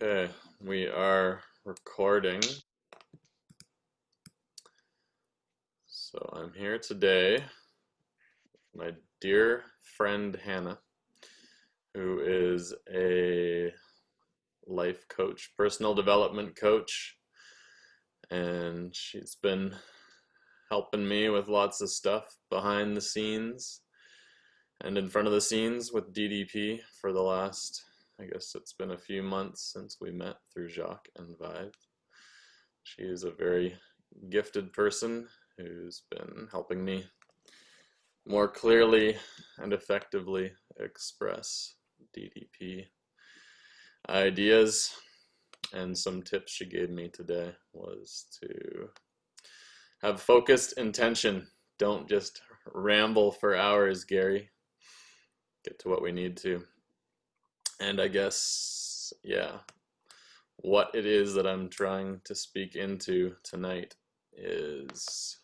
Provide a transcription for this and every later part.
Okay, we are recording. So I'm here today with my dear friend Hannah, who is a life coach, personal development coach, and she's been helping me with lots of stuff behind the scenes and in front of the scenes with DDP for the last, I guess it's been a few months since we met through Jacques and Vive. She is a very gifted person who's been helping me more clearly and effectively express DDP ideas. And some tips she gave me today was to have focused intention. Don't just ramble for hours, Gary. Get to what we need to. And I guess, yeah, what it is that I'm trying to speak into tonight is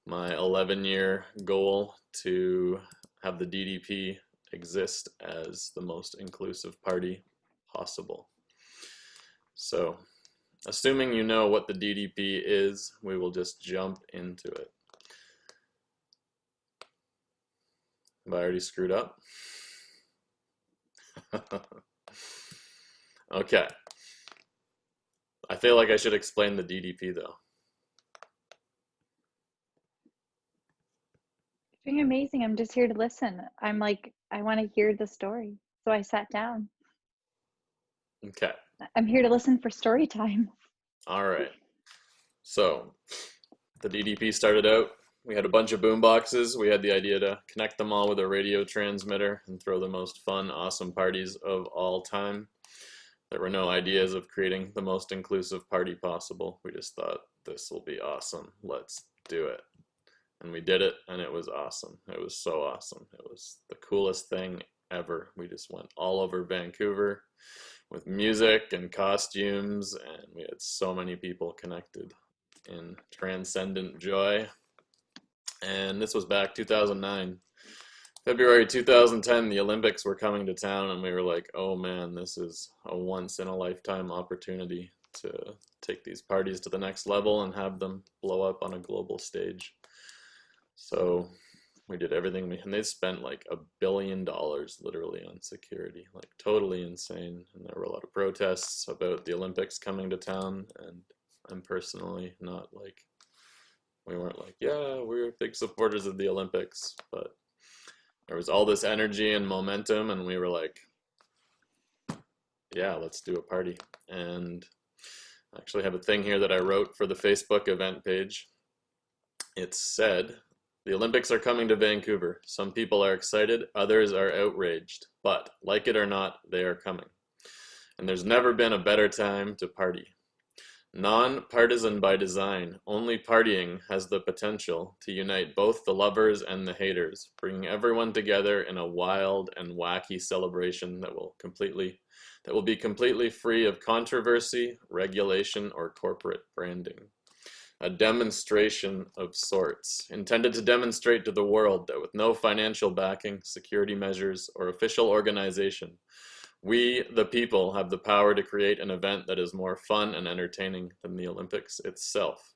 my 11-year goal to have the DDP exist as the most inclusive party possible. So, assuming you know what the DDP is, we will just jump into it. Have I already screwed up? Okay. I feel like I should explain the DDP though. Doing amazing. I'm just here to listen. I'm like, I want to hear the story. So I sat down. Okay. I'm here to listen for story time. All right. So, the DDP started out, we had a bunch of boom boxes. We had the idea to connect them all with a radio transmitter and throw the most fun, awesome parties of all time. There were no ideas of creating the most inclusive party possible. We just thought, this will be awesome. Let's do it. And we did it, and it was awesome. It was so awesome. It was the coolest thing ever. We just went all over Vancouver with music and costumes, and we had so many people connected in transcendent joy. And this was back 2009. February 2010, the Olympics were coming to town, and we were like, oh man, this is a once in a lifetime opportunity to take these parties to the next level and have them blow up on a global stage. So we did everything and they spent like $1 billion literally on security, like totally insane. And there were a lot of protests about the Olympics coming to town, and I'm personally not like, we weren't like, yeah, we're big supporters of the Olympics, but there was all this energy and momentum, and we were like, yeah, let's do a party. And I actually have a thing here that I wrote for the Facebook event page. It said, the Olympics are coming to Vancouver. Some people are excited, others are outraged, but like it or not, they are coming. And there's never been a better time to party. Non-partisan by design, only partying has the potential to unite both the lovers and the haters, bringing everyone together in a wild and wacky celebration that will be completely free of controversy, regulation, or corporate branding. A demonstration of sorts, intended to demonstrate to the world that with no financial backing, security measures, or official organization, we, the people, have the power to create an event that is more fun and entertaining than the Olympics itself.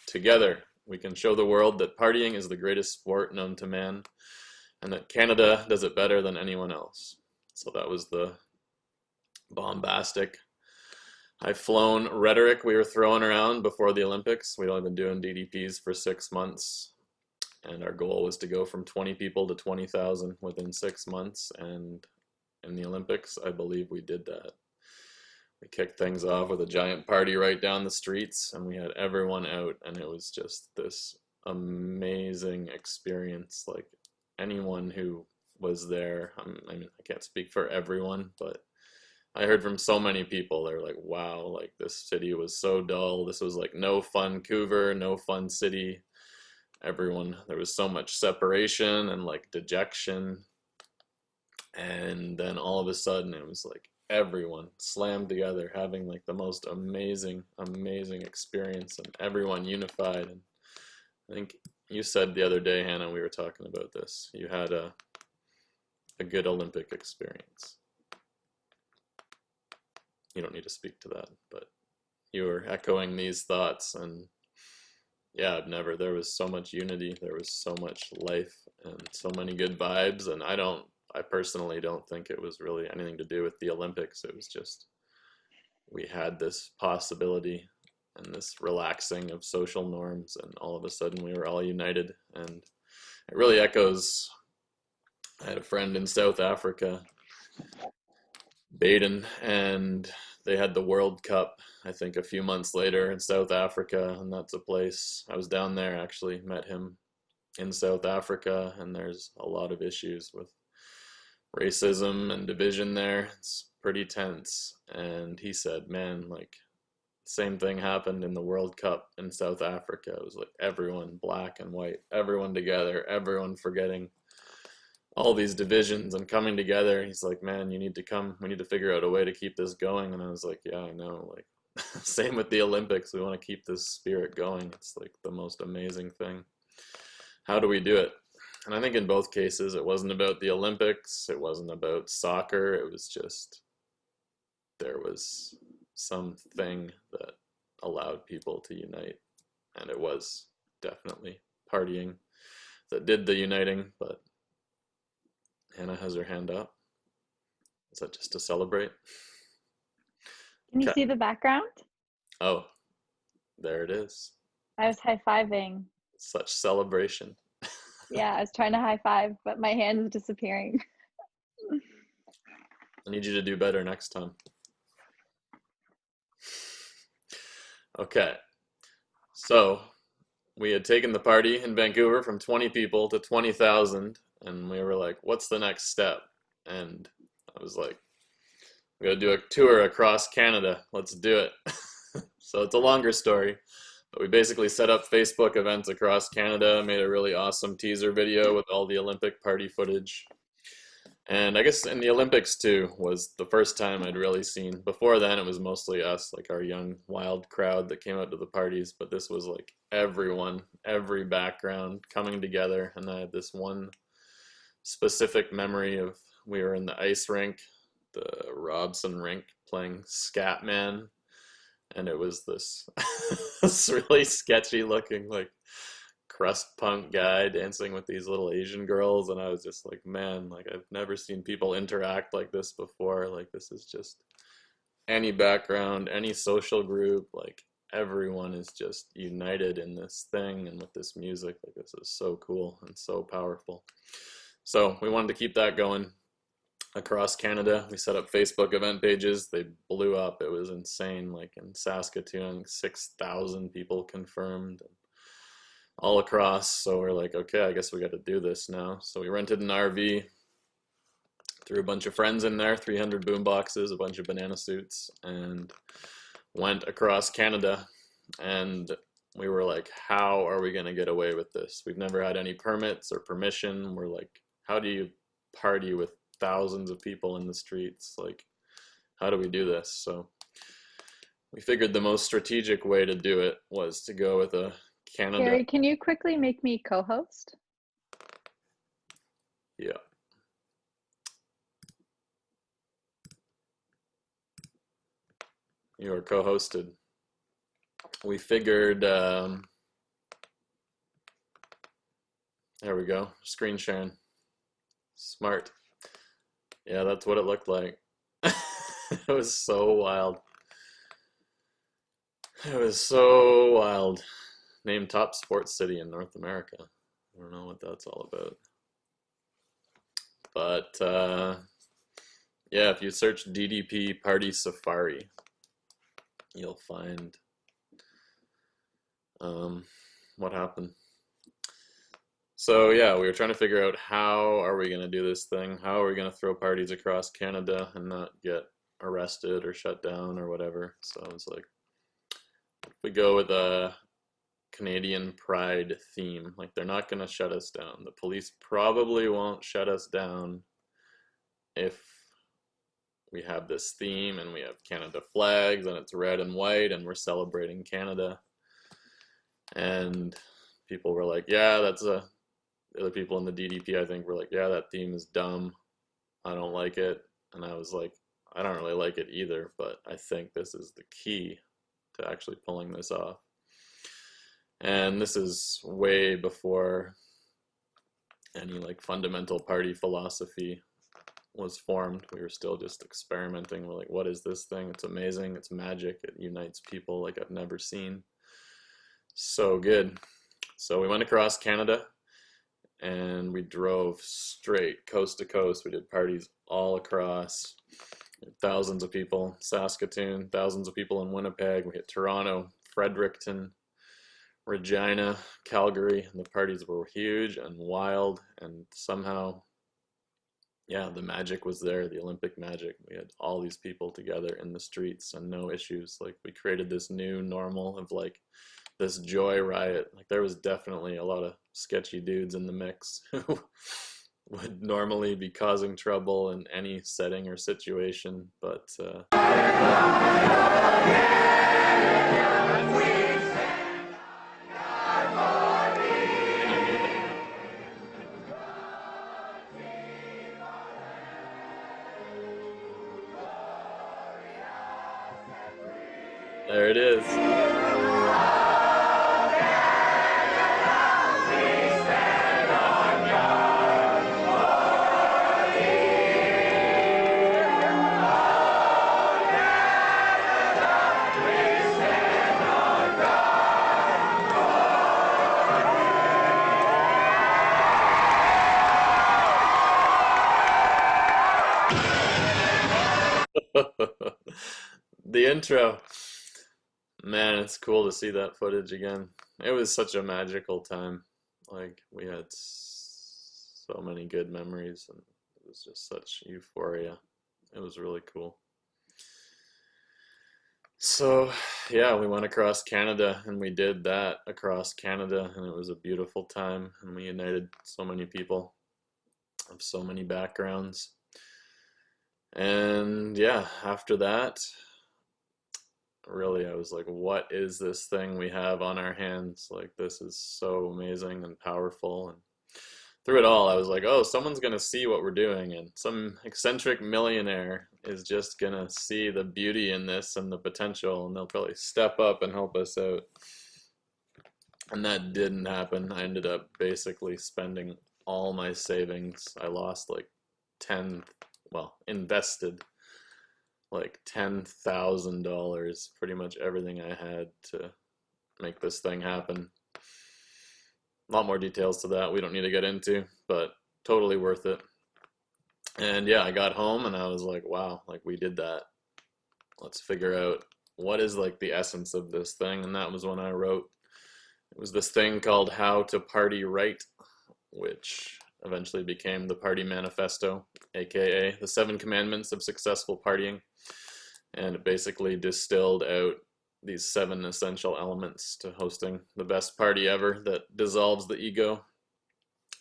Together, we can show the world that partying is the greatest sport known to man, and that Canada does it better than anyone else. So that was the bombastic, high-flown rhetoric we were throwing around before the Olympics. We'd only been doing DDPs for 6 months, and our goal was to go from 20 people to 20,000 within 6 months, and in the Olympics, I believe we did that. We kicked things off with a giant party right down the streets, and we had everyone out, and it was just this amazing experience. Like, anyone who was there, I mean, I can't speak for everyone, but I heard from so many people. They're like, wow, like this city was so dull. This was like no fun Vancouver, no fun city. Everyone, there was so much separation and like dejection. And then all of a sudden it was like everyone slammed together having like the most amazing experience, and everyone unified. And I think you said the other day, Hannah, we were talking about this, you had a good Olympic experience. you don't need to speak to that, but you were echoing these thoughts, and yeah, there was so much unity, there was so much life and so many good vibes, and I personally don't think it was really anything to do with the Olympics. It was just we had this possibility and this relaxing of social norms, and all of a sudden we were all united. And it really echoes. I had a friend in South Africa, Baden, and they had the World Cup, I think, a few months later in South Africa, and that's a place I was down there actually, met him in South Africa, and there's a lot of issues with racism and division there. It's pretty tense. And he said, man, like, same thing happened in the World Cup in South Africa. It was like everyone, black and white, everyone together, everyone forgetting all these divisions and coming together. He's like, man, you need to come, we need to figure out a way to keep this going. And I was like, yeah, I know. Like, same with the Olympics. We want to keep this spirit going. It's like the most amazing thing. How do we do it? And I think in both cases, it wasn't about the Olympics, it wasn't about soccer, it was just there was something that allowed people to unite. And it was definitely partying that did the uniting. But Hannah has her hand up. Is that just to celebrate? Can you Okay. see the background? Oh, there it is. I was high-fiving. Such celebration. Yeah, I was trying to high-five, but my hand is disappearing. I need you to do better next time. Okay. So, we had taken the party in Vancouver from 20 people to 20,000, and we were like, what's the next step? And I was like, we gotta do a tour across Canada. Let's do it. So it's a longer story, but we basically set up Facebook events across Canada, made a really awesome teaser video with all the Olympic party footage. And I guess in the Olympics too was the first time I'd really seen. Before then, it was mostly us, like our young, wild crowd that came out to the parties. But this was like everyone, every background coming together. And I had this one specific memory of we were in the ice rink, the Robson rink, playing Scatman. And it was this, this really sketchy looking, like, crust punk guy dancing with these little Asian girls, and I was just like, man, like I've never seen people interact like this before. Like this is just any background, any social group, like everyone is just united in this thing and with this music. Like this is so cool and so powerful. So we wanted to keep that going across Canada. We set up Facebook event pages. They blew up. It was insane. Like in Saskatoon, 6,000 people confirmed all across. So we're like, okay, I guess we got to do this now. So we rented an RV, threw a bunch of friends in there, 300 boom boxes, a bunch of banana suits, and went across Canada. And we were like, how are we going to get away with this? We've never had any permits or permission. We're like, how do you party with thousands of people in the streets? Like, how do we do this? So we figured the most strategic way to do it was to go with a Canada. Gary, can you quickly make me co-host? Yeah. You are co-hosted. We figured, there we go, screen sharing. Smart. Yeah, that's what it looked like. It was so wild. It was so wild. Named top sports city in North America. I don't know what that's all about. But yeah, if you search DDP Party Safari, you'll find what happened. So yeah, we were trying to figure out how are we going to do this thing? How are we going to throw parties across Canada and not get arrested or shut down or whatever? So I was like, if we go with a Canadian Pride theme, like they're not going to shut us down. The police probably won't shut us down if we have this theme and we have Canada flags and it's red and white and we're celebrating Canada. And people were like, yeah, that's a, the other people in the DDP, I think, were like, yeah, that theme is dumb. I don't like it. And I was like, I don't really like it either, but I think this is the key to actually pulling this off. And this is way before any like fundamental party philosophy was formed. We were still just experimenting. We're like, what is this thing? It's amazing. It's magic. It unites people like I've never seen. So good. So we went across Canada and we drove straight coast to coast. We did parties all across. Thousands of people, Saskatoon, thousands of people in Winnipeg. We hit Toronto, Fredericton, Regina, Calgary, and the parties were huge and wild, and somehow, yeah, the magic was there, the Olympic magic. We had all these people together in the streets and no issues. Like, we created this new normal of like this joy riot. Like, there was definitely a lot of sketchy dudes in the mix who would normally be causing trouble in any setting or situation, but there it is. The intro. Man, it's cool to see that footage again. It was such a magical time. Like, we had so many good memories, and it was just such euphoria. It was really cool. So, yeah, we went across Canada and we did that across Canada, and it was a beautiful time. And we united so many people of so many backgrounds. And yeah, after that, really, I was like, what is this thing we have on our hands? Like, this is so amazing and powerful. And through it all, I was like, oh, someone's going to see what we're doing. And some eccentric millionaire is just going to see the beauty in this and the potential. And they'll probably step up and help us out. And that didn't happen. I ended up basically spending all my savings. I lost like 10, well, invested like $10,000, pretty much everything I had to make this thing happen. A lot more details to that we don't need to get into, but totally worth it. And yeah, I got home and I was like, wow, like we did that. Let's figure out what is like the essence of this thing. And that was when I wrote, it was this thing called How to Party Right, which eventually became the Party Manifesto, aka the 7 Commandments of Successful Partying. And it basically distilled out these 7 essential elements to hosting the best party ever that dissolves the ego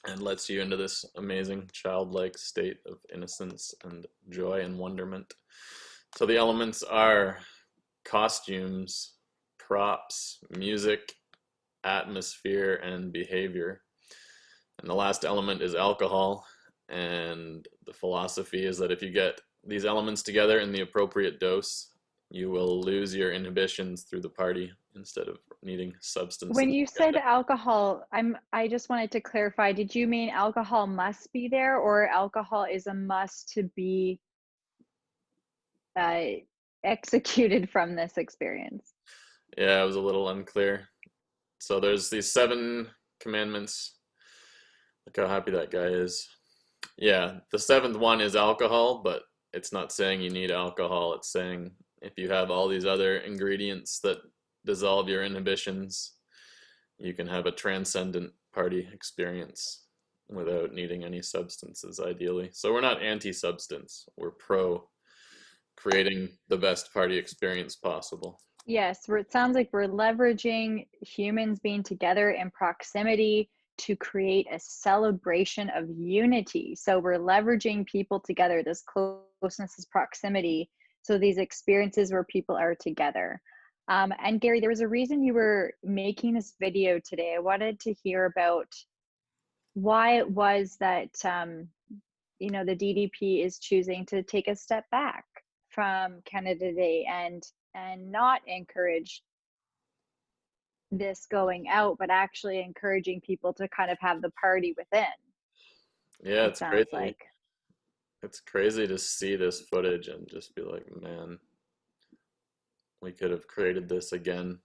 and lets you into this amazing childlike state of innocence and joy and wonderment. So the elements are costumes, props, music, atmosphere, and behavior. And the last element is alcohol. And the philosophy is that if you get these elements together in the appropriate dose, you will lose your inhibitions through the party instead of needing substances. When you said alcohol, I just wanted to clarify, did you mean alcohol must be there, or alcohol is a must to be executed from this experience? Yeah, it was a little unclear. So there's these 7 commandments. Look how happy that guy is. Yeah, the 7th one is alcohol, but it's not saying you need alcohol. It's saying if you have all these other ingredients that dissolve your inhibitions, you can have a transcendent party experience without needing any substances, ideally. So we're not anti-substance. We're pro creating the best party experience possible. Yes, it sounds like we're leveraging humans being together in proximity to create a celebration of unity. So we're leveraging people together, this closeness, this proximity, so these experiences where people are together. And Gary, there was a reason you were making this video today. I wanted to hear about why it was that the DDP is choosing to take a step back from Canada Day and not encourage this going out, but actually encouraging people to kind of have the party within, Yeah, it it's sounds crazy. like. It's crazy to see this footage and just be like, man, we could have created this again.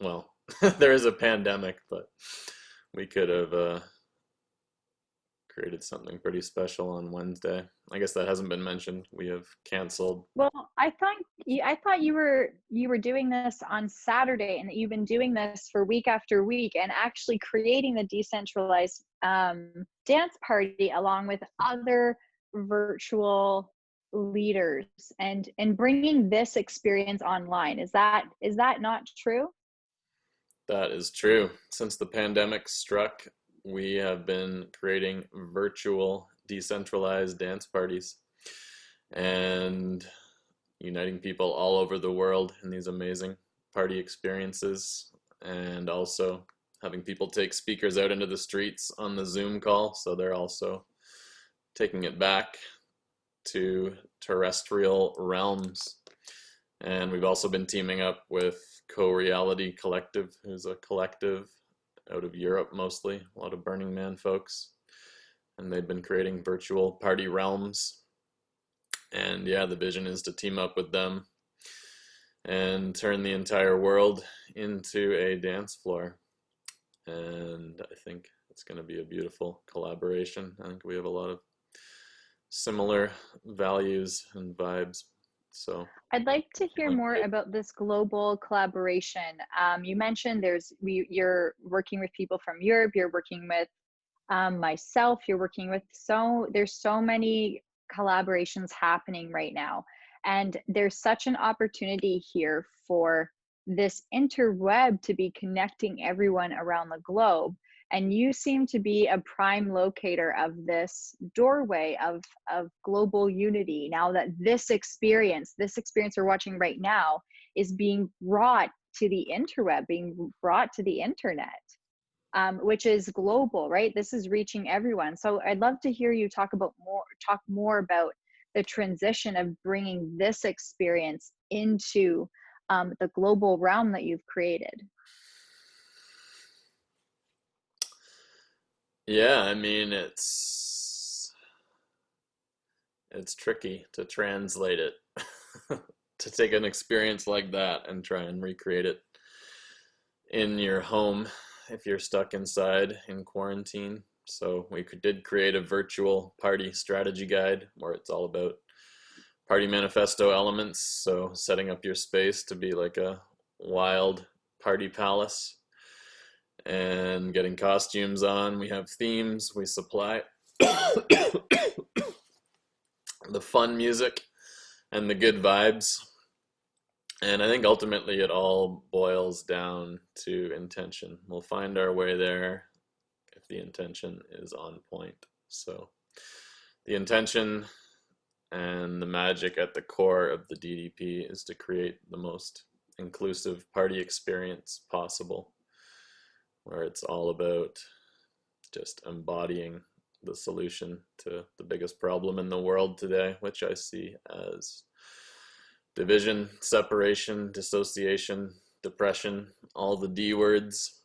Well, there is a pandemic, but we could have created something pretty special on Wednesday. I guess that hasn't been mentioned. We have canceled. Well, I thought you were doing this on Saturday, and that you've been doing this for week after week, and actually creating the decentralized dance party along with other virtual leaders, and bringing this experience online. Is that not true? That is true. Since the pandemic struck, we have been creating virtual decentralized dance parties and uniting people all over the world in these amazing party experiences, and also having people take speakers out into the streets on the Zoom call. So they're also taking it back to terrestrial realms. And we've also been teaming up with Co-Reality Collective, who's a collective out of Europe mostly, a lot of Burning Man folks. And they've been creating virtual party realms. And yeah, the vision is to team up with them and turn the entire world into a dance floor. And I think it's going to be a beautiful collaboration. I think we have a lot of similar values and vibes. So I'd like to hear more about this global collaboration. You mentioned you're working with people from Europe, you're working with myself, you're working with there's so many collaborations happening right now. And there's such an opportunity here for this interweb to be connecting everyone around the globe. And you seem to be a prime locator of this doorway of global unity. Now that this experience we're watching right now, is being brought to the interweb, being brought to the internet, which is global, right? This is reaching everyone. So I'd love to hear you talk more about the transition of bringing this experience into the global realm that you've created. yeah, I mean it's tricky to translate it. To take an experience like that and try and recreate it in your home if you're stuck inside in quarantine. So we did create a virtual party strategy guide where it's all about party manifesto elements. So setting up your space to be like a wild party palace and getting costumes on. We have themes, we supply the fun music and the good vibes. And I think ultimately it all boils down to intention. We'll find our way there if the intention is on point. So the intention and the magic at the core of the DDP is to create the most inclusive party experience possible, where it's all about just embodying the solution to the biggest problem in the world today, which I see as division, separation, dissociation, depression, all the D words.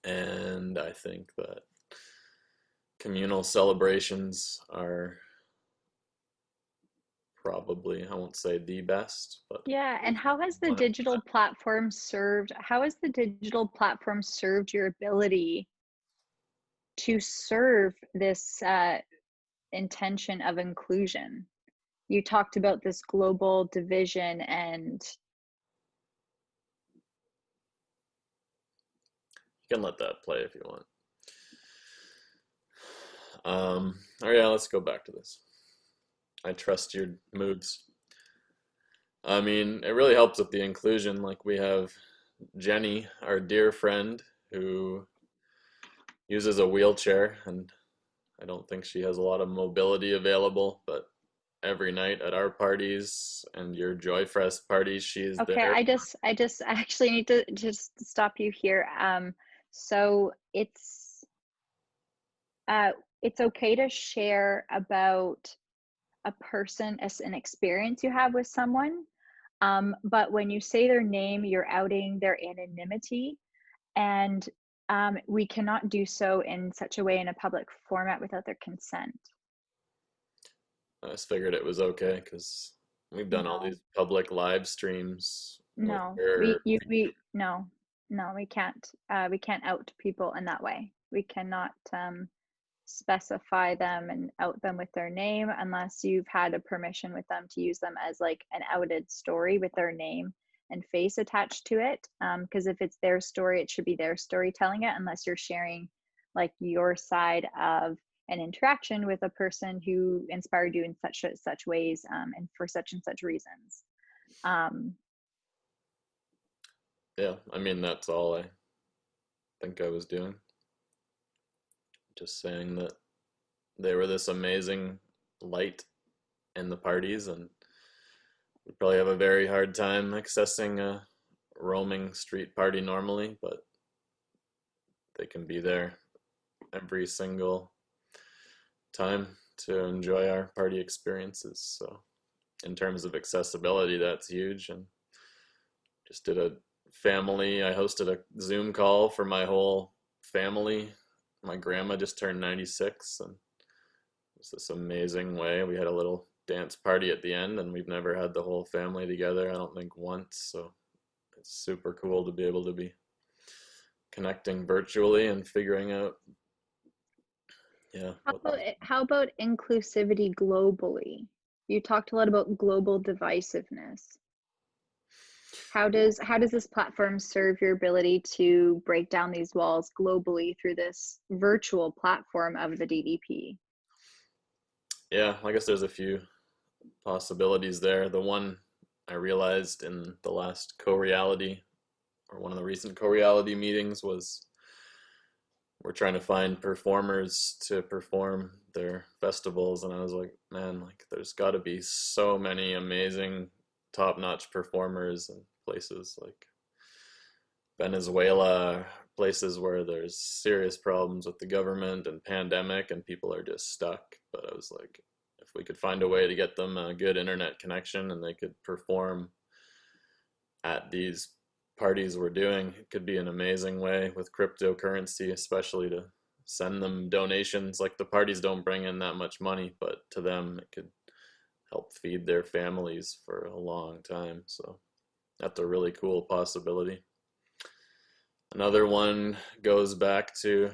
And I think that communal celebrations are probably, I won't say the best, but Yeah, and how has the digital platform served your ability to serve this intention of inclusion? You talked about this global division, and you can let that play if you want. Oh yeah, let's go back to this. I trust your moods. I mean, it really helps with the inclusion. Like we have Jenny, our dear friend, who uses a wheelchair, and I don't think she has a lot of mobility available, but every night at our parties and your Joyfest parties, she is okay, there. I just actually need to just stop you here. So it's okay to share about a person as an experience you have with someone. But when you say their name, you're outing their anonymity, and we cannot do so in such a way in a public format without their consent. I just figured it was okay because we've done all No, these public live streams with no, your no, no, we can't out people in that way. We cannot specify them and out them with their name unless you've had a permission with them to use them as like an outed story with their name and face attached to it. Because if it's their story, it should be their story telling it, unless you're sharing like your side of an interaction with a person who inspired you in such ways, and for such and such reasons. Um, Yeah, I mean that's all I think I was doing. Just saying that they were this amazing light in the parties, and we probably have a very hard time accessing a roaming street party normally, but they can be there every single time to enjoy our party experiences. So in terms of accessibility, that's huge. And just did a family, I hosted a Zoom call for my whole family. My grandma just turned 96, and it was this amazing way. We had a little dance party at the end, and we've never had the whole family together, I don't think once. So it's super cool to be able to be connecting virtually and figuring out, yeah, how about inclusivity globally? You talked a lot about global divisiveness. How does this platform serve your ability to break down these walls globally through this virtual platform of the DDP? yeah, I guess there's a few possibilities there. The one I realized in the last co-reality, or one of the recent co-reality meetings, was we're trying to find performers to perform their festivals, and I was like, man, like there's got to be so many amazing top-notch performers in places like Venezuela, places where there's serious problems with the government and pandemic and people are just stuck. But I was like, if we could find a way to get them a good internet connection and they could perform at these parties we're doing, it could be an amazing way with cryptocurrency, especially to send them donations. Like the parties don't bring in that much money, but to them it could help feed their families for a long time. So that's a really cool possibility. Another one goes back to,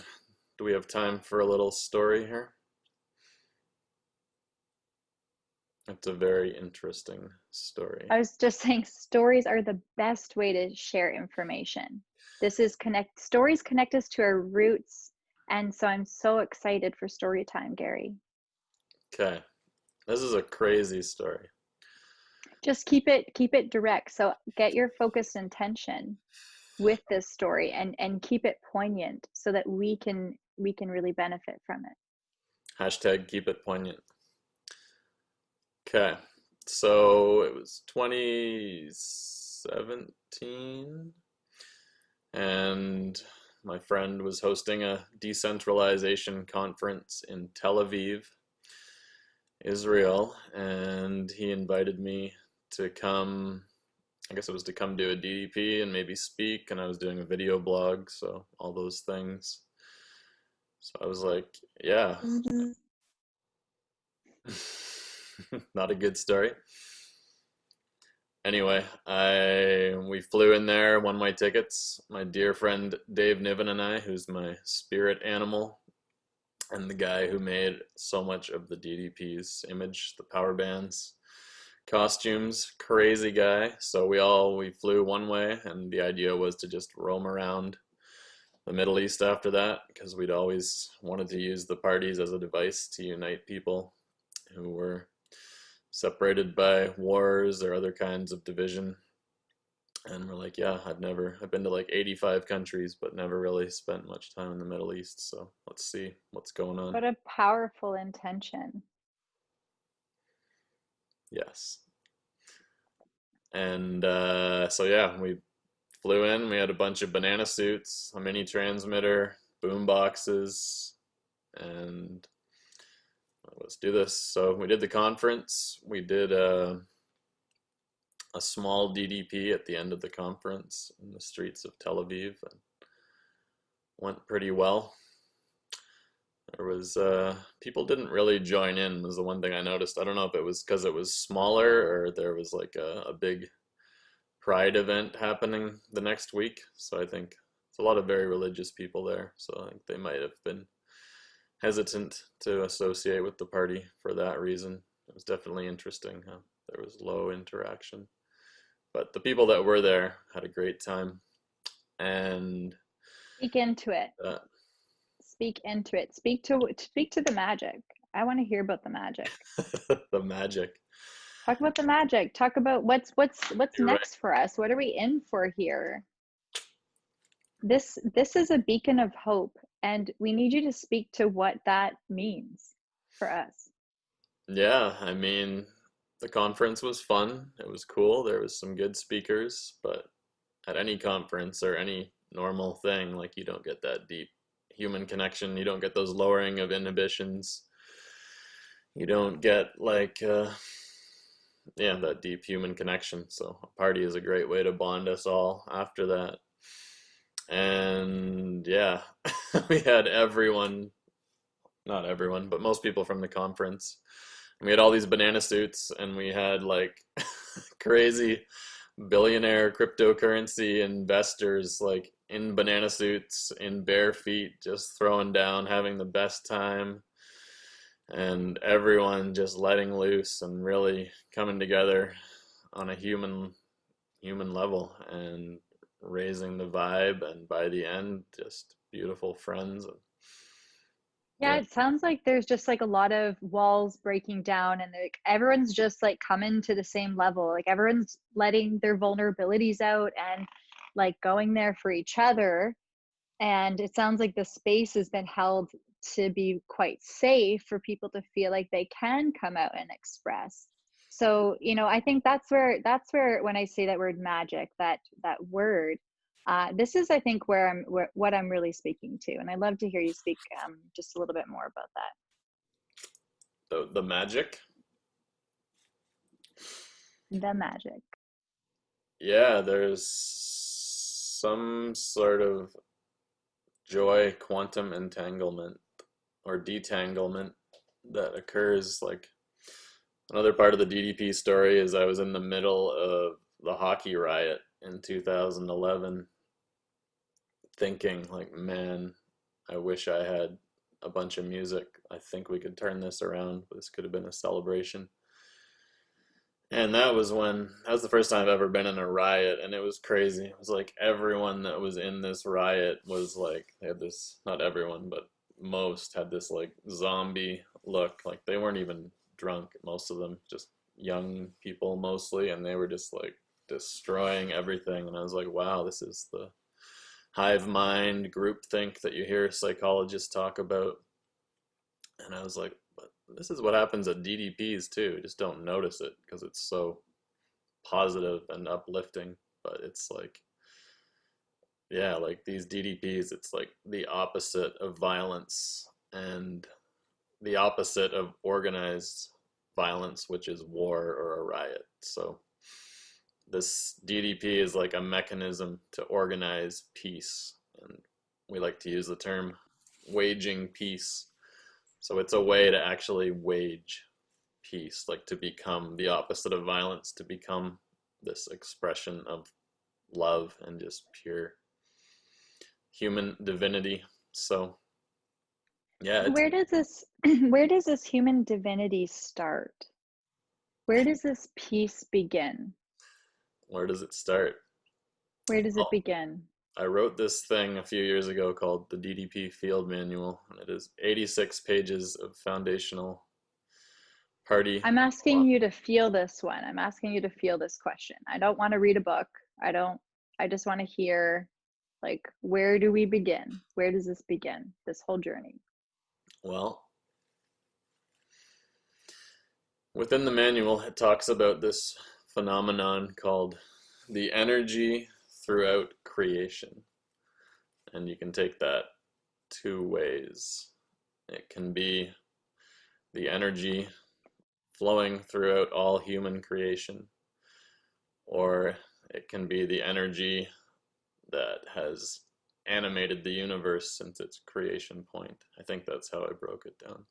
do we have time for a little story here? It's a very interesting story. I was just saying stories are the best way to share information. Stories connect us to our roots. And so I'm so excited for story time, Gary. Okay, this is a crazy story. Just keep it direct. So get your focused intention with this story and keep it poignant so that we can really benefit from it. Hashtag keep it poignant. Okay, so it was 2017, and my friend was hosting a decentralization conference in Tel Aviv, Israel, and he invited me to come. I guess it was to come do a DDP and maybe speak, and I was doing a video blog, so all those things. So I was like, yeah. Not a good story. Anyway, we flew in there, one-way tickets. My dear friend Dave Niven and I, who's my spirit animal, and the guy who made so much of the DDP's image, the power bands, costumes, crazy guy. So we flew one way, and the idea was to just roam around the Middle East after that, because we'd always wanted to use the parties as a device to unite people who were separated by wars or other kinds of division. And we're like, yeah, I've been to like 85 countries, but never really spent much time in the Middle East. So let's see what's going on. What a powerful intention. Yes. And so, yeah, we flew in. We had a bunch of banana suits, a mini transmitter, boom boxes, and let's do this. So we did the conference. We did a small DDP at the end of the conference in the streets of Tel Aviv, and went pretty well. There was people didn't really join in, was the one thing I noticed. I don't know if it was because it was smaller or there was like a big pride event happening the next week. So I think it's a lot of very religious people there. So I think they might have been hesitant to associate with the party for that reason. It was definitely interesting. Huh? There was low interaction, but the people that were there had a great time. And Speak into it. uh, Speak into it. Speak to the magic. I want to hear about the magic. the magic. Talk about the magic. Talk about what's You're right. next for us. What are we in for here? This is a beacon of hope, and we need you to speak to what that means for us. Yeah, I mean, the conference was fun. It was cool. There was some good speakers, but at any conference or any normal thing, like you don't get that deep human connection. You don't get those lowering of inhibitions. You don't get like yeah, that deep human connection. So a party is a great way to bond us all after that. And yeah, we had everyone, not everyone, but most people from the conference. We had all these banana suits, and we had like crazy billionaire cryptocurrency investors like in banana suits, in bare feet, just throwing down, having the best time, and everyone just letting loose and really coming together on a human level and raising the vibe, and by the end just beautiful friends. And Yeah, yeah, it sounds like there's just like a lot of walls breaking down, and like everyone's just like coming to the same level. Like everyone's letting their vulnerabilities out and like going there for each other. And it sounds like the space has been held to be quite safe for people to feel like they can come out and express. So, I think that's where when I say that word magic, that word, this is, I think, what I'm really speaking to, and I'd love to hear you speak just a little bit more about that. the magic. The magic. Yeah, there's some sort of joy quantum entanglement or detanglement that occurs. Like another part of the DDP story is I was in the middle of the hockey riot in 2011 thinking like, man, I wish I had a bunch of music. I think we could turn this around. This could have been a celebration. And that was the first time I've ever been in a riot, and it was crazy. It was like everyone that was in this riot was like, they had this, not everyone, but most had this like zombie look. Like they weren't even drunk, most of them, just young people mostly, and they were just like destroying everything. And I was like, wow, this is the hive mind groupthink that you hear psychologists talk about. And I was like, but this is what happens at DDPs too. You just don't notice it because it's so positive and uplifting. But it's like, yeah, like these DDPs, it's like the opposite of violence and the opposite of organized violence, which is war or a riot. So this DDP is like a mechanism to organize peace. And we like to use the term waging peace. So it's a way to actually wage peace, like to become the opposite of violence, to become this expression of love and just pure human divinity. So yeah, it's Where does this where does this human divinity start? Where does this peace begin? where does it start? Where does it Well, begin? I wrote this thing a few years ago called the DDP Field Manual, and it is 86 pages of foundational party. I'm asking you to feel this one. I'm asking you to feel this question. I don't want to read a book. I just want to hear, like, where do we begin? Where does this begin? This whole journey. Well, within the manual, it talks about this phenomenon called the energy throughout creation. And you can take that two ways. It can be the energy flowing throughout all human creation, or it can be the energy that has animated the universe since its creation point. I think that's how I broke it down.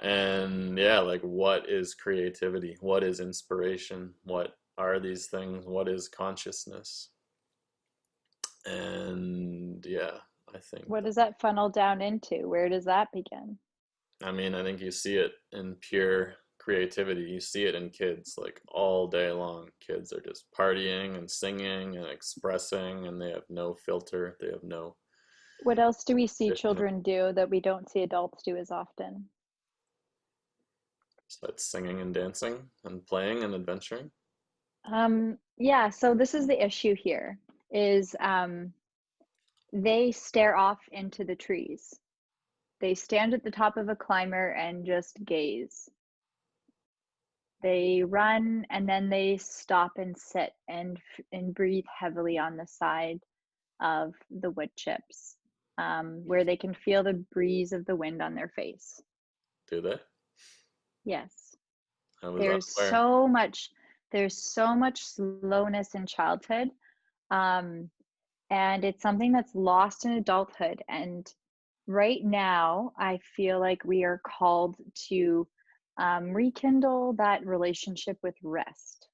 And yeah, like what is creativity? What is inspiration? What are these things? What is consciousness? And yeah, I think What that, does that funnel down into? Where does that begin? I mean, I think you see it in pure creativity. You see it in kids like all day long. Kids are just partying and singing and expressing, and they have no filter. They have no What else do we see conditioning. children do that we don't see adults do as often? So it's singing and dancing and playing and adventuring. Yeah, so this is the issue here is they stare off into the trees. They stand at the top of a climber and just gaze. They run and then they stop and sit and breathe heavily on the side of the wood chips, where they can feel the breeze of the wind on their face. Do they? Yes. I was There's unaware. so much there's so much slowness in childhood. Um, and it's something that's lost in adulthood. And right now, I feel like we are called to rekindle that relationship with rest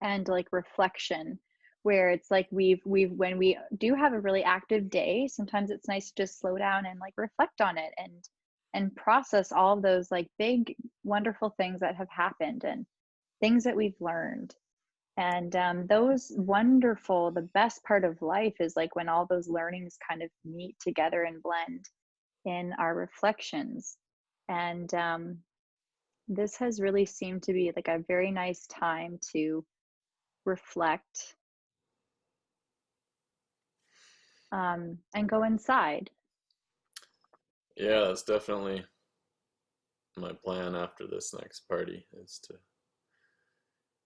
and like reflection, where it's like we've when we do have a really active day, sometimes it's nice to just slow down and like reflect on it and process all of those like big wonderful things that have happened and things that we've learned. And those wonderful, the best part of life is like when all those learnings kind of meet together and blend in our reflections. And this has really seemed to be like a very nice time to reflect and go inside. Yeah, that's definitely my plan after this next party is to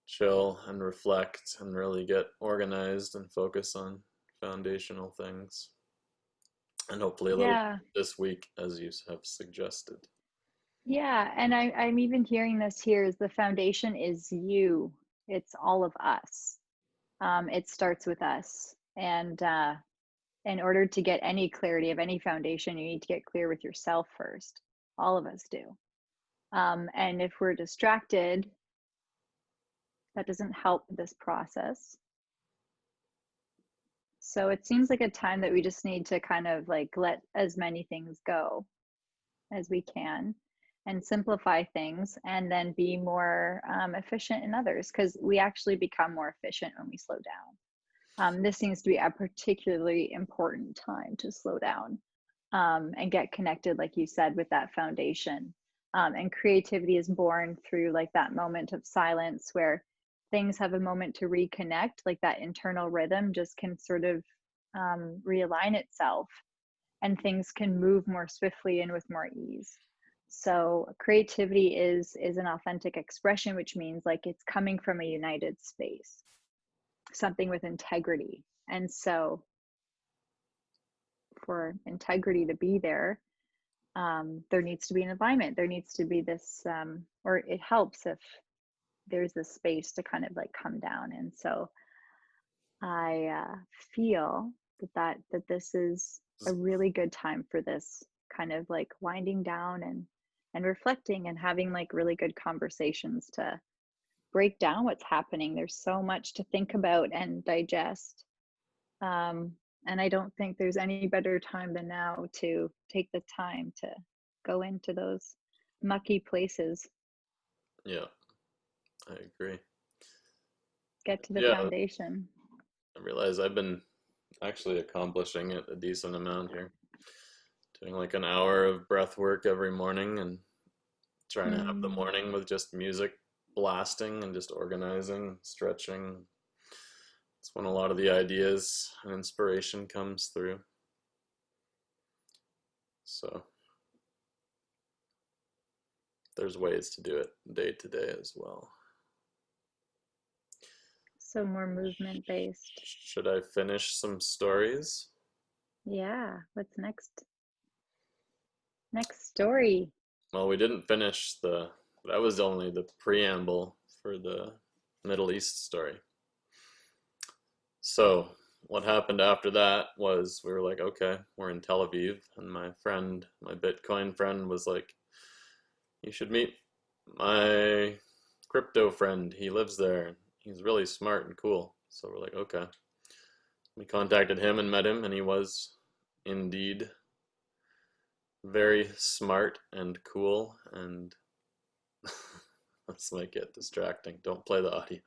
chill and reflect and really get organized and focus on foundational things. And hopefully a little Yeah. this week, as you have suggested. Yeah. And I'm even hearing this here is the foundation is you. It's all of us. It starts with us. And in order to get any clarity of any foundation, you need to get clear with yourself first. All of us do. And if we're distracted, that doesn't help this process. So it seems like a time that we just need to kind of like let as many things go as we can and simplify things and then be more efficient in others because we actually become more efficient when we slow down. This seems to be a particularly important time to slow down and get connected, like you said, with that foundation. And creativity is born through like that moment of silence where things have a moment to reconnect, like that internal rhythm just can sort of realign itself and things can move more swiftly and with more ease. So creativity is an authentic expression, which means like it's coming from a united space, something with integrity. And so for integrity to be there, there needs to be an alignment. There needs to be this, or it helps if there's this space to kind of like come down. And so I feel that this is a really good time for this kind of like winding down and reflecting and having like really good conversations to break down what's happening. There's so much to think about and digest. Um, and I don't think there's any better time than now to take the time to go into those mucky places, Yeah, I agree. get to the Yeah, foundation. I realize I've been actually accomplishing it a decent amount here. Doing like an hour of breath work every morning and trying to have the Mm. morning with just music blasting and just organizing, stretching. It's when a lot of the ideas and inspiration comes through. So there's ways to do it day to day as well. So more movement based. Should I finish some stories? Yeah. What's next? Next story. well, we didn't finish that was only the preamble for the Middle East story. So what happened after that was we were like, okay, we're in Tel Aviv, and my friend, my Bitcoin friend, was like, you should meet my crypto friend. He lives there. He's really smart and cool. So we're like, okay. We contacted him and met him, and he was indeed very smart and cool. And this might get distracting. Don't play the audio.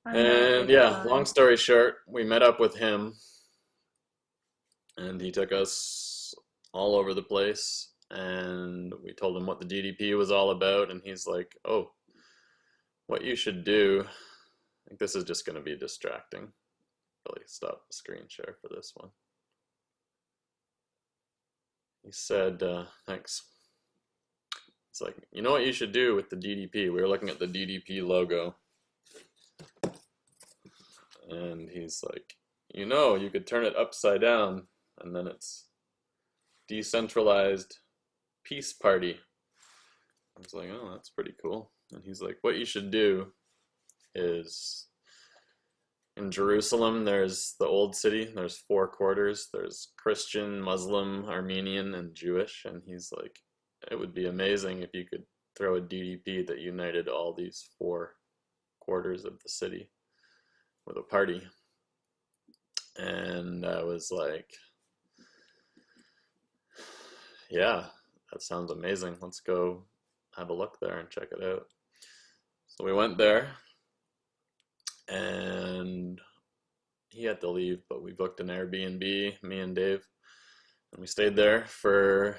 Oh no, And take your yeah, long time. story short, we met up with him, and he took us all over the place. And we told him what the DDP was all about, and he's like, "Oh, what you should do." I think this is just going to be distracting. Really, stop the screen share for this one. He said, "Thanks." It's like, you know what you should do with the DDP? We were looking at the DDP logo, and he's like, you could turn it upside down, and then it's Decentralized Peace Party. I was like, oh, that's pretty cool. And he's like, what you should do is in Jerusalem, there's the old city, there's four quarters, there's Christian, Muslim, Armenian, and Jewish. And he's like, it would be amazing if you could throw a DDP that united all these four quarters of the city with a party. And I was like, yeah, that sounds amazing. Let's go have a look there and check it out. So we went there, and he had to leave, but we booked an Airbnb, me and Dave, and we stayed there for,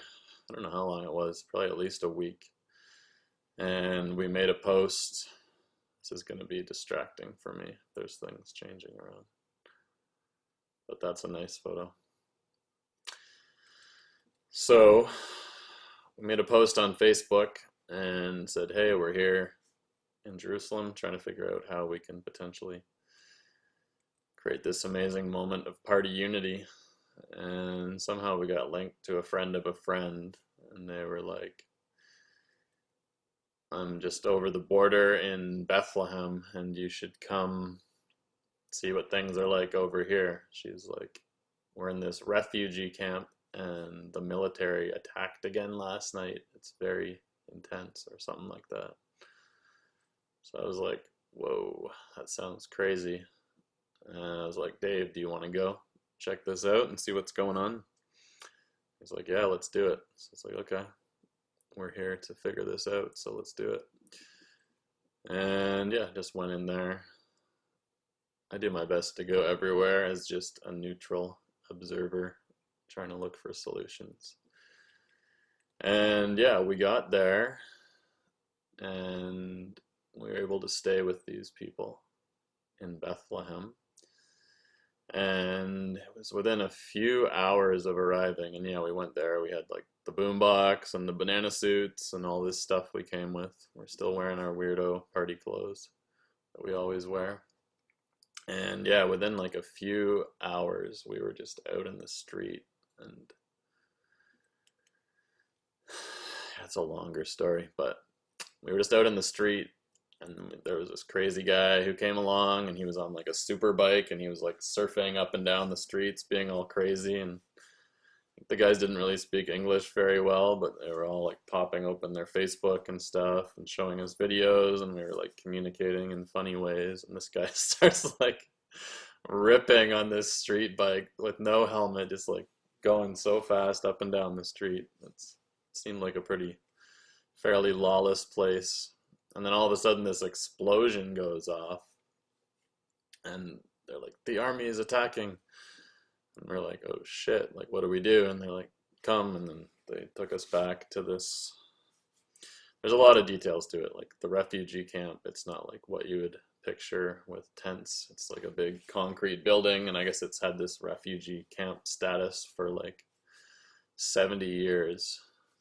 I don't know how long it was, probably at least a week. And we made a post. This is going to be distracting for me. There's things changing around. But that's a nice photo. So we made a post on Facebook and said, hey, we're here in Jerusalem trying to figure out how we can potentially create this amazing moment of party unity. And somehow we got linked to a friend of a friend, and they were like, I'm just over the border in Bethlehem, and you should come see what things are like over here. She's like, we're in this refugee camp, and the military attacked again last night. It's very intense, or something like that. So I was like, whoa, that sounds crazy. And I was like, Dave, do you want to go check this out and see what's going on? He's like, yeah, let's do it. So it's like, okay, we're here to figure this out, so let's do it. And yeah, just went in there. I do my best to go everywhere as just a neutral observer trying to look for solutions. And yeah, we got there, and we were able to stay with these people in Bethlehem. And it was within a few hours of arriving. And yeah, we went there. We had like the boombox and the banana suits and all this stuff we came with. We're still wearing our weirdo party clothes that we always wear. And yeah, within like a few hours, we were just out in the street. And that's a longer story, but we were just out in the street, and there was this crazy guy who came along, and he was on like a super bike, and he was like surfing up and down the streets being all crazy. And the guys didn't really speak English very well, but they were all like popping open their Facebook and stuff and showing us videos, and we were like communicating in funny ways. And this guy starts like ripping on this street bike with no helmet, just like going so fast up and down the street. It seemed like a pretty fairly lawless place. And then all of a sudden this explosion goes off, and they're like, the army is attacking. And we're like, oh shit, like what do we do? And they're like, come. And then they took us back to this, there's a lot of details to it, like the refugee camp. It's not like what you would picture with tents. It's like a big concrete building, and I guess it's had this refugee camp status for like 70 years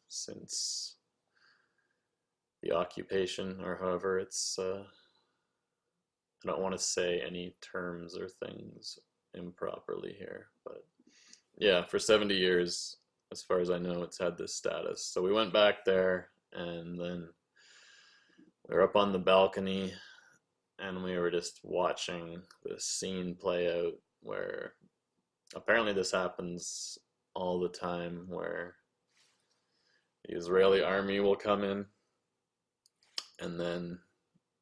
since the occupation, or however it's, I don't want to say any terms or things improperly here, but yeah, for 70 years as far as I know, it's had this status. So we went back there, and then we were up on the balcony, and we were just watching this scene play out where apparently this happens all the time, where the Israeli army will come in, and then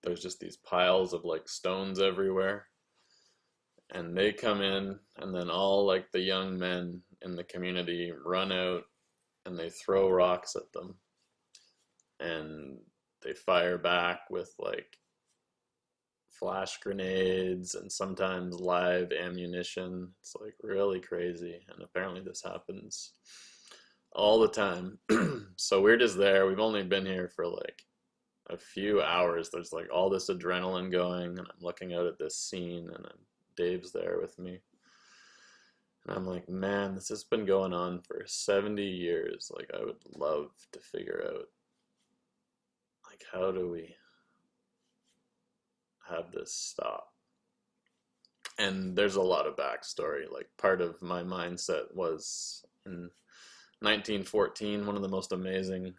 there's just these piles of like stones everywhere, and they come in, and then all like the young men in the community run out and they throw rocks at them, and they fire back with like flash grenades and sometimes live ammunition. It's like really crazy, and apparently this happens all the time. So we're just there. We've only been here for like a few hours. There's like all this adrenaline going, and I'm looking out at this scene, and Dave's there with me. And I'm like, man, this has been going on for 70 years. Like, I would love to figure out, like, how do we have this stop? And there's a lot of backstory. Like, part of my mindset was in 1914, one of the most amazing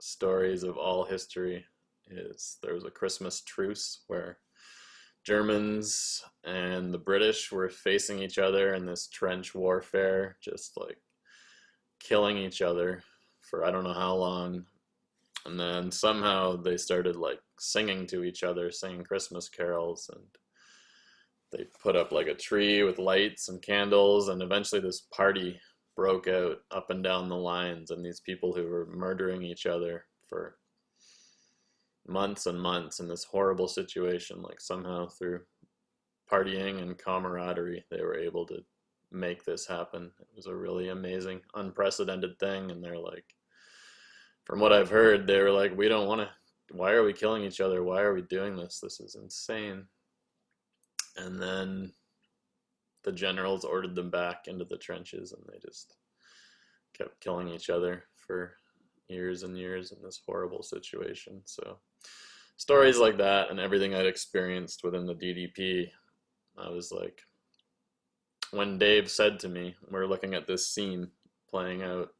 stories of all history is there was a Christmas truce where Germans and the British were facing each other in this trench warfare, just like killing each other for I don't know how long. And then somehow they started like singing to each other, singing Christmas carols, and they put up like a tree with lights and candles, and eventually this party broke out up and down the lines, and these people who were murdering each other for months and months in this horrible situation, like somehow through partying and camaraderie, they were able to make this happen. It was a really amazing, unprecedented thing. And they're like, from what I've heard, they were like, we don't want to, why are we killing each other? Why are we doing this? This is insane. And then the generals ordered them back into the trenches, and they just kept killing each other for years and years in this horrible situation. So stories like that and everything I'd experienced within the DDP, I was like, when Dave said to me, we're looking at this scene playing out,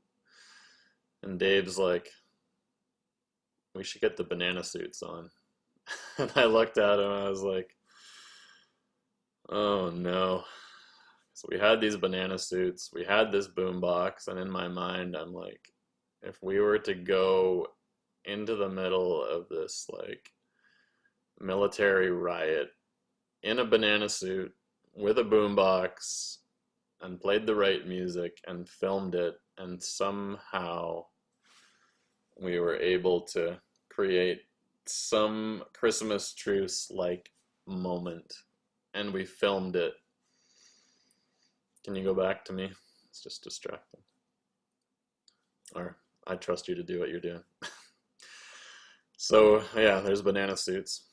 and Dave's like, we should get the banana suits on. And I looked at him and I was like, oh no. So we had these banana suits, we had this boombox, and in my mind I'm like, if we were to go into the middle of this like military riot in a banana suit with a boombox and played the right music and filmed it, and somehow we were able to create some Christmas truce like moment, and we filmed it. Can you go back to me? It's just distracting. Or I trust you to do what you're doing. So yeah, there's banana suits.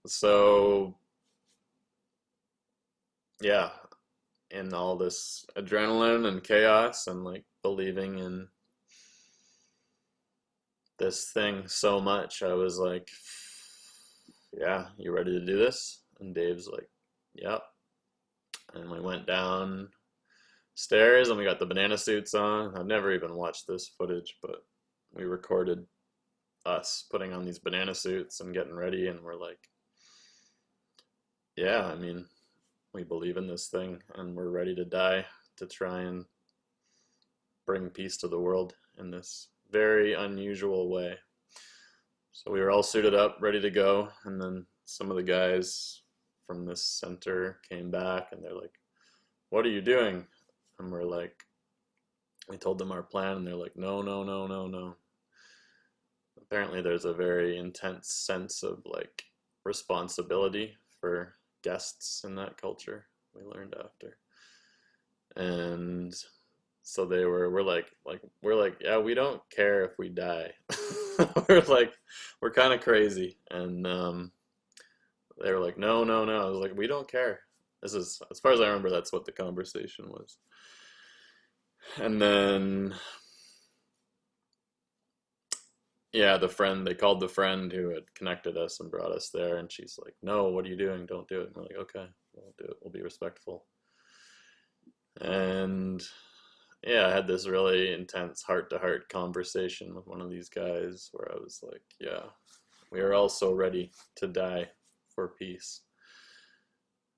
So yeah, in all this adrenaline and chaos and like believing in this thing so much, I was like, yeah, you ready to do this? And Dave's like, yep. And we went down stairs and we got the banana suits on. I've never even watched this footage, but we recorded us putting on these banana suits and getting ready, and we're like, yeah, I mean, we believe in this thing and we're ready to die to try and bring peace to the world in this very unusual way. So we were all suited up, ready to go, and then some of the guys from this center came back and they're like, what are you doing? And we're like, we told them our plan, and they're like, no, no, no, no, no. Apparently there's a very intense sense of like responsibility for guests in that culture, we learned after. And so we're like, yeah, we don't care if we die. We're like, we're kind of crazy. And they were like, no, no, no. I was like, we don't care. This is, as far as I remember, that's what the conversation was. And then yeah, they called the friend who had connected us and brought us there, and she's like, no, what are you doing? Don't do it. And we're like, okay, we'll do it. We'll be respectful. And yeah, I had this really intense heart-to-heart conversation with one of these guys where I was like, yeah, we are all so ready to die for peace.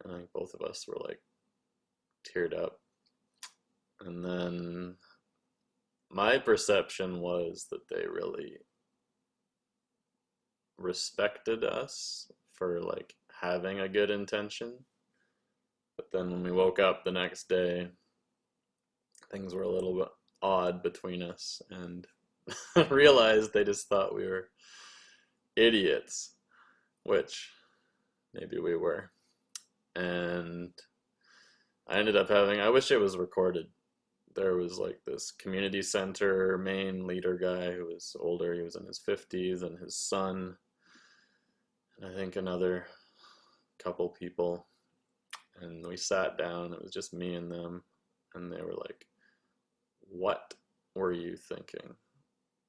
And I think both of us were like teared up. And then my perception was that they really respected us for like having a good intention. But then when we woke up the next day, things were a little bit odd between us and realized they just thought we were idiots, which maybe we were. And I ended up having, I wish it was recorded. There was like this community center main leader guy who was older, he was in his 50s, and his son, and I think another couple people. And we sat down, it was just me and them, and they were like, what were you thinking?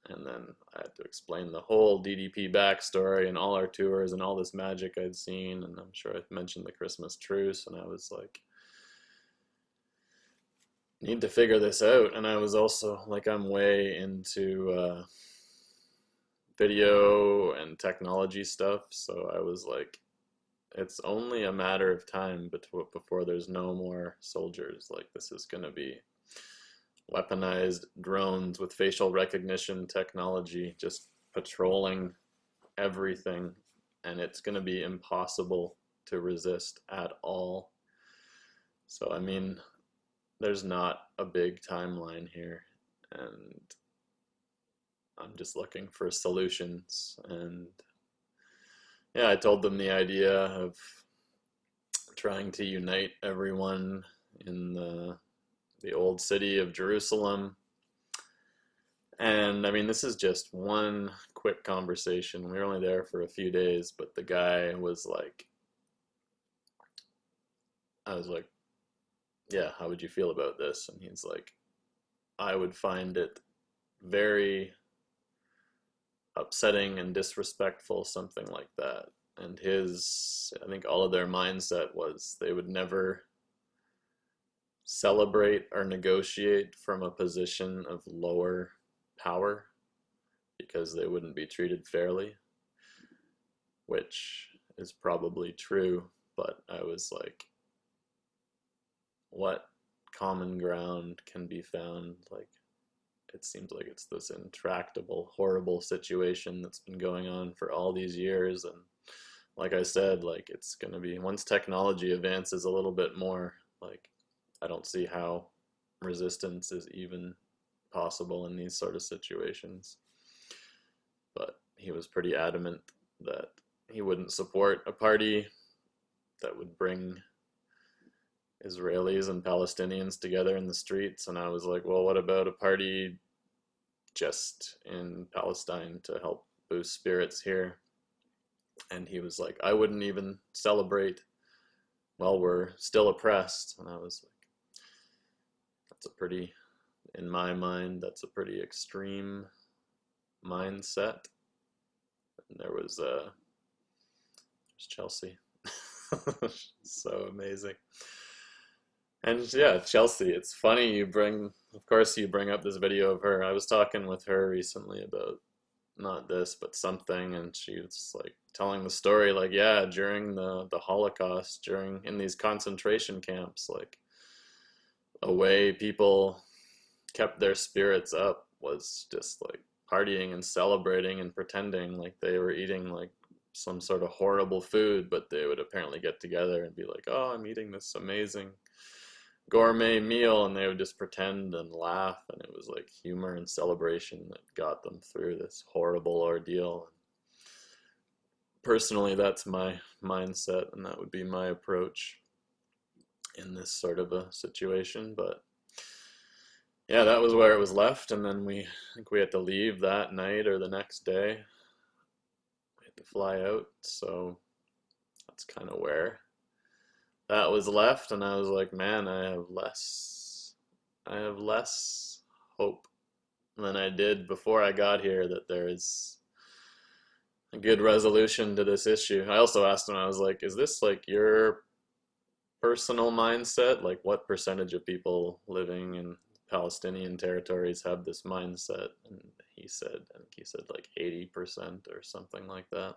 And then I had to explain the whole DDP backstory and all our tours and all this magic I'd seen. And I'm sure I mentioned the Christmas truce. And I was like, need to figure this out. And I was also like, I'm way into video and technology stuff. So I was like, it's only a matter of time before there's no more soldiers. Like, this is going to be weaponized drones with facial recognition technology just patrolling everything, and it's going to be impossible to resist at all. So, I mean, there's not a big timeline here, and I'm just looking for solutions. And yeah, I told them the idea of trying to unite everyone in the old city of Jerusalem. And I mean, this is just one quick conversation. We were only there for a few days, but the guy was like, I was like, yeah, how would you feel about this? And he's like, I would find it very upsetting and disrespectful, something like that. And his, I think all of their mindset was they would never celebrate or negotiate from a position of lower power because they wouldn't be treated fairly, which is probably true. But I was like, what common ground can be found? Like, it seems like it's this intractable, horrible situation that's been going on for all these years. And like I said, like, it's going to be, once technology advances a little bit more, like, I don't see how resistance is even possible in these sort of situations. But he was pretty adamant that he wouldn't support a party that would bring Israelis and Palestinians together in the streets. And I was like, well, what about a party just in Palestine to help boost spirits here? And he was like, I wouldn't even celebrate while we're still oppressed. And I was like, that's a pretty, in my mind, that's a pretty extreme mindset. And there was there's Chelsea. So amazing. And yeah, Chelsea, it's funny you bring, of course you bring up this video of her. I was talking with her recently about not this, but something, and she was like telling the story, like, yeah, during the Holocaust, in these concentration camps, like, a way people kept their spirits up was just like partying and celebrating and pretending like they were eating like some sort of horrible food, but they would apparently get together and be like, oh, I'm eating this amazing gourmet meal, and they would just pretend and laugh, and it was like humor and celebration that got them through this horrible ordeal. Personally, that's my mindset, and that would be my approach in this sort of a situation. But yeah, that was where it was left, and then I think we had to leave that night or the next day. We had to fly out, so that's kind of where that was left. And I was like, man, I have less hope than I did before I got here that there is a good resolution to this issue. I also asked him, I was like, is this like your personal mindset? Like, what percentage of people living in Palestinian territories have this mindset, and I think he said like 80% or something like that.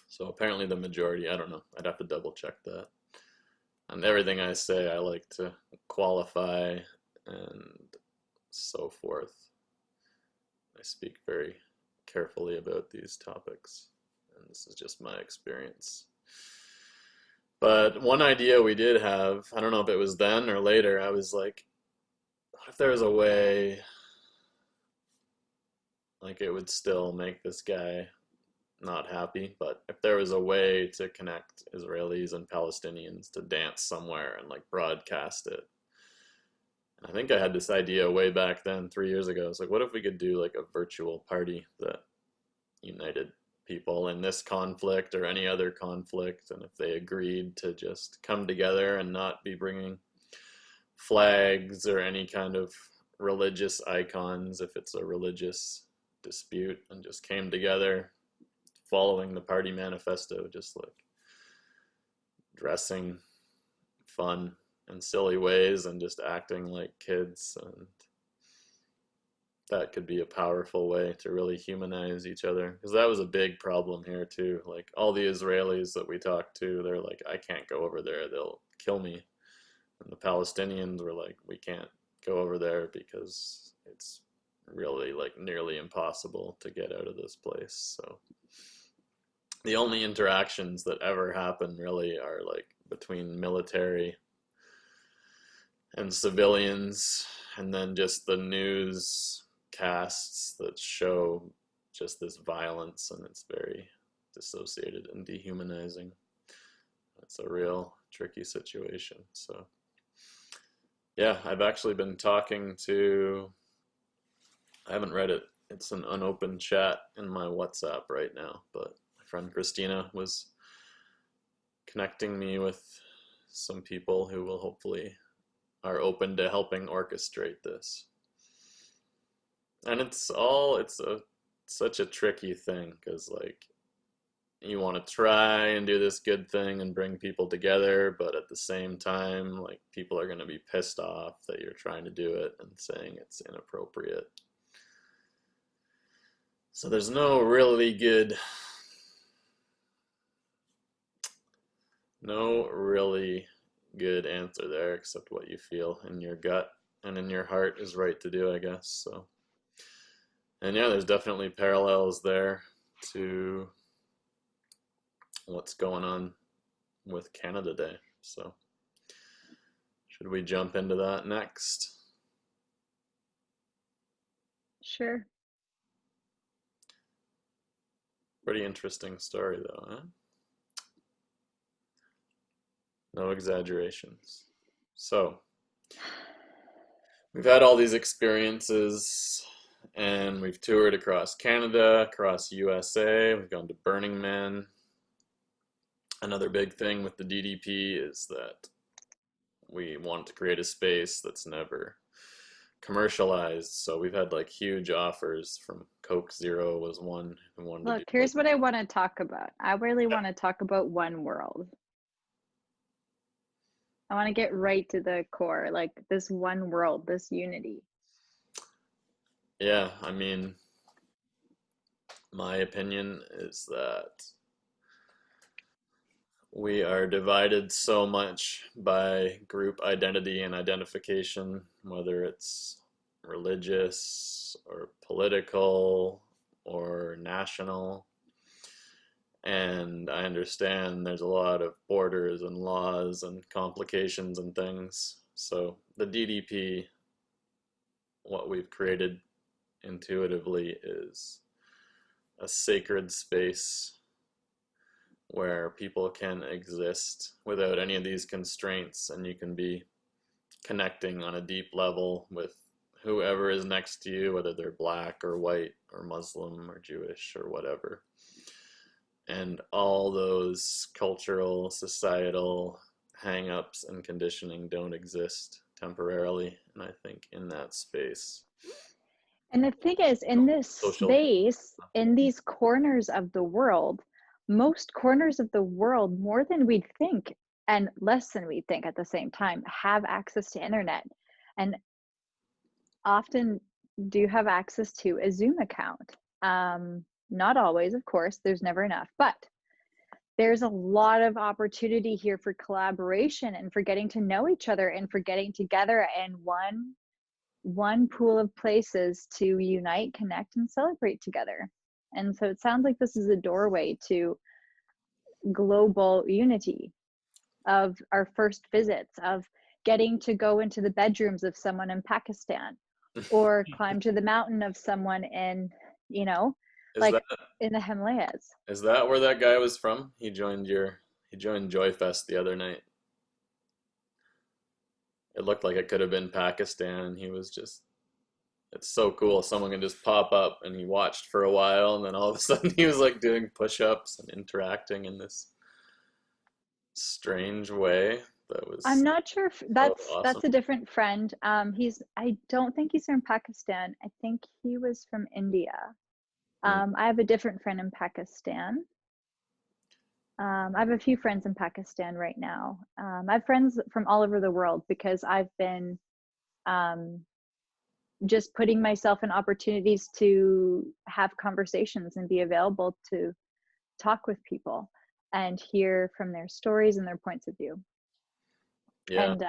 So apparently the majority, I don't know, I'd have to double check that. And everything I say, I like to qualify and so forth. I speak very carefully about these topics, and this is just my experience. But one idea we did have, I don't know if it was then or later, I was like, what if there was a way, like it would still make this guy not happy, but if there was a way to connect Israelis and Palestinians to dance somewhere and like broadcast it. I think I had this idea way back then, 3 years ago. It's like, what if we could do like a virtual party that united people in this conflict or any other conflict, and if they agreed to just come together and not be bringing flags or any kind of religious icons if it's a religious dispute, and just came together following the party manifesto, just like dressing fun in silly ways and just acting like kids. And that could be a powerful way to really humanize each other, because that was a big problem here too. Like all the Israelis that we talked to, they're like, I can't go over there, they'll kill me. And the Palestinians were like, we can't go over there because it's really like nearly impossible to get out of this place. So the only interactions that ever happen really are like between military and civilians, and then just the news casts that show just this violence, and it's very dissociated and dehumanizing. It's a real tricky situation. So yeah, I've actually been talking to, I haven't read it, it's an unopened chat in my WhatsApp right now, but my friend Christina was connecting me with some people who will hopefully are open to helping orchestrate this. And such a tricky thing, because like you want to try and do this good thing and bring people together, but at the same time, like people are going to be pissed off that you're trying to do it and saying it's inappropriate. So there's no really good answer there, except what you feel in your gut and in your heart is right to do, I guess. So, and yeah, there's definitely parallels there to what's going on with Canada Day. So, should we jump into that next? Sure. Pretty interesting story, though, huh? No exaggerations. So, we've had all these experiences, and we've toured across Canada, across USA. We've gone to Burning Man. Another big thing with the DDP is that we want to create a space that's never commercialized. So we've had like huge offers from Coke Zero was one who wanted to Look, do like, here's what I want to talk about. I really want to talk about one world. I want to get right to the core, like this one world, this unity. yeah, I mean, my opinion is that we are divided so much by group identity and identification, whether it's religious or political or national. And I understand there's a lot of borders and laws and complications and things. So the DDP, what we've created intuitively, is a sacred space where people can exist without any of these constraints, and you can be connecting on a deep level with whoever is next to you, whether they're black or white or Muslim or Jewish or whatever. And all those cultural, societal hang-ups and conditioning don't exist temporarily. And I think in that space, And the thing is, in this social, space, in these corners of the world, most corners of the world, more than we'd think and less than we think at the same time, have access to internet. and often do have access to a Zoom account. Not always, of course, there's never enough, but there's a lot of opportunity here for collaboration and for getting to know each other and for getting together in one pool of places to unite, connect, and celebrate together. And so it sounds like this is a doorway to global unity, of our first visits, of getting to go into the bedrooms of someone in Pakistan or climb to the mountain of someone in, you know, Is like that in the Himalayas. is that where that guy was from? He joined Joyfest the other night. It looked like it could have been Pakistan, and he was just, it's so cool. Someone can just pop up, and he watched for a while, and then all of a sudden he was like doing push-ups and interacting in this strange way. That I'm was not sure if so awesome. that's a different friend. I don't think he's from Pakistan. I think he was from India. Mm. I have a different friend in Pakistan. I have a few friends in Pakistan right now. I have friends from all over the world because I've been um, just putting myself in opportunities to have conversations and be available to talk with people and hear from their stories and their points of view. Yeah, And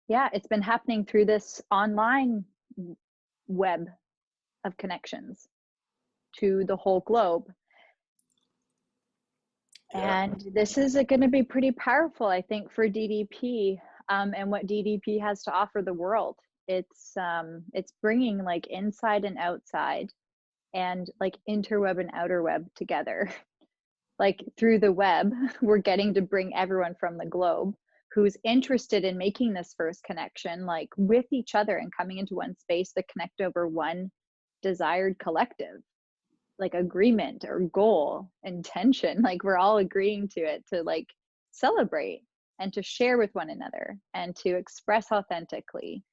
yeah, it's been happening through this online web of connections to the whole globe. yeah, And this is going to be pretty powerful, I think, for DDP, and what DDP has to offer the world. It's bringing like inside and outside, and like interweb and outer web together. Like through the web, we're getting to bring everyone from the globe who's interested in making this first connection, like with each other and coming into one space to connect over one desired collective, like agreement or goal, intention. Like we're all agreeing to it, to like celebrate and to share with one another and to express authentically.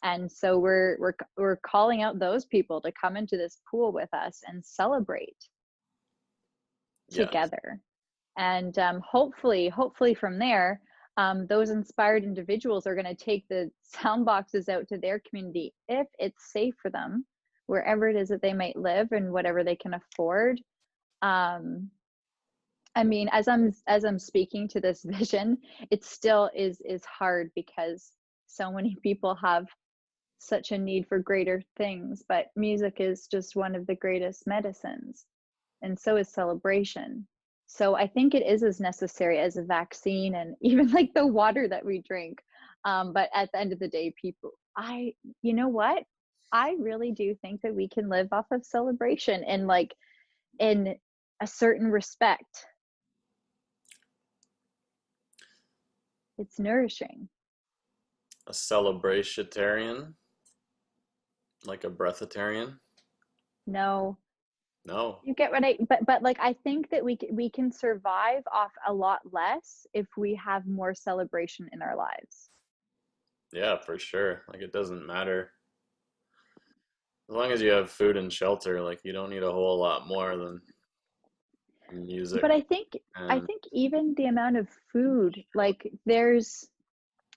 And so we're calling out those people to come into this pool with us and celebrate yeah, together. And hopefully from there, those inspired individuals are going to take the sound boxes out to their community if it's safe for them, wherever it is that they might live and whatever they can afford. I mean, as I'm speaking to this vision, it still is hard because so many people have such a need for greater things, but music is just one of the greatest medicines, and so is celebration. So I think it is as necessary as a vaccine and even like the water that we drink. But at the end of the day, people, you know what? I really do think that we can live off of celebration and like in a certain respect. It's nourishing. a celebrationitarian, like a breathitarian. No, No, you get what I, but like I think that we can survive off a lot less if we have more celebration in our lives. yeah, for sure. Like it doesn't matter as long as you have food and shelter. Like you don't need a whole lot more than music But I and think even the amount of food, like there's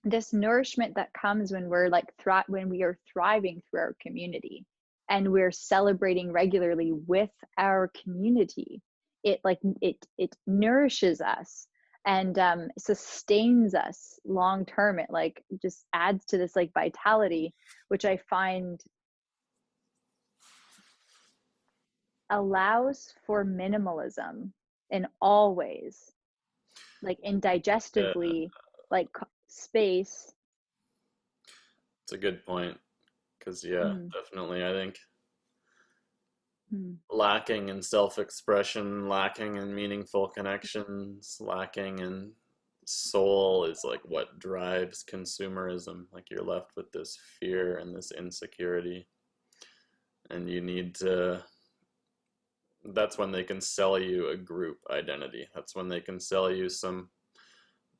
this nourishment that comes when we're like when we are thriving through our community and we're celebrating regularly with our community. It like it nourishes us and sustains us long term. It like just adds to this like vitality, which I find allows for minimalism in all ways, like yeah, indigestively, like space. it's a good point. Because yeah, Mm, definitely, I think mm. lacking in self-expression, lacking in meaningful connections, lacking in soul is like what drives consumerism. Like you're left with this fear and this insecurity, and you need to. That's when they can sell you a group identity. That's when they can sell you some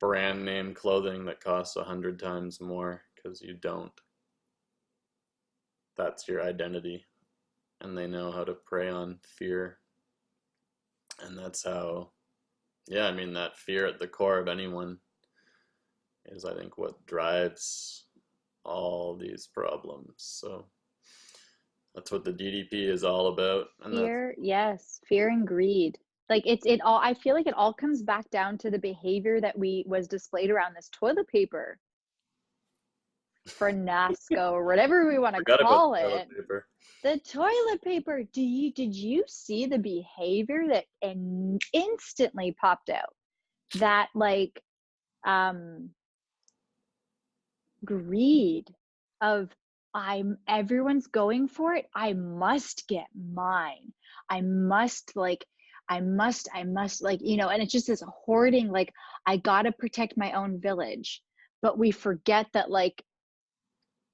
brand name clothing that costs 100 times more because you don't. That's your identity, and they know how to prey on fear, and that's how. Yeah, I mean that fear at the core of anyone is, I think, what drives all these problems. So that's what the DDP is all about, and that's Fear, yes, fear and greed. Like it all, I feel like it all comes back down to the behavior that we was displayed around this toilet paper for NASCO or whatever we want to forgot about call the toilet it. paper. The toilet paper. Did you see the behavior that instantly popped out? That like um greed of everyone's going for it, I must get mine, I must like I must like, and it's just this hoarding, like I gotta protect my own village, but we forget that like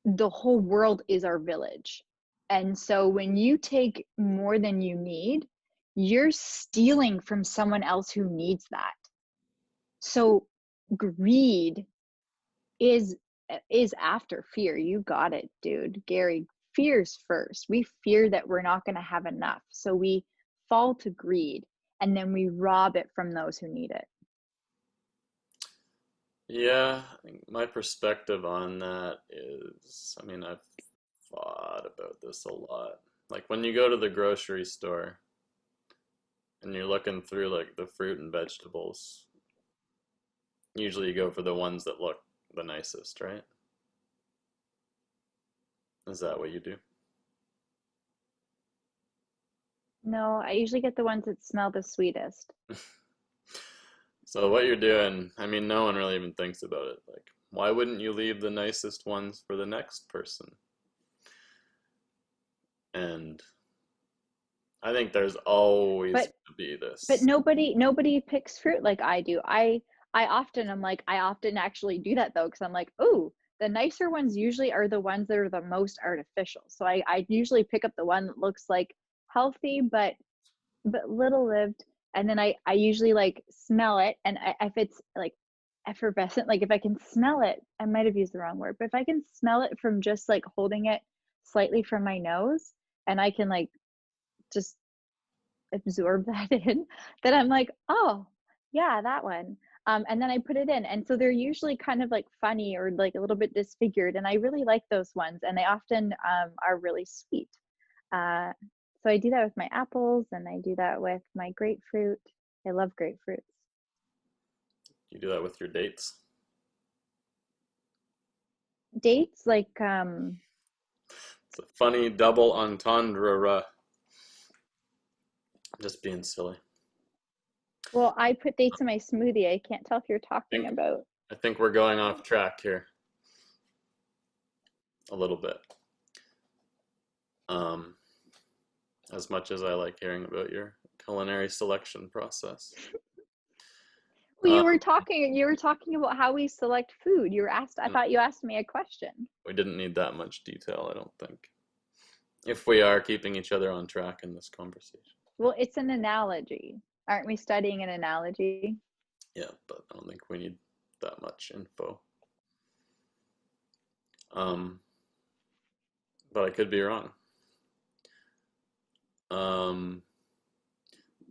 the whole world is our village. And so when you take more than you need, you're stealing from someone else who needs that. So greed is after fear. You got it, dude. Gary, fear's first. We fear that we're not going to have enough. So we fall to greed and then we rob it from those who need it. Yeah, I think my perspective on that is, I mean, I've thought about this a lot. Like when you go to the grocery store and you're looking through like the fruit and vegetables, usually you go for the ones that look the nicest, right? Is that what you do? No, I usually get the ones that smell the sweetest. So what you're doing, I mean, no one really even thinks about it. Like, why wouldn't you leave the nicest ones for the next person? And I think there's always But going to be but this. nobody picks fruit like I do. I often I'm like I often actually do that though, because I'm like, oh, the nicer ones usually are the ones that are the most artificial. So I usually pick up the one that looks like healthy but little lived. And then I usually like smell it, and if it's like effervescent, like if I can smell it, I might have used the wrong word, but if I can smell it from just like holding it slightly from my nose, and I can like just absorb that in, then I'm like, oh, yeah, that one. And then I put it in. And so they're usually kind of like funny or like a little bit disfigured. And I really like those ones. And they often are really sweet. Uh, so I do that with my apples and I do that with my grapefruit. I love grapefruits. You do that with your dates. Dates, like, It's a funny double entendre. Just being silly. well, I put dates in my smoothie. I can't tell if you're I talking think about. I think we're going off track here a little bit. Um, as much as I like hearing about your culinary selection process. Well, Um, you were talking about how we select food. You were asked, I thought you asked me a question. we didn't need that much detail, I don't think. If we are keeping each other on track in this conversation. Well, it's an analogy. Aren't we studying an analogy? Yeah, but I don't think we need that much info. Um, but I could be wrong. Um,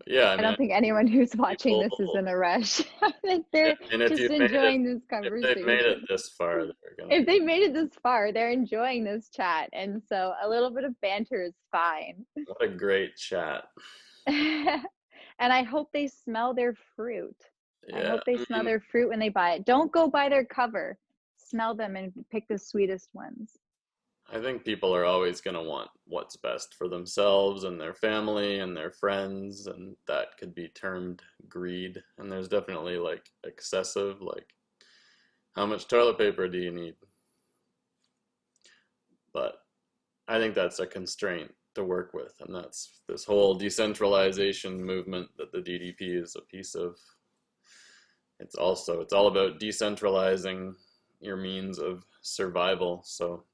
yeah, I I mean, don't think anyone who's watching people, this is in a rush. I think they're and if just you've made it, enjoying this if they've made it conversation. this far, they're gonna. If they made it this far, they're enjoying this chat. And so a little bit of banter is fine. What a great chat. And I hope they smell their fruit. I Yeah, hope they I smell mean, their fruit when they buy it. Don't go by their cover. Smell them and pick the sweetest ones. I think people are always going to want what's best for themselves and their family and their friends, and that could be termed greed. And there's definitely like excessive, like, how much toilet paper do you need? But I think that's a constraint to work with, and that's this whole decentralization movement that the DDP is a piece of. It's all about decentralizing your means of survival. So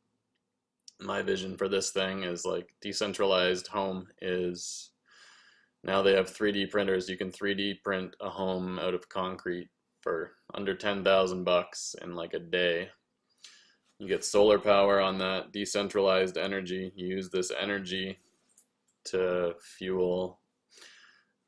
my vision for this thing is like decentralized home is now they have 3D printers. You can 3D print a home out of concrete for under 10,000 bucks in like a day. You get solar power on that decentralized energy. You use this energy to fuel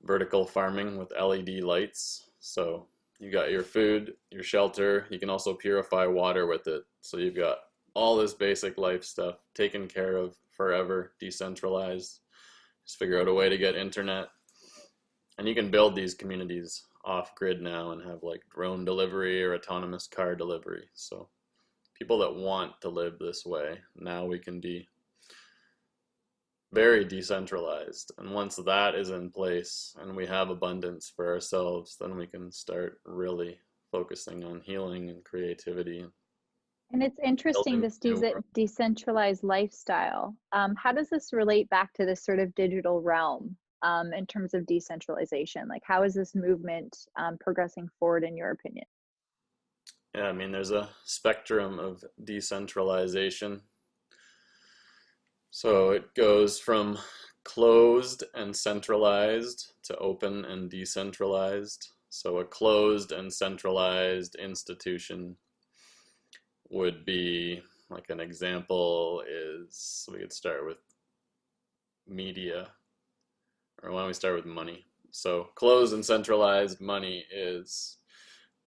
vertical farming with LED lights. So you got your food, your shelter. You can also purify water with it. So you've got all this basic life stuff taken care of forever, decentralized. Just figure out a way to get internet. And you can build these communities off grid now and have like drone delivery or autonomous car delivery. So people that want to live this way, now we can be very decentralized. And once that is in place and we have abundance for ourselves, then we can start really focusing on healing and creativity and And it's interesting, building this new world. decentralized lifestyle. How does this relate back to this sort of digital realm in terms of decentralization? Like, how is this movement progressing forward, in your opinion? Yeah, I mean, there's a spectrum of decentralization. So it goes from closed and centralized to open and decentralized. So a closed and centralized institution would be, like, an example is, we could start with media, or why don't we start with money? So closed and centralized money is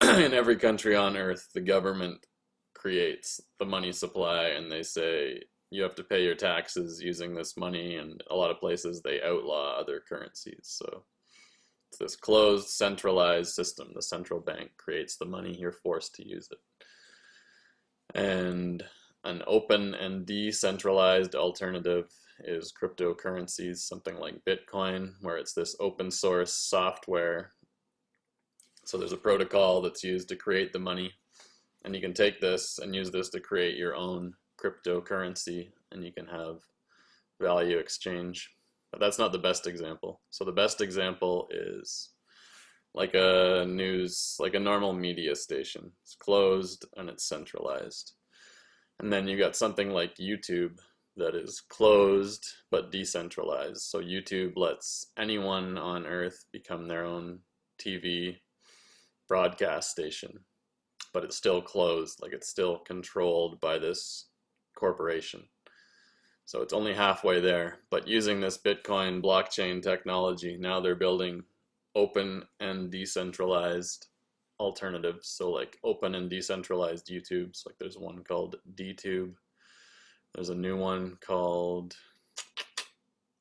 in every country on earth, the government creates the money supply and they say you have to pay your taxes using this money, and a lot of places they outlaw other currencies. So it's this closed, centralized system. The central bank creates the money, you're forced to use it. And an open and decentralized alternative is cryptocurrencies, something like Bitcoin, where it's this open source software. So there's a protocol that's used to create the money, and you can take this and use this to create your own cryptocurrency, and you can have value exchange. But that's not the best example. So the best example is like like a normal media station. It's closed and it's centralized. And then you got something like YouTube that is closed but decentralized. So YouTube lets anyone on earth become their own TV broadcast station, but it's still closed, like it's still controlled by this corporation. So it's only halfway there. But using this Bitcoin blockchain technology, now they're building open and decentralized alternatives. So like open and decentralized YouTubes, like there's one called DTube. There's a new one called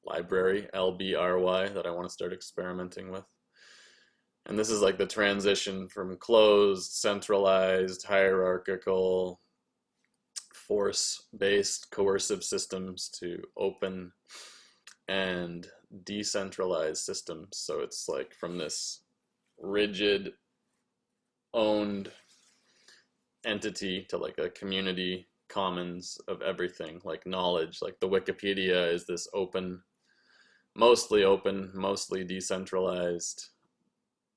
Library, LBRY, that I want to start experimenting with. And this is like the transition from closed, centralized, hierarchical, force-based, coercive systems to open and decentralized systems. So it's like from this rigid, owned entity to like a community commons of everything, like knowledge. Like the Wikipedia is this open, mostly decentralized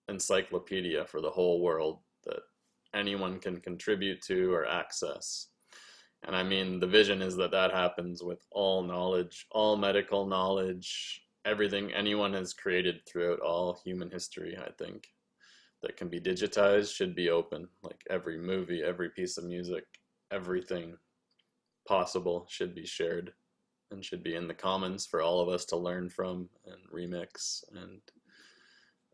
encyclopedia for the whole world that anyone can contribute to or access. And I mean, the vision is that that happens with all knowledge, all medical knowledge, everything anyone has created throughout all human history, I think, that can be digitized should be open. Like every movie, every piece of music, everything possible should be shared and should be in the commons for all of us to learn from and remix and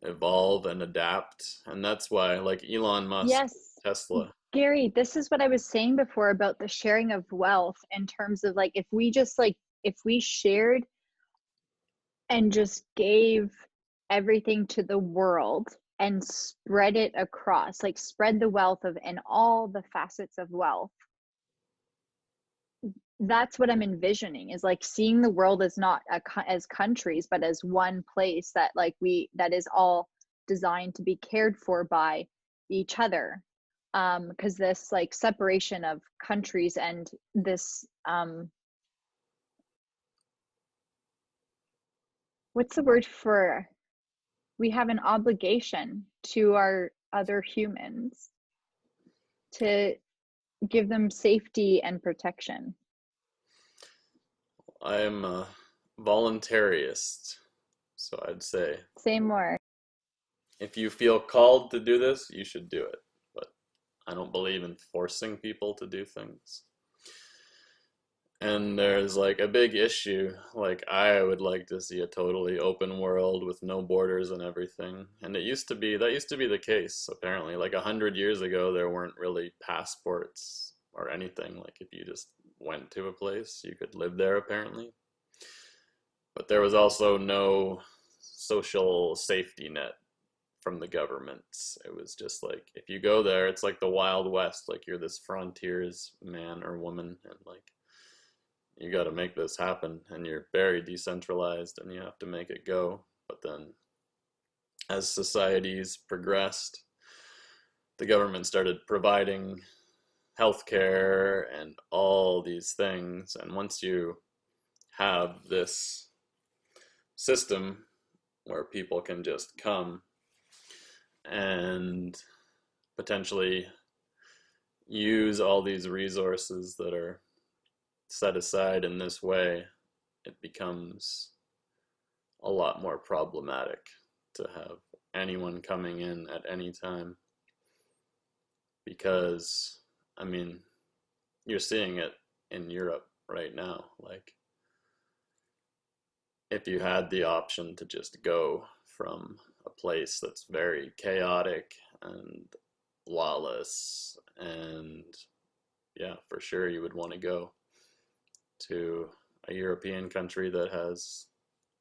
evolve and adapt. And that's why, like Elon Musk, Yes, Tesla. Gary, this is what I was saying before about the sharing of wealth, in terms of like, if we just like, if we shared and just gave everything to the world and spread it across, like spread the wealth of and all the facets of wealth, that's what I'm envisioning, is like seeing the world as not as countries, but as one place that like that is all designed to be cared for by each other. Because this like separation of countries and this what's the word for, we have an obligation to our other humans to give them safety and protection. I'm a voluntarist, so I'd say Say more. if you feel called to do this, you should do it. But I don't believe in forcing people to do things. And there's like a big issue. Like I would like to see a totally open world with no borders and everything. And that used to be the case, apparently. Like 100 years ago, there weren't really passports or anything. Like if you just went to a place, you could live there apparently. But there was also no social safety net from the governments. It was just like if you go there, it's like the Wild West. Like you're this frontiers man or woman, and like you got to make this happen, and you're very decentralized, and you have to make it go. But then, as societies progressed, the government started providing healthcare and all these things. And once you have this system where people can just come and potentially use all these resources that are set aside in this way, it becomes a lot more problematic to have anyone coming in at any time. Because, I mean, you're seeing it in Europe right now. Like, if you had the option to just go from a place that's very chaotic and lawless, and yeah, for sure you would want to go to a European country that has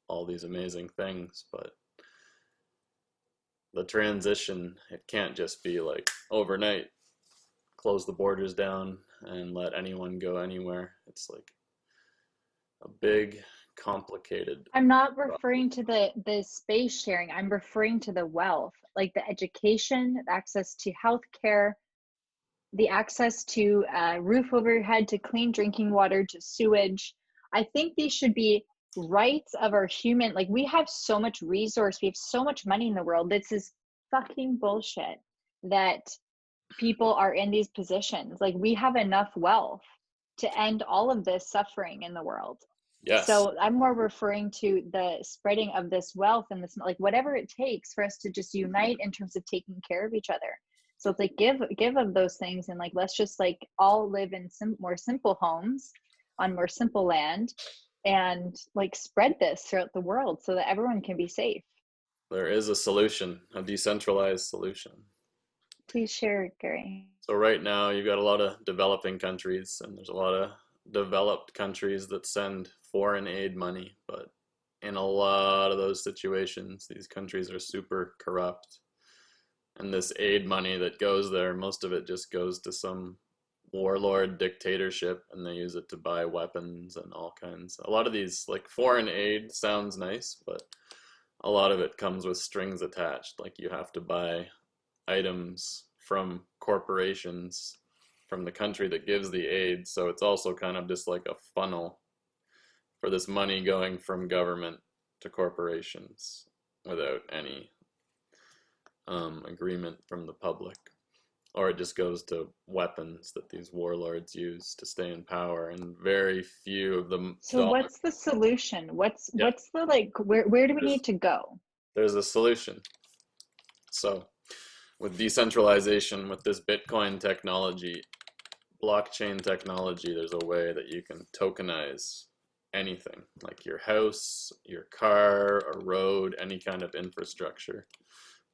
all these amazing things. But the transition, it can't just be like overnight, close the borders down and let anyone go anywhere. It's like a big, complicated I'm not problem. referring to the space sharing. I'm referring to the wealth, like the education, the access to healthcare, the access to roof over your head, to clean drinking water, to sewage. I think these should be rights of our human. Like we have so much resource, we have so much money in the world. This is fucking bullshit that people are in these positions. Like we have enough wealth to end all of this suffering in the world. Yes, So I'm more referring to the spreading of this wealth and this, like whatever it takes for us to just unite in terms of taking care of each other. So it's like give of those things, and like let's just like all live in more simple homes on more simple land, and like spread this throughout the world so that everyone can be safe. there is a solution, a decentralized solution. Please share, Gary. So right now you've got a lot of developing countries, and there's a lot of developed countries that send foreign aid money, but in a lot of those situations, these countries are super corrupt. And this aid money that goes there, most of it just goes to some warlord dictatorship, and they use it to buy weapons and all kinds. A lot of these, like foreign aid sounds nice, but a lot of it comes with strings attached. Like you have to buy items from corporations from the country that gives the aid. So it's also kind of just like a funnel for this money going from government to corporations without any agreement from the public. Or it just goes to weapons that these warlords use to stay in power, and very few of them So dollars. what's the solution? Yeah, What's the like where do we there's need to go? there's a solution. So with decentralization, with this Bitcoin technology, blockchain technology, there's a way that you can tokenize anything, like your house, your car, a road, any kind of infrastructure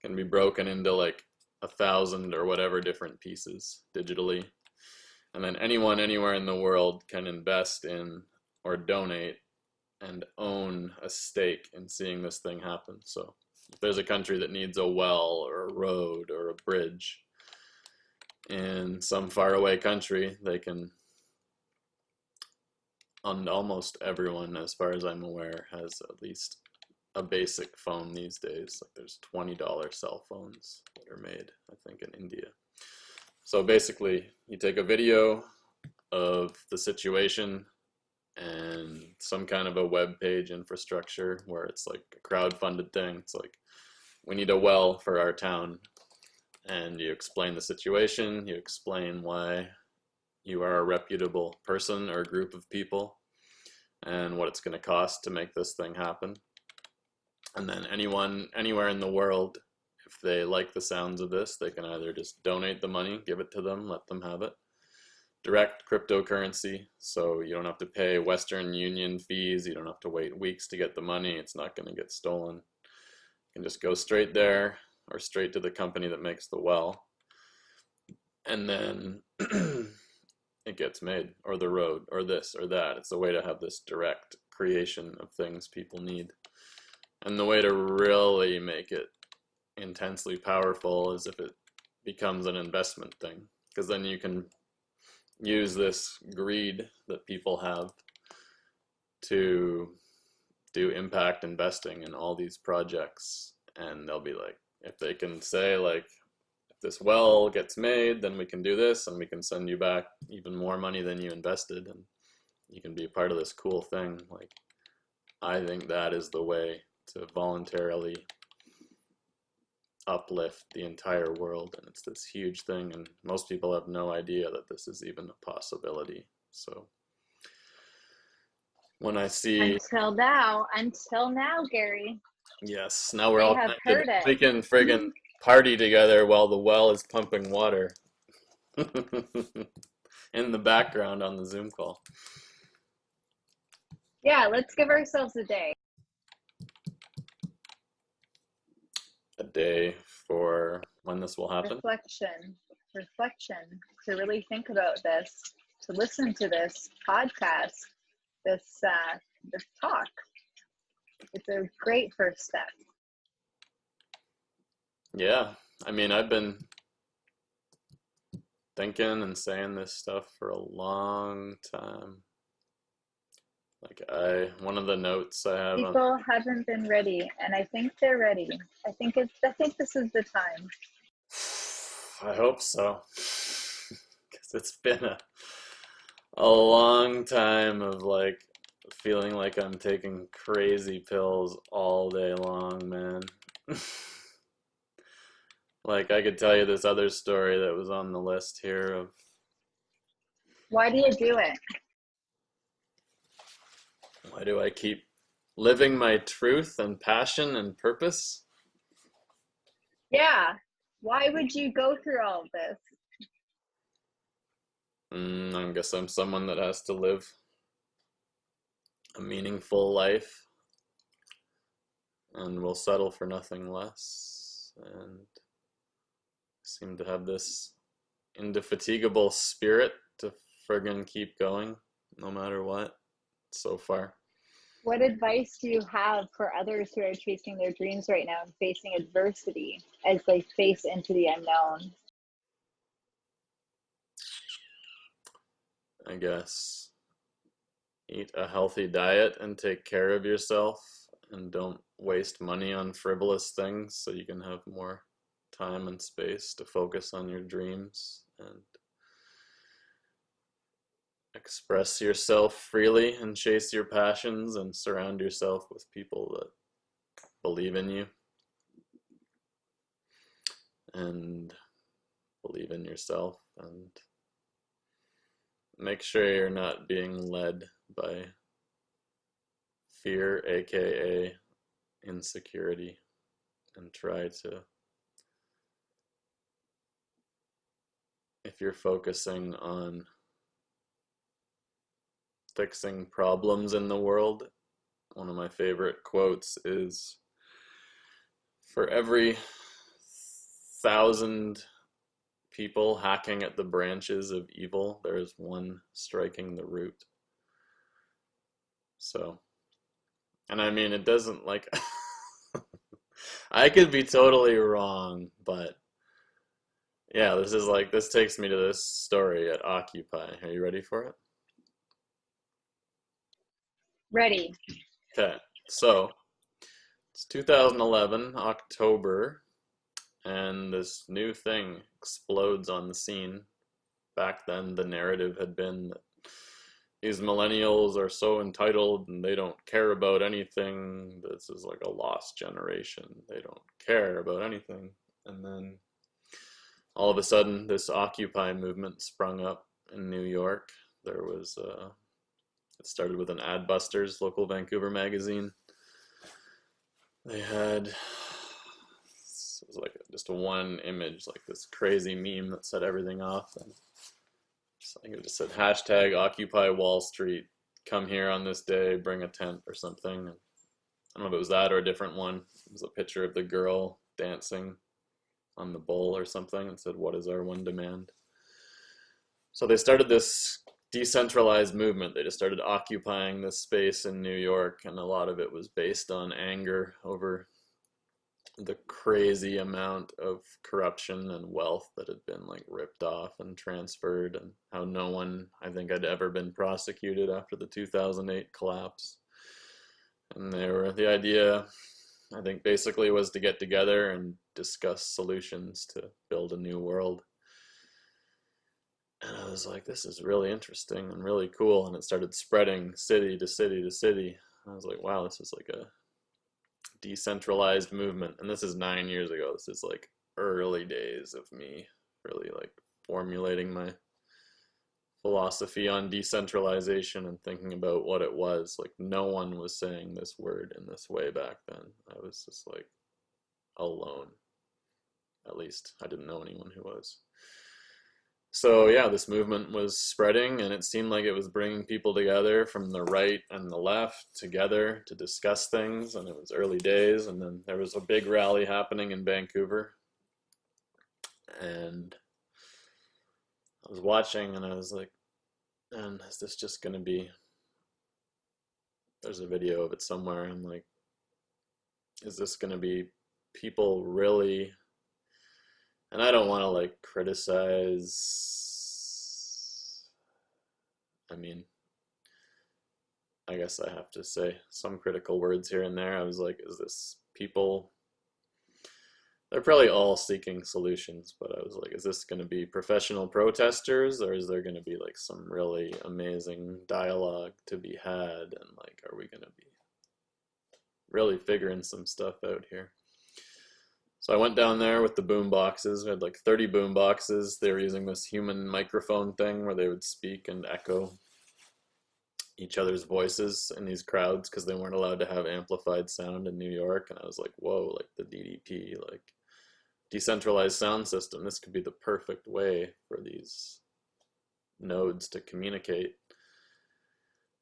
can be broken into like 1,000 or whatever different pieces digitally. And then anyone anywhere in the world can invest in or donate and own a stake in seeing this thing happen. So if there's a country that needs a well or a road or a bridge in some faraway country, they can, and almost everyone, as far as I'm aware, has at least a basic phone these days. Like there's $20 cell phones that are made, I think, in India. So basically, you take a video of the situation and some kind of a web page infrastructure where it's like a crowd-funded thing. It's like, we need a well for our town. And you explain the situation, you explain why you are a reputable person or group of people, and what it's going to cost to make this thing happen. And then anyone, anywhere in the world, if they like the sounds of this, they can either just donate the money, give it to them, let them have it. Direct cryptocurrency, so you don't have to pay Western Union fees, you don't have to wait weeks to get the money, it's not going to get stolen. You can just go straight there, or straight to the company that makes the well. And then it gets made, or the road, or this or that. It's a way to have this direct creation of things people need. And the way to really make it intensely powerful is if it becomes an investment thing, because then you can use this greed that people have to do impact investing in all these projects. And they'll be like, if they can say like, if this well gets made, then we can do this, and we can send you back even more money than you invested, and you can be a part of this cool thing. Like, I think that is the way to voluntarily uplift the entire world, and it's this huge thing, and most people have no idea that this is even a possibility. So when I see, until now, Gary, yes, now we're they all have connected, heard it. we can friggin' party together while the well is pumping water in the background on the Zoom call. Yeah, let's give ourselves a day. A day for when this will happen. Reflection, to really think about this, to listen to this podcast, this talk. It's a great first step. Yeah, I mean, I've been thinking and saying this stuff for a long time. Like, one of the notes I have on, People haven't been ready, and I think they're ready. I think this is the time. I hope so, because it's been a long time of like feeling like I'm taking crazy pills all day long, man. Like, I could tell you this other story that was on the list here of, Why do you do it? why do I keep living my truth and passion and purpose? Yeah. Why would you go through all of this? I guess I'm someone that has to live a meaningful life and will settle for nothing less, and seem to have this indefatigable spirit to friggin' keep going no matter what so far. What advice do you have for others who are chasing their dreams right now and facing adversity as they face into the unknown? I guess eat a healthy diet and take care of yourself, and don't waste money on frivolous things so you can have more time and space to focus on your dreams and express yourself freely and chase your passions, and surround yourself with people that believe in you and believe in yourself, and make sure you're not being led by fear, aka insecurity, and try to, if you're focusing on fixing problems in the world, one of my favorite quotes is, for every 1,000 people hacking at the branches of evil, there is one striking the root. So, and I mean, it doesn't like, I could be totally wrong, but yeah, this takes me to this story at Occupy. Are you ready for it? Ready. Okay, so it's 2011, October, and this new thing explodes on the scene. Back then, the narrative had been that these millennials are so entitled and they don't care about anything. This is like a lost generation. They don't care about anything. And then all of a sudden, this Occupy movement sprung up in New York. There was, it started with an Adbusters, local Vancouver magazine. They had, it was like just one image, like this crazy meme that set everything off. And I think it just said hashtag Occupy Wall Street, come here on this day, bring a tent or something. And I don't know if it was that or a different one. It was a picture of the girl dancing on the bowl or something, and said, what is our one demand? So they started this decentralized movement. They just started occupying this space in New York, and a lot of it was based on anger over the crazy amount of corruption and wealth that had been like ripped off and transferred, and how no one, I think, had ever been prosecuted after the 2008 collapse. And the idea, I think, basically was to get together and discuss solutions to build a new world. And I was like, this is really interesting and really cool. And it started spreading city to city to city. I was like, wow, this is like a decentralized movement. And this is 9 years ago. This is like early days of me really like formulating my philosophy on decentralization and thinking about what it was. Like, no one was saying this word in this way back then. I was just like alone. At least I didn't know anyone who was. So yeah, this movement was spreading, and it seemed like it was bringing people together from the right and the left together to discuss things. And it was early days, and then there was a big rally happening in Vancouver, and I was watching, and I was like, man, is this just gonna be, there's a video of it somewhere, I'm like, is this gonna be people really, and I don't want to like criticize, I mean, I guess I have to say some critical words here and there. I was like, is this people, they're probably all seeking solutions, but I was like, is this going to be professional protesters, or is there going to be like some really amazing dialogue to be had, and like, are we going to be really figuring some stuff out here? So I went down there with the boom boxes. We had like 30 boom boxes. They were using this human microphone thing where they would speak and echo each other's voices in these crowds because they weren't allowed to have amplified sound in New York. And I was like, whoa, like the DDP, like decentralized sound system, this could be the perfect way for these nodes to communicate.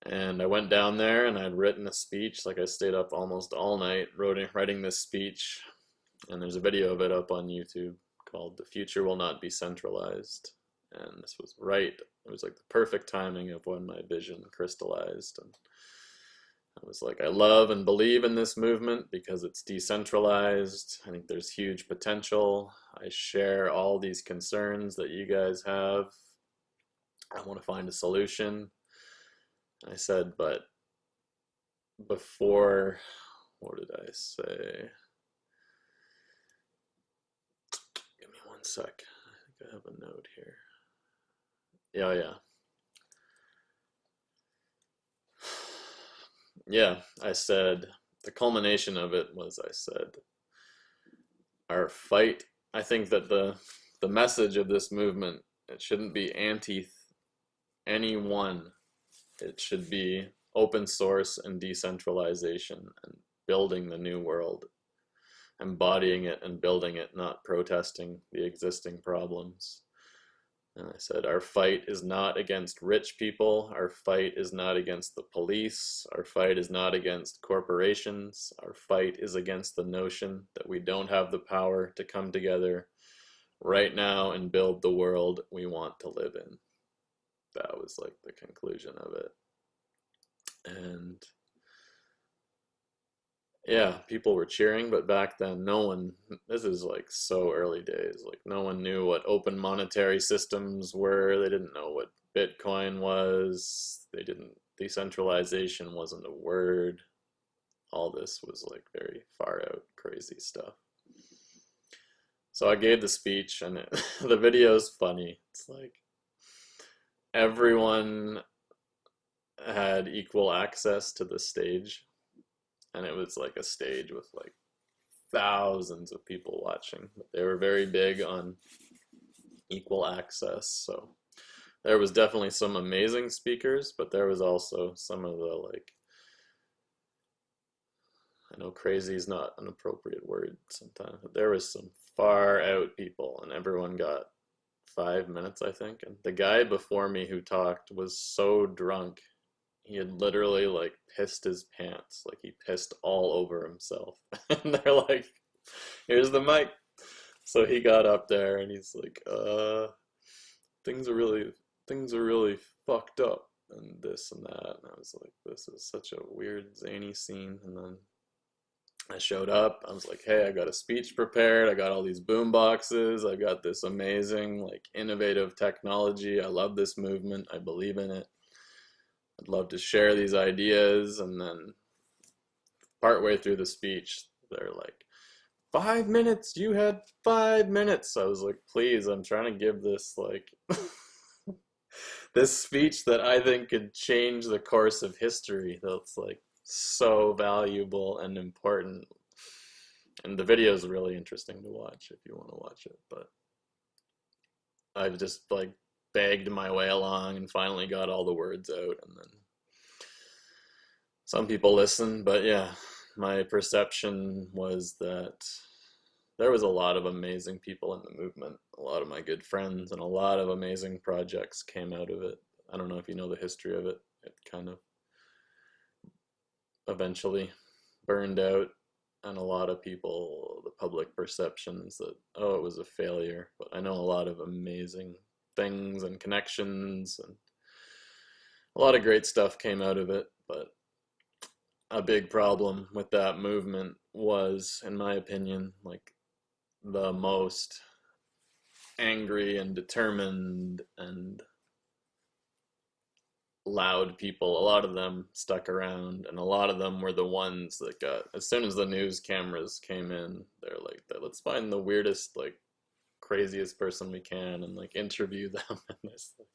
And I went down there, and I'd written a speech. Like, I stayed up almost all night writing this speech. And there's a video of it up on YouTube called "The Future Will Not Be Centralized." And this was right, it was like the perfect timing of when my vision crystallized. And I was like, I love and believe in this movement because it's decentralized. I think there's huge potential. I share all these concerns that you guys have. I want to find a solution. I said, but before, what did I say? Give me one sec. I think I have a note here. Yeah. Yeah, I said, the culmination of it was, I said, our fight, I think that the message of this movement, it shouldn't be anti anyone. It should be open source and decentralization and building the new world, embodying it and building it, not protesting the existing problems. And I said, our fight is not against rich people. Our fight is not against the police. Our fight is not against corporations. Our fight is against the notion that we don't have the power to come together right now and build the world we want to live in. That was like the conclusion of it. And yeah, people were cheering, but back then no one, this is like so early days, like no one knew what open monetary systems were. They didn't know what Bitcoin was. They didn't, decentralization wasn't a word. All this was like very far out, crazy stuff. So I gave the speech, and the video is funny. It's like everyone had equal access to the stage. And it was like a stage with like thousands of people watching. But they were very big on equal access. So there was definitely some amazing speakers, but there was also some of the like, I know crazy is not an appropriate word sometimes, but there was some far out people, and everyone got 5 minutes, I think. And the guy before me who talked was so drunk, he had literally like pissed his pants, like he pissed all over himself. And they're like, here's the mic. So he got up there and he's like, things are really things are really fucked up and this and that. And I was like, this is such a weird, zany scene. And then I showed up. I was like, hey, I got a speech prepared. I got all these boom boxes. I got this amazing, like, innovative technology. I love this movement. I believe in it. I'd love to share these ideas. And then partway through the speech, they're like, 5 minutes, you had 5 minutes. I was like, please, I'm trying to give this, like, this speech that I think could change the course of history. That's like so valuable and important. And the video is really interesting to watch if you want to watch it. But I've just like begged my way along and finally got all the words out. And then some people listen. But yeah, my perception was that there was a lot of amazing people in the movement. A lot of my good friends and a lot of amazing projects came out of it. I don't know if you know the history of it. It kind of eventually burned out, and a lot of people, the public perceptions that, oh, it was a failure. But I know a lot of amazing things and connections, and a lot of great stuff came out of it. But a big problem with that movement was, in my opinion, like the most angry and determined and loud people, a lot of them stuck around, and a lot of them were the ones that got, as soon as the news cameras came in, they're like, let's find the weirdest, like, craziest person we can and like interview them and this, like,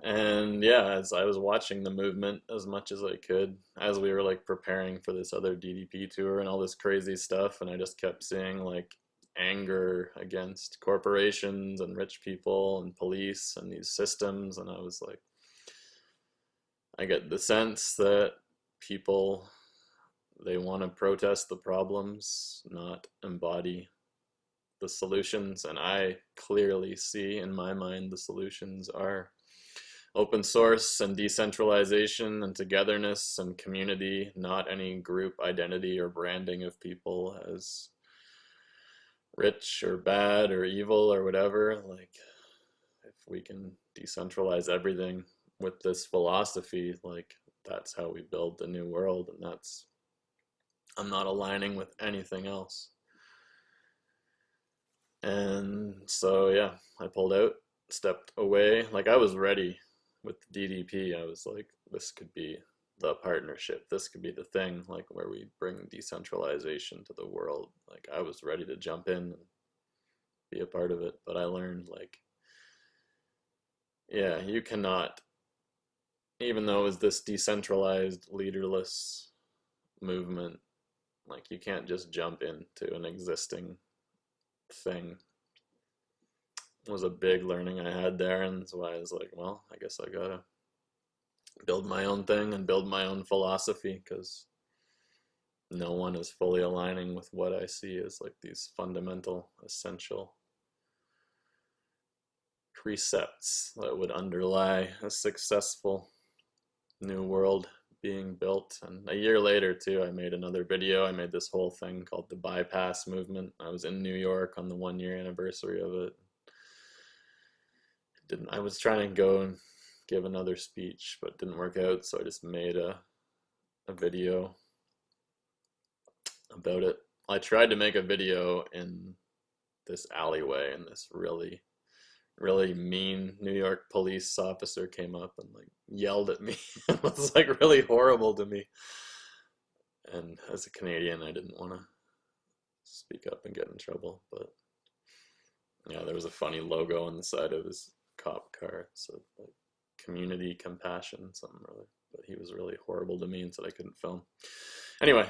and yeah, as I was watching the movement as much as I could, as we were like preparing for this other DDP tour and all this crazy stuff, and I just kept seeing like anger against corporations and rich people and police and these systems, and I was like, I get the sense that people, they want to protest the problems, not embody the solutions, and I clearly see in my mind the solutions are open source and decentralization and togetherness and community, not any group identity or branding of people as rich or bad or evil or whatever. Like, if we can decentralize everything with this philosophy, like, that's how we build the new world. And that's, I'm not aligning with anything else. And so yeah, I pulled out, stepped away. Like, I was ready with DDP. I was like, this could be the partnership. This could be the thing, like, where we bring decentralization to the world. Like, I was ready to jump in and be a part of it. But I learned, like, yeah, you cannot, even though it was this decentralized, leaderless movement, like, you can't just jump into an existing thing. Was a big learning I had there, and that's why I was like, well, I guess I gotta build my own thing and build my own philosophy, because no one is fully aligning with what I see as like these fundamental, essential precepts that would underlie a successful new world being built. And a year later too, I made another video. I made this whole thing called the Bypass Movement. I was in New York on the 1 year anniversary of it. I was trying to go and give another speech, but it didn't work out, so I just made a video about it. I tried to make a video in this alleyway, and this really, really mean New York police officer came up and like yelled at me. It was like really horrible to me. And as a Canadian, I didn't want to speak up and get in trouble, but yeah, there was a funny logo on the side of his cop car, so like community compassion, something or other. But he was really horrible to me and said I couldn't film. Anyway,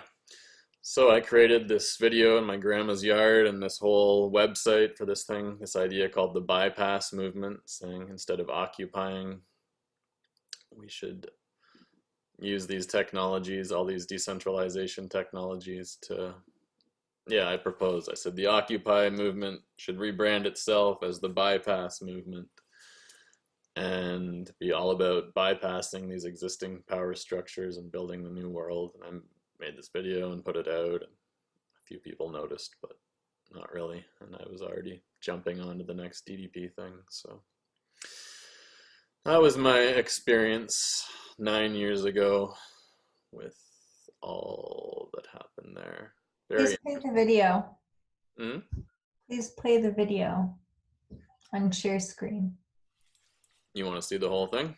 so I created this video in my grandma's yard and this whole website for this thing, this idea called the Bypass Movement, saying instead of occupying, we should use these technologies, all these decentralization technologies to, yeah, I said the Occupy movement should rebrand itself as the Bypass Movement and be all about bypassing these existing power structures and building the new world. And I made this video and put it out, and a few people noticed, but not really, and I was already jumping on to the next DDP thing, so that was my experience 9 years ago with all that happened there. Please play the video. Hmm? Please play the video on share screen. You want to see the whole thing?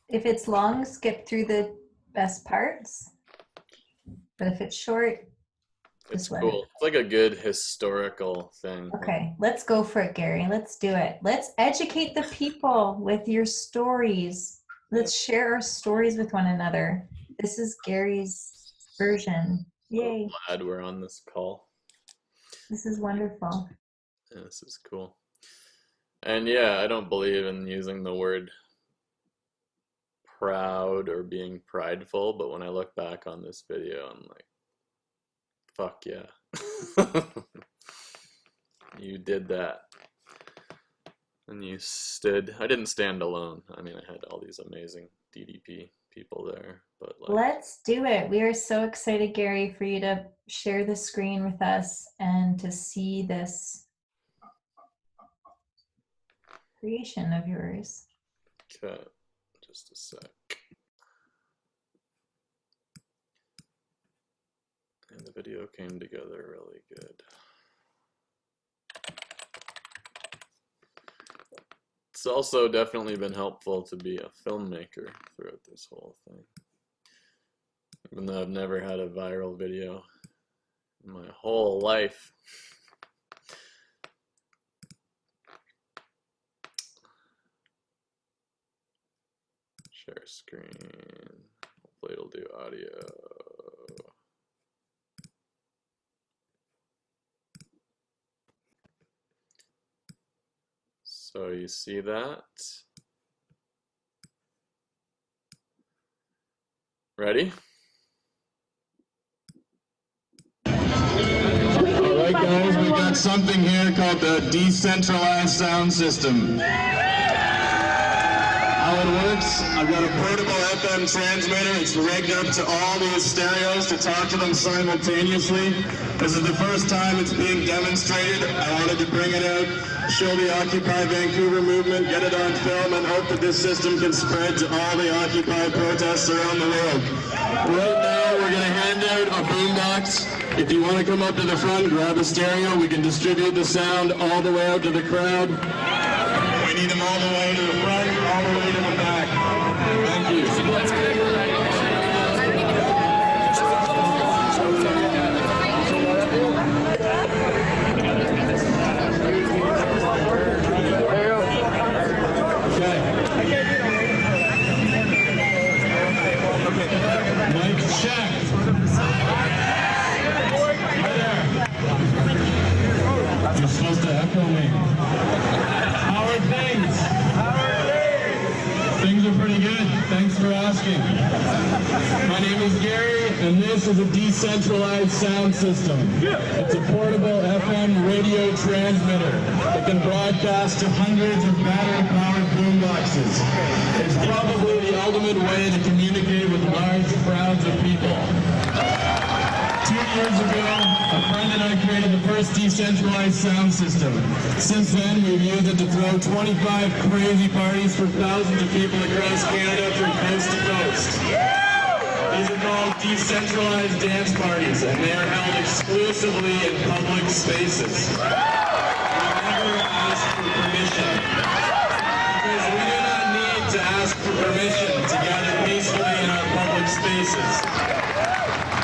If it's long, skip through the best parts. But if it's short, It's cool. It's like a good historical thing. Okay, let's go for it, Gary. Let's do it. Let's educate the people with your stories. Let's share our stories with one another. This is Gary's version. Yay. So glad we're on this call. This is wonderful. Yeah, this is cool. And yeah, I don't believe in using the word proud or being prideful, but when I look back on this video, I'm like, fuck yeah. You did that. And you stood. I didn't stand alone. I mean, I had all these amazing DDP people there, but like, Let's do it. We are so excited, Gary, for you to share the screen with us and to see this creation of yours. okay, just a sec. And the video came together really good. It's also definitely been helpful to be a filmmaker throughout this whole thing. Even though I've never had a viral video in my whole life. Share screen. Hopefully it'll do audio. So you see that? Ready? Alright guys, we got something here called the Decentralized sound system. How it works, I've got a portable FM transmitter. It's rigged up to all these stereos to talk to them simultaneously. This is the first time it's being demonstrated. I wanted to bring it out, show the Occupy Vancouver movement, get it on film, and hope that this system can spread to all the Occupy protests around the world. Right now, we're going to hand out a boombox. If you want to come up to the front, grab a stereo. We can distribute the sound all the way out to the crowd. We need them all the way to the front, all the way to the back. Thank you. Mic check. You're supposed to echo me. How are things? Things are pretty good. Thanks for asking. My name is Gary, and this is a decentralized sound system. It's a portable FM radio transmitter that can broadcast to hundreds of battery-powered boomboxes. It's probably the ultimate way to communicate with large crowds of people. 2 years ago, a friend and I created the first decentralized sound system. Since then, we've used it to throw 25 crazy parties for thousands of people across Canada from coast to coast. These are called decentralized dance parties, and they are held exclusively in public spaces. We never ask for permission, because we do not need to ask for permission to gather peacefully in our public spaces.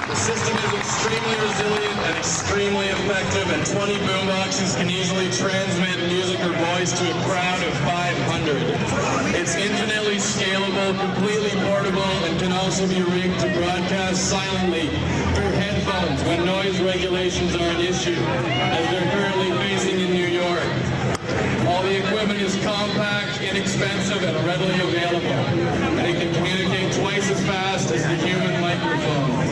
The system is extremely resilient and extremely effective, and 20 boomboxes can easily transmit music or voice to a crowd of 500. It's infinitely scalable, completely portable, and can also be rigged to broadcast silently through headphones when noise regulations are an issue, as they're currently facing in New York. All the equipment is compact, inexpensive, and readily available, and it can communicate twice as fast as the human microphone.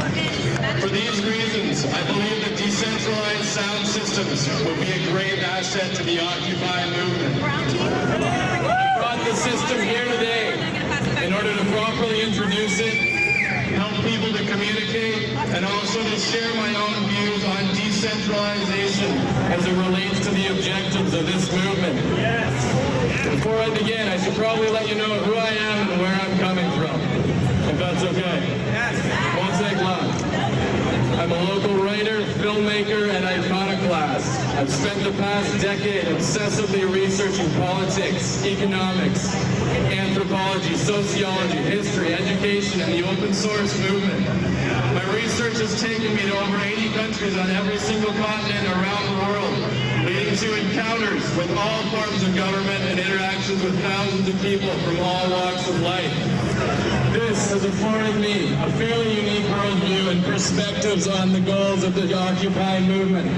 For these reasons, I believe that decentralized sound systems would be a great asset to the Occupy movement. I brought the system here today in order to properly introduce it, help people to communicate, and also to share my own views on decentralization as it relates to the objectives of this movement. Yes. Before I begin, I should probably let you know who I am and where I'm coming from, if that's okay. Yes. Won't take long. I'm a local writer, filmmaker, and iconoclast. I've spent the past decade obsessively researching politics, economics, anthropology, sociology, history, education, and the open source movement. My research has taken me to over 80 countries on every single continent around the world, leading to encounters with all forms of government and interactions with thousands of people from all walks of life. This has afforded me a fairly unique worldview and perspectives on the goals of the Occupy movement.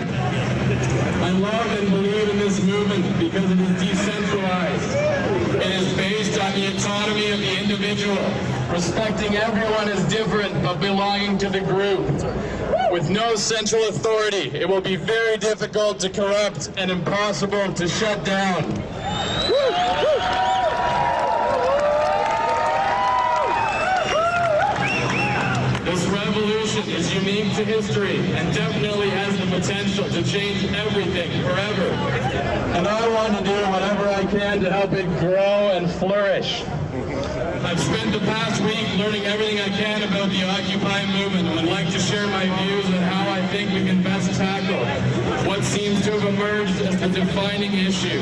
I love and believe in this movement because it is decentralized. It is based on the autonomy of the individual, respecting everyone as different but belonging to the group. With no central authority, it will be very difficult to corrupt and impossible to shut down. This revolution is unique to history and definitely has the potential to change everything forever. And I want to do whatever I can to help it grow and flourish. I've spent the past week learning everything I can about the Occupy movement and would like to share my views on how I think we can best tackle what seems to have emerged as the defining issue.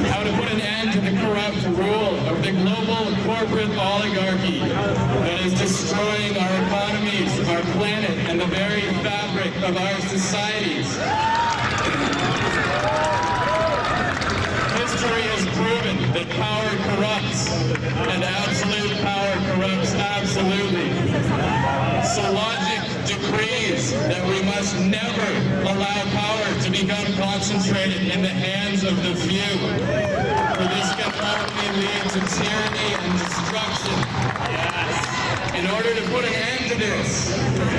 How to put an end to the corrupt rule of the global corporate oligarchy that is destroying our economies, our planet, and the very fabric of our societies. History has proven that power corrupts, and absolute power corrupts absolutely. So logic decrees that we must never allow power to become concentrated in the hands of the few. For this can only lead to tyranny and destruction. In order to put an end to this,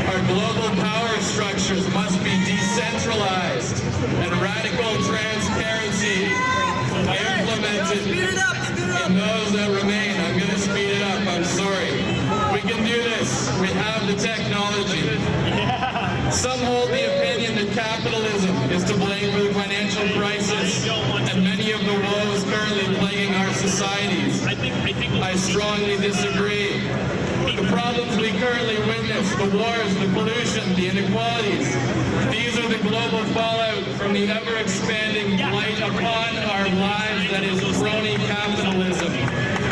our global power structures must be decentralized and radical transparency implemented in those that remain. I'm going to speed it up, I'm sorry. We can do this. We have the technology. Some hold the opinion that capitalism is to blame for the financial crisis and many of the woes currently plaguing our societies. I strongly disagree. The problems we currently witness, the wars, the pollution, the inequalities, these are the global fallout from the ever-expanding blight upon our lives that is crony capitalism,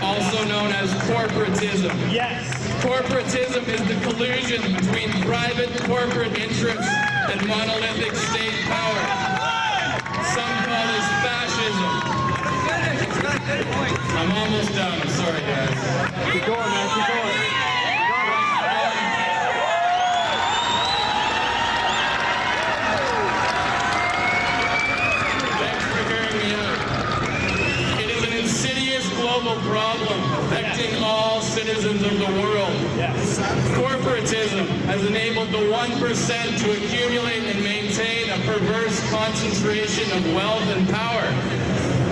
also known as corporatism. Yes. Corporatism is the collusion between private corporate interests and monolithic state power. Some call this fascism. I'm almost done. I'm sorry, guys. Keep going, man. Keep going. Problem affecting all citizens of the world. Yes. Corporatism has enabled the 1% to accumulate and maintain a perverse concentration of wealth and power.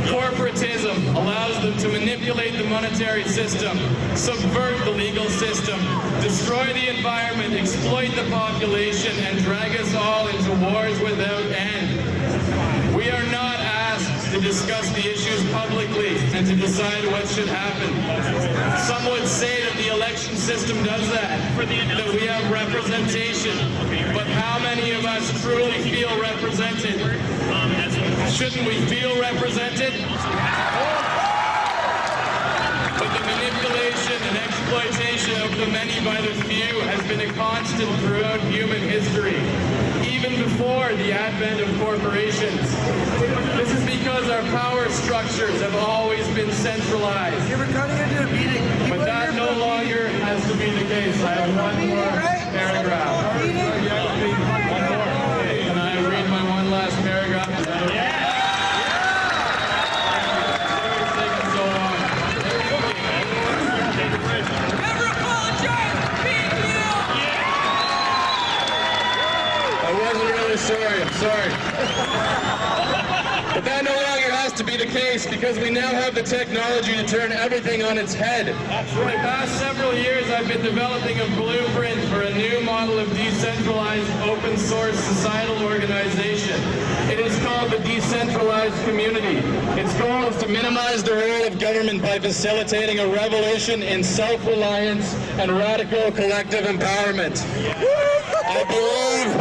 Corporatism allows them to manipulate the monetary system, subvert the legal system, destroy the environment, exploit the population, and drag us all into wars without end. We are not asked to discuss the issues publicly and to decide what should happen. Some would say that the election system does that we have representation. But how many of us truly feel represented? Shouldn't we feel represented? But the manipulation and exploitation of the many by the few has been a constant throughout human history, even before the advent of corporations. This is because our power structures have always been centralized. You were cutting into a meeting. But that no longer has to be the case. I have one more paragraph. One more. Can I read my one last paragraph? Is that okay? Sorry, I'm sorry. But that no longer has to be the case because we now have the technology to turn everything on its head. For the past several years, I've been developing a blueprint for a new model of decentralized, open source societal organization Its goal is to minimize the role of government by facilitating a revolution in self-reliance and radical collective empowerment. I believe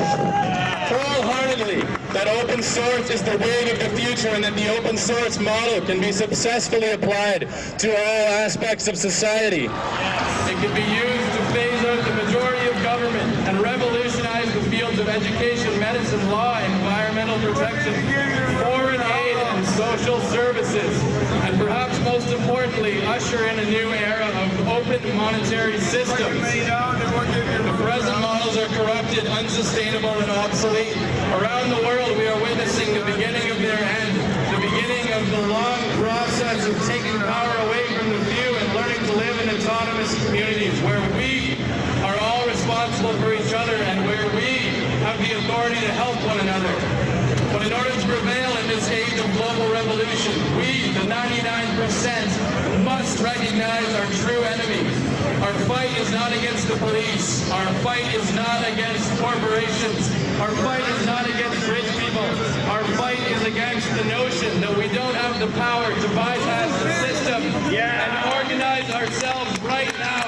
wholeheartedly that open source is the wave of the future and that the open source model can be successfully applied to all aspects of society. It can be used to phase out the majority of government and revolutionize the fields of education, medicine, law, environmental protection, foreign aid, and social services. And perhaps most importantly, usher in a new era of open monetary systems. The present models are corrupted, unsustainable, and obsolete. Around the world, we are witnessing the beginning of their end, the beginning of the long process of taking power away from the few and learning to live in autonomous communities where we are all responsible for each other and where we have the authority to help one another. But in order to prevail in this age of global revolution, we, the 99%, must recognize our true enemy. Our fight is not against the police. Our fight is not against corporations. Our fight is not against rich people. Our fight is against the notion that we don't have the power to bypass the system and organize ourselves right now.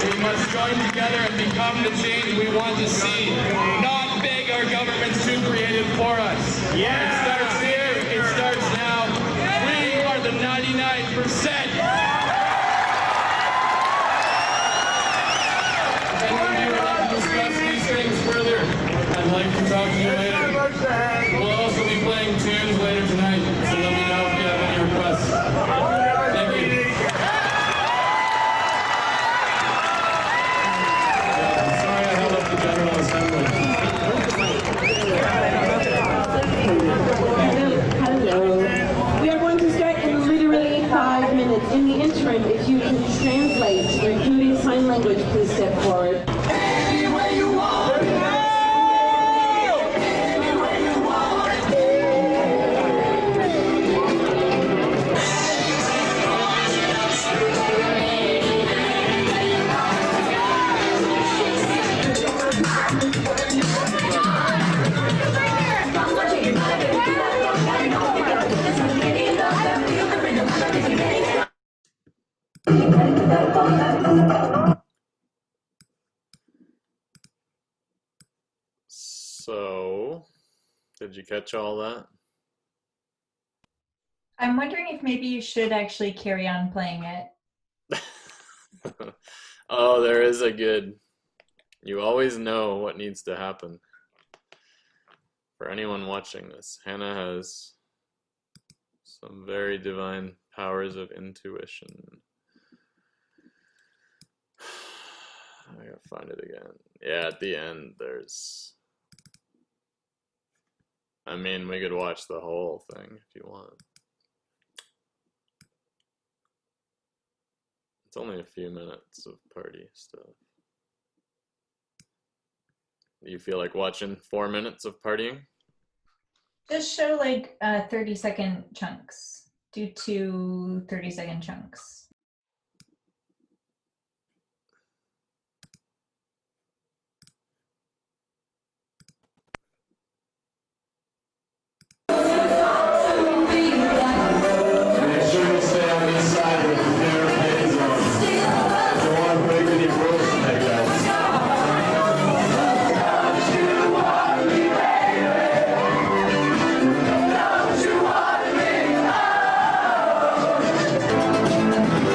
We must join together and become the change we want to see, not beg our governments to create it for us. It starts here, it starts now. We are the 99%. And if you would like to discuss these things further, I'd like to talk to you later. We'll also be playing tunes later tonight, so let me know if you have any requests. Thank you. Hello. We are going to start in literally 5 minutes. In the interim, if you can translate, including sign language, please step forward. Anywhere you want. So, did you catch all that? I'm wondering if maybe you should actually carry on playing it. Oh, there is a good. You always know what needs to happen. For anyone watching this, Hannah has some very divine powers of intuition. I gotta find it again. Yeah, at the end, there's. I mean, we could watch the whole thing if you want. It's only a few minutes of party stuff. Do you feel like watching 4 minutes of partying? Just show like 30-second chunks. Do 2 30-second chunks. Don't you want me?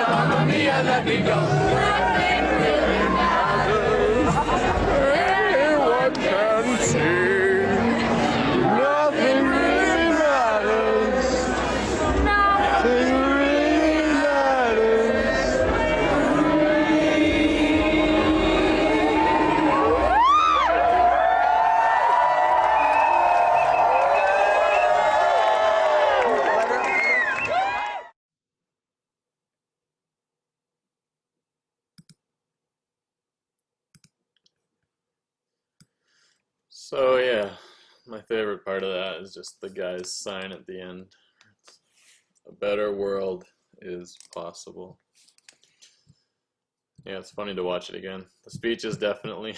Mamma mia, let me go. Nothing really matters. Anyone can see. Nothing really matters. Nothing really matters. So yeah, my favorite part of that is just the guy's sign at the end. A better world is possible. Yeah, it's funny to watch it again. The speech is definitely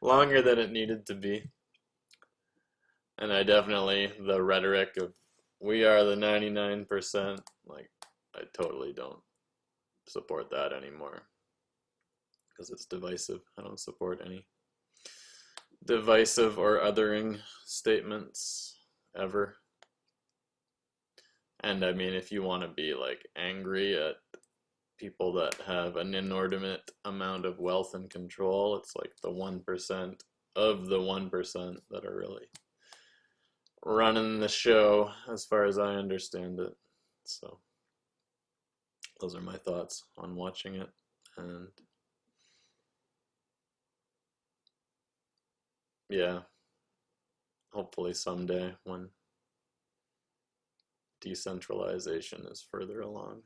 longer than it needed to be. And the rhetoric of we are the 99%, like, I totally don't support that anymore. Because it's divisive. I don't support any divisive or othering statements ever. And I mean, if you want to be like angry at people that have an inordinate amount of wealth and control, it's like the 1% of the 1% that are really running the show, as far as I understand it. So those are my thoughts on watching it. And yeah, hopefully someday when decentralization is further along,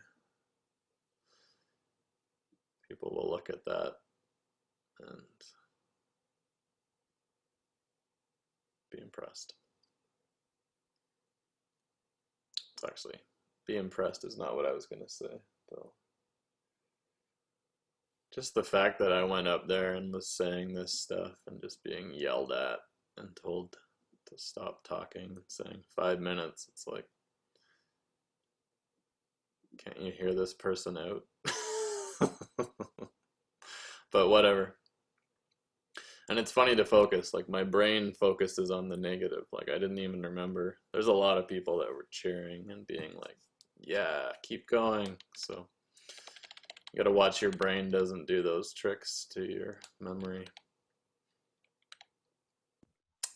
people will look at that and be impressed. It's actually, be impressed is not what I was going to say, though. Just the fact that I went up there and was saying this stuff and just being yelled at and told to stop talking, saying 5 minutes, it's like, can't you hear this person out? But whatever. And it's funny to focus, like my brain focuses on the negative. Like I didn't even remember. There's a lot of people that were cheering and being like, yeah, keep going. So you gotta watch your brain doesn't do those tricks to your memory.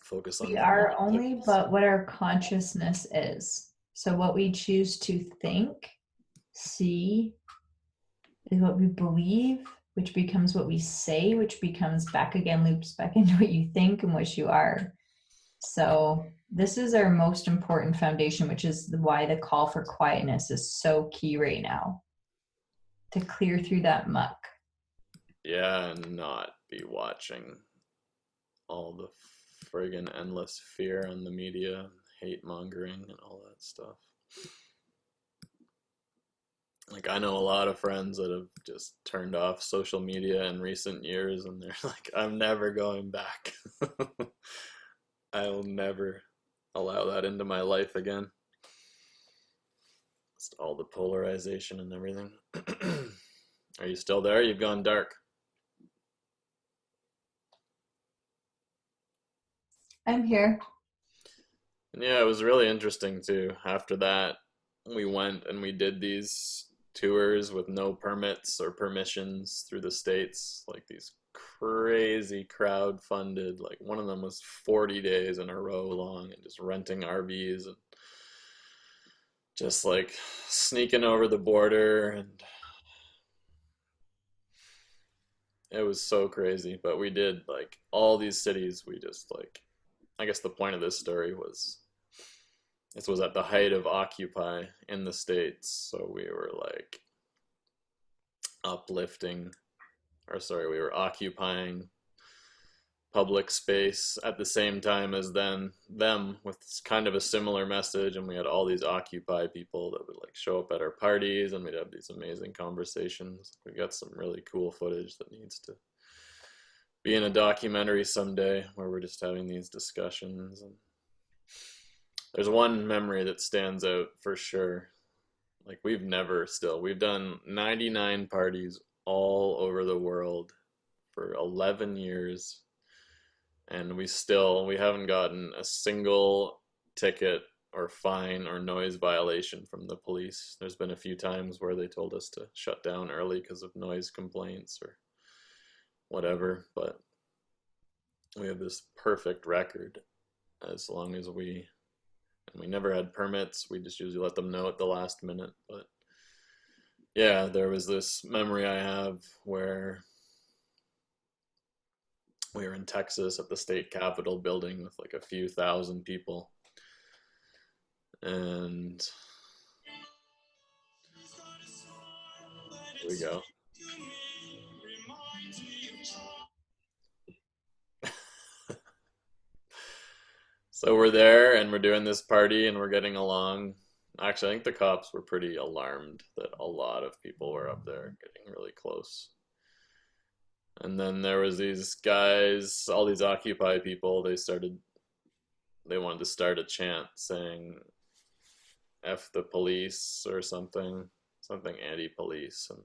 Focus on We the are only negatives. but what our consciousness is. So what we choose to think, see, is what we believe, which becomes what we say, which becomes back again, loops back into what you think and what you are. So this is our most important foundation, which is why the call for quietness is so key right now, to clear through that muck. Yeah, and not be watching all the friggin' endless fear on the media, hate mongering and all that stuff. Like I know a lot of friends that have just turned off social media in recent years and they're like, I'm never going back. I'll never allow that into my life again. Just all the polarization and everything. Are you still there? You've gone dark. I'm here. And yeah, it was really interesting too. After that, we went and we did these tours with no permits or permissions through the states, like these crazy crowd funded, like one of them was 40 days in a row long and just renting RVs and just like sneaking over the border, and it was so crazy. But we did like all these cities. We just like, I guess the point of this story was this was at the height of Occupy in the States, so we were like we were occupying public space at the same time as them with kind of a similar message, and we had all these Occupy people that would like show up at our parties and we'd have these amazing conversations. We got some really cool footage that needs to be in a documentary someday where we're just having these discussions. And there's one memory that stands out for sure. Like we've done 99 parties all over the world for 11 years, and we haven't gotten a single ticket or fine or noise violation from the police. There's been a few times where they told us to shut down early because of noise complaints or whatever, but we have this perfect record as long as we never had permits. We just usually let them know at the last minute. But yeah, there was this memory I have where we were in Texas at the state capitol building with like a few thousand people, and here we go. So we're there and we're doing this party and we're getting along. Actually, I think the cops were pretty alarmed that a lot of people were up there getting really close. And then there was these guys, all these Occupy people, they wanted to start a chant saying F the police or something anti-police. And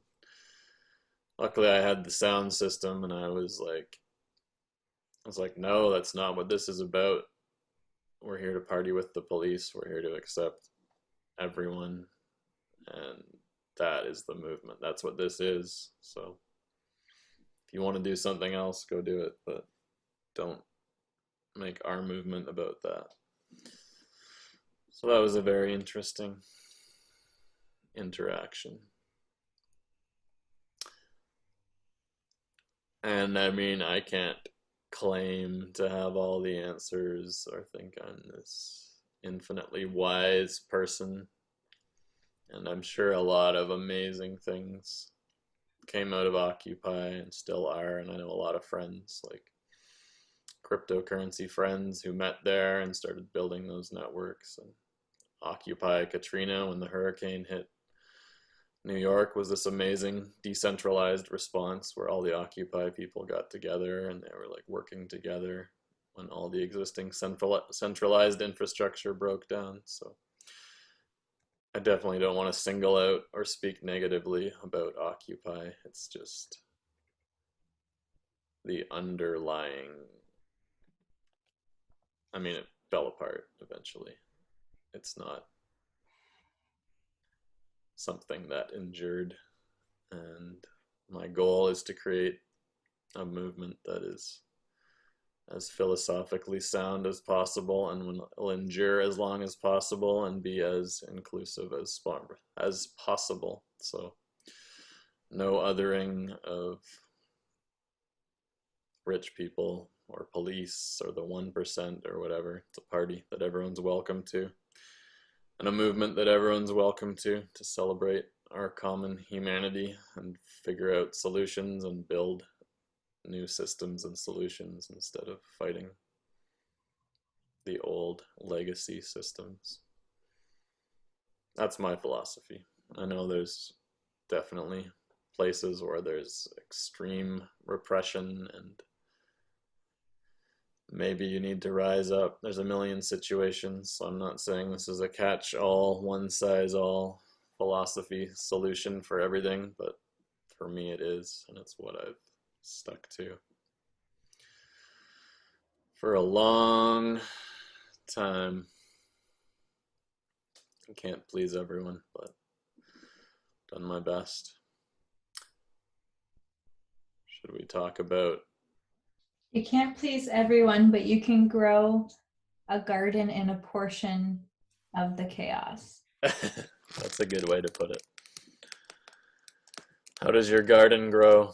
luckily I had the sound system and I was like, no, that's not what this is about. We're here to party with the police. We're here to accept everyone. And that is the movement. That's what this is. So if you want to do something else, go do it. But don't make our movement about that. So that was a very interesting interaction. And I mean, I can't claim to have all the answers or think I'm this infinitely wise person. And I'm sure a lot of amazing things came out of Occupy and still are. And I know a lot of friends, like cryptocurrency friends, who met there and started building those networks. And Occupy Katrina, when the hurricane hit New York, was this amazing decentralized response where all the Occupy people got together and they were like working together when all the existing centralized infrastructure broke down. So I definitely don't want to single out or speak negatively about Occupy. It's just the underlying, I mean, it fell apart eventually. It's not something that endured, and my goal is to create a movement that is as philosophically sound as possible and will endure as long as possible and be as inclusive as possible. So no othering of rich people or police or the 1% or whatever. It's a party that everyone's welcome to, and a movement that everyone's welcome to celebrate our common humanity and figure out solutions and build new systems and solutions instead of fighting the old legacy systems. That's my philosophy. I know there's definitely places where there's extreme repression and maybe you need to rise up. There's a million situations, so I'm not saying this is a catch-all, one-size-all philosophy solution for everything, but for me it is, and it's what I've stuck to for a long time. I can't please everyone, but done my best. Should we talk about? You can't please everyone, but you can grow a garden in a portion of the chaos. That's a good way to put it. How does your garden grow?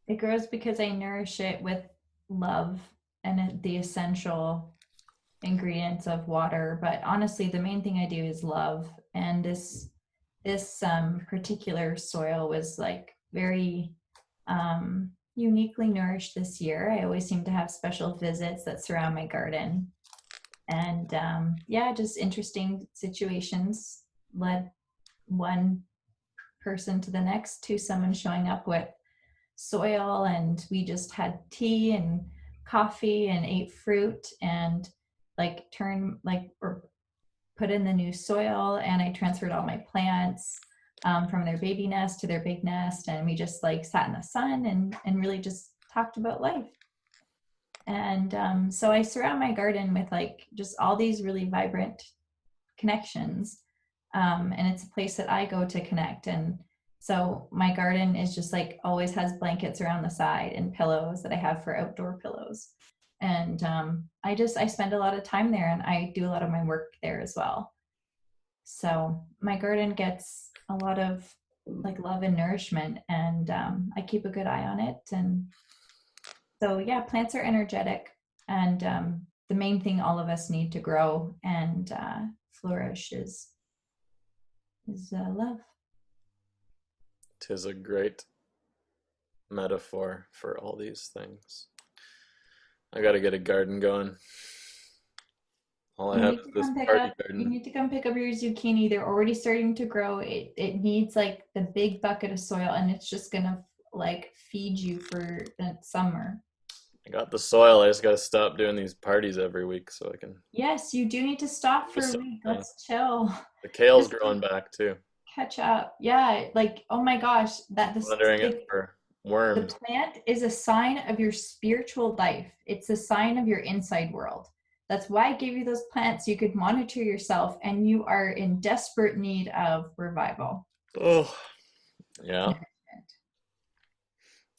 It grows because I nourish it with love and the essential ingredients of water. But honestly, the main thing I do is love. And this particular soil was like very uniquely nourished this year. I always seem to have special visits that surround my garden. And yeah, just interesting situations led one person to the next, to someone showing up with soil, and we just had tea and coffee and ate fruit and put in the new soil, and I transferred all my plants from their baby nest to their big nest, and we just like sat in the sun and really just talked about life. And so I surround my garden with like just all these really vibrant connections. And it's a place that I go to connect. And so my garden is just like always has blankets around the side and pillows that I have for outdoor pillows. And I spend a lot of time there, and I do a lot of my work there as well. So my garden gets a lot of like love and nourishment, and I keep a good eye on it. And so yeah, plants are energetic, and the main thing all of us need to grow and flourish is love. 'Tis a great metaphor for all these things. I gotta get a garden going. All I have is this party You garden. need to come pick up your zucchini. They're already starting to grow. It needs like the big bucket of soil, and it's just gonna like feed you for the summer. I got the soil. I just gotta stop doing these parties every week so I can. Yes, you do need to stop for a Just week. something. Let's chill. The kale's Just growing back too. catch up. Yeah, like oh my gosh, Monitoring it for the worms. plant is a sign of your spiritual life. It's a sign of your inside world. That's why I gave you those plants so you could monitor yourself, and you are in desperate need of revival. Oh, yeah.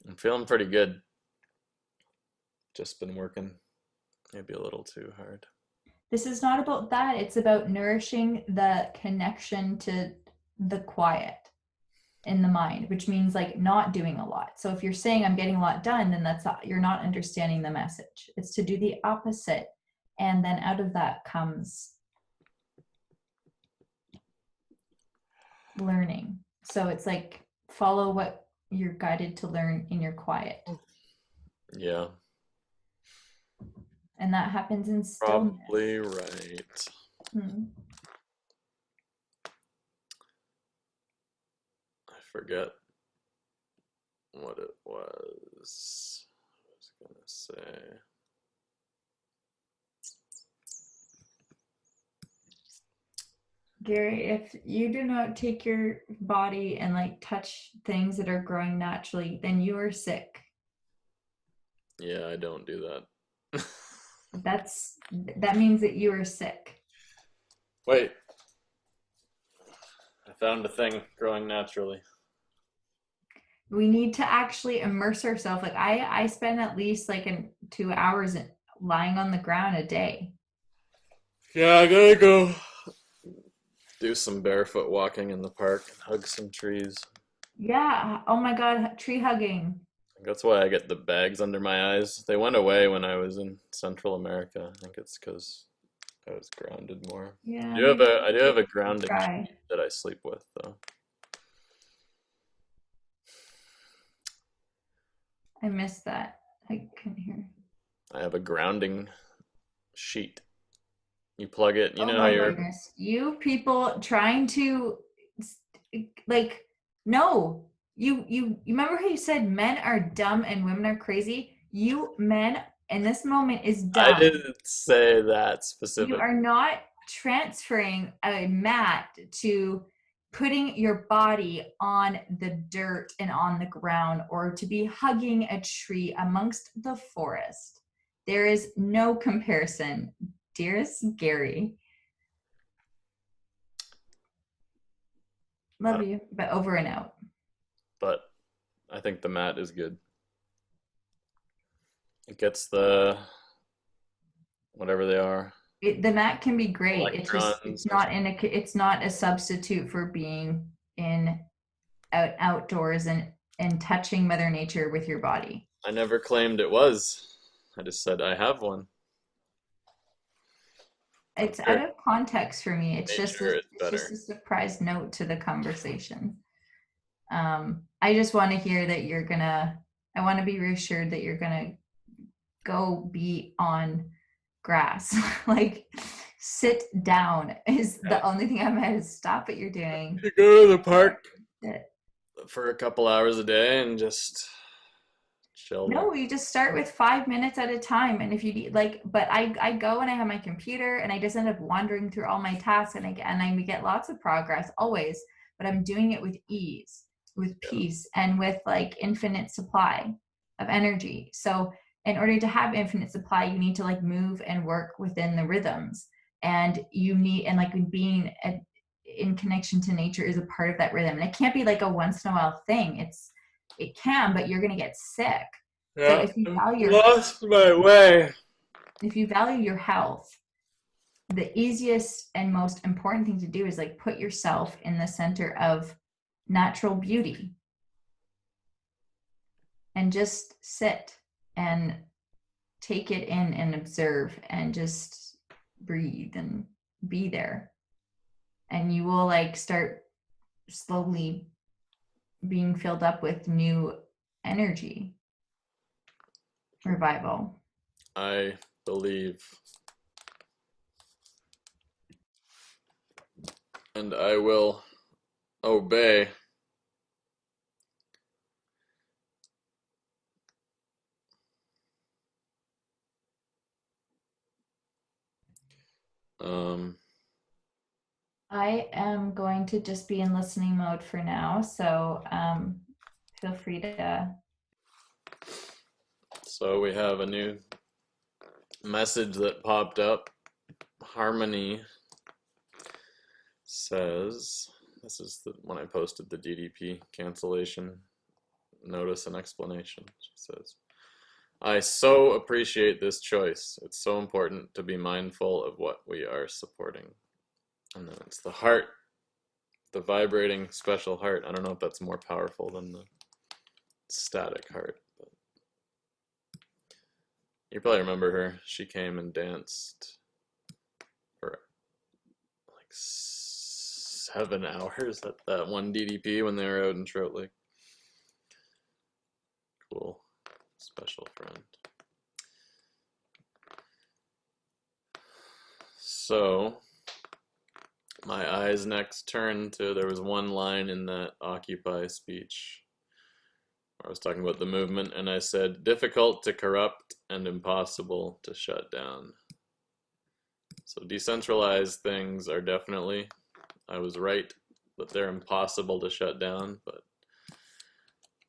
I'm feeling pretty good. Just been working maybe a little too hard. This is not about that. It's about nourishing the connection to the quiet in the mind, which means like not doing a lot. So if you're saying I'm getting a lot done, then you're not understanding the message. It's to do the opposite. And then out of that comes learning. So it's like follow what you're guided to learn in your quiet. Yeah. And that happens in stillness. Probably right. I forget what it was. I was gonna say. Gary, if you do not take your body and like touch things that are growing naturally, then you are sick. Yeah, I don't do that. That means that you are sick. Wait. I found a thing growing naturally. We need to actually immerse ourselves. Like I spend at least like 2 hours lying on the ground a day. Yeah, I gotta go do some barefoot walking in the park and hug some trees. Yeah. Oh my God. Tree hugging. That's why I get the bags under my eyes. They went away when I was in Central America. I think it's because I was grounded more. Yeah. I do have a grounding sheet that I sleep with, though. I missed that. I couldn't hear. I have a grounding sheet. You plug it. You know oh how my you're. Goodness. You people trying to like no. You remember how you said men are dumb and women are crazy? You men in this moment is dumb. I didn't say that specifically. You are not transferring a mat to putting your body on the dirt and on the ground, or to be hugging a tree amongst the forest. There is no comparison, dearest Gary. Love you, but over and out. But I think the mat is good. It gets the whatever they are. The mat can be great. Electrons. It's not a substitute for being outdoors and touching Mother Nature with your body. I never claimed it was. I just said I have one. It's out of context for me. It's just a surprise note to the conversation. I just want to hear that I want to be reassured that you're gonna go be on grass. Like sit down is the only thing I'm at. Is stop what you're doing. You go to the park for a couple hours a day and just chill. No, you just start with 5 minutes at a time. And if you need but I go and I have my computer and I just end up wandering through all my tasks and I get lots of progress always, but I'm doing it with ease, with peace, and with like infinite supply of energy. So in order to have infinite supply, you need to like move and work within the rhythms, and you need, and like being in connection to nature is a part of that rhythm. And it can't be like a once in a while thing. It can, but you're gonna get sick. Yeah, So if you value lost my way. if you value your health, the easiest and most important thing to do is like put yourself in the center of natural beauty and just sit and take it in and observe and just breathe and be there. And you will like start slowly being filled up with new energy. Revival. I believe. And I will obey. I am going to just be in listening mode for now, so feel free to. So we have a new message that popped up. Harmony says, this is the when I posted the DDP cancellation notice and explanation. She says, I so appreciate this choice. It's so important to be mindful of what we are supporting. And then it's the heart, the vibrating special heart. I don't know if that's more powerful than the static heart. But you probably remember her. She came and danced for like 7 hours at that one DDP when they were out in Trout Lake. Cool. Special friend. So my eyes next turned to, there was one line in that Occupy speech where I was talking about the movement, and I said, difficult to corrupt and impossible to shut down. So decentralized things are definitely, I was right that they're impossible to shut down, but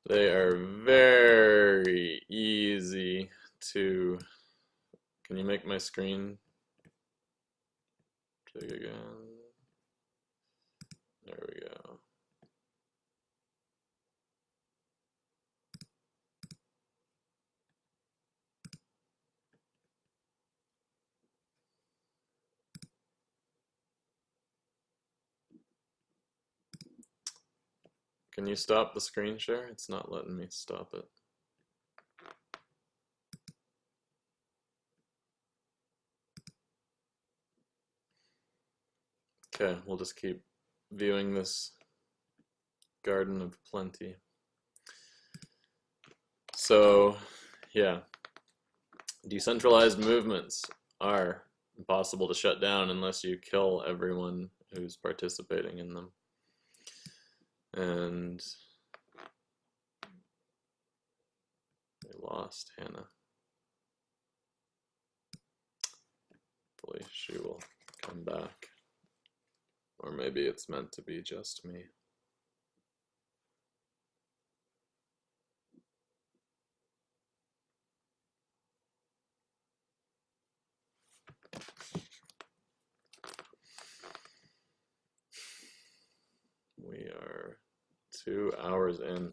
they are very easy to, can you make my screen big again? There we go. Can you stop the screen share? It's not letting me stop it. Okay, we'll just keep viewing this garden of plenty. So, yeah, decentralized movements are impossible to shut down unless you kill everyone who's participating in them. And we lost Hannah. Hopefully she will come back. Or maybe it's meant to be just me. We are 2 hours in.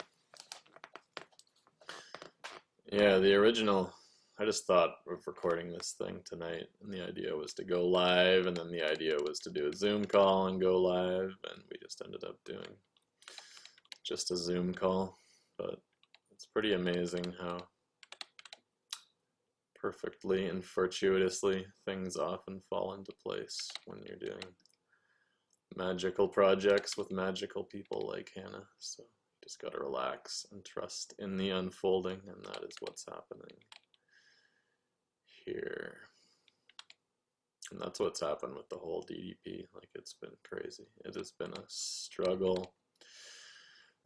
Yeah, the original, I just thought of recording this thing tonight, and the idea was to go live, and then the idea was to do a Zoom call and go live, and we just ended up doing just a Zoom call. But it's pretty amazing how perfectly and fortuitously things often fall into place when you're doing magical projects with magical people like Hannah. So you just gotta relax and trust in the unfolding, and that is what's happening here. And that's what's happened with the whole DDP. Like, it's been crazy. It has been a struggle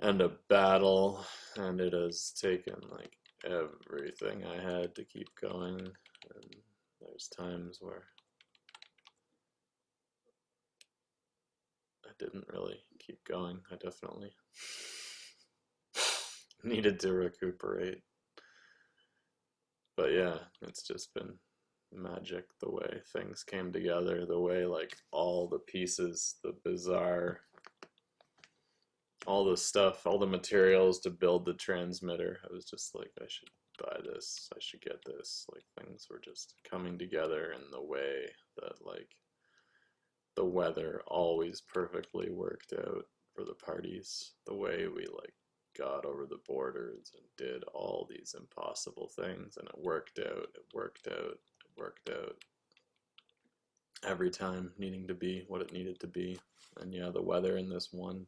and a battle, and it has taken like everything I had to keep going. And there's times where I didn't really keep going. I definitely needed to recuperate. But yeah, it's just been magic the way things came together, the way like all the pieces, the bizarre, all the stuff, all the materials to build the transmitter. I was just like, I should buy this, I should get this. Like things were just coming together in the way that like the weather always perfectly worked out for the parties, the way we like got over the borders and did all these impossible things, and it worked out, it worked out, it worked out. Every time needing to be what it needed to be. And yeah, the weather in this one,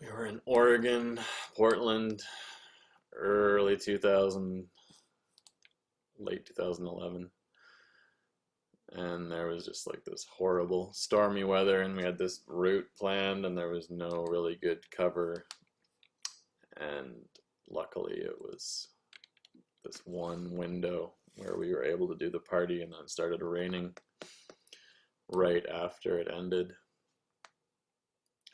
we were in Oregon, Portland, early 2000, late 2011. And there was just like this horrible stormy weather, and we had this route planned and there was no really good cover, and luckily it was this one window where we were able to do the party, and then it started raining right after it ended.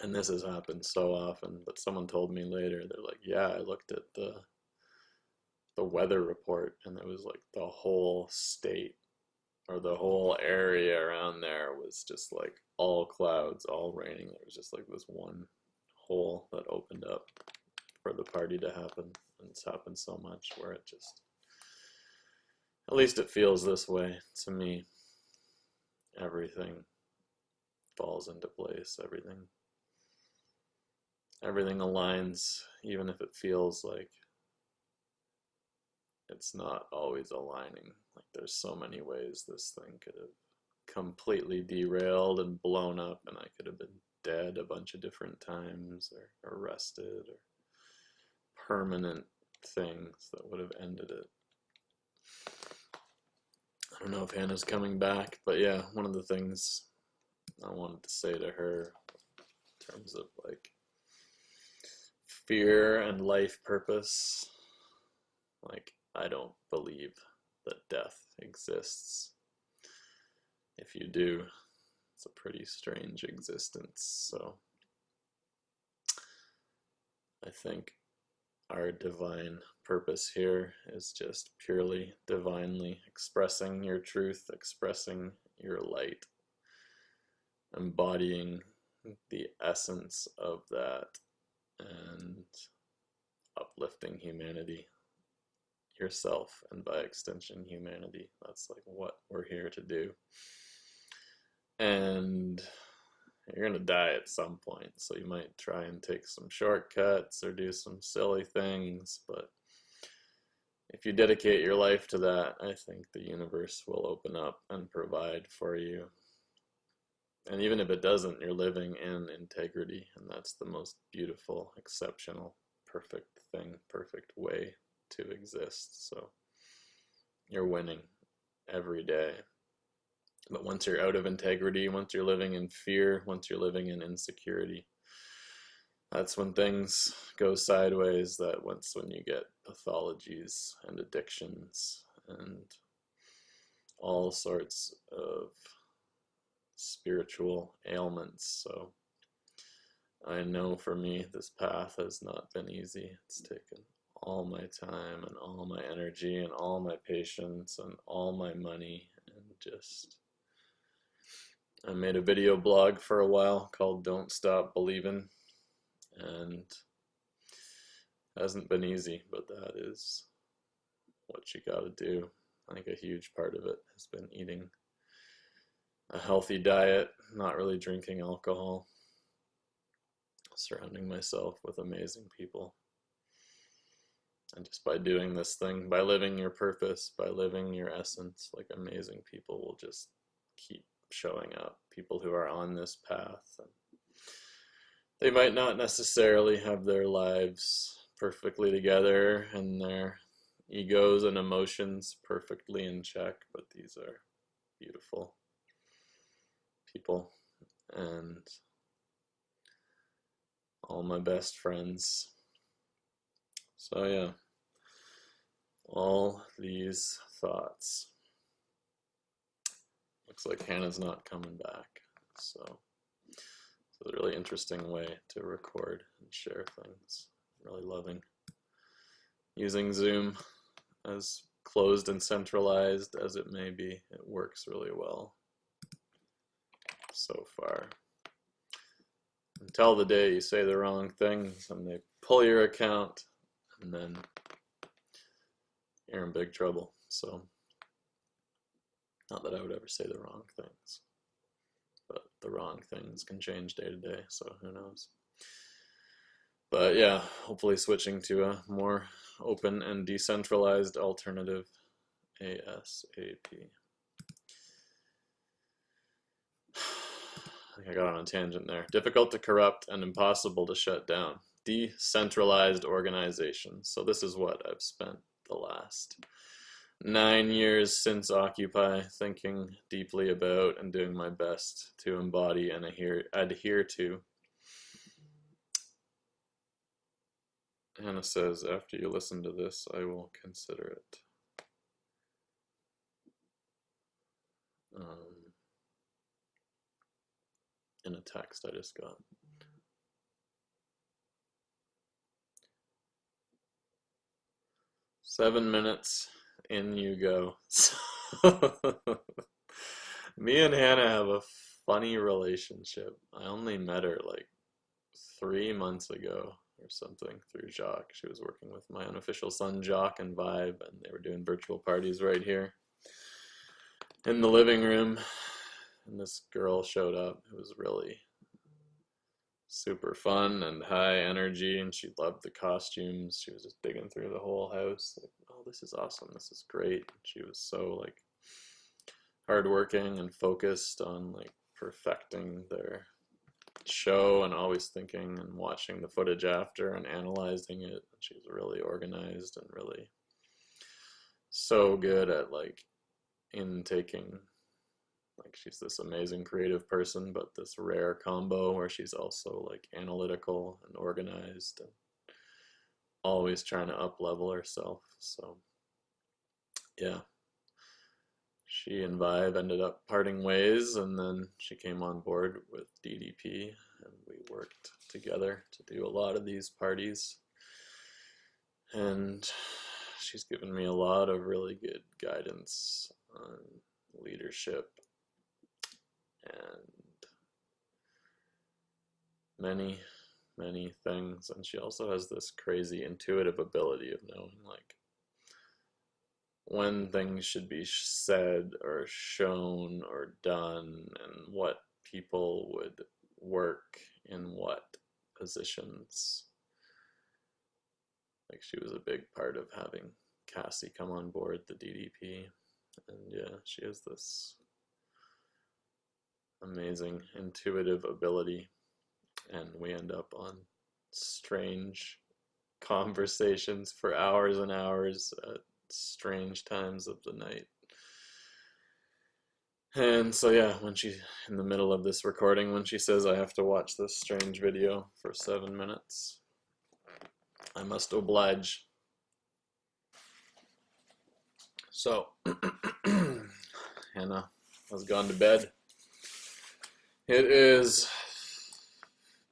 And this has happened so often, but someone told me later, they're like, yeah, I looked at the weather report and it was like the whole state or the whole area around there was just like all clouds, all raining. There was just like this one hole that opened up for the party to happen. And it's happened so much where it just, at least it feels this way to me. Everything falls into place, everything aligns, even if it feels like it's not always aligning. Like there's so many ways this thing could have completely derailed and blown up, and I could have been dead a bunch of different times, or arrested, or permanent things that would have ended it. I don't know if Hannah's coming back, but yeah, one of the things I wanted to say to her in terms of like fear and life purpose, like I don't believe that death exists. If you do, it's a pretty strange existence. So I think our divine purpose here is just purely divinely expressing your truth, expressing your light, embodying the essence of that, and uplifting humanity, yourself, and by extension humanity. That's like what we're here to do. And you're gonna die at some point, so you might try and take some shortcuts or do some silly things, but if you dedicate your life to that, I think the universe will open up and provide for you. And even if it doesn't, you're living in integrity, and that's the most beautiful, exceptional, perfect thing, perfect way to exist. So you're winning every day. But once you're out of integrity, once you're living in fear, once you're living in insecurity, that's when things go sideways. When you get pathologies and addictions and all sorts of spiritual ailments. So I know for me, this path has not been easy. It's taken all my time and all my energy and all my patience and all my money, and just, I made a video blog for a while called Don't Stop Believing, and it hasn't been easy, but that is what you gotta do. I think a huge part of it has been eating a healthy diet, not really drinking alcohol, surrounding myself with amazing people. And just by doing this thing, by living your purpose, by living your essence, like amazing people will just keep showing up. People who are on this path. And they might not necessarily have their lives perfectly together and their egos and emotions perfectly in check, but these are beautiful people, and all my best friends. So yeah, all these thoughts. Looks like Hannah's not coming back, so it's a really interesting way to record and share things. I'm really loving using Zoom as closed and centralized as it may be, it works really well so far. Until the day you say the wrong things and they pull your account, and then you're in big trouble. So, not that I would ever say the wrong things, but the wrong things can change day to day, so who knows. But yeah, hopefully switching to a more open and decentralized alternative ASAP. I think I got on a tangent there. Difficult to corrupt and impossible to shut down. Decentralized organization. So this is what I've spent the last 9 years since Occupy thinking deeply about and doing my best to embody and adhere to. Hannah says, after you listen to this, I will consider it. In a text I just got. "7 minutes, in you go." Me and Hannah have a funny relationship. I only met her like 3 months ago or something through Jacques. She was working with my unofficial son Jacques and Vibe, and they were doing virtual parties right here in the living room. And this girl showed up. It was really super fun and high energy, and she loved the costumes. She was just digging through the whole house, like, oh, this is awesome, this is great. She was so like hardworking and focused on like perfecting their show, and always thinking and watching the footage after and analyzing it. She was really organized and really so good at like intaking. Like, she's this amazing creative person, but this rare combo where she's also like analytical and organized and always trying to up level herself. So yeah, she and Vibe ended up parting ways, and then she came on board with DDP, and we worked together to do a lot of these parties. And she's given me a lot of really good guidance on leadership and many things. And she also has this crazy intuitive ability of knowing like when things should be said or shown or done, and what people would work in what positions. Like, she was a big part of having Cassie come on board the DDP. And yeah, she has this amazing intuitive ability, and we end up on strange conversations for hours and hours at strange times of the night. And so yeah, when she, in the middle of this recording, when she says I have to watch this strange video for 7 minutes, I must oblige. So Hannah has gone to bed. It is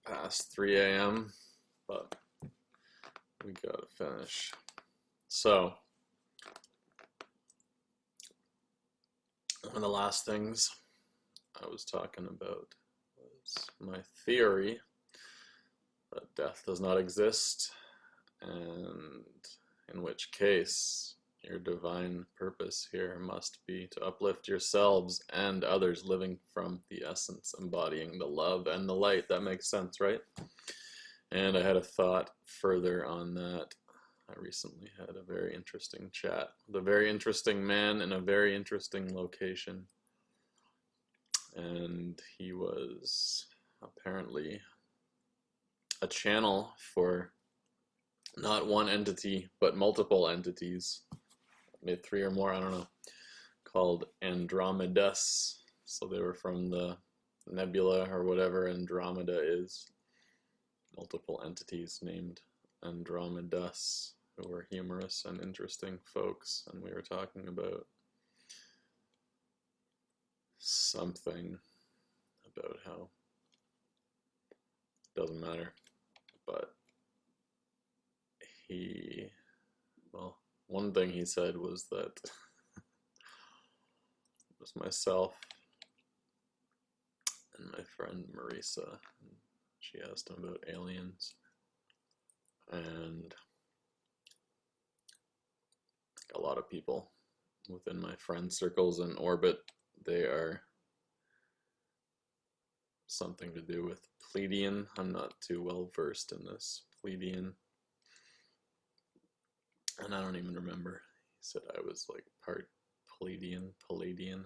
past 3 a.m., but we gotta finish. So, one of the last things I was talking about was my theory that death does not exist, and in which case your divine purpose here must be to uplift yourselves and others, living from the essence, embodying the love and the light. That makes sense, right? And I had a thought further on that. I recently had a very interesting chat with a very interesting man in a very interesting location. And he was apparently a channel for not one entity, but multiple entities. Maybe 3 or more, I don't know, called Andromedas. So they were from the nebula or whatever Andromeda is. Multiple entities named Andromedas, who were humorous and interesting folks. And we were talking about something about how it doesn't matter, but he, well, one thing he said was that it was myself and my friend Marisa. She asked him about aliens, and a lot of people within my friend circles and orbit, they are something to do with Pleiadian. I'm not too well versed in this Pleiadian, and I don't even remember. He said I was like part Palladian,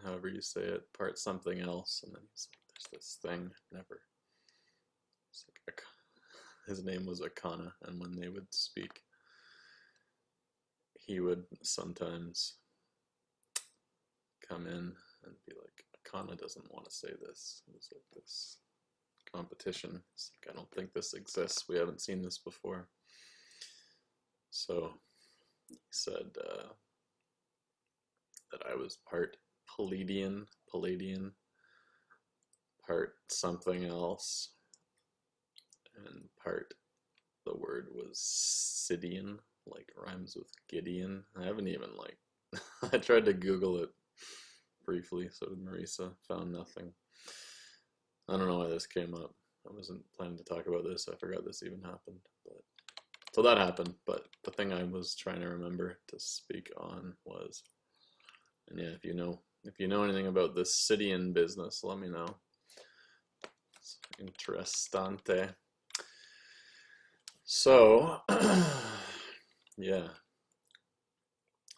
however you say it, part something else, and then he's like, there's this thing, never. It's like, his name was Akana, and when they would speak, he would sometimes come in and be like, Akana doesn't want to say this. It was like this competition. It's like, I don't think this exists. We haven't seen this before. So he said that I was part Palladian, part something else, and part, the word was Sidian, like rhymes with Gideon. I haven't even like, I tried to Google it briefly, so did Marisa, found nothing. I don't know why this came up. I wasn't planning to talk about this. I forgot this even happened. But so that happened, but the thing I was trying to remember to speak on was, and yeah, if you know anything about this Sidian business, let me know. It's interessante. So, yeah,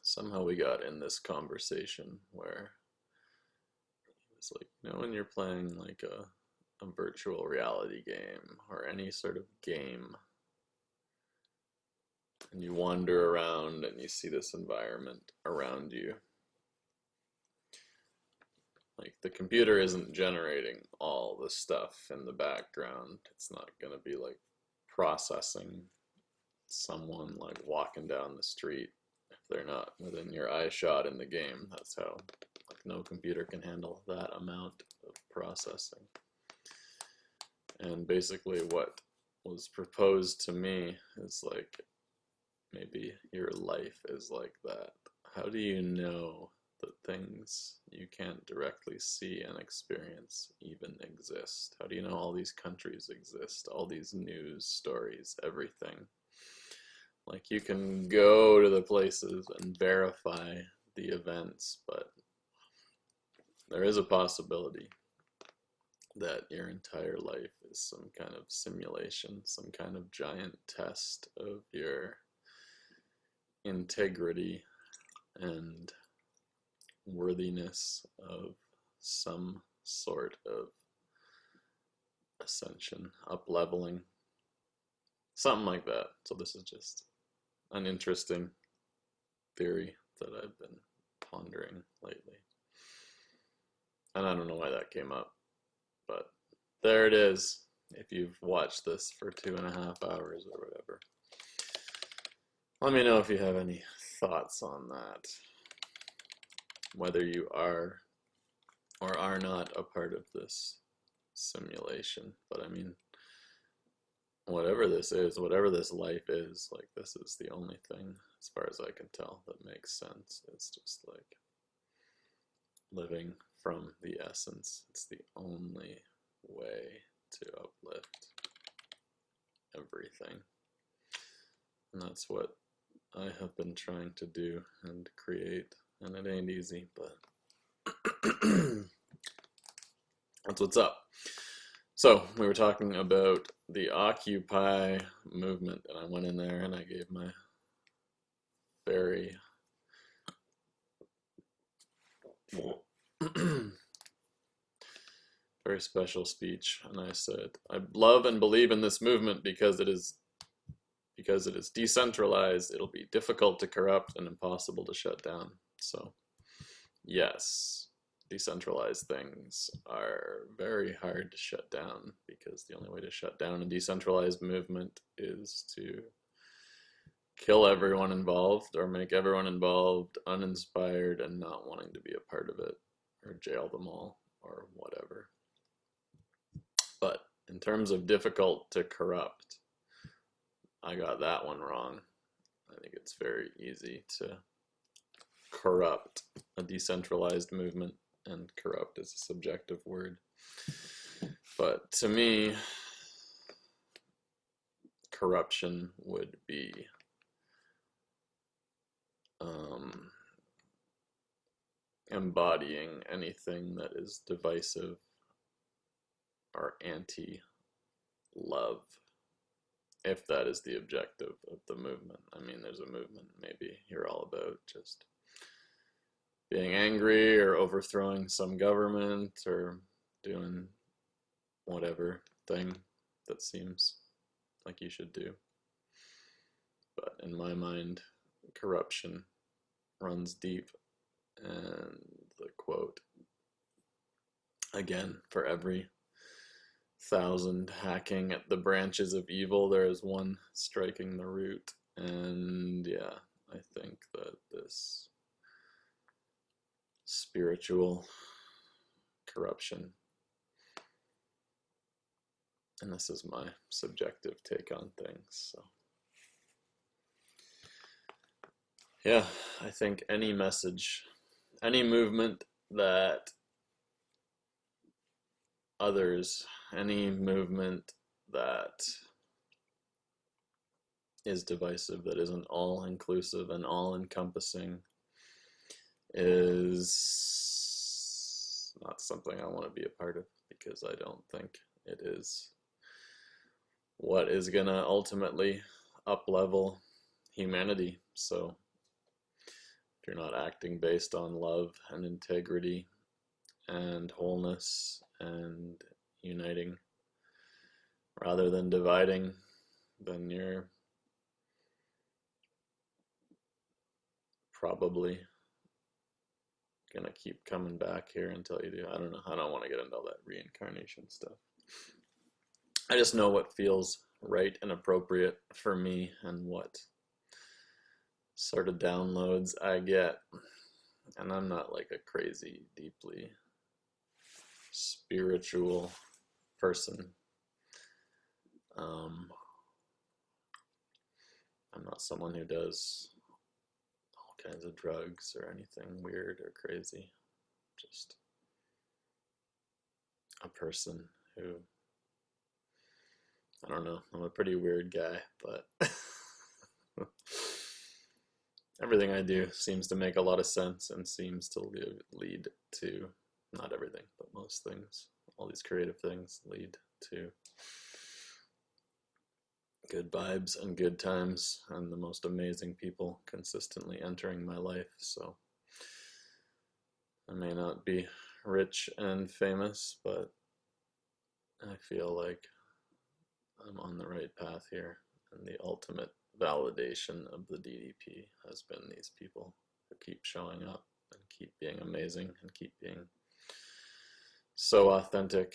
somehow we got in this conversation where it's like, when you're playing like a virtual reality game or any sort of game, and you wander around and you see this environment around you, like the computer isn't generating all the stuff in the background. It's not going to be like processing someone like walking down the street if they're not within your eye shot in the game. That's how, like, no computer can handle that amount of processing. And basically what was proposed to me is like, maybe your life is like that. How do you know that things you can't directly see and experience even exist? How do you know all these countries exist, all these news stories, everything? Like, you can go to the places and verify the events, but there is a possibility that your entire life is some kind of simulation, some kind of giant test of your integrity and worthiness of some sort of ascension, up-leveling, something like that. So this is just an interesting theory that I've been pondering lately. And I don't know why that came up, but there it is. If you've watched this for 2.5 hours or whatever, let me know if you have any thoughts on that. Whether you are or are not a part of this simulation. But I mean, whatever this is, whatever this life is, like, this is the only thing, as far as I can tell, that makes sense. It's just like living from the essence. It's the only way to uplift everything. And that's what I have been trying to do and create. And it ain't easy, but that's what's up. So we were talking about the Occupy movement, and I went in there and I gave my very very special speech, and I said, I love and believe in this movement because it is decentralized. It'll be difficult to corrupt and impossible to shut down. So yes, decentralized things are very hard to shut down, because the only way to shut down a decentralized movement is to kill everyone involved, or make everyone involved uninspired and not wanting to be a part of it, or jail them all, or whatever. But in terms of difficult to corrupt, I got that one wrong. I think it's very easy to corrupt a decentralized movement, and corrupt is a subjective word. But to me, corruption would be embodying anything that is divisive or anti-love, if that is the objective of the movement. I mean, there's a movement maybe you're all about just being angry or overthrowing some government or doing whatever thing that seems like you should do. But in my mind, corruption runs deep, and the quote, again, for every 1,000 hacking at the branches of evil, there is one striking the root. And yeah, I think that this spiritual corruption, and this is my subjective take on things, so yeah, I think any message, any movement that any movement that is divisive, that isn't all-inclusive and all-encompassing, is not something I want to be a part of, because I don't think it is what is going to ultimately up-level humanity. So if you're not acting based on love and integrity and wholeness and uniting rather than dividing, then you're probably gonna keep coming back here until you do. I don't know. I don't want to get into all that reincarnation stuff. I just know what feels right and appropriate for me and what sort of downloads I get. And I'm not like a crazy, deeply spiritual person. I'm not someone who does all kinds of drugs or anything weird or crazy. Just a person who, I don't know, I'm a pretty weird guy, but everything I do seems to make a lot of sense and seems to lead to, not everything, but most things, all these creative things lead to good vibes and good times and the most amazing people consistently entering my life. So I may not be rich and famous, but I feel like I'm on the right path here, and the ultimate validation of the DDP has been these people who keep showing up and keep being amazing and keep being so authentic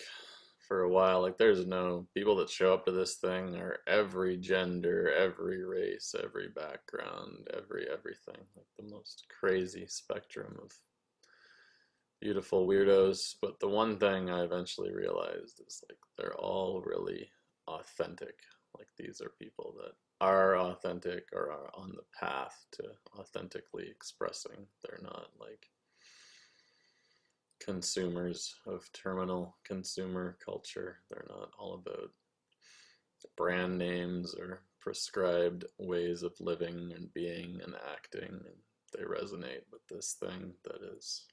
for a while. Like, there's no people that show up to this thing are every gender, every race, every background, everything, like the most crazy spectrum of beautiful weirdos. But the one thing I eventually realized is, like, they're all really authentic. Like, these are people that are authentic or are on the path to authentically expressing. They're not like consumers of terminal consumer culture. They're not all about brand names or prescribed ways of living and being and acting. And they resonate with this thing that is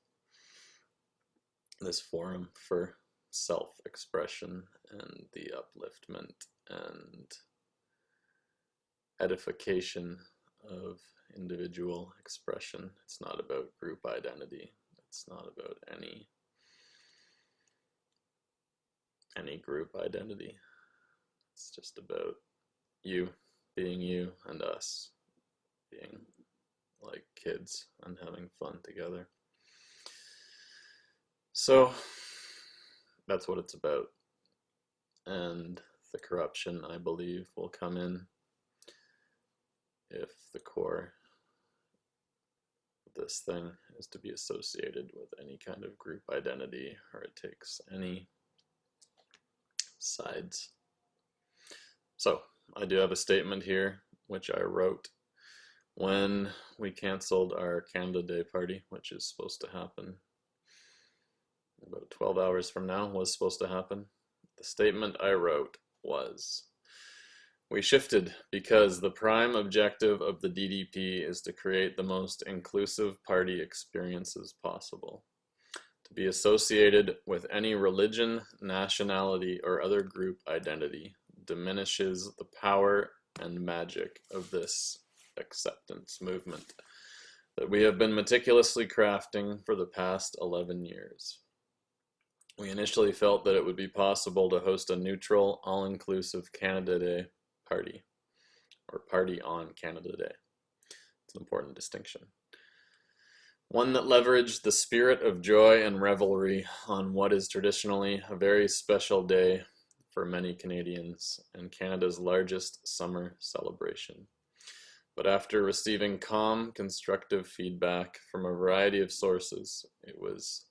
this forum for self-expression and the upliftment and edification of individual expression. It's not about group identity. It's not about any group identity. It's just about you and us being like kids and having fun together. So that's what it's about. And the corruption, I believe, will come in if the core of this thing is to be associated with any kind of group identity, or it takes any sides. So I do have a statement here, which I wrote when we canceled our Canada Day party, which is supposed to happen about 12 hours from now, was supposed to happen. The statement I wrote was, "We shifted because the prime objective of the DDP is to create the most inclusive party experiences possible. To be associated with any religion, nationality, or other group identity diminishes the power and magic of this acceptance movement that we have been meticulously crafting for the past 11 years. We initially felt that it would be possible to host a neutral, all-inclusive Canada Day party, or party on Canada Day. It's an important distinction. One that leveraged the spirit of joy and revelry on what is traditionally a very special day for many Canadians and Canada's largest summer celebration. But after receiving calm, constructive feedback from a variety of sources, it was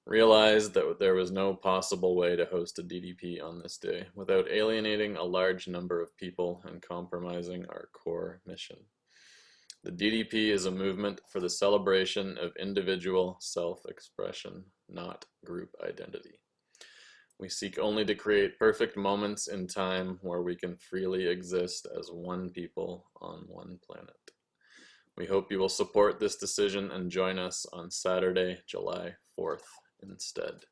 realized that there was no possible way to host a DDP on this day without alienating a large number of people and compromising our core mission. The DDP is a movement for the celebration of individual self-expression, not group identity. We seek only to create perfect moments in time where we can freely exist as one people on one planet. We hope you will support this decision and join us on Saturday, July 4th instead.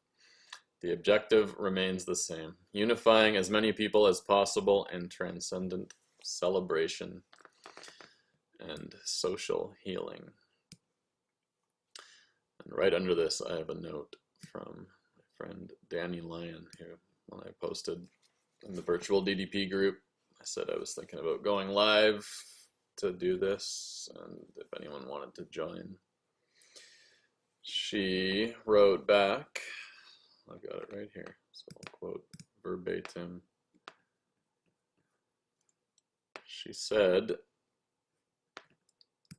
The objective remains the same, unifying as many people as possible in transcendent celebration and social healing." And right under this, I have a note from my friend Danny Lyon, who, when I posted in the virtual DDP group, I said I was thinking about going live to do this, and if anyone wanted to join. She wrote back, I've got it right here, so I'll quote verbatim. She said,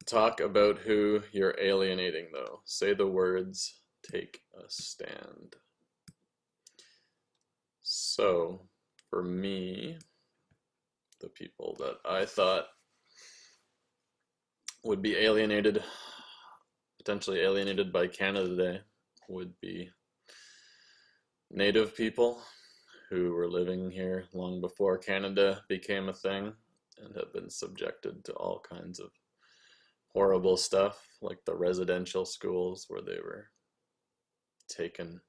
"Talk about who you're alienating, though. Say the words, take a stand." So, for me, the people that I thought would be alienated, potentially alienated by Canada Day, would be Native people who were living here long before Canada became a thing and have been subjected to all kinds of horrible stuff, like the residential schools where they were taken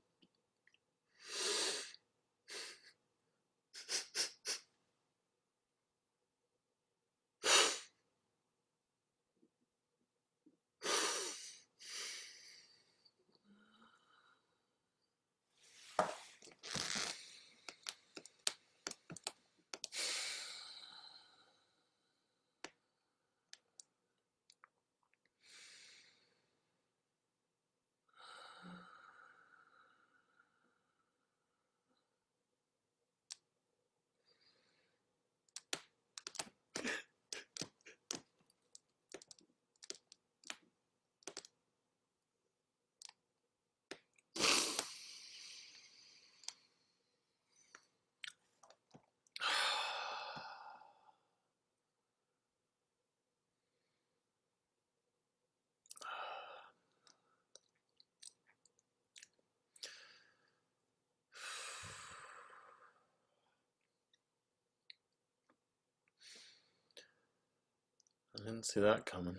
I didn't see that coming.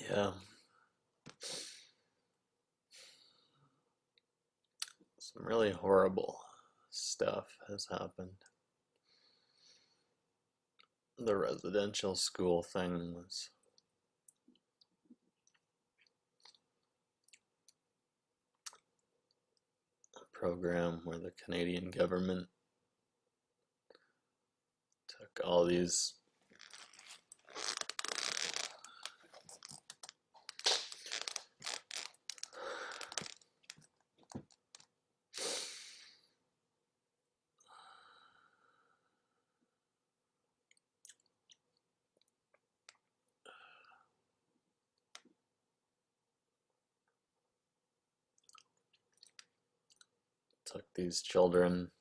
Yeah. Some really horrible stuff has happened. The residential school thing was program where the Canadian government took all these children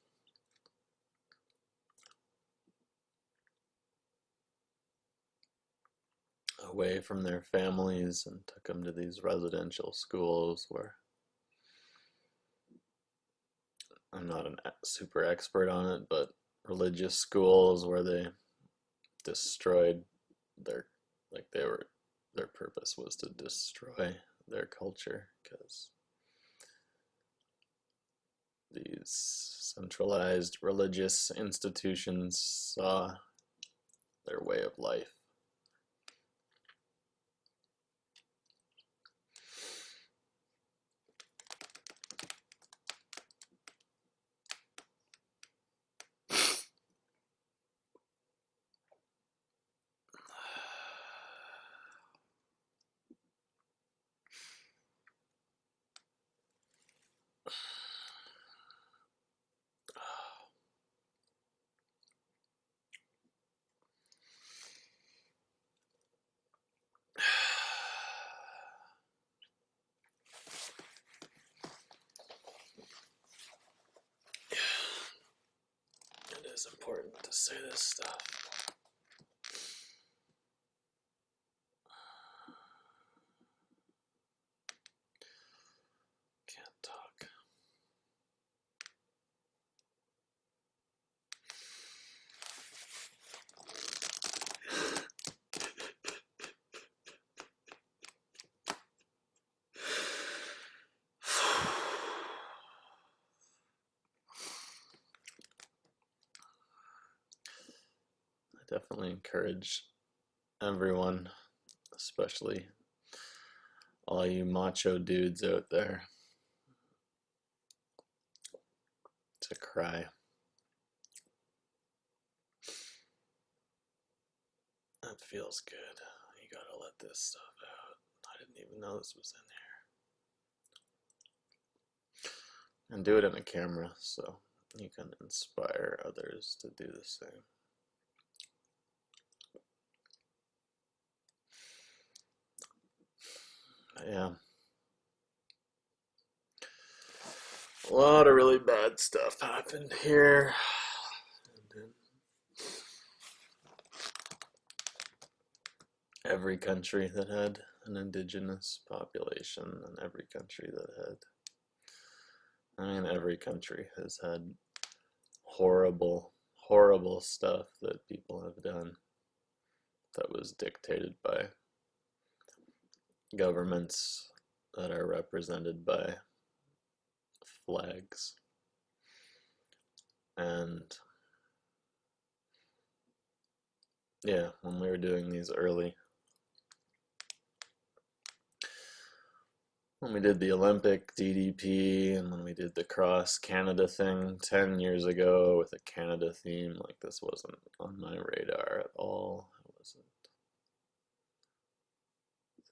away from their families and took them to these residential schools where I'm not a super expert on it, but religious schools where they destroyed their, like their purpose was to destroy their culture, because these centralized religious institutions saw their way of life. It is important to say this stuff. Can't talk. I definitely encourage everyone, especially all you macho dudes out there, to cry. That feels good. You gotta let this stuff out. I didn't even know this was in here. And do it in a camera so you can inspire others to do the same. Yeah. A lot of really bad stuff happened here. And in every country that had an indigenous population, and every country that had, every country has had horrible, horrible stuff that people have done that was dictated by governments that are represented by flags. And yeah, when we were doing these when we did the Olympic DDP, and when we did the Cross Canada thing 10 years ago with a Canada theme, like, this wasn't on my radar at all. I wasn't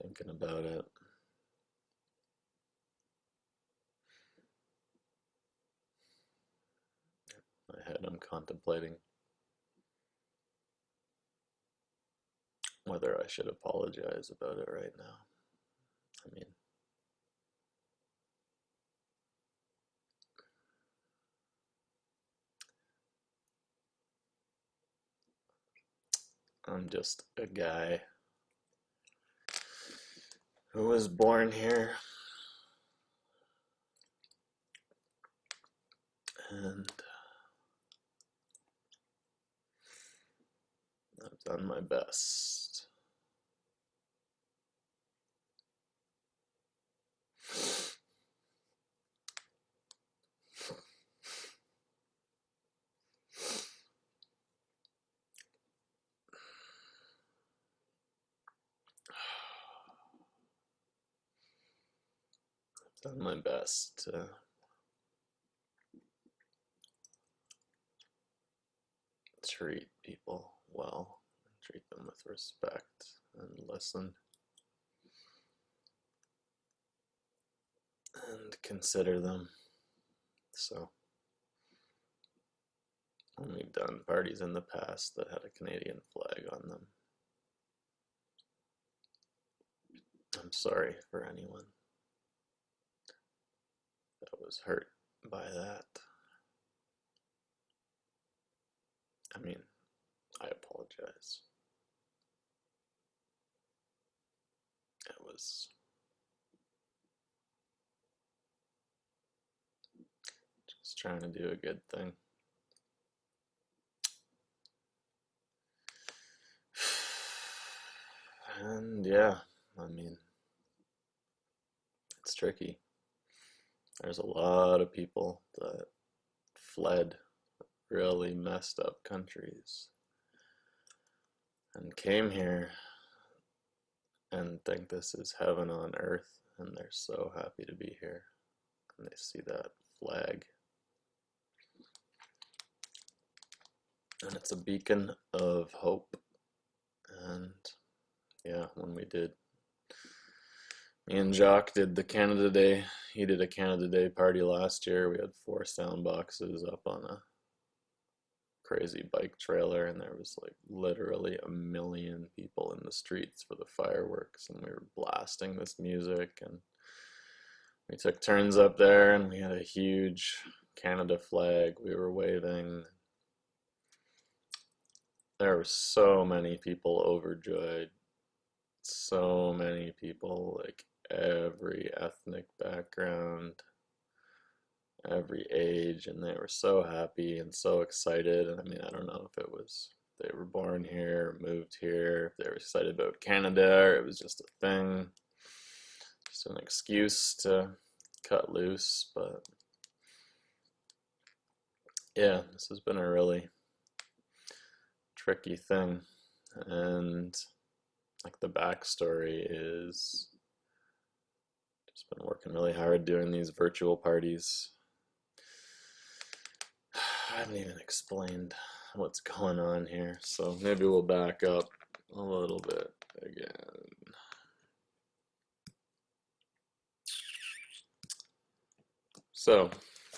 thinking about it. In my head, I'm contemplating whether I should apologize about it right now. I mean, I'm just a guy who was born here, and I've done my best. I've done my best to treat people well, treat them with respect, and listen, and consider them. So, when we've done parties in the past that had a Canadian flag on them, I'm sorry for anyone that was hurt by that. I mean, I apologize. It was just trying to do a good thing. And yeah, I mean, it's tricky. There's a lot of people that fled really messed up countries and came here and think this is heaven on earth, and they're so happy to be here, and they see that flag, and it's a beacon of hope. And yeah, when me and Jacques did the Canada Day, he did a Canada Day party last year. We had 4 sound boxes up on a crazy bike trailer, and there was like literally 1 million people in the streets for the fireworks, and we were blasting this music, and we took turns up there, and we had a huge Canada flag we were waving. There were so many people overjoyed, so many people, like every ethnic background, every age, and they were so happy and so excited. And I mean, I don't know if it was they were born here, moved here, if they were excited about Canada, or it was just a thing, just an excuse to cut loose. But yeah, this has been a really tricky thing. And like the backstory is just been working really hard doing these virtual parties. I haven't even explained what's going on here, so maybe we'll back up a little bit again. So,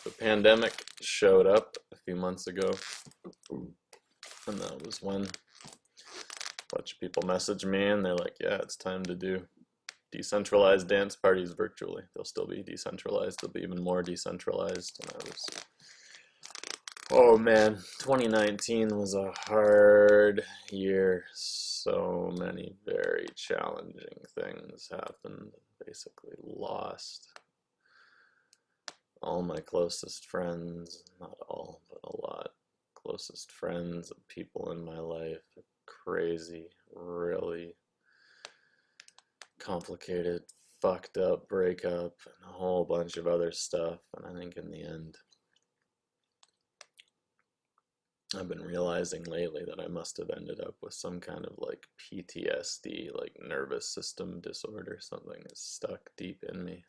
the pandemic showed up a few months ago, and that was when a bunch of people messaged me, and they're like, yeah, it's time to do decentralized dance parties virtually. They'll still be decentralized, they'll be even more decentralized. And I was, oh man, 2019 was a hard year. So many very challenging things happened. Basically lost all my closest friends, not all, but a lot, closest friends and people in my life. Crazy, really complicated, fucked up breakup, and a whole bunch of other stuff. And I think in the end, I've been realizing lately that I must have ended up with some kind of like PTSD, like nervous system disorder. Something is stuck deep in me.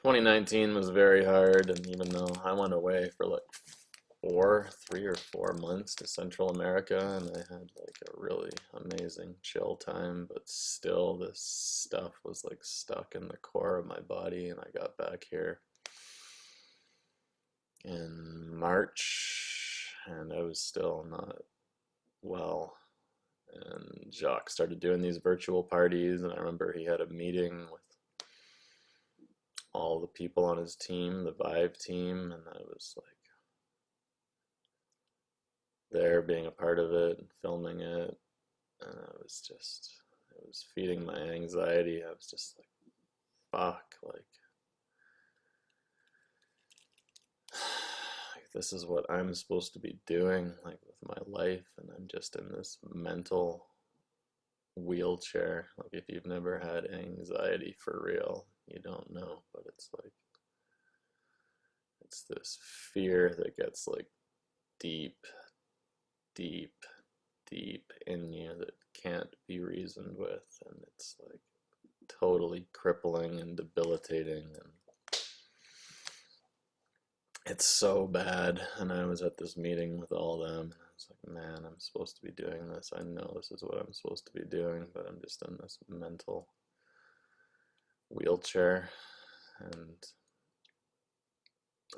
2019 was very hard, and even though I went away for like 3 or 4 months to Central America, and I had like a really amazing chill time, but still this stuff was like stuck in the core of my body. And I got back here in March, and I was still not well. And Jacques started doing these virtual parties, and I remember he had a meeting with all the people on his team, the Vive team, and I was like there being a part of it and filming it, and it was feeding my anxiety. I was just like, fuck, like this is what I'm supposed to be doing, like with my life, and I'm just in this mental wheelchair. Like if you've never had anxiety for real, you don't know, but it's like it's this fear that gets like deep in you that can't be reasoned with, and it's like totally crippling and debilitating. And it's so bad. And I was at this meeting with all of them, and I was like, man, I'm supposed to be doing this. I know this is what I'm supposed to be doing, but I'm just in this mental wheelchair. And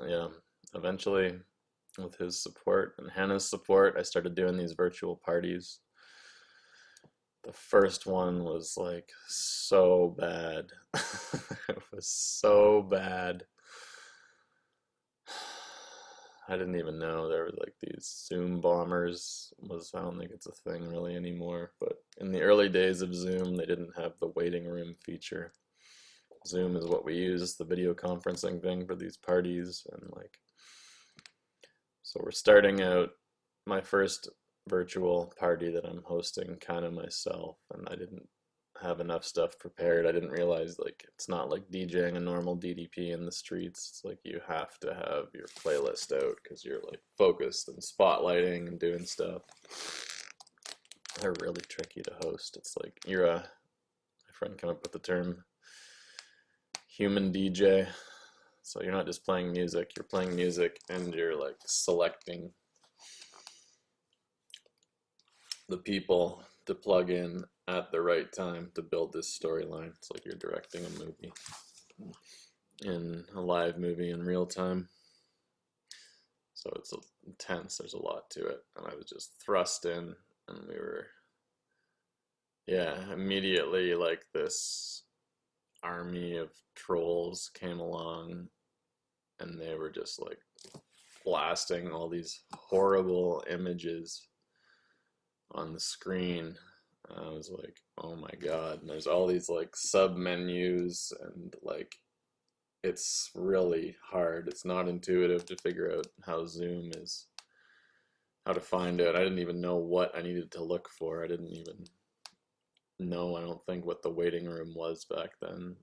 yeah, eventually, with his support and Hannah's support, I started doing these virtual parties. The first one was like so bad. It was so bad. I didn't even know there were like these Zoom bombers. I don't think it's a thing really anymore, but in the early days of Zoom, they didn't have the waiting room feature. Zoom is what we use, the video conferencing thing for these parties, and like, so we're starting out my first virtual party that I'm hosting kind of myself, and I didn't have enough stuff prepared. I didn't realize like it's not like DJing a normal DDP in the streets. It's like you have to have your playlist out because you're like focused and spotlighting and doing stuff. They're really tricky to host. It's like my friend came up with the term human DJ. So you're not just playing music, you're playing music and you're like selecting the people to plug in at the right time to build this storyline. It's like you're directing a movie, in a live movie in real time. So it's intense, there's a lot to it. And I was just thrust in, and we were, yeah, immediately like this army of trolls came along, and they were just like blasting all these horrible images on the screen. I was like, oh my god. And there's all these like sub menus, and like it's really hard. It's not intuitive to figure out how Zoom is, how to find it. I didn't even know what I needed to look for. I didn't even know, I don't think, what the waiting room was back then.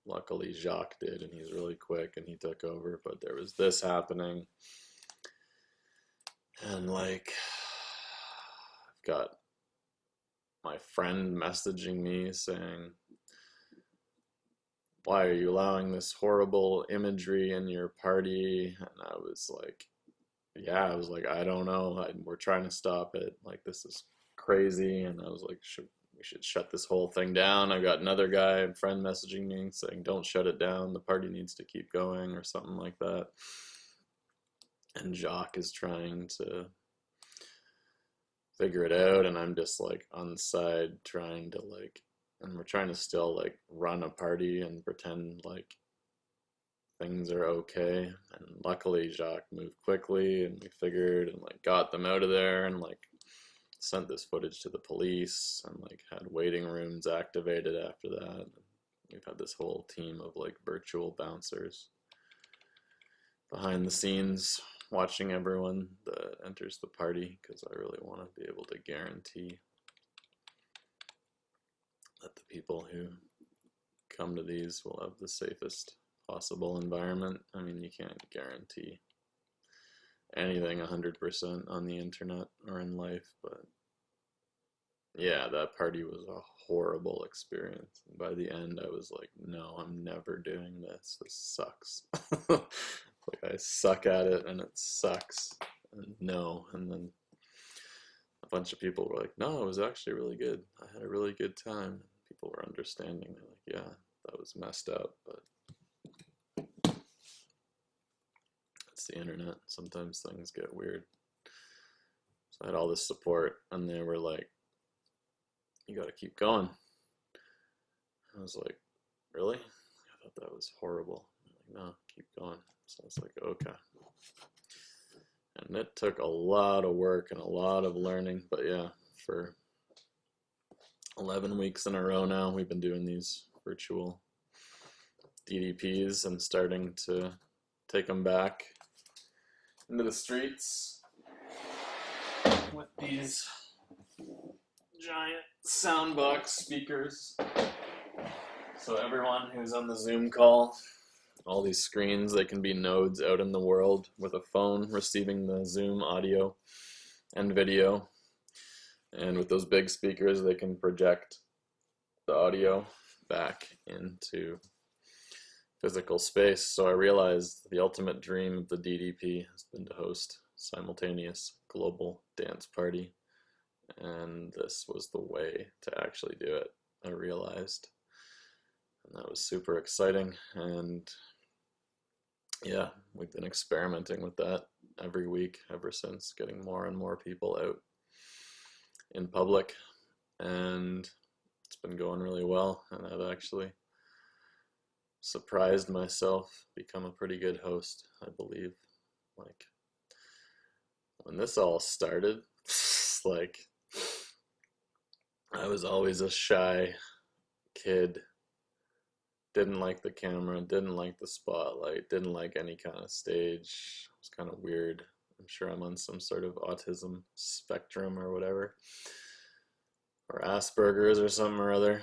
Luckily Jacques did, and he's really quick and he took over, but there was this happening. And like, I've got my friend messaging me saying, why are you allowing this horrible imagery in your party? And I was like, yeah, I was like, I don't know. We're trying to stop it. Like, this is crazy. And I was like, we should shut this whole thing down. I got another guy, a friend messaging me saying, don't shut it down. The party needs to keep going or something like that. And Jacques is trying to figure it out, and I'm just like on the side trying to like, and we're trying to still like run a party and pretend like things are okay. And luckily Jacques moved quickly, and we figured and like got them out of there, and like sent this footage to the police, and like had waiting rooms activated after that. We've had this whole team of like virtual bouncers behind the scenes watching everyone that enters the party, because I really want to be able to guarantee that the people who come to these will have the safest possible environment. I mean, you can't guarantee anything 100% on the internet or in life, but yeah, that party was a horrible experience. And by the end, I was like, no, I'm never doing this. This sucks. Like, I suck at it, and it sucks. And no. And then a bunch of people were like, no, it was actually really good. I had a really good time. People were understanding. They're like, yeah, that was messed up, but it's the internet. Sometimes things get weird. So I had all this support, and they were like, you gotta keep going. I was like, really? I thought that was horrible. I'm like, no, keep going. So I was like, okay. And it took a lot of work and a lot of learning, but yeah, for 11 weeks in a row now, we've been doing these virtual DDPs and starting to take them back into the streets with these giant soundbox speakers. So everyone who's on the Zoom call, all these screens, they can be nodes out in the world with a phone receiving the Zoom audio and video. And with those big speakers, they can project the audio back into physical space. So I realized the ultimate dream of the DDP has been to host a simultaneous global dance party, and this was the way to actually do it, I realized. And that was super exciting, and yeah, we've been experimenting with that every week ever since, getting more and more people out in public, and it's been going really well, and I've actually surprised myself, become a pretty good host, I believe. Like, when this all started, like, I was always a shy kid, didn't like the camera, didn't like the spotlight, didn't like any kind of stage. It was kind of weird. I'm sure I'm on some sort of autism spectrum or whatever, or Asperger's or something or other.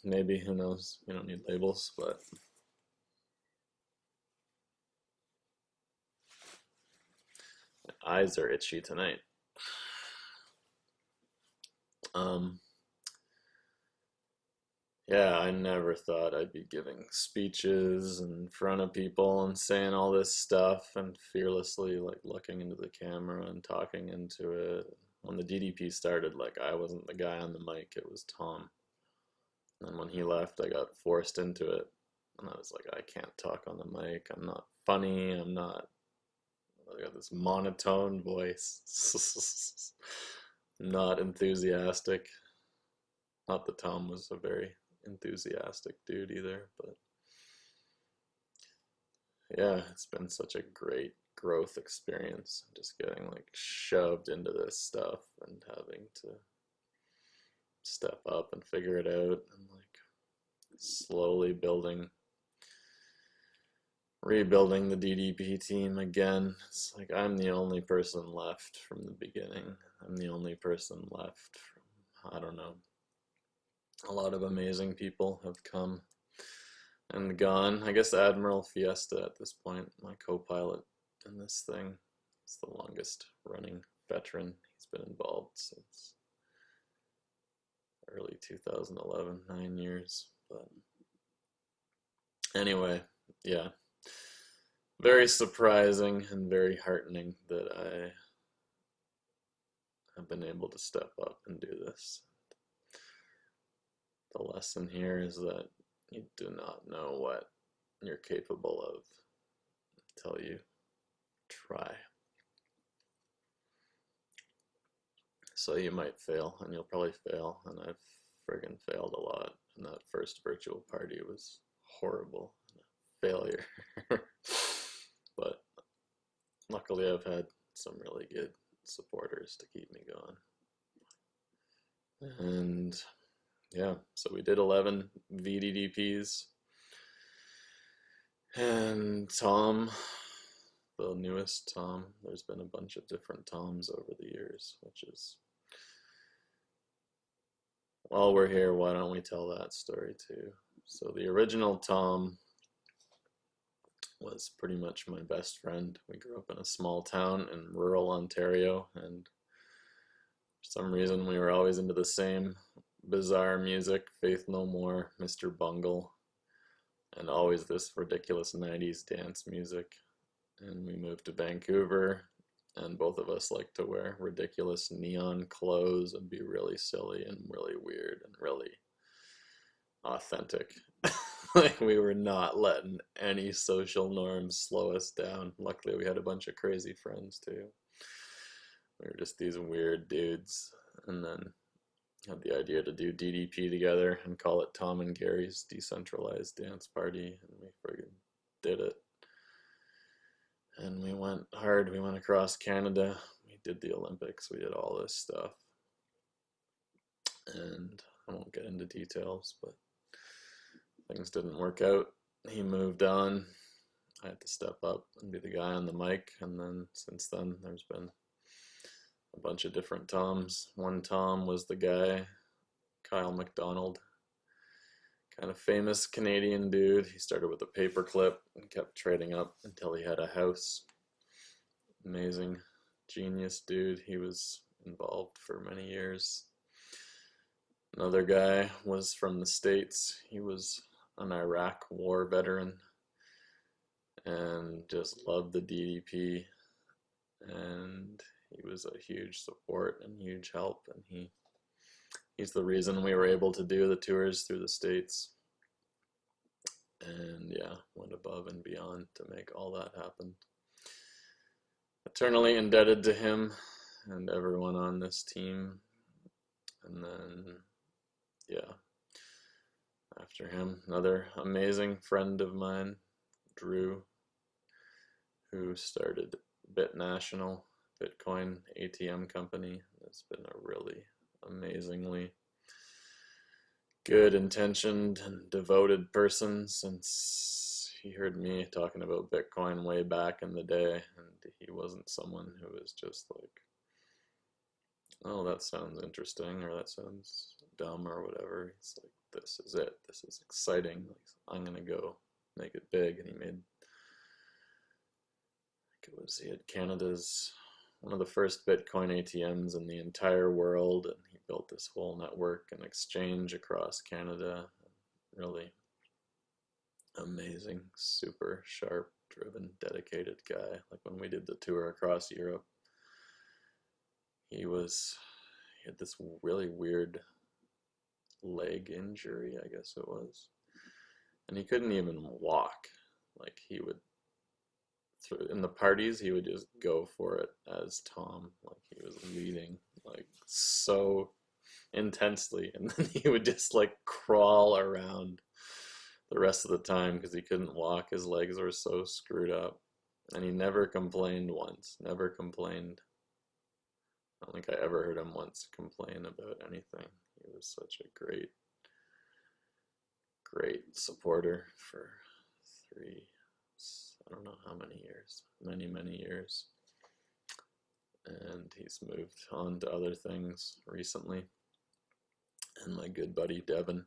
Maybe, who knows? You don't need labels, but my eyes are itchy tonight. Yeah, I never thought I'd be giving speeches in front of people and saying all this stuff and fearlessly like looking into the camera and talking into it. When the DDP started, like, I wasn't the guy on the mic, it was Tom. And when he left, I got forced into it. And I was like, I can't talk on the mic. I'm not funny. I got this monotone voice. Not enthusiastic. Not that Tom was a very enthusiastic dude either, but yeah, it's been such a great growth experience, just getting like shoved into this stuff and having to step up and figure it out, and like slowly rebuilding the DDP team again. It's like I'm the only person left from the beginning. I'm the only person left from, I don't know, a lot of amazing people have come and gone. I guess Admiral Fiesta at this point, my co-pilot in this thing, is the longest running veteran. He's been involved since early 2011, 9 years. But anyway, yeah, very surprising and very heartening that I have been able to step up and do this. The lesson here is that you do not know what you're capable of until you try. So you might fail, and you'll probably fail, and I've friggin' failed a lot. And that first virtual party was horrible, failure. But luckily I've had some really good supporters to keep me going. And yeah, so we did 11 VDDPs, and Tom, the newest Tom, there's been a bunch of different Toms over the years, which is, while we're here, why don't we tell that story too? So the original Tom was pretty much my best friend. We grew up in a small town in rural Ontario, and for some reason we were always into the same bizarre music, Faith No More, Mr. Bungle, and always this ridiculous 90s dance music. And we moved to Vancouver, and both of us like to wear ridiculous neon clothes and be really silly and really weird and really authentic. Like, we were not letting any social norms slow us down. Luckily we had a bunch of crazy friends too. We were just these weird dudes, and then had the idea to do DDP together and call it Tom and Gary's Decentralized Dance Party, and we friggin' did it. And we went hard. We went across Canada. We did the Olympics. We did all this stuff. And I won't get into details, but things didn't work out. He moved on. I had to step up and be the guy on the mic. And then since then, there's been a bunch of different Toms. One Tom was the guy, Kyle McDonald, kind of famous Canadian dude. He started with a paperclip and kept trading up until he had a house. Amazing, genius dude. He was involved for many years. Another guy was from the States. He was an Iraq war veteran. and just loved the DDP, and he was a huge support and huge help, and he's the reason we were able to do the tours through the States. And yeah, went above and beyond to make all that happen. Eternally indebted to him and everyone on this team. And then, yeah, after him, another amazing friend of mine, Drew, who started BitNational, Bitcoin ATM company. It's been a really amazingly good, intentioned, and devoted person since he heard me talking about Bitcoin way back in the day, and he wasn't someone who was just like, oh, that sounds interesting, or that sounds dumb, or whatever. He's like, this is it. This is exciting. Like, I'm gonna go make it big. And he made, I think he had Canada's one of the first Bitcoin ATMs in the entire world, and he built this whole network and exchange across Canada. Really amazing, super sharp, driven, dedicated guy. Like when we did the tour across Europe, he had this really weird leg injury, I guess it was, and he couldn't even walk. Like he would, in the parties, he would just go for it as Tom, like he was leading like so intensely, and then he would just like crawl around the rest of the time because he couldn't walk. His legs were so screwed up, and he never complained once. Never complained. I don't think I ever heard him once complain about anything. He was such a great supporter for I don't know how many years, many years. And he's moved on to other things recently. And my good buddy Devin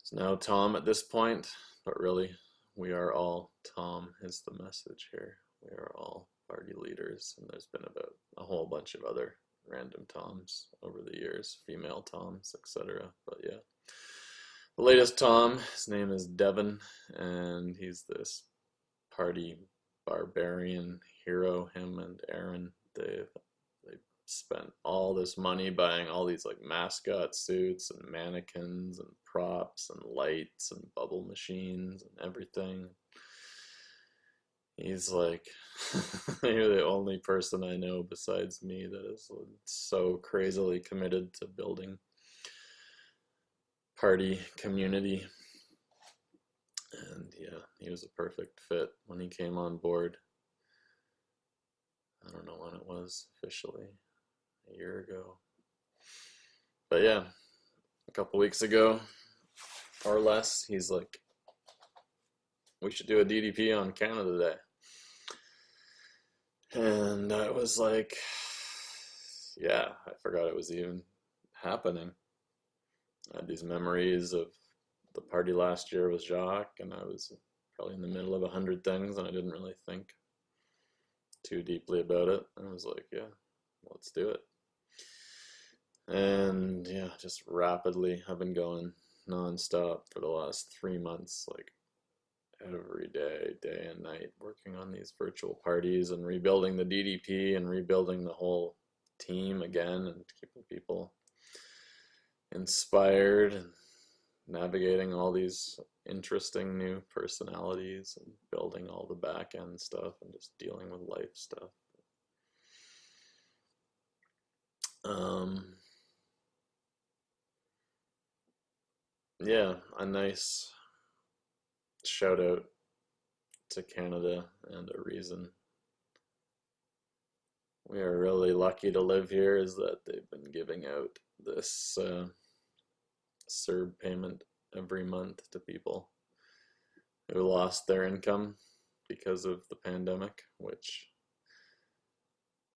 is now Tom at this point, but really we are all Tom is the message here. We are all party leaders, and there's been about a whole bunch of other random Toms over the years, female Toms, etc. But yeah, the latest Tom, his name is Devin, and he's this party barbarian hero. Him and Aaron, they spent all this money buying all these like mascot suits and mannequins and props and lights and bubble machines and everything. He's like, you're the only person I know besides me that is so crazily committed to building party community. And yeah, he was a perfect fit when he came on board. I don't know when it was officially, a year ago. But yeah, a couple weeks ago or less, he's like, we should do a DDP on Canada Day. And I was like, yeah, I forgot it was even happening. I had these memories of the party last year with Jacques, and I was probably in the middle of 100 things, and I didn't really think too deeply about it. I was like, yeah, let's do it. And yeah, just rapidly, I've been going nonstop for the last 3 months, like every day, day and night, working on these virtual parties and rebuilding the DDP and rebuilding the whole team again and keeping people inspired and navigating all these interesting new personalities and building all the back end stuff and just dealing with life stuff. Yeah, a nice shout out to Canada, and a reason we are really lucky to live here is that they've been giving out this CERB payment every month to people who lost their income because of the pandemic, which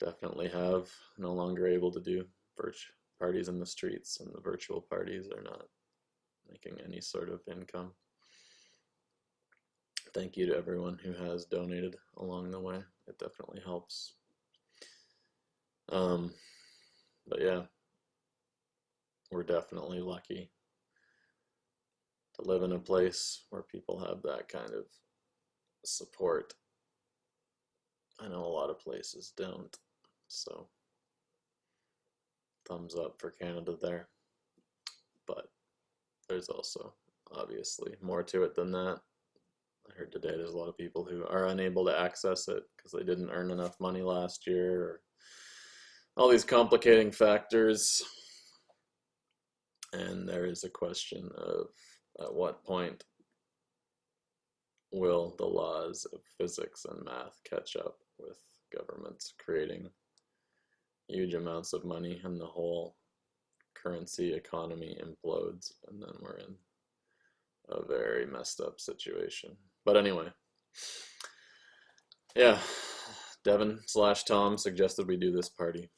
definitely have no longer able to do parties in the streets, and the virtual parties are not making any sort of income. Thank you to everyone who has donated along the way. It definitely helps. But yeah, we're definitely lucky to live in a place where people have that kind of support. I know a lot of places don't, so thumbs up for Canada there. But there's also obviously more to it than that. I heard today there's a lot of people who are unable to access it because they didn't earn enough money last year, or all these complicating factors. And there is a question of at what point will the laws of physics and math catch up with governments creating huge amounts of money and the whole currency economy implodes, and then we're in a very messed up situation. But anyway, yeah, Devin/Tom suggested we do this party.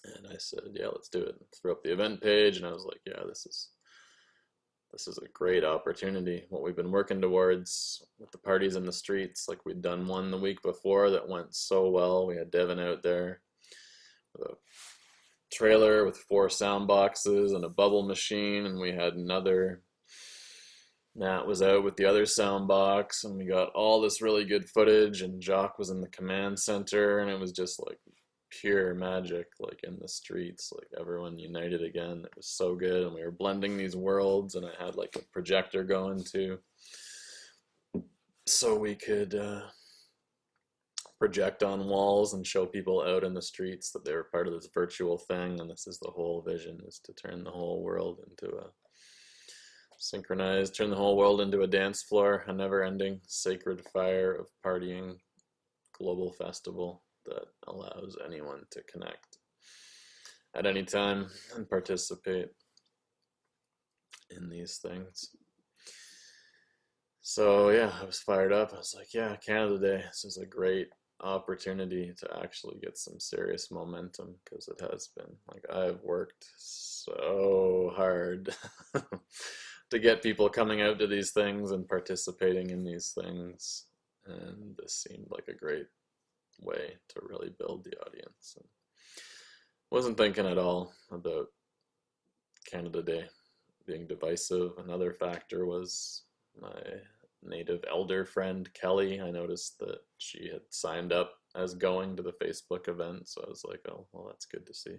And I said, yeah, let's do it. Threw up the event page, and I was like, yeah, this is a great opportunity. What we've been working towards with the parties in the streets, like we'd done one the week before that went so well. We had Devin out there with a trailer with 4 sound boxes and a bubble machine, and we had another Nat was out with the other sound box, and we got all this really good footage, and Jock was in the command center, and it was just like pure magic, like in the streets, like everyone united again. It was so good, and we were blending these worlds, and I had like a projector going too, so we could project on walls and show people out in the streets that they were part of this virtual thing, and this is the whole vision, is to turn the whole world into a synchronized, turn the whole world into a dance floor, a never-ending sacred fire of partying global festival that allows anyone to connect at any time and participate in these things. So yeah, I was fired up. I was like, yeah, Canada Day, this is a great opportunity to actually get some serious momentum, because it has been, like, I've worked so hard to get people coming out to these things and participating in these things, and this seemed like a great way to really build the audience. And wasn't thinking at all about Canada Day being divisive. Another factor was my native elder friend Kelly. I noticed that she had signed up as going to the Facebook event, so I was like, oh, well, that's good to see.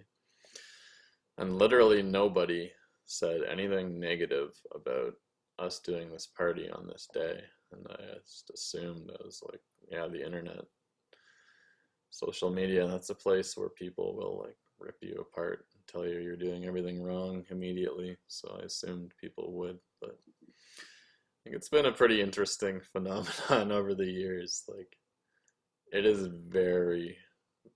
And literally nobody said anything negative about us doing this party on this day, and I just assumed, I was like, yeah, the internet, social media, that's a place where people will like rip you apart and tell you you're doing everything wrong immediately, so I assumed people would. But I think it's been a pretty interesting phenomenon over the years. Like, it is very,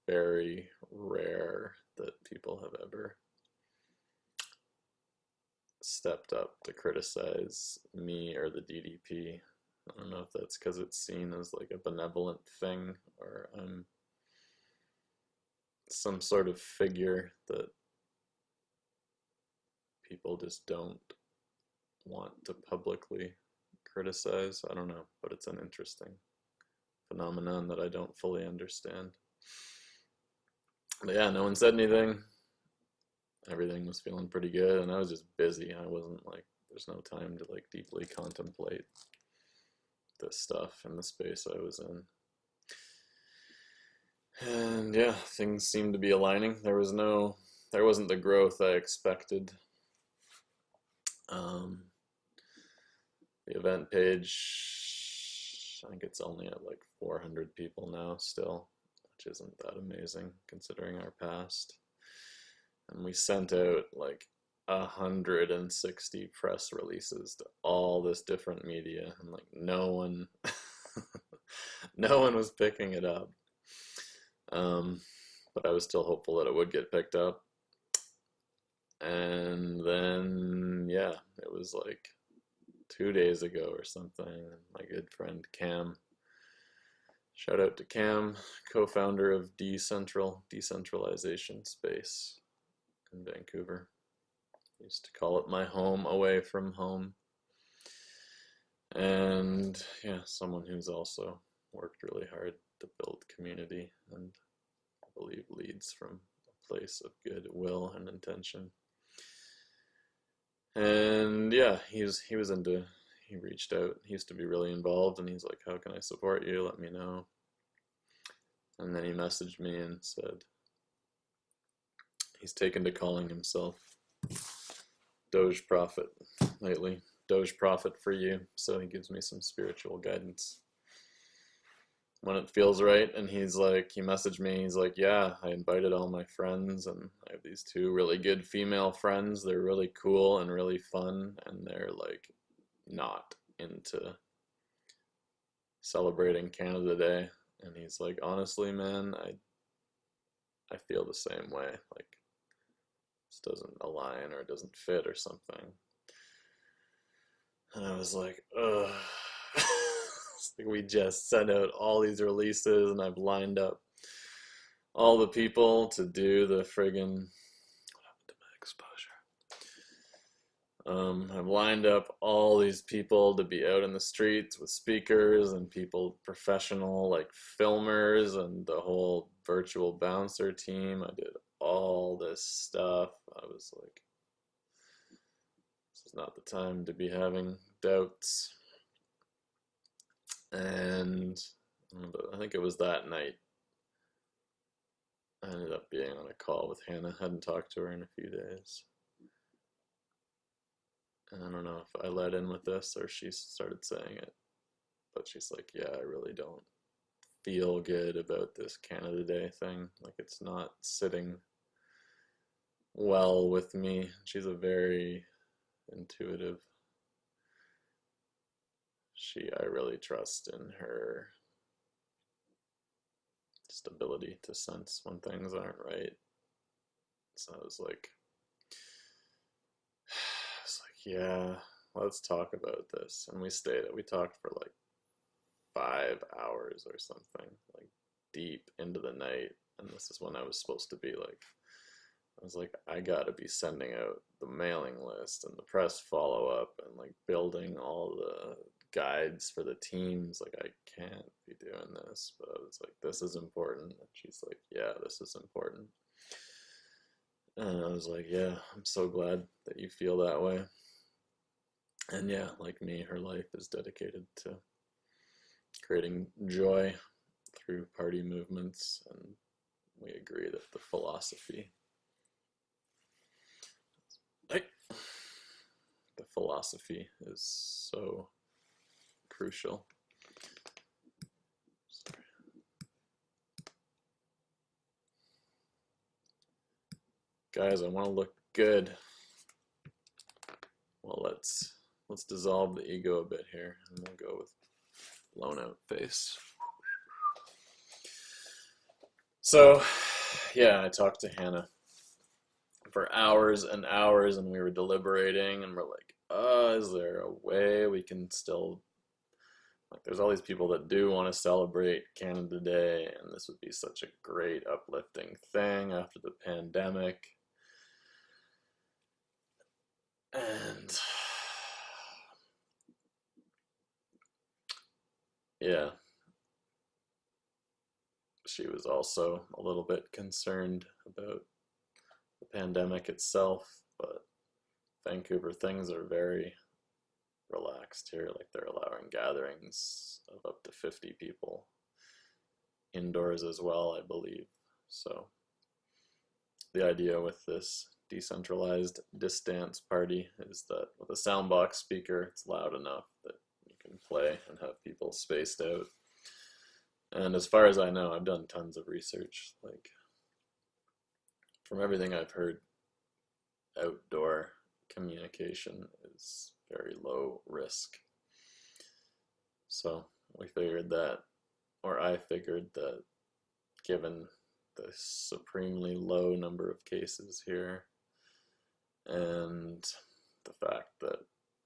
very rare that people have ever stepped up to criticize me or the DDP. I don't know if that's because it's seen as like a benevolent thing, or I'm some sort of figure that people just don't want to publicly criticize. I don't know, but it's an interesting phenomenon that I don't fully understand. But yeah, no one said anything. Everything was feeling pretty good, and I was just busy. I wasn't like, there's no time to like deeply contemplate this stuff in the space I was in. And yeah, things seemed to be aligning. There wasn't the growth I expected. The event page, I think it's only at like 400 people now still, which isn't that amazing considering our past. And we sent out like 160 press releases to all this different media, and like no one was picking it up. But I was still hopeful that it would get picked up. And then, yeah, it was like 2 days ago or something, and my good friend Cam, shout out to Cam, co-founder of Decentralization Space in Vancouver. I used to call it my home away from home. And yeah, someone who's also worked really hard to build community, and I believe leads from a place of goodwill and intention. And yeah, he was into he reached out. He used to be really involved, and he's like, how can I support you? Let me know. And then he messaged me and said he's taken to calling himself Doge Prophet lately. Doge Prophet for you. So he gives me some spiritual guidance when it feels right. And he's like, he messaged me, he's like, yeah, I invited all my friends, and I have these 2 really good female friends. They're really cool and really fun, and they're like not into celebrating Canada Day. And he's like, honestly, man, I feel the same way. Like, this doesn't align or it doesn't fit or something. And I was like, ugh. It's like we just sent out all these releases, and I've lined up all the people to do the friggin', what happened to my exposure? I've lined up all these people to be out in the streets with speakers and people, professional like filmers, and the whole virtual bouncer team. I did all this stuff. I was like, this is not the time to be having doubts. And I think it was that night I ended up being on a call with Hannah. Hadn't talked to her in a few days. And I don't know if I let in with this or she started saying it, but she's like, yeah, I really don't feel good about this Canada Day thing. Like, it's not sitting well with me. She's a very intuitive. I really trust in her stability to sense when things aren't right. So I was like, yeah, let's talk about this. And we talked for like 5 hours or something, like deep into the night. And this is when I was supposed to be like, I was like, I gotta be sending out the mailing list and the press follow-up and like building all the guides for the teams. Like, I can't be doing this. But I was like, this is important. And she's like, yeah, this is important. And I was like, yeah, I'm so glad that you feel that way. And yeah, like me, her life is dedicated to creating joy through party movements, and we agree that the philosophy is so crucial. Sorry. Guys, I want to look good. Well, let's dissolve the ego a bit here, and we'll go with blown out face. So, yeah, I talked to Hannah for hours and hours, and we were deliberating, and we're like, is there a way we can still, like, there's all these people that do want to celebrate Canada Day, and this would be such a great uplifting thing after the pandemic. And yeah, she was also a little bit concerned about the pandemic itself, but Vancouver, things are very relaxed here. Like, they're allowing gatherings of up to 50 people indoors as well, I believe. So the idea with this decentralized distance party is that with a soundbox speaker, it's loud enough that you can play and have people spaced out. And as far as I know, I've done tons of research. Like, from everything I've heard, outdoor communication is very low risk. So we figured that, or I figured that, given the supremely low number of cases here and the fact that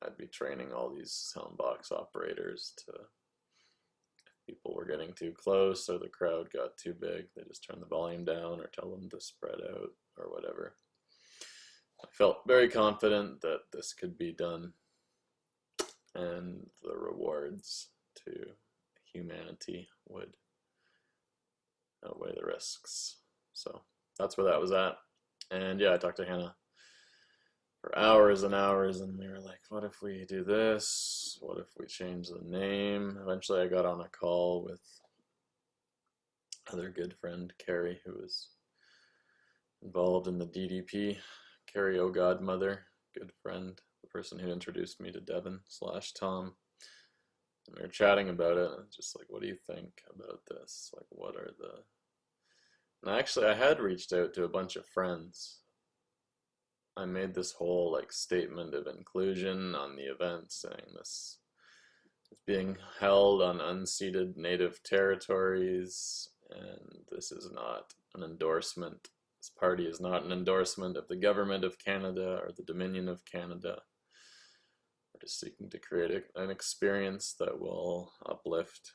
I'd be training all these soundbox operators to, if people were getting too close or the crowd got too big, they just turn the volume down or tell them to spread out or whatever. I felt very confident that this could be done, and the rewards to humanity would outweigh the risks. So that's where that was at. And yeah, I talked to Hannah for hours and hours, and we were like, what if we do this? What if we change the name? Eventually I got on a call with another good friend, Carrie, who was involved in the DDP. Carrie Godmother, good friend, the person who introduced me to Devin/Tom. And we were chatting about it, and just like, what do you think about this? Like, what are the... And actually, I had reached out to a bunch of friends. I made this whole like statement of inclusion on the event, saying this is being held on unceded native territories, and this is not an endorsement. This party is not an endorsement of the government of Canada or the Dominion of Canada. We're just seeking to create an experience that will uplift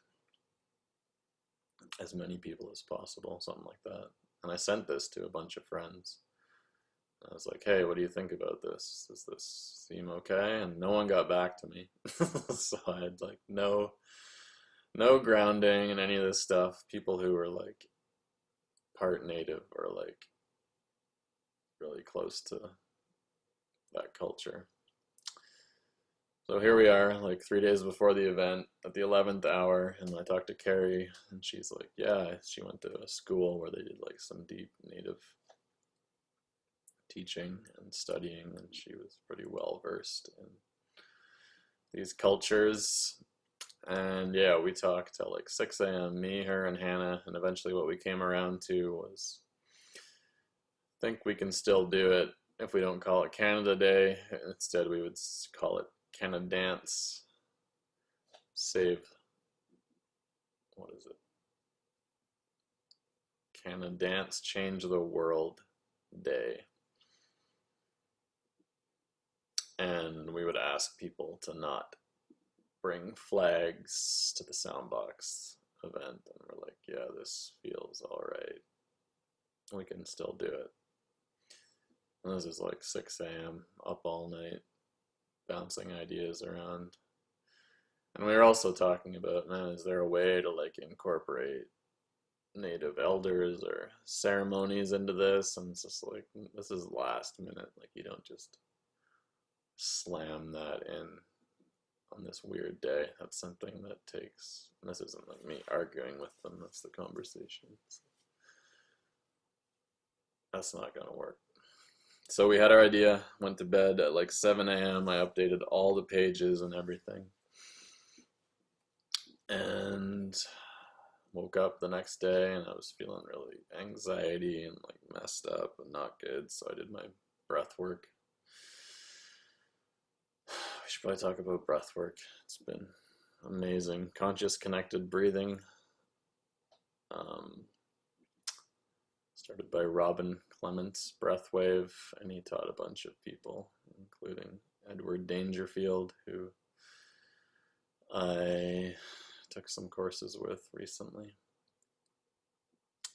as many people as possible, something like that. And I sent this to a bunch of friends. I was like, hey, what do you think about this? Does this seem okay? And no one got back to me. So I had like no grounding in any of this stuff. People who were like part native or like really close to that culture. So here we are, like 3 days before the event, at the 11th hour, and I talked to Carrie, and she's like, yeah, she went to a school where they did like some deep native teaching and studying, and she was pretty well versed in these cultures. And yeah, we talked till like 6 a.m., me, her, and Hannah, and eventually what we came around to was, I think we can still do it if we don't call it Canada Day. Instead, we would call it Canada Dance, save, what is it? Canada Dance, Change the World Day. And we would ask people to not bring flags to the Soundbox event. And we're like, yeah, this feels all right. We can still do it. And this is like 6 a.m., up all night, bouncing ideas around. And we were also talking about, man, is there a way to like incorporate native elders or ceremonies into this? And it's just like, this is last minute. Like, you don't just slam that in on this weird day. That's something that takes, and this isn't like me arguing with them, that's the conversation. So that's not gonna work. So we had our idea, went to bed at like 7 a.m. I updated all the pages and everything. And woke up the next day and I was feeling really anxiety and like messed up and not good. So I did my breath work. We should probably talk about breath work. It's been amazing. Conscious connected breathing. Started by Robin Clements Breathwave, and he taught a bunch of people, including Edward Dangerfield, who I took some courses with recently.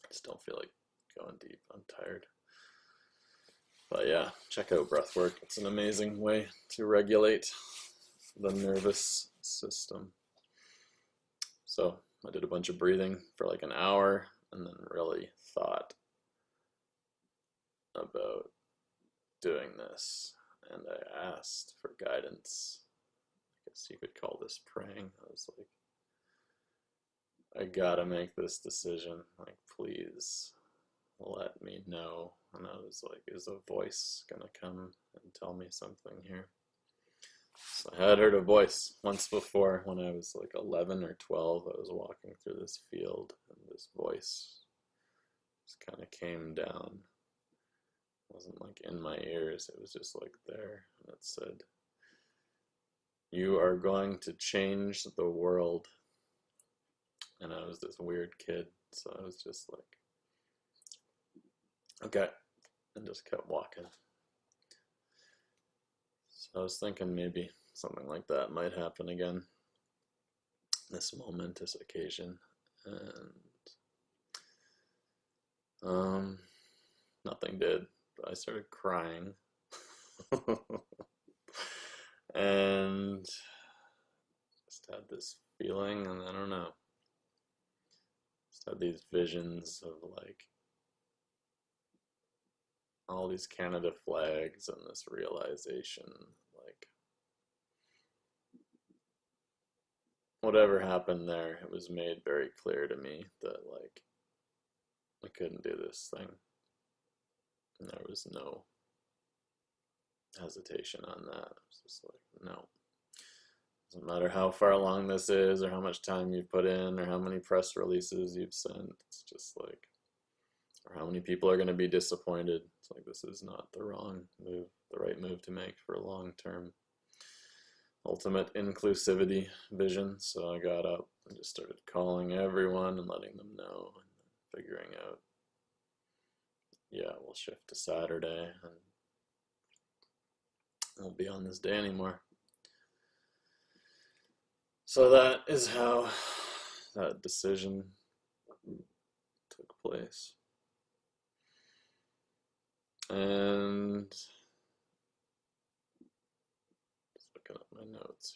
I just don't feel like going deep. I'm tired. But yeah, check out breathwork. It's an amazing way to regulate the nervous system. So I did a bunch of breathing for like an hour and then really thought about doing this. And I asked for guidance. I guess you could call this praying. I was like, I gotta make this decision. Like, please let me know. And I was like, is a voice gonna come and tell me something here? So I had heard a voice once before when I was like 11 or 12. I was walking through this field and this voice just kind of came down. It wasn't like in my ears, it was just like there. And it said, you are going to change the world. And I was this weird kid, so I was just like, okay, and just kept walking. So I was thinking maybe something like that might happen again, this momentous occasion, and nothing did, but I started crying, and just had this feeling, and I don't know, just had these visions of like all these Canada flags and this realization, like, whatever happened there, it was made very clear to me that, like, I couldn't do this thing. And there was no hesitation on that. It was just like, no. Doesn't matter how far along this is, or how much time you've put in, or how many press releases you've sent. It's just like, or how many people are going to be disappointed. It's like, this is not the wrong move, the right move to make for a long-term ultimate inclusivity vision. So I got up and just started calling everyone and letting them know, and figuring out, yeah, we'll shift to Saturday and won't be on this day anymore. So that is how that decision took place. And just looking at my notes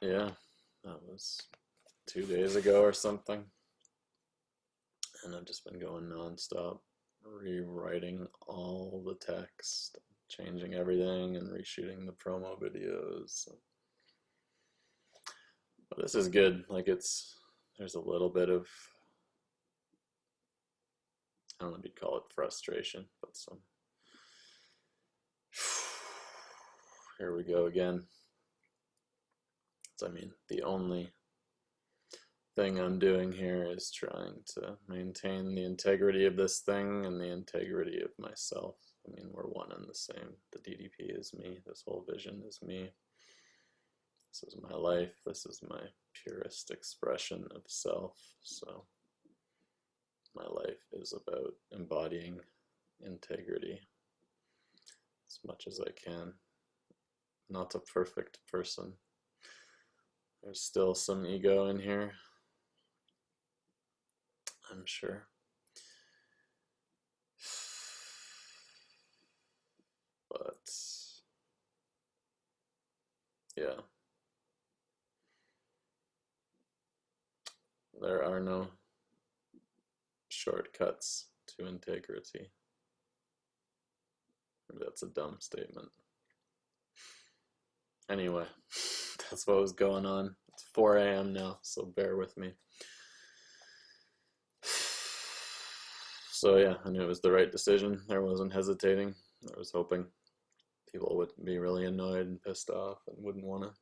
here. Yeah, that was 2 days ago or something. And I've just been going nonstop, rewriting all the text, changing everything, and reshooting the promo videos. But this is good. Like, there's a little bit of, I don't know if you'd call it frustration, but some, here we go again. So, I mean, the only thing I'm doing here is trying to maintain the integrity of this thing and the integrity of myself. I mean, we're one and the same. The DDP is me. This whole vision is me. This is my life. This is my purest expression of self. So my life is about embodying integrity as much as I can. Not a perfect person. There's still some ego in here, I'm sure. But yeah, there are no shortcuts to integrity. Maybe that's a dumb statement. Anyway, that's what was going on. It's 4 a.m. now, so bear with me. So yeah, I knew it was the right decision. I wasn't hesitating. I was hoping people would be really annoyed and pissed off and wouldn't want to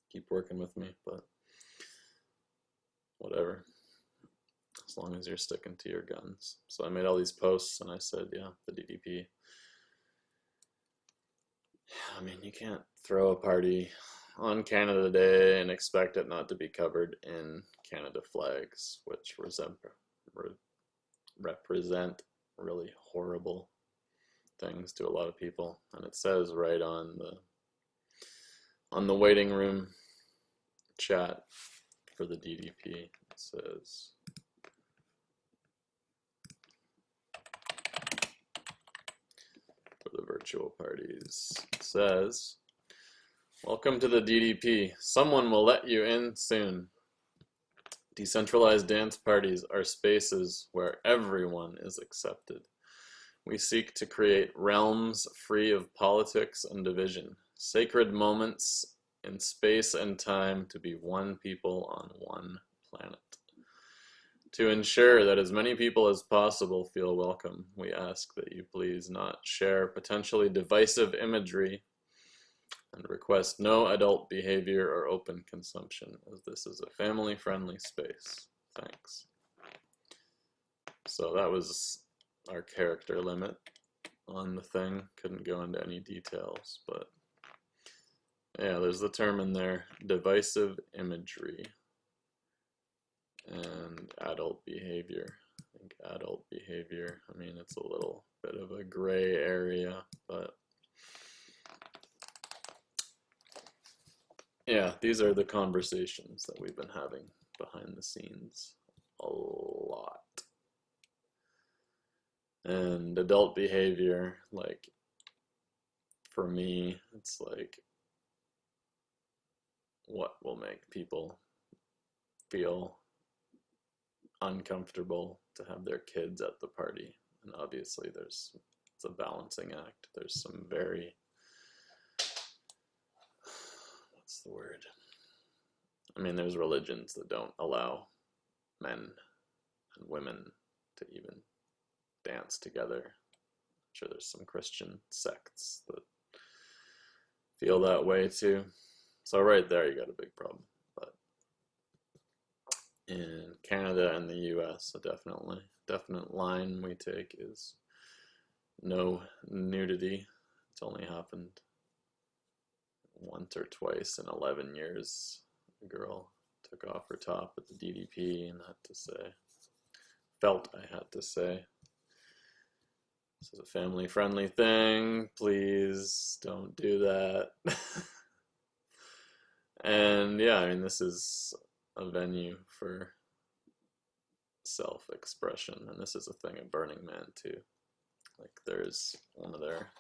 keep working with me, but whatever, as long as you're sticking to your guns. So I made all these posts and I said, yeah, the DDP. I mean, you can't throw a party on Canada Day and expect it not to be covered in Canada flags, which represent really horrible things to a lot of people. And it says right on the waiting room chat for the DDP, it says, for the virtual parties, it says, welcome to the DDP. Someone will let you in soon. Decentralized dance parties are spaces where everyone is accepted. We seek to create realms free of politics and division, sacred moments in space and time to be one people on one planet. To ensure that as many people as possible feel welcome, we ask that you please not share potentially divisive imagery and request no adult behavior or open consumption, as this is a family-friendly space. Thanks. So that was our character limit on the thing. Couldn't go into any details, but yeah, there's the term in there, divisive imagery and adult behavior. I think adult behavior, I mean, it's a little bit of a gray area, but yeah, these are the conversations that we've been having behind the scenes a lot. And adult behavior, like, for me, it's like what will make people feel uncomfortable to have their kids at the party. And obviously it's a balancing act. There's some very, what's the word? I mean, there's religions that don't allow men and women to even dance together. I'm sure there's some Christian sects that feel that way too. So right there you got a big problem. But in Canada and the US, a definite line we take is no nudity. It's only happened once or twice in 11 years. A girl took off her top at the DDP and felt I had to say, this is a family-friendly thing, please don't do that. And yeah, I mean, this is a venue for self-expression, and this is a thing at Burning Man too. Like, there's one of their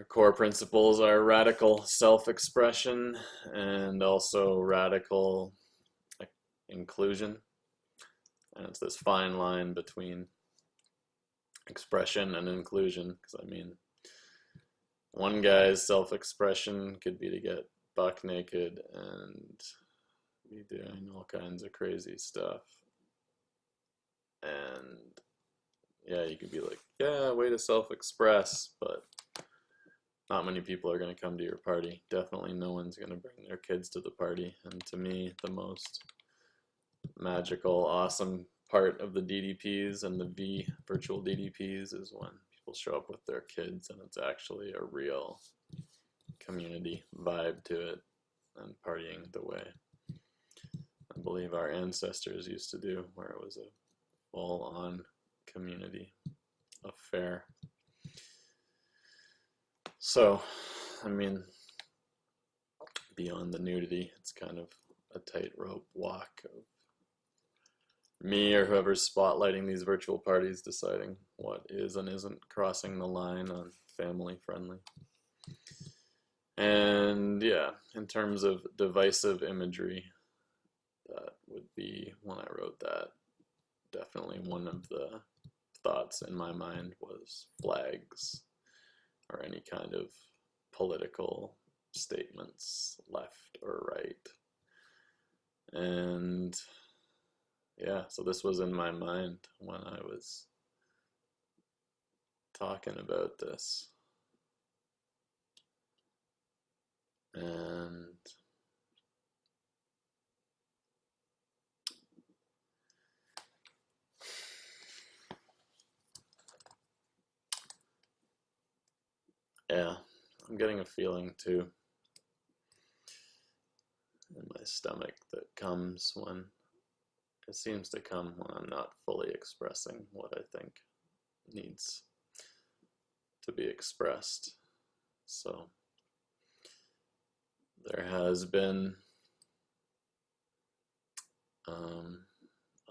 core principles are radical self-expression and also radical inclusion. And it's this fine line between expression and inclusion, because I mean, one guy's self-expression could be to get buck naked and be doing all kinds of crazy stuff. And yeah, you could be like, yeah, way to self-express, but not many people are going to come to your party. Definitely no one's going to bring their kids to the party. And to me, the most magical, awesome part of the DDPs and the virtual DDPs is when people show up with their kids and it's actually a real community vibe to it and partying the way I believe our ancestors used to do, where it was a full-on community affair. So, I mean, beyond the nudity, it's kind of a tightrope walk of me or whoever's spotlighting these virtual parties deciding what is and isn't crossing the line on family friendly. And yeah, in terms of divisive imagery, that would be, when I wrote that, definitely one of the thoughts in my mind was flags or any kind of political statements, left or right. And yeah, so this was in my mind when I was talking about this. And yeah, I'm getting a feeling too in my stomach that comes when it seems to come when I'm not fully expressing what I think needs to be expressed. So there has been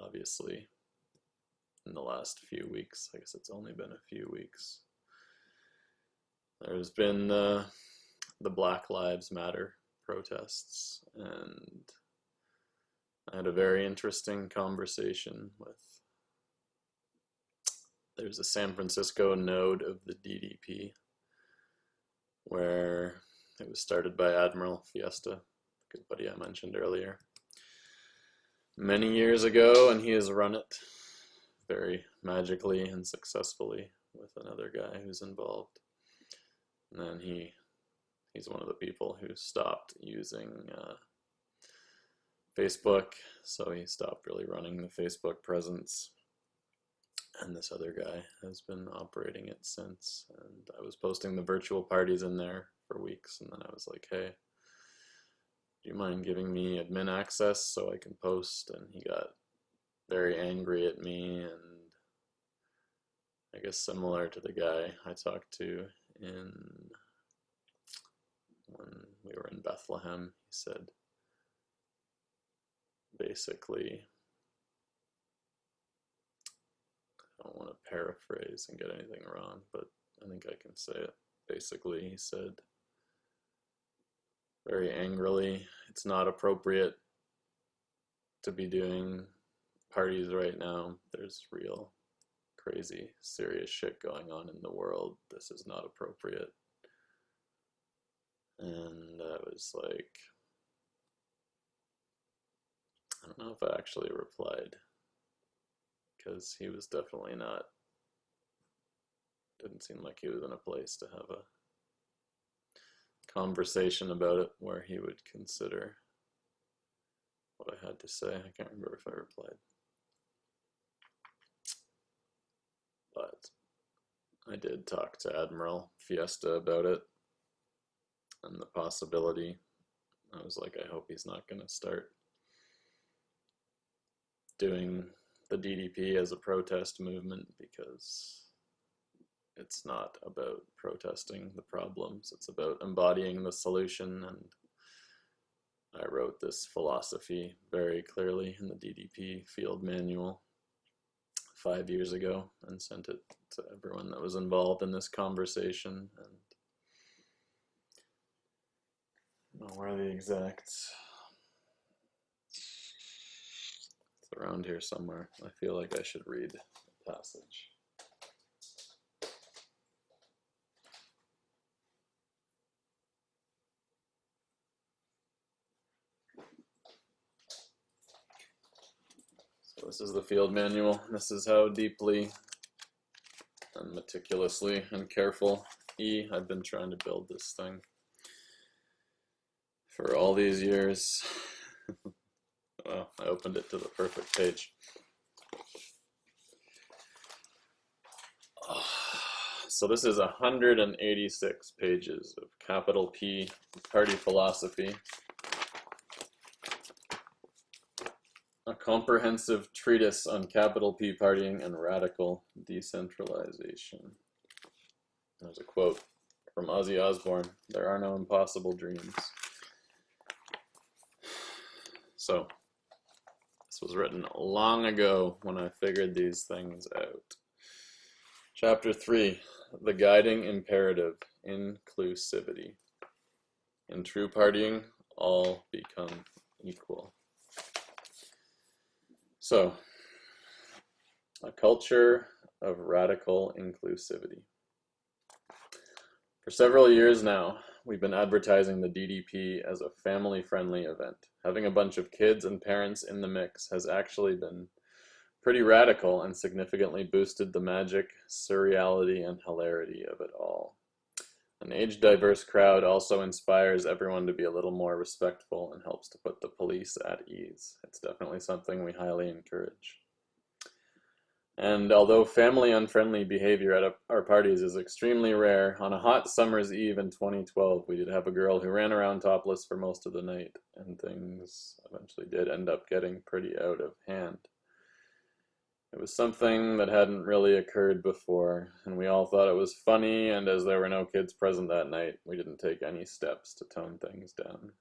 obviously in the last few weeks, I guess it's only been a few weeks, there's been the Black Lives Matter protests, and I had a very interesting conversation with, there's a San Francisco node of the DDP where it was started by Admiral Fiesta, good buddy I mentioned earlier, many years ago, and he has run it very magically and successfully with another guy who's involved. And then he's one of the people who stopped using Facebook, so he stopped really running the Facebook presence. And this other guy has been operating it since. And I was posting the virtual parties in there for weeks, and then I was like, hey, do you mind giving me admin access so I can post? And he got very angry at me, and I guess similar to the guy I talked to when we were in Bethlehem, he said, basically, I don't want to paraphrase and get anything wrong, but I think I can say it. Basically, he said, very angrily, it's not appropriate to be doing parties right now. There's real crazy, serious shit going on in the world. This is not appropriate. And I was like, I don't know if I actually replied, because he was definitely not, didn't seem like he was in a place to have a conversation about it where he would consider what I had to say. I can't remember if I replied. But I did talk to Admiral Fiesta about it and the possibility. I was like, I hope he's not going to start doing the DDP as a protest movement, because it's not about protesting the problems, it's about embodying the solution. And I wrote this philosophy very clearly in the DDP field manual 5 years ago and sent it to everyone that was involved in this conversation. And I don't know where the exact, it's around here somewhere. I feel like I should read the passage. So this is the field manual. This is how deeply and meticulously and carefully I've been trying to build this thing for all these years. Well, I opened it to the perfect page. So this is 186 pages of capital P party philosophy. A comprehensive treatise on capital P partying and radical decentralization. There's a quote from Ozzy Osbourne: "There are no impossible dreams." So, this was written long ago when I figured these things out. Chapter 3, the guiding imperative, inclusivity. In true partying, all become equal. So, a culture of radical inclusivity. For several years now, we've been advertising the DDP as a family-friendly event. Having a bunch of kids and parents in the mix has actually been pretty radical and significantly boosted the magic, surreality, and hilarity of it all. An age-diverse crowd also inspires everyone to be a little more respectful and helps to put the police at ease. It's definitely something we highly encourage. And although family-unfriendly behavior at our parties is extremely rare, on a hot summer's eve in 2012, we did have a girl who ran around topless for most of the night, and things eventually did end up getting pretty out of hand. It was something that hadn't really occurred before, and we all thought it was funny, and as there were no kids present that night, we didn't take any steps to tone things down.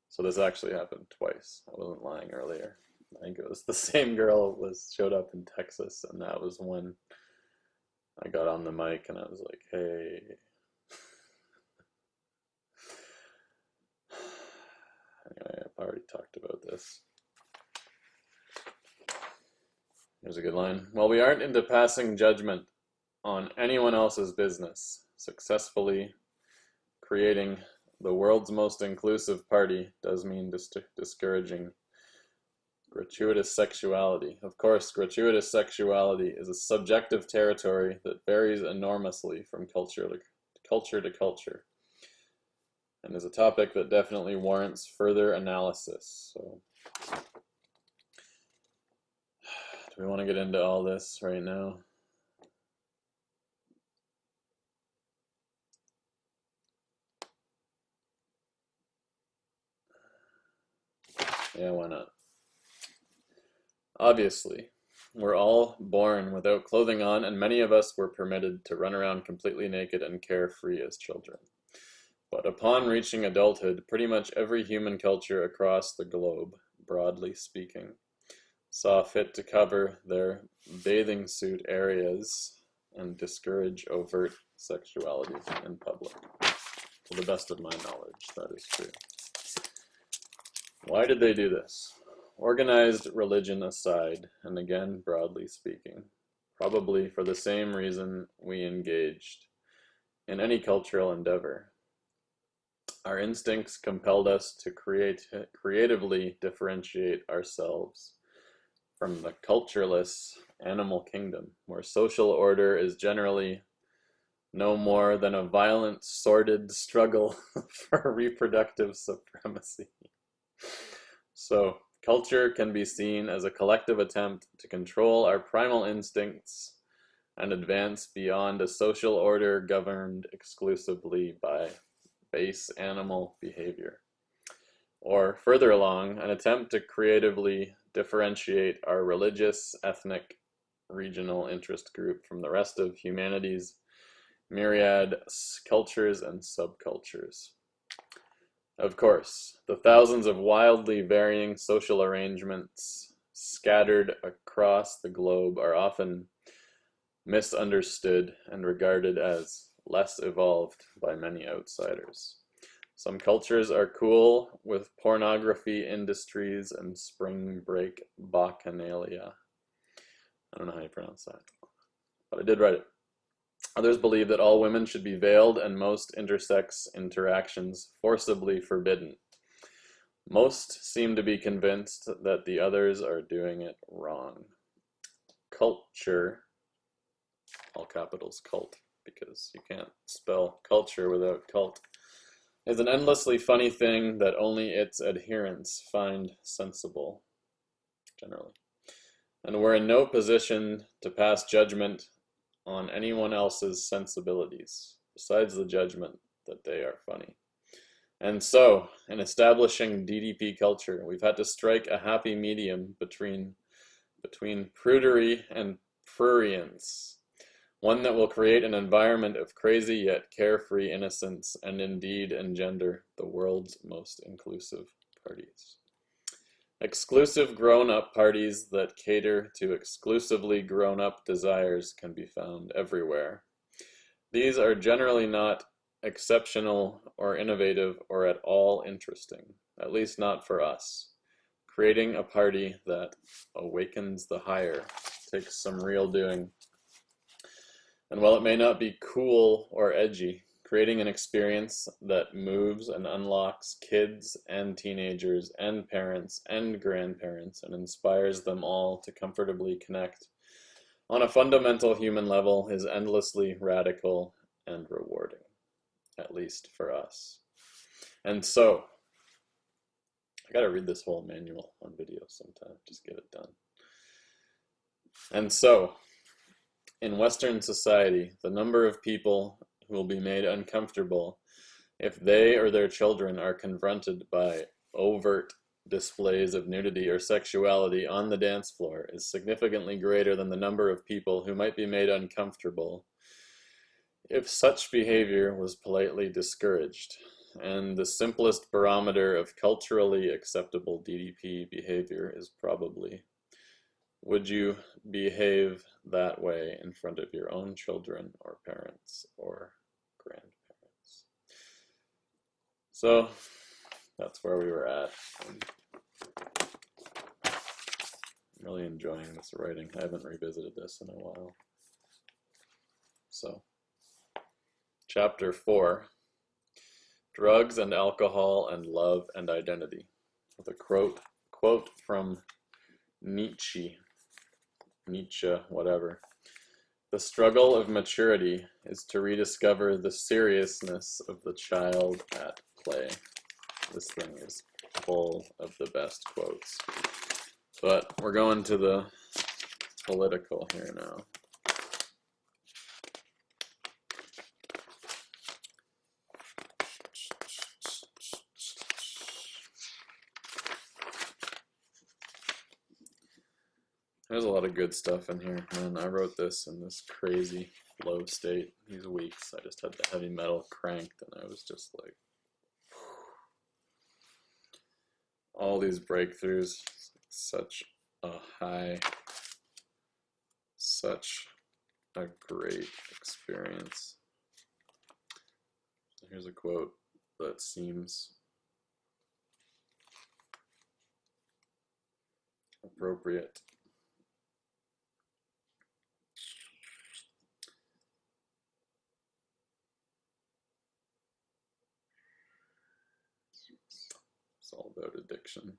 So this actually happened twice. I wasn't lying earlier. I think it was the same girl showed up in Texas, and that was when I got on the mic and I was like, hey. Anyway, I've already talked about this. Here's a good line. While we aren't into passing judgment on anyone else's business, successfully creating the world's most inclusive party does mean discouraging gratuitous sexuality. Of course, gratuitous sexuality is a subjective territory that varies enormously from culture to culture, and is a topic that definitely warrants further analysis. So, do we want to get into all this right now? Yeah, why not? Obviously, we're all born without clothing on, and many of us were permitted to run around completely naked and carefree as children. But upon reaching adulthood, pretty much every human culture across the globe, broadly speaking, saw fit to cover their bathing suit areas and discourage overt sexuality in public. To the best of my knowledge, that is true. Why did they do this? Organized religion aside, and again, broadly speaking, probably for the same reason we engaged in any cultural endeavor. Our instincts compelled us to creatively differentiate ourselves from the cultureless animal kingdom, where social order is generally no more than a violent, sordid struggle for reproductive supremacy. So, culture can be seen as a collective attempt to control our primal instincts and advance beyond a social order governed exclusively by base animal behavior. Or, further along, an attempt to creatively differentiate our religious, ethnic, regional interest group from the rest of humanity's myriad cultures and subcultures. Of course, the thousands of wildly varying social arrangements scattered across the globe are often misunderstood and regarded as less evolved by many outsiders. Some cultures are cool with pornography industries and spring break bacchanalia. I don't know how you pronounce that, but I did write it. Others believe that all women should be veiled and most intersex interactions forcibly forbidden. Most seem to be convinced that the others are doing it wrong. Culture, all capitals cult, because you can't spell culture without cult, is an endlessly funny thing that only its adherents find sensible, generally. And we're in no position to pass judgment on anyone else's sensibilities, besides the judgment that they are funny. And so, in establishing DDP culture, we've had to strike a happy medium between prudery and prurience, one that will create an environment of crazy yet carefree innocence and indeed engender the world's most inclusive parties. Exclusive grown-up parties that cater to exclusively grown-up desires can be found everywhere. These are generally not exceptional or innovative or at all interesting, at least not for us. Creating a party that awakens the higher takes some real doing. And while it may not be cool or edgy, creating an experience that moves and unlocks kids and teenagers and parents and grandparents and inspires them all to comfortably connect on a fundamental human level is endlessly radical and rewarding, at least for us. And so, I gotta read this whole manual on video sometime, just get it done. And so, in Western society, the number of people who will be made uncomfortable if they or their children are confronted by overt displays of nudity or sexuality on the dance floor is significantly greater than the number of people who might be made uncomfortable if such behavior was politely discouraged. And the simplest barometer of culturally acceptable DDP behavior is probably, would you behave that way in front of your own children or parents or grandparents? So that's where we were at. I'm really enjoying this writing. I haven't revisited this in a while. So, Chapter 4, Drugs and Alcohol and Love and Identity, with a quote from Nietzsche, whatever. The struggle of maturity is to rediscover the seriousness of the child at play. This thing is full of the best quotes. But we're going to the political here now. There's a lot of good stuff in here, man. I wrote this in this crazy flow state these weeks. I just had the heavy metal cranked and I was just like, all these breakthroughs, such a high, such a great experience. So here's a quote that seems appropriate. It's all about addiction.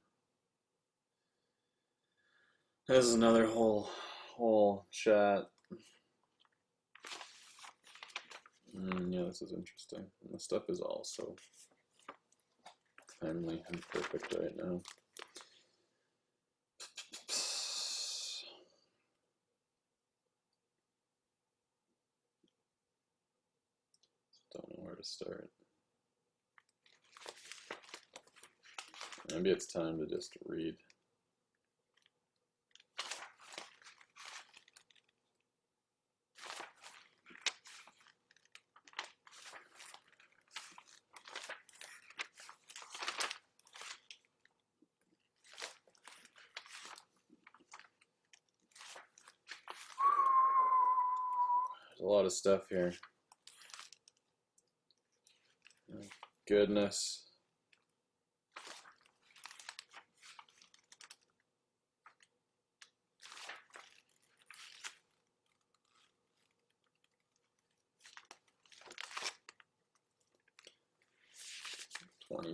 This is another whole chat. Yeah, this is interesting. And the stuff is all so timely and perfect right now. Don't know where to start. Maybe it's time to just read. There's a lot of stuff here. Oh, goodness.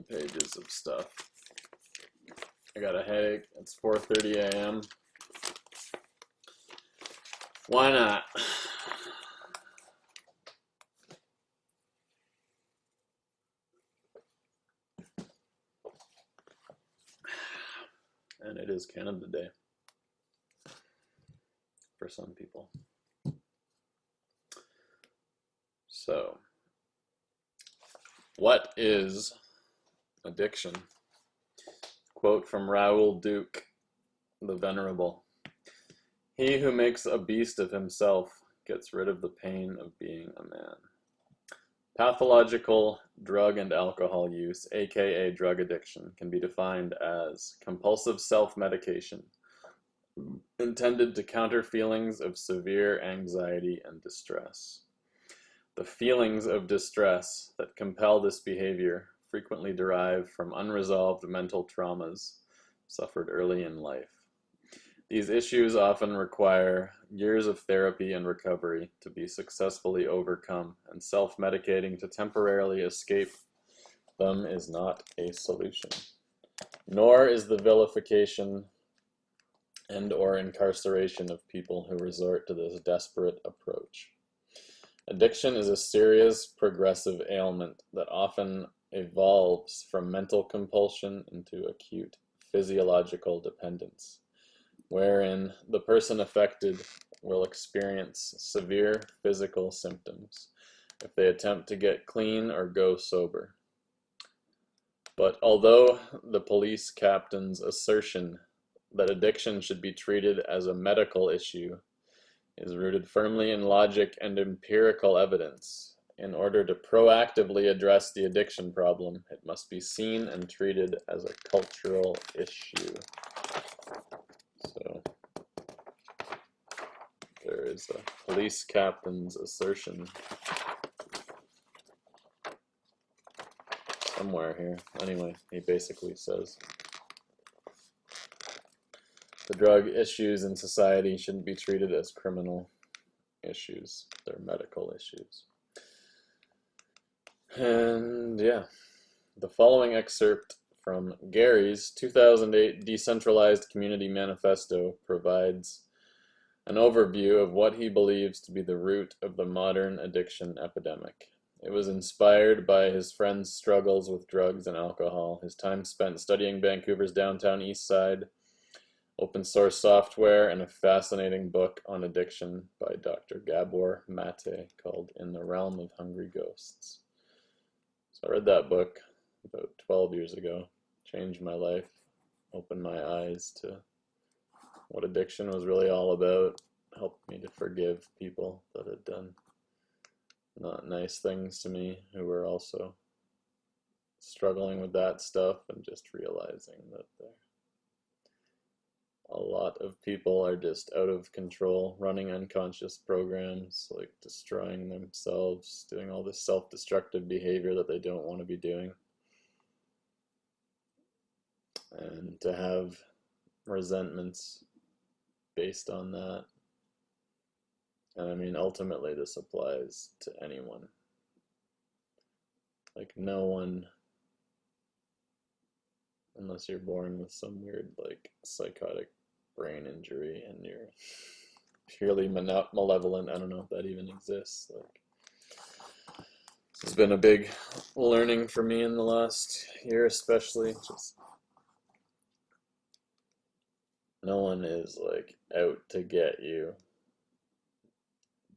Pages of stuff. I got a headache. It's 4:30 a.m. Why not? And it is Canada Day for some people. So, what is addiction? Quote from Raoul Duke, the Venerable. He who makes a beast of himself gets rid of the pain of being a man. Pathological drug and alcohol use, aka drug addiction, can be defined as compulsive self-medication intended to counter feelings of severe anxiety and distress. The feelings of distress that compel this behavior frequently derive from unresolved mental traumas suffered early in life. These issues often require years of therapy and recovery to be successfully overcome, and self-medicating to temporarily escape them is not a solution. Nor is the vilification and/or incarceration of people who resort to this desperate approach. Addiction is a serious, progressive ailment that often evolves from mental compulsion into acute physiological dependence, wherein the person affected will experience severe physical symptoms if they attempt to get clean or go sober. But although the police captain's assertion that addiction should be treated as a medical issue is rooted firmly in logic and empirical evidence, in order to proactively address the addiction problem, it must be seen and treated as a cultural issue. So, there is a police captain's assertion somewhere here. Anyway, he basically says the drug issues in society shouldn't be treated as criminal issues. They're medical issues. And yeah, the following excerpt from Gary's 2008 Decentralized Community Manifesto provides an overview of what he believes to be the root of the modern addiction epidemic. It was inspired by his friend's struggles with drugs and alcohol, his time spent studying Vancouver's downtown east side, open source software, and a fascinating book on addiction by Dr. Gabor Mate called In the Realm of Hungry Ghosts. So I read that book about 12 years ago, changed my life, opened my eyes to what addiction was really all about, helped me to forgive people that had done not nice things to me who were also struggling with that stuff, and just realizing that they're a lot of people are just out of control, running unconscious programs, like destroying themselves, doing all this self-destructive behavior that they don't want to be doing. And to have resentments based on that. And I mean, ultimately, this applies to anyone. Like, no one, unless you're born with some weird, like, psychotic brain injury and you're purely malevolent. I don't know if that even exists. Like, this has been a big learning for me in the last year, especially. Just no one is like out to get you.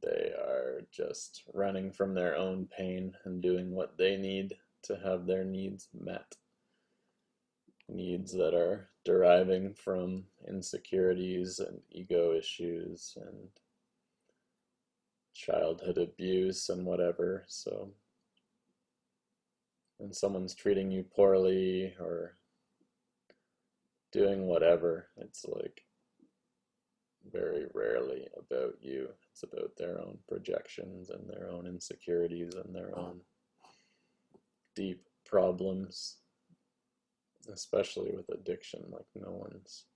They are just running from their own pain and doing what they need to have their needs met. Needs that are deriving from insecurities and ego issues and childhood abuse and whatever. So when someone's treating you poorly or doing whatever, it's like very rarely about you. It's about their own projections and their own insecurities and their own deep problems, especially with addiction. Like, no one's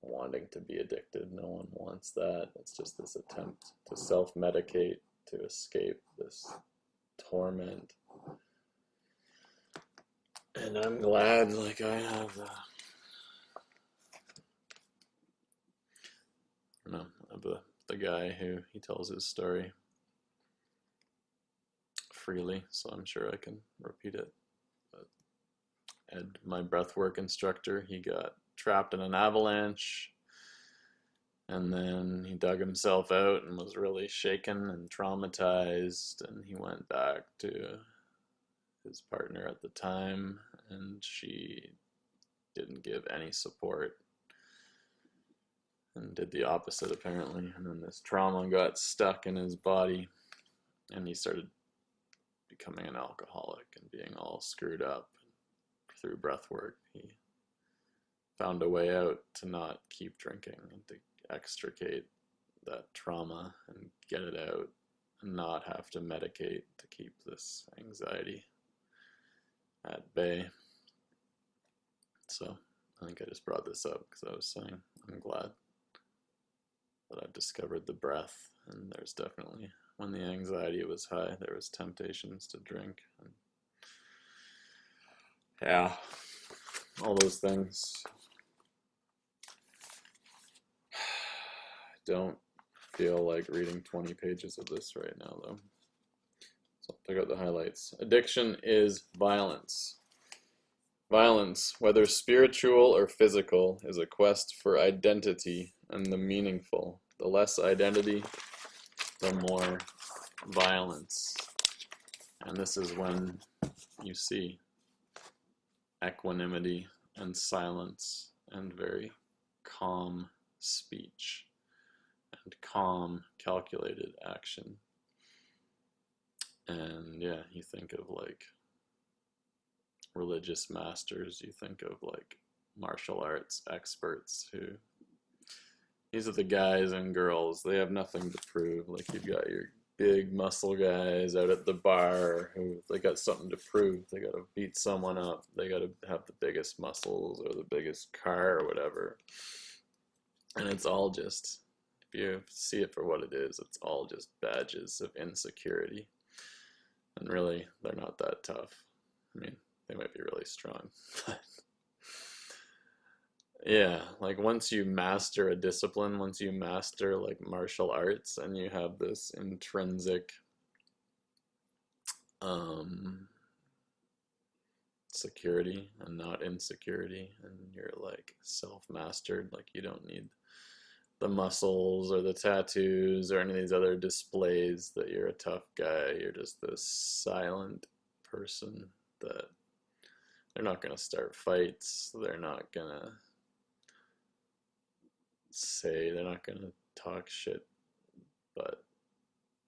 wanting to be addicted. No one wants that. It's just this attempt to self-medicate, to escape this torment. And I'm glad, like, I have the guy who he tells his story freely, so I'm sure I can repeat it. But Ed, my breathwork instructor, he got trapped in an avalanche, and then he dug himself out and was really shaken and traumatized, and he went back to his partner at the time, and she didn't give any support and did the opposite apparently. And then this trauma got stuck in his body, and he started becoming an alcoholic and being all screwed up. Through breath work, he found a way out to not keep drinking and to extricate that trauma and get it out and not have to medicate to keep this anxiety at bay. So I think I just brought this up because I was saying I'm glad that I've discovered the breath, and there's definitely, when the anxiety was high, there was temptations to drink, and yeah, all those things. I don't feel like reading 20 pages of this right now, though. So I'll pick out the highlights. Addiction is violence. Violence, whether spiritual or physical, is a quest for identity and the meaningful. The less identity, the more violence. And this is when you see equanimity and silence and very calm speech and calm, calculated action. And yeah, you think of like religious masters, you think of like martial arts experts who, these are the guys and girls, they have nothing to prove. Like, you've got your big muscle guys out at the bar who, they got something to prove. They gotta beat someone up, they gotta have the biggest muscles or the biggest car or whatever. And it's all just, if you see it for what it is, it's all just badges of insecurity. And really, they're not that tough. I mean, they might be really strong, but yeah, like once you master a discipline, once you master like martial arts, and you have this intrinsic security and not insecurity, and you're like self-mastered, like you don't need the muscles or the tattoos or any of these other displays that you're a tough guy. You're just this silent person that they're not going to start fights. They're not going to they're not going to talk shit. But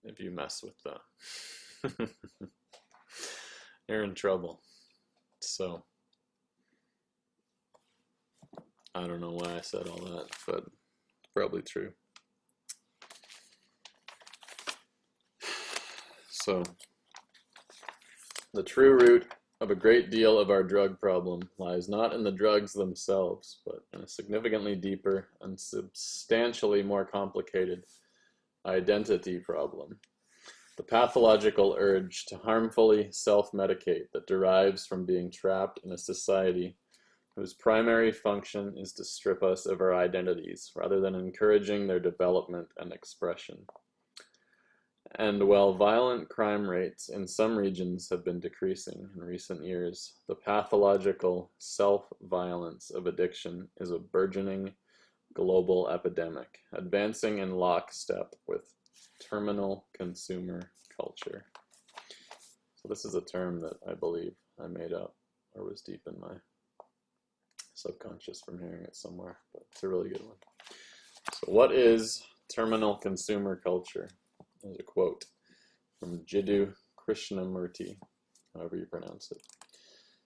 if you mess with them, you're in trouble. So I don't know why I said all that, but probably true. So, the true root of a great deal of our drug problem lies not in the drugs themselves, but in a significantly deeper and substantially more complicated identity problem. The pathological urge to harmfully self-medicate that derives from being trapped in a society whose primary function is to strip us of our identities rather than encouraging their development and expression. And while violent crime rates in some regions have been decreasing in recent years, the pathological self-violence of addiction is a burgeoning global epidemic, advancing in lockstep with terminal consumer culture. So this is a term that I believe I made up or was deep in my subconscious from hearing it somewhere, but it's a really good one. So what is terminal consumer culture? There's a quote from Jiddu Krishnamurti, however you pronounce it.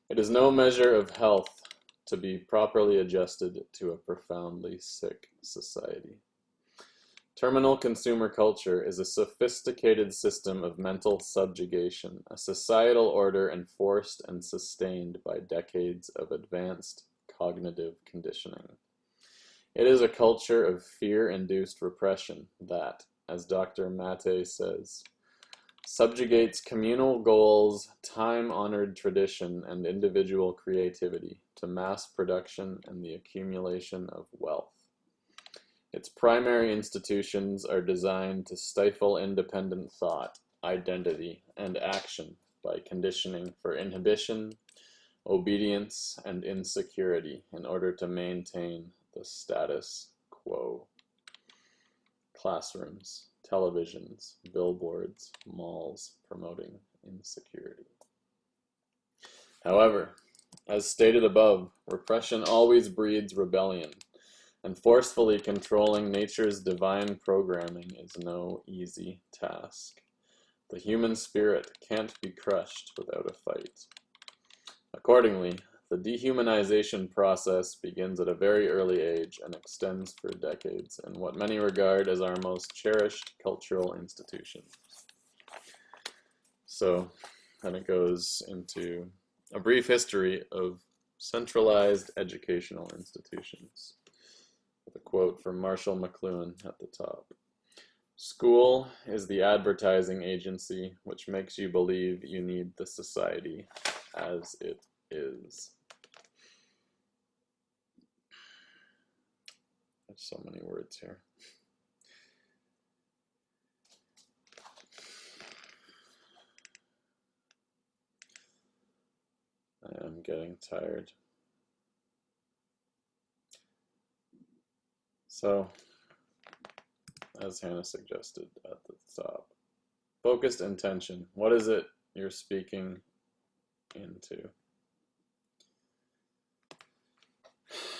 It is no measure of health to be properly adjusted to a profoundly sick society. Terminal consumer culture is a sophisticated system of mental subjugation, a societal order enforced and sustained by decades of advanced cognitive conditioning. It is a culture of fear-induced repression that, as Dr. Mate says, subjugates communal goals, time-honored tradition, and individual creativity to mass production and the accumulation of wealth. Its primary institutions are designed to stifle independent thought, identity, and action by conditioning for inhibition, obedience, and insecurity in order to maintain the status quo. Classrooms, televisions, billboards, malls promoting insecurity. However, as stated above, repression always breeds rebellion, and forcefully controlling nature's divine programming is no easy task. The human spirit can't be crushed without a fight. Accordingly, the dehumanization process begins at a very early age and extends for decades in what many regard as our most cherished cultural institutions. So, then it goes into a brief history of centralized educational institutions, with a quote from Marshall McLuhan at the top. School is the advertising agency which makes you believe you need the society as it is. There's so many words here. I am getting tired. So, as Hannah suggested at the top, focused intention. What is it you're speaking into?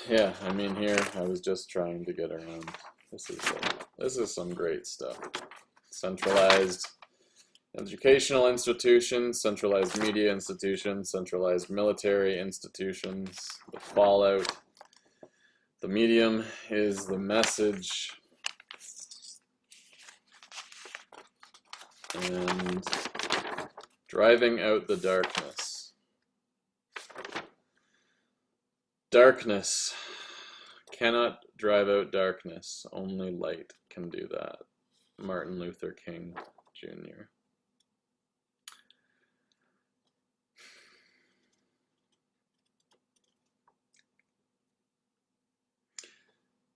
Yeah, I mean, here I was just trying to get around. This is some great stuff. Centralized educational institutions, centralized media institutions, centralized military institutions, the fallout. The medium is the message, and driving out the darkness. Darkness cannot drive out darkness. Only light can do that. Martin Luther King, Jr.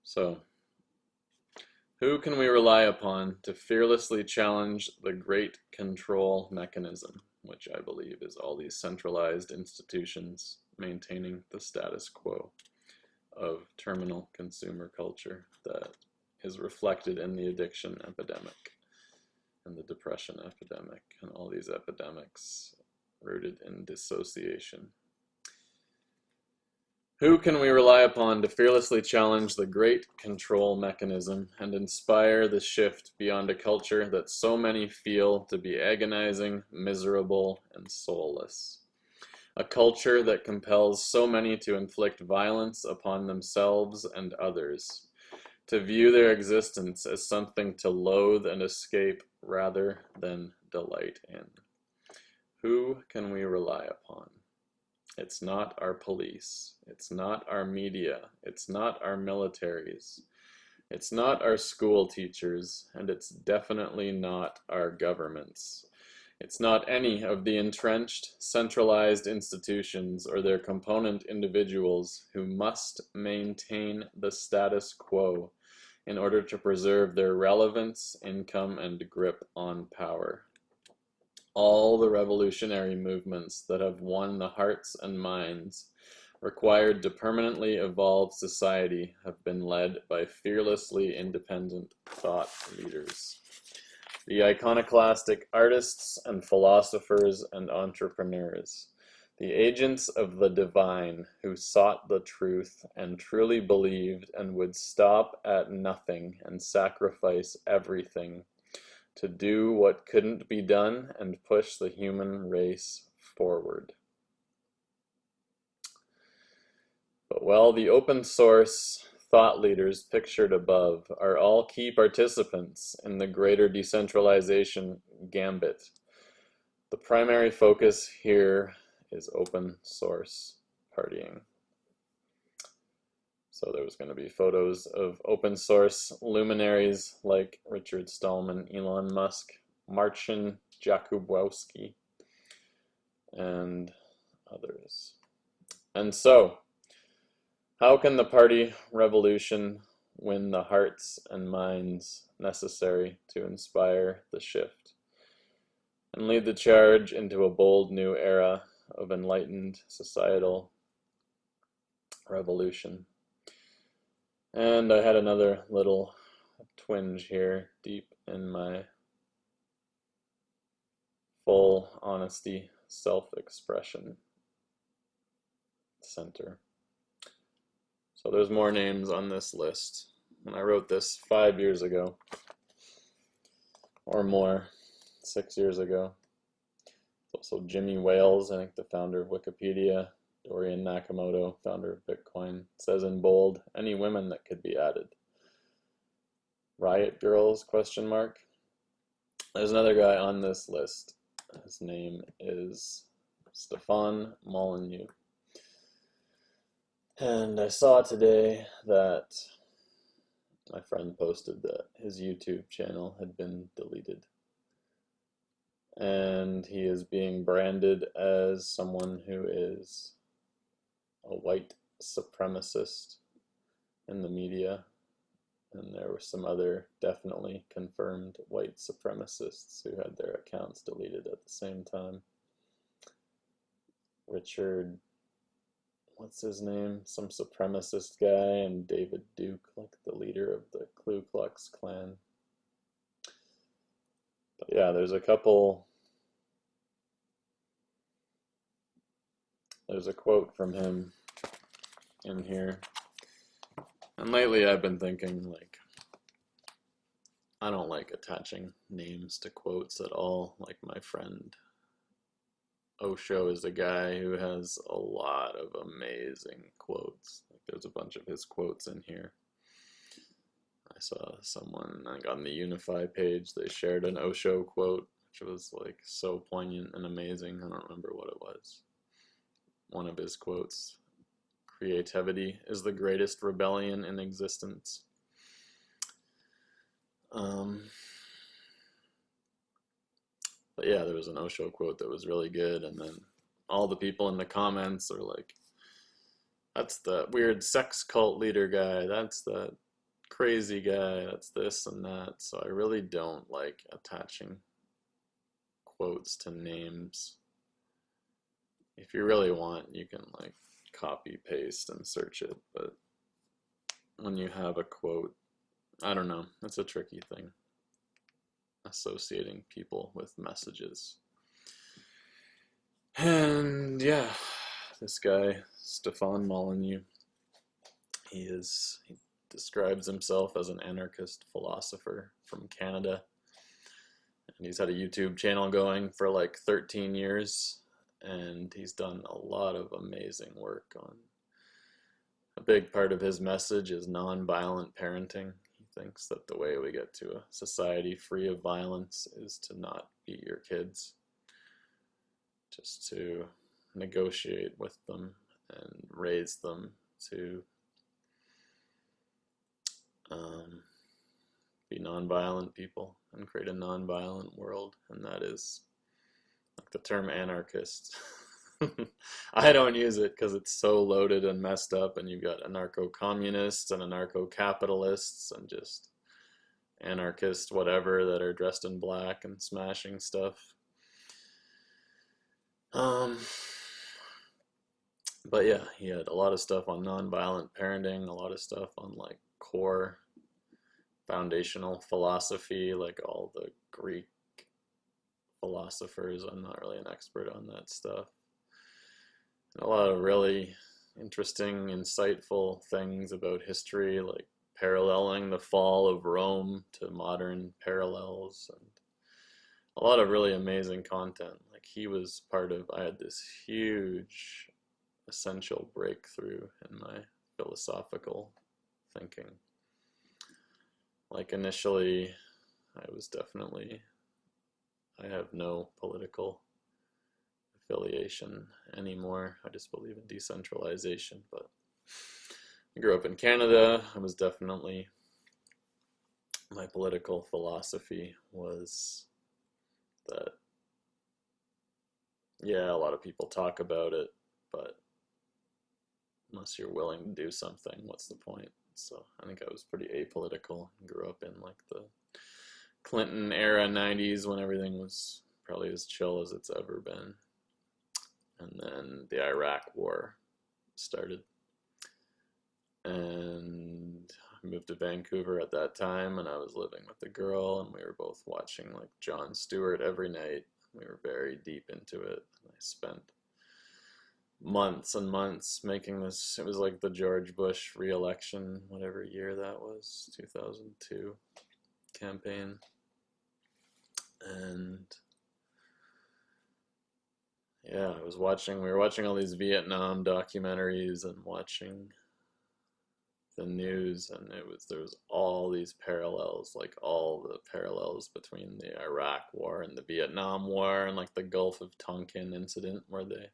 So, who can we rely upon to fearlessly challenge the great control mechanism, which I believe is all these centralized institutions maintaining the status quo of terminal consumer culture that is reflected in the addiction epidemic and the depression epidemic and all these epidemics rooted in dissociation? Who can we rely upon to fearlessly challenge the great control mechanism and inspire the shift beyond a culture that so many feel to be agonizing, miserable, and soulless? A culture that compels so many to inflict violence upon themselves and others, to view their existence as something to loathe and escape rather than delight in. Who can we rely upon? It's not our police. It's not our media. It's not our militaries. It's not our school teachers, and it's definitely not our governments. It's not any of the entrenched, centralized institutions or their component individuals who must maintain the status quo in order to preserve their relevance, income, and grip on power. All the revolutionary movements that have won the hearts and minds required to permanently evolve society have been led by fearlessly independent thought leaders. The iconoclastic artists and philosophers and entrepreneurs, the agents of the divine who sought the truth and truly believed and would stop at nothing and sacrifice everything to do what couldn't be done and push the human race forward. But while the open source thought leaders pictured above are all key participants in the greater decentralization gambit, the primary focus here is open source partying. So there was going to be photos of open source luminaries like Richard Stallman, Elon Musk, Marcin Jakubowski, and others. And so, how can the party revolution win the hearts and minds necessary to inspire the shift and lead the charge into a bold new era of enlightened societal revolution? And I had another little twinge here deep in my full honesty self-expression center. So there's more names on this list. And I wrote this 5 years ago, or more, 6 years ago. Also Jimmy Wales, I think the founder of Wikipedia, Dorian Nakamoto, founder of Bitcoin, says in bold, any women that could be added. Riot Girls, question mark. There's another guy on this list. His name is Stefan Molyneux. And I saw today that my friend posted that his YouTube channel had been deleted. And he is being branded as someone who is a white supremacist in the media. And there were some other definitely confirmed white supremacists who had their accounts deleted at the same time. Richard, what's his name? Some supremacist guy, and David Duke, like the leader of the Ku Klux Klan. But yeah, there's a couple. There's a quote from him in here. And lately I've been thinking, like, I don't like attaching names to quotes at all. Like my friend Osho is a guy who has a lot of amazing quotes. Like there's a bunch of his quotes in here. I saw someone, like on the Unify page, they shared an Osho quote, which was like so poignant and amazing. I don't remember what it was. One of his quotes, creativity is the greatest rebellion in existence. But yeah, there was an Osho quote that was really good, and then all the people in the comments are like, that's the weird sex cult leader guy, that's the crazy guy, that's this and that. So I really don't like attaching quotes to names. If you really want, you can like copy paste and search it, but when you have a quote, I don't know, it's a tricky thing, associating people with messages. And yeah, this guy Stefan Molyneux, he describes himself as an anarchist philosopher from Canada, and he's had a YouTube channel going for like 13 years, and he's done a lot of amazing work on. A big part of his message is nonviolent parenting. He thinks that the way we get to a society free of violence is to not beat your kids, just to negotiate with them and raise them to be nonviolent people and create a nonviolent world. And that is like the term anarchist. I don't use it because it's so loaded and messed up, and you've got anarcho-communists and anarcho-capitalists and just anarchist whatever that are dressed in black and smashing stuff. But yeah, he had a lot of stuff on nonviolent parenting, a lot of stuff on like core foundational philosophy, like all the Greek philosophers. I'm not really an expert on that stuff. And a lot of really interesting, insightful things about history, like paralleling the fall of Rome to modern parallels, and a lot of really amazing content. Like he was part of, I had this huge essential breakthrough in my philosophical thinking. Like initially, I have no political affiliation anymore. I just believe in decentralization. But I grew up in Canada. My political philosophy was that, yeah, a lot of people talk about it, but unless you're willing to do something, what's the point? So I think I was pretty apolitical and grew up in like the Clinton era 90s when everything was probably as chill as it's ever been. And then the Iraq war started. And I moved to Vancouver at that time, and I was living with a girl, and we were both watching like Jon Stewart every night. We were very deep into it. And I spent months and months making this. It was like the George Bush re-election, whatever year that was, 2002 campaign. And yeah, we were watching all these Vietnam documentaries and watching the news, and there was all these parallels, like all the parallels between the Iraq war and the Vietnam war, and like the Gulf of Tonkin incident where they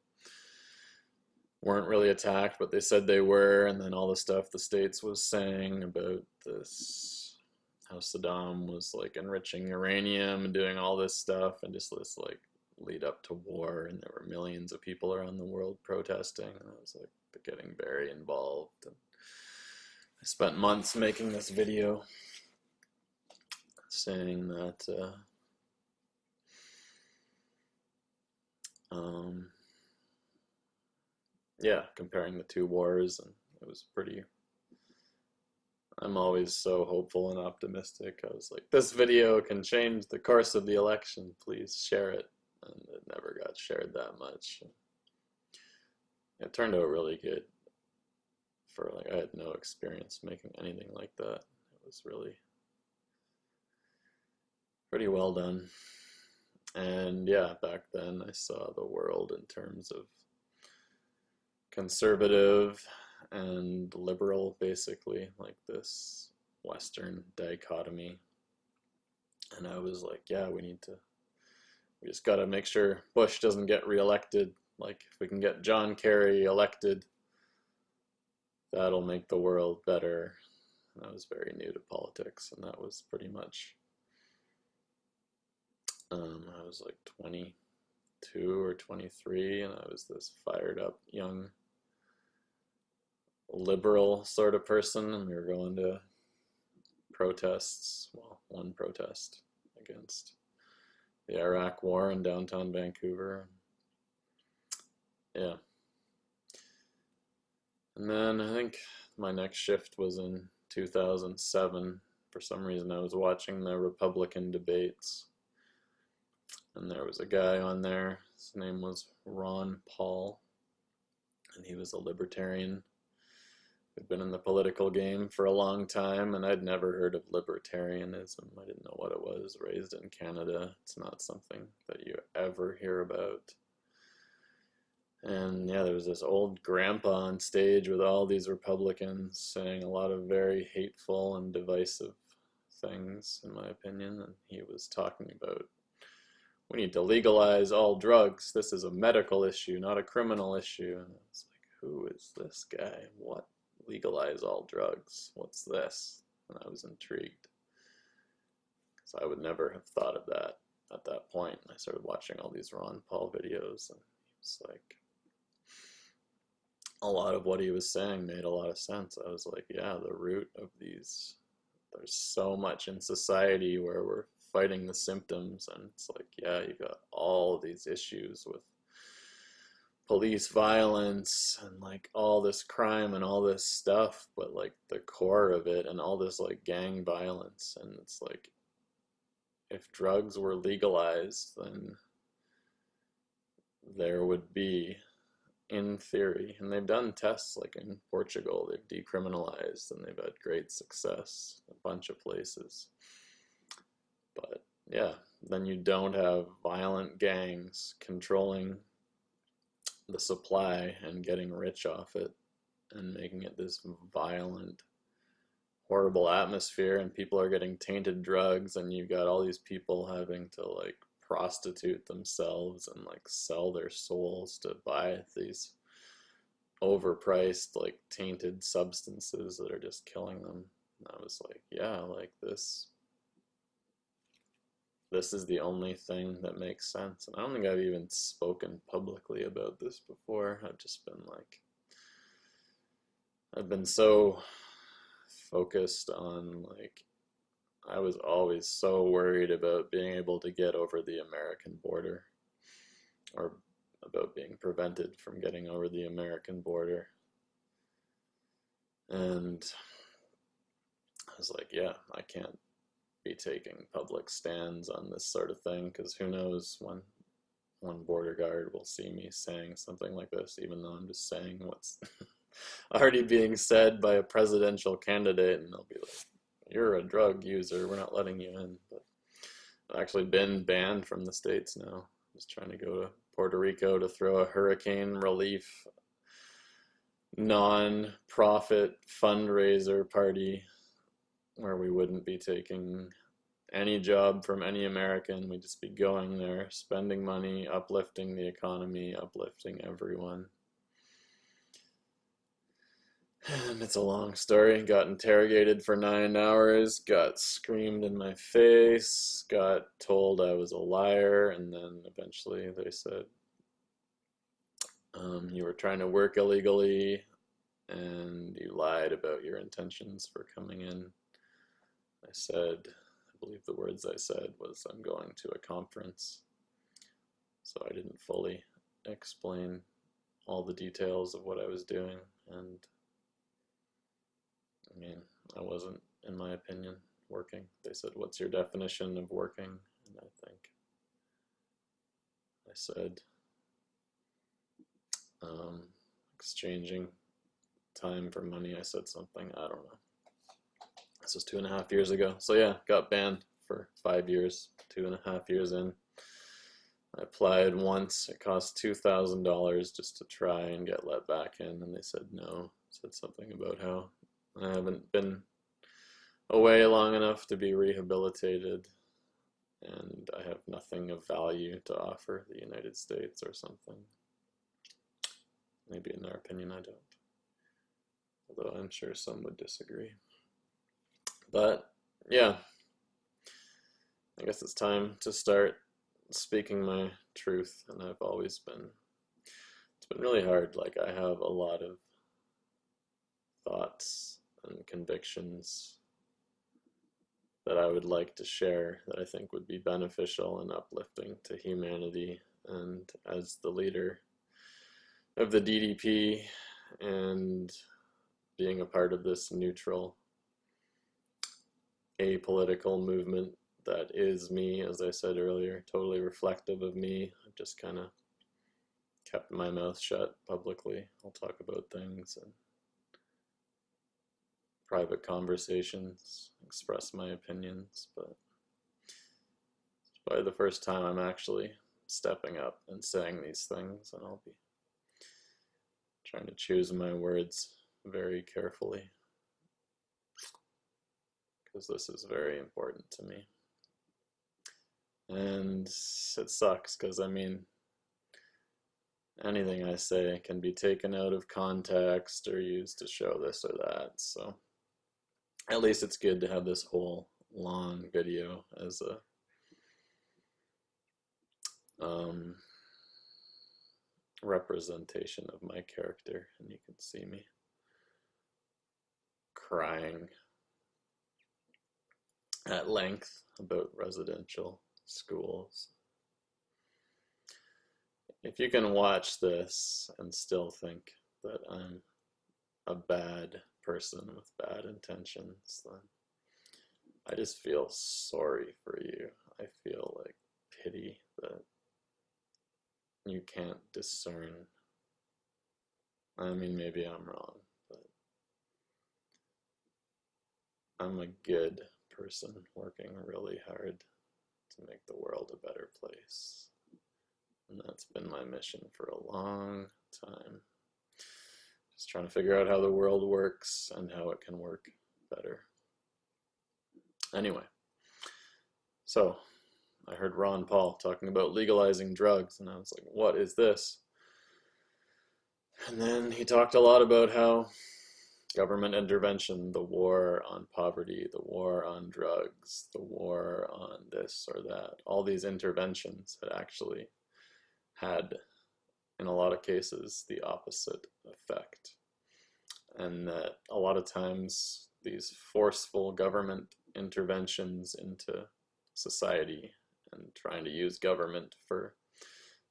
weren't really attacked, but they said they were, and then all the stuff the States was saying about this, how Saddam was like enriching uranium and doing all this stuff, and just this like lead up to war, and there were millions of people around the world protesting, and I was like getting very involved. And I spent months making this video saying that yeah, comparing the two wars, and it was pretty, I'm always so hopeful and optimistic. I was like, this video can change the course of the election, please share it. And it never got shared that much. It turned out really good. For like, I had no experience making anything like that. It was really pretty well done. And yeah, back then I saw the world in terms of conservative and liberal, basically, like this Western dichotomy. And I was like, yeah, we just got to make sure Bush doesn't get reelected. Like, if we can get John Kerry elected, that'll make the world better. And I was very new to politics, and that was pretty much, I was like 22 or 23, and I was this fired up young liberal sort of person, and we were going to protests, well, one protest against the Iraq war in downtown Vancouver. Yeah. And then I think my next shift was in 2007. For some reason I was watching the Republican debates, and there was a guy on there, his name was Ron Paul, and he was a libertarian who'd been in the political game for a long time, and I'd never heard of libertarianism. I didn't know what it was. Raised in Canada, it's not something that you ever hear about. And yeah, there was this old grandpa on stage with all these Republicans saying a lot of very hateful and divisive things, in my opinion. And he was talking about, we need to legalize all drugs. This is a medical issue, not a criminal issue. And I was like, who is this guy? What? Legalize all drugs? What's this? And I was intrigued, because I would never have thought of that at that point. I started watching all these Ron Paul videos, and he was like, a lot of what he was saying made a lot of sense. I was like, yeah, the root of these, there's so much in society where we're fighting the symptoms, and it's like, yeah, you got all these issues with police violence and like all this crime and all this stuff, but like the core of it and all this like gang violence, and it's like, if drugs were legalized, then there would be, in theory, and they've done tests like in Portugal, they've decriminalized and they've had great success a bunch of places. But yeah, then you don't have violent gangs controlling the supply and getting rich off it and making it this violent, horrible atmosphere, and people are getting tainted drugs, and you've got all these people having to like prostitute themselves and like sell their souls to buy these overpriced like tainted substances that are just killing them. And I was like, yeah, like this is the only thing that makes sense. And I don't think I've even spoken publicly about this before. I've just been like, I've been so focused on like, I was always so worried about being able to get over the American border, or about being prevented from getting over the American border. And I was like, yeah, I can't be taking public stands on this sort of thing, because who knows when one border guard will see me saying something like this, even though I'm just saying what's already being said by a presidential candidate, and they'll be like, you're a drug user, we're not letting you in. But I've actually been banned from the States now. I'm just trying to go to Puerto Rico to throw a hurricane relief non-profit fundraiser party where we wouldn't be taking any job from any American. We'd just be going there, spending money, uplifting the economy, uplifting everyone. And it's a long story. Got interrogated for 9 hours, got screamed in my face, got told I was a liar, and then eventually they said, you were trying to work illegally and you lied about your intentions for coming in. I said, I believe the words I said was, I'm going to a conference. So I didn't fully explain all the details of what I was doing, and I mean, I wasn't, in my opinion, working. They said, what's your definition of working? And I think I said, exchanging time for money. I said something, I don't know. This was 2.5 years ago. So yeah, got banned for 5 years, 2.5 years in. I applied once. It cost $2,000 just to try and get let back in, and they said no. Said something about how I haven't been away long enough to be rehabilitated, and I have nothing of value to offer the United States or something. Maybe in their opinion I don't. Although I'm sure some would disagree. But yeah, I guess it's time to start speaking my truth, and I've always been, it's been really hard. Like, I have a lot of thoughts and convictions that I would like to share that I think would be beneficial and uplifting to humanity. And as the leader of the DDP and being a part of this neutral, apolitical movement that is me, as I said earlier, totally reflective of me, I've just kind of kept my mouth shut publicly. I'll talk about things and private conversations, express my opinions, but it's probably the first time I'm actually stepping up and saying these things, and I'll be Trying to choose my words very carefully, because this is very important to me. And it sucks, because I mean, anything I say can be taken out of context or used to show this or that. So at least it's good to have this whole long video as a representation of my character, and you can see me crying at length about residential schools. If you can watch this and still think that I'm a bad person with bad intentions, then I just feel sorry for you. I feel like pity that you can't discern. I mean, maybe I'm wrong, but I'm a good person working really hard to make the world a better place. And that's been my mission for a long time. Just trying to figure out how the world works and how it can work better. Anyway, so I heard Ron Paul talking about legalizing drugs, and I was like, what is this? And then he talked a lot about how government intervention, the war on poverty, the war on drugs, the war on this or that, all these interventions had actually had, in a lot of cases, the opposite effect. And that a lot of times these forceful government interventions into society and trying to use government for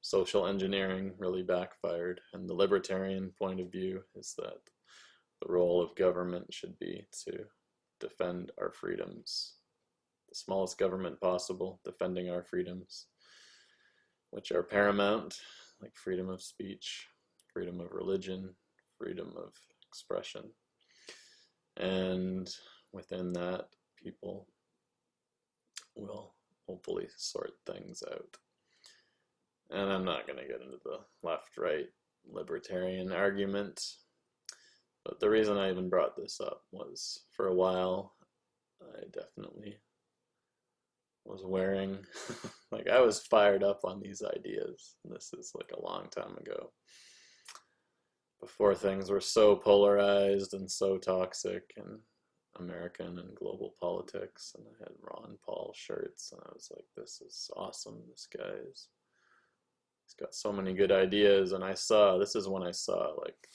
social engineering really backfired. And the libertarian point of view is that the role of government should be to defend our freedoms, the smallest government possible, defending our freedoms, which are paramount, like freedom of speech, freedom of religion, freedom of expression. And within that, people will hopefully sort things out. And I'm not going to get into the left-right libertarian argument, but the reason I even brought this up was, for a while, I definitely was wearing, like, I was fired up on these ideas. And this is like a long time ago, before things were so polarized and so toxic in American and global politics. And I had Ron Paul shirts, and I was like, this is awesome. This guy is, he's got so many good ideas. And this is when I saw like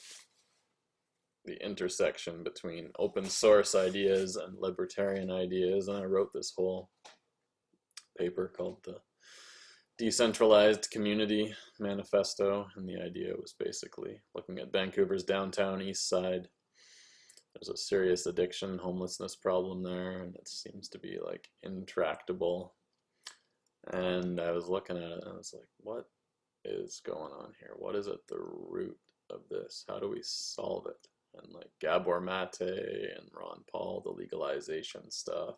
the intersection between open source ideas and libertarian ideas. And I wrote this whole paper called the Decentralized Community Manifesto, and the idea was basically looking at Vancouver's downtown east side. There's a serious addiction, homelessness problem there, and it seems to be like intractable. And I was looking at it and I was like, what is going on here? What is at the root of this? How do we solve it? And like Gabor Mate and Ron Paul, the legalization stuff.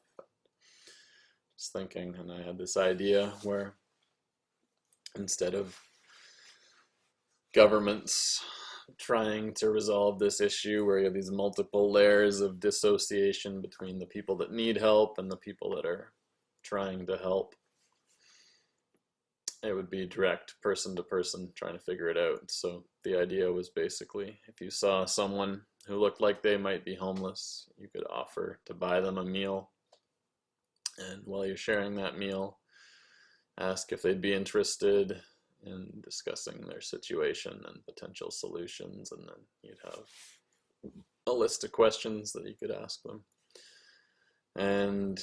Just thinking, and I had this idea where instead of governments trying to resolve this issue where you have these multiple layers of dissociation between the people that need help and the people that are trying to help, it would be direct person to person trying to figure it out. So the idea was basically, if you saw someone who looked like they might be homeless, you could offer to buy them a meal. And while you're sharing that meal, ask if they'd be interested in discussing their situation and potential solutions, and then you'd have a list of questions that you could ask them. And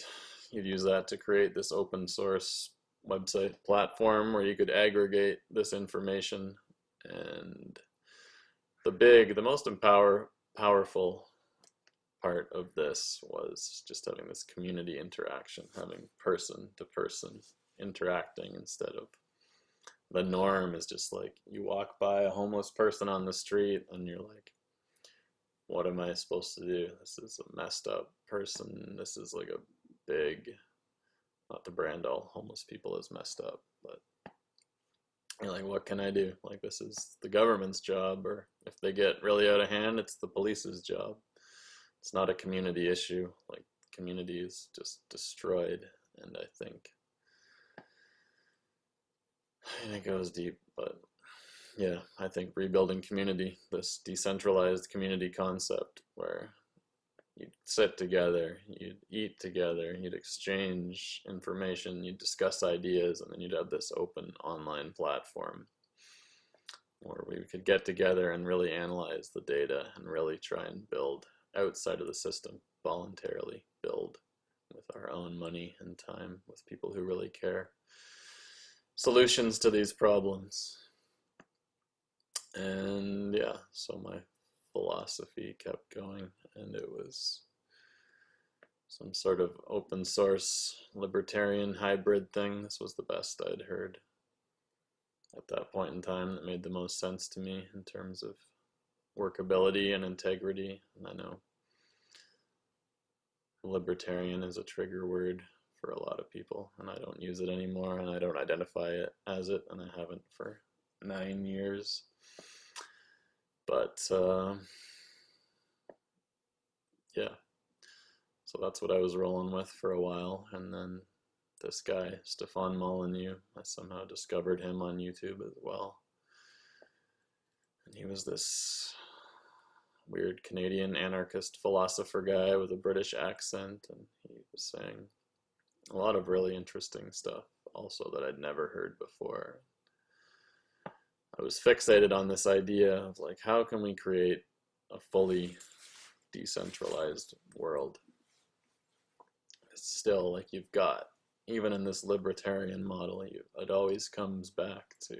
you'd use that to create this open source website platform where you could aggregate this information. And the most powerful part of this was just having this community interaction, having person to person interacting, instead of the norm is just like you walk by a homeless person on the street and you're like, what am I supposed to do? This is a messed up person. This is like a big, not to brand all homeless people as messed up, but you're like, what can I do? Like, this is the government's job, or if they get really out of hand, it's the police's job. It's not a community issue. Like, community is just destroyed, and I think, and it goes deep, but yeah, I think rebuilding community, this decentralized community concept where you'd sit together, you'd eat together, you'd exchange information, you'd discuss ideas, and then you'd have this open online platform where we could get together and really analyze the data and really try and build outside of the system, voluntarily build with our own money and time, with people who really care, solutions to these problems. And yeah, so my philosophy kept going, and it was some sort of open source libertarian hybrid thing. This was the best I'd heard at that point in time that made the most sense to me in terms of workability and integrity. And I know libertarian is a trigger word for a lot of people, and I don't use it anymore, and I don't identify it as it, and I haven't for 9 years. But yeah, so that's what I was rolling with for a while. And then this guy, Stefan Molyneux, I somehow discovered him on YouTube as well. And he was this weird Canadian anarchist philosopher guy with a British accent, and he was saying a lot of really interesting stuff also that I'd never heard before. I was fixated on this idea of like, how can we create a fully decentralized world? It's still like you've got, even in this libertarian model, it always comes back to,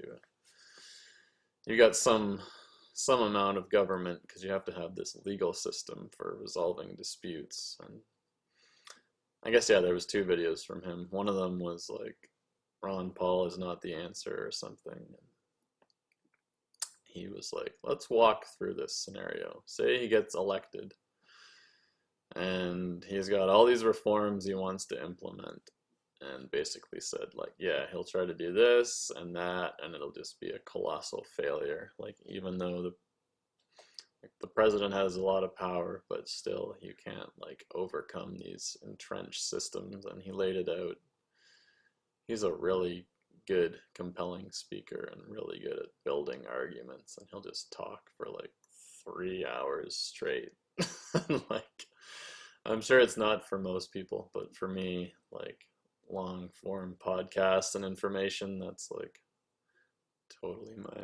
you got some amount of government because you have to have this legal system for resolving disputes. And I guess, yeah, there was 2 videos from him. One of them was like, Ron Paul is not the answer or something. He was like, let's walk through this scenario. Say he gets elected and he's got all these reforms he wants to implement, and basically said like, yeah, he'll try to do this and that, and it'll just be a colossal failure. Like, even though the president has a lot of power, but still you can't like overcome these entrenched systems. And he laid it out. He's a really good, compelling speaker and really good at building arguments, and he'll just talk for like 3 hours straight. Like, I'm sure it's not for most people, but for me, like, long form podcasts and information, that's like totally my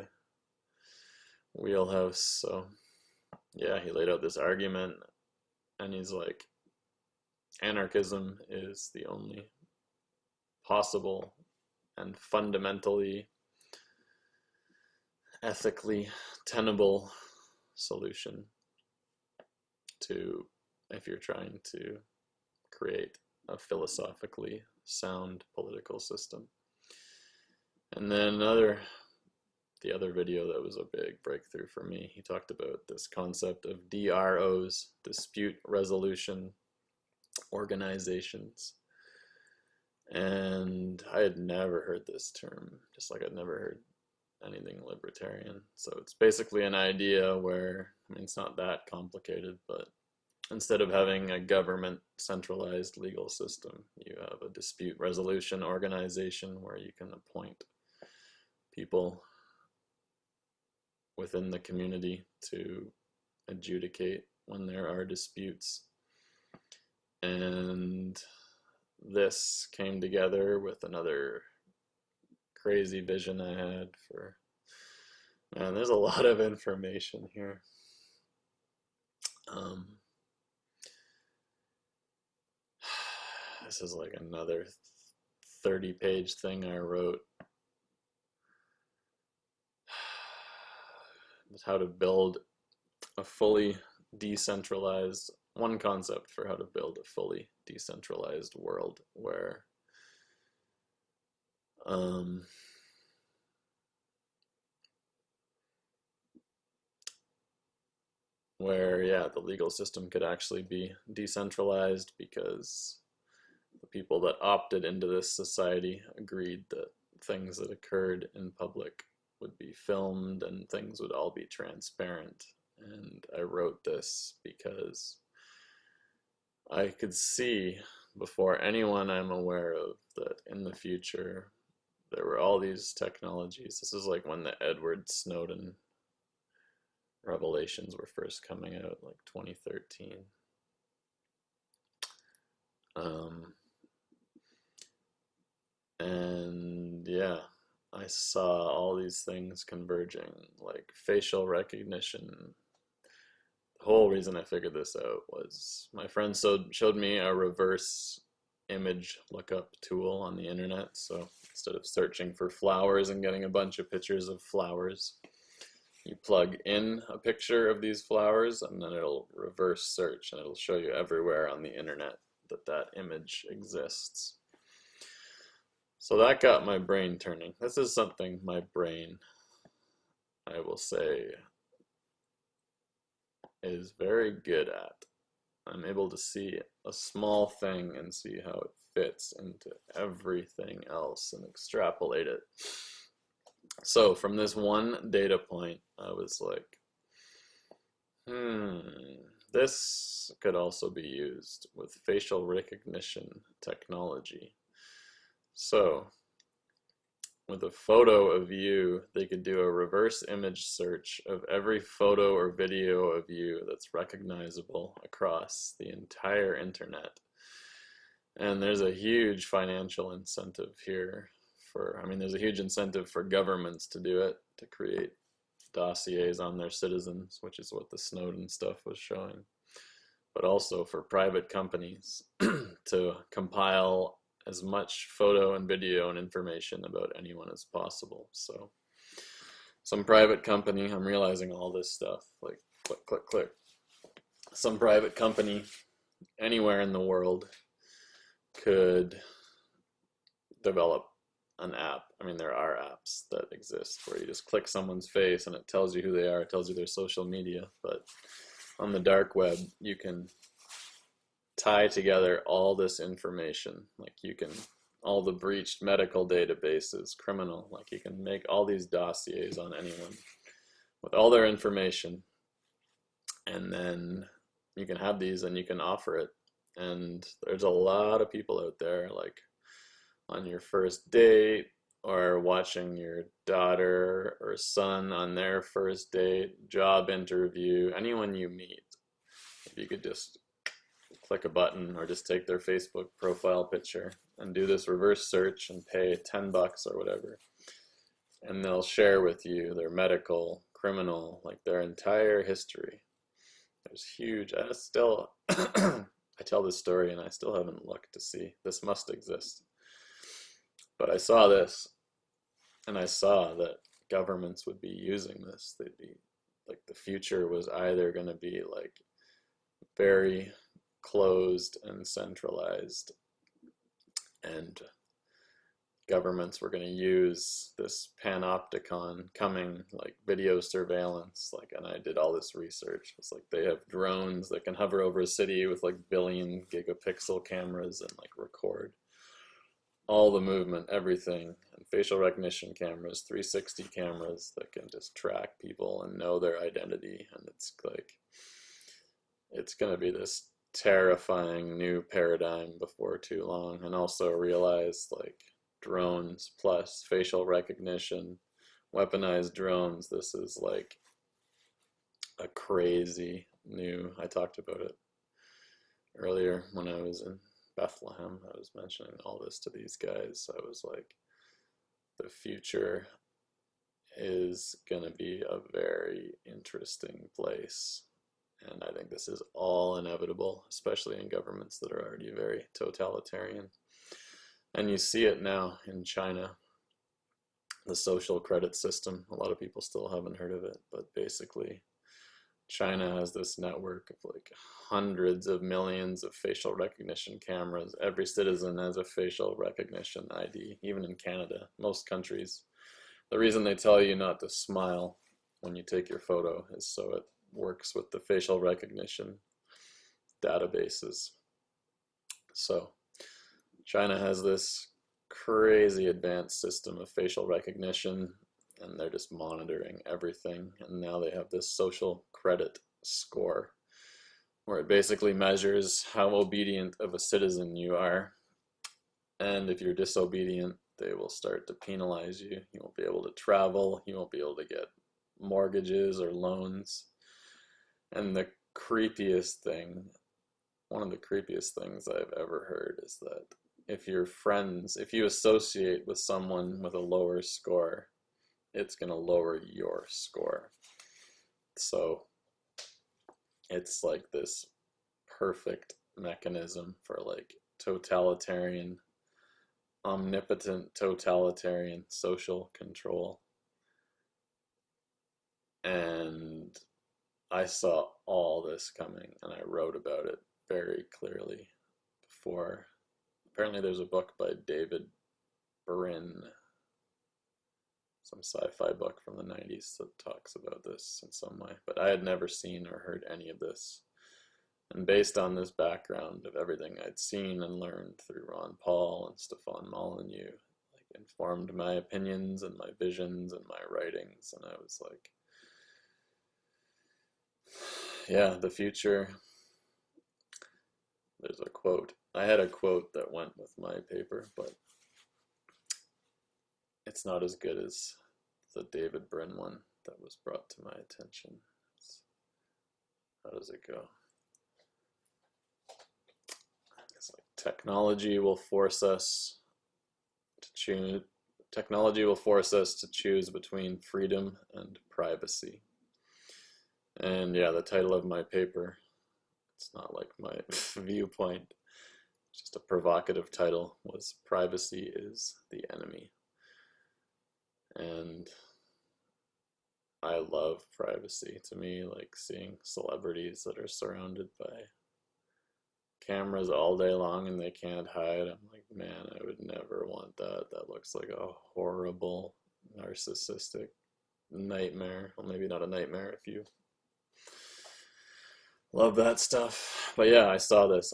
wheelhouse. So yeah, he laid out this argument, and he's like, anarchism is the only possible and fundamentally ethically tenable solution to, if you're trying to create a philosophically sound political system. And then the other video that was a big breakthrough for me, he talked about this concept of DROs, dispute resolution organizations. And I had never heard this term, just like I'd never heard anything libertarian. So it's basically an idea where, I mean, it's not that complicated, but instead of having a government centralized legal system, you have a dispute resolution organization where you can appoint people within the community to adjudicate when there are disputes. And this came together with another crazy vision I had for, man, there's a lot of information here. This is like another 30-page thing I wrote. How to build a fully decentralized, one concept for how to build a fully decentralized world where yeah, the legal system could actually be decentralized, because the people that opted into this society agreed that things that occurred in public would be filmed and things would all be transparent. And I wrote this because I could see before anyone I'm aware of that in the future there were all these technologies. This is like when the Edward Snowden revelations were first coming out, like 2013. And yeah, I saw all these things converging, like facial recognition. The whole reason I figured this out was my friend showed me a reverse image lookup tool on the internet. So instead of searching for flowers and getting a bunch of pictures of flowers, you plug in a picture of these flowers and then it'll reverse search and it'll show you everywhere on the internet that that image exists. So that got my brain turning. This is something my brain, I will say, is very good at. I'm able to see a small thing and see how it fits into everything else and extrapolate it. So from this one data point, I was like, this could also be used with facial recognition technology. So with a photo of you, they could do a reverse image search of every photo or video of you that's recognizable across the entire internet. And there's a huge financial incentive here for, I mean, there's a huge incentive for governments to do it, to create dossiers on their citizens, which is what the Snowden stuff was showing, but also for private companies to compile as much photo and video and information about anyone as possible. So some private company, I'm realizing all this stuff, like click, click, click. Some private company anywhere in the world could develop an app. I mean, there are apps that exist where you just click someone's face and it tells you who they are, it tells you their social media, but on the dark web, you can tie together all this information. Like you can, all the breached medical databases, criminal, like you can make all these dossiers on anyone with all their information, and then you can have these and you can offer it. And there's a lot of people out there, like on your first date or watching your daughter or son on their first date, job interview, anyone you meet, if you could just click a button or just take their Facebook profile picture and do this reverse search and pay $10 or whatever, and they'll share with you their medical, criminal, like their entire history. There's huge, I still I tell this story and I still haven't looked to see, this must exist, but I saw this and I saw that governments would be using this. They'd be like, the future was either going to be like very closed and centralized, and governments were going to use this panopticon coming, like video surveillance, like, and I did all this research. It's like they have drones that can hover over a city with like billion gigapixel cameras and like record all the movement, everything, and facial recognition cameras, 360 cameras that can just track people and know their identity. And it's like, it's going to be this terrifying new paradigm before too long. And also realize, like, drones plus facial recognition, weaponized drones, this is like a crazy new, I talked about it earlier when I was in Bethlehem. I was mentioning all this to these guys. I was like, the future is going to be a very interesting place. And I think this is all inevitable, especially in governments that are already very totalitarian. And you see it now in China, the social credit system. A lot of people still haven't heard of it, but basically China has this network of like hundreds of millions of facial recognition cameras. Every citizen has a facial recognition ID, even in Canada, most countries. The reason they tell you not to smile when you take your photo is so it works with the facial recognition databases. So China has this crazy advanced system of facial recognition, and they're just monitoring everything. And now they have this social credit score, where it basically measures how obedient of a citizen you are. And if you're disobedient, they will start to penalize you. You won't be able to travel. You won't be able to get mortgages or loans. And the creepiest thing, one of the creepiest things I've ever heard is that if you associate with someone with a lower score, it's going to lower your score. So it's like this perfect mechanism for like totalitarian, omnipotent totalitarian social control. And I saw all this coming, and I wrote about it very clearly before. Apparently there's a book by David Brin, some sci-fi book from the 90s that talks about this in some way, but I had never seen or heard any of this. And based on this background of everything I'd seen and learned through Ron Paul and Stefan Molyneux, like, informed my opinions and my visions and my writings. And I was like, yeah, the future. There's a quote. I had a quote that went with my paper, but it's not as good as the David Brin one that was brought to my attention. How does it go? It's like technology will force us to choose. Technology will force us to choose between freedom and privacy. And yeah, the title of my paper, it's not like my viewpoint, just a provocative title, was "Privacy is the Enemy." And I love privacy. To me, like seeing celebrities that are surrounded by cameras all day long and they can't hide, I'm like, man, I would never want that. That looks like a horrible, narcissistic nightmare. Well, maybe not a nightmare if you love that stuff. But yeah, I saw this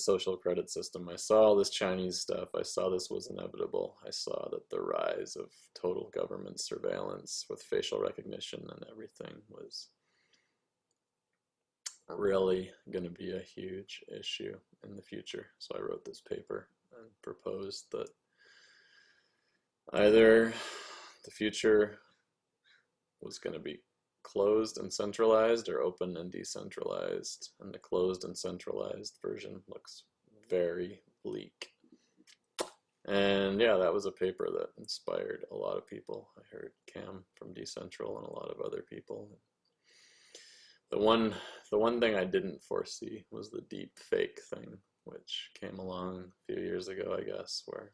social credit system. I saw all this Chinese stuff. I saw this was inevitable. I saw that the rise of total government surveillance with facial recognition and everything was really going to be a huge issue in the future. So I wrote this paper and proposed that either the future was going to be closed and centralized or open and decentralized, and the closed and centralized version looks very bleak. And yeah, that was a paper that inspired a lot of people. I heard Cam from Decentral and a lot of other people. The one thing I didn't foresee was the deep fake thing, which came along a few years ago, I guess, where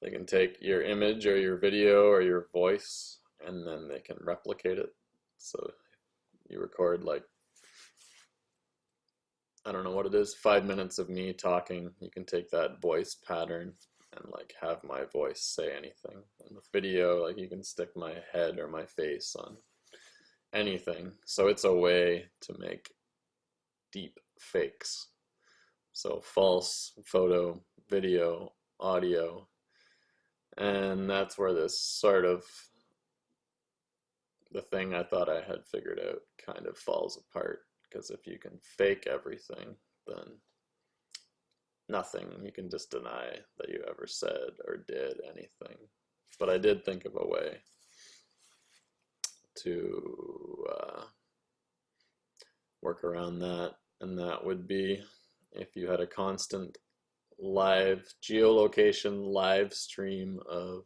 they can take your image or your video or your voice and then they can replicate it. So you record, like, I don't know what it is, 5 minutes of me talking. You can take that voice pattern and like have my voice say anything. And with video, like, you can stick my head or my face on anything. So it's a way to make deep fakes. So false photo, video, audio. And that's where this sort of, the thing I thought I had figured out kind of falls apart. Because if you can fake everything, then nothing, you can just deny that you ever said or did anything. But I did think of a way to work around that, and that would be if you had a constant live geolocation live stream of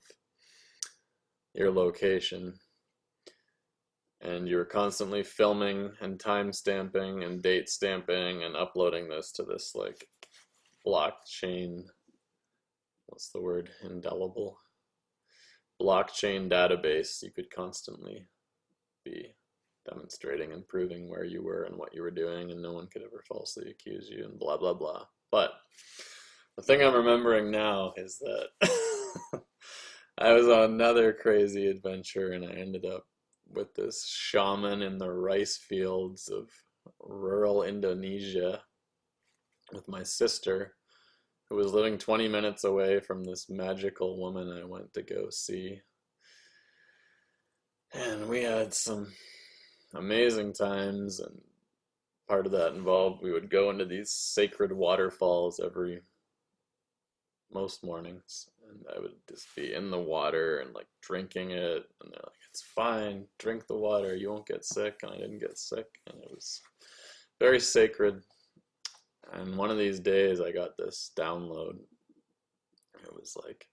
your location, and you're constantly filming and time stamping and date stamping and uploading this to this like blockchain, what's the word, indelible blockchain database. You could constantly be demonstrating and proving where you were and what you were doing, and no one could ever falsely accuse you and blah blah blah. But the thing I'm remembering now is that I was on another crazy adventure, and I ended up with this shaman in the rice fields of rural Indonesia with my sister, who was living 20 minutes away from this magical woman I went to go see. And we had some amazing times, and part of that involved we would go into these sacred waterfalls most mornings, and I would just be in the water and like drinking it, and they're like, it's fine, drink the water, you won't get sick. And I didn't get sick, and it was very sacred. And one of these days I got this download. It was like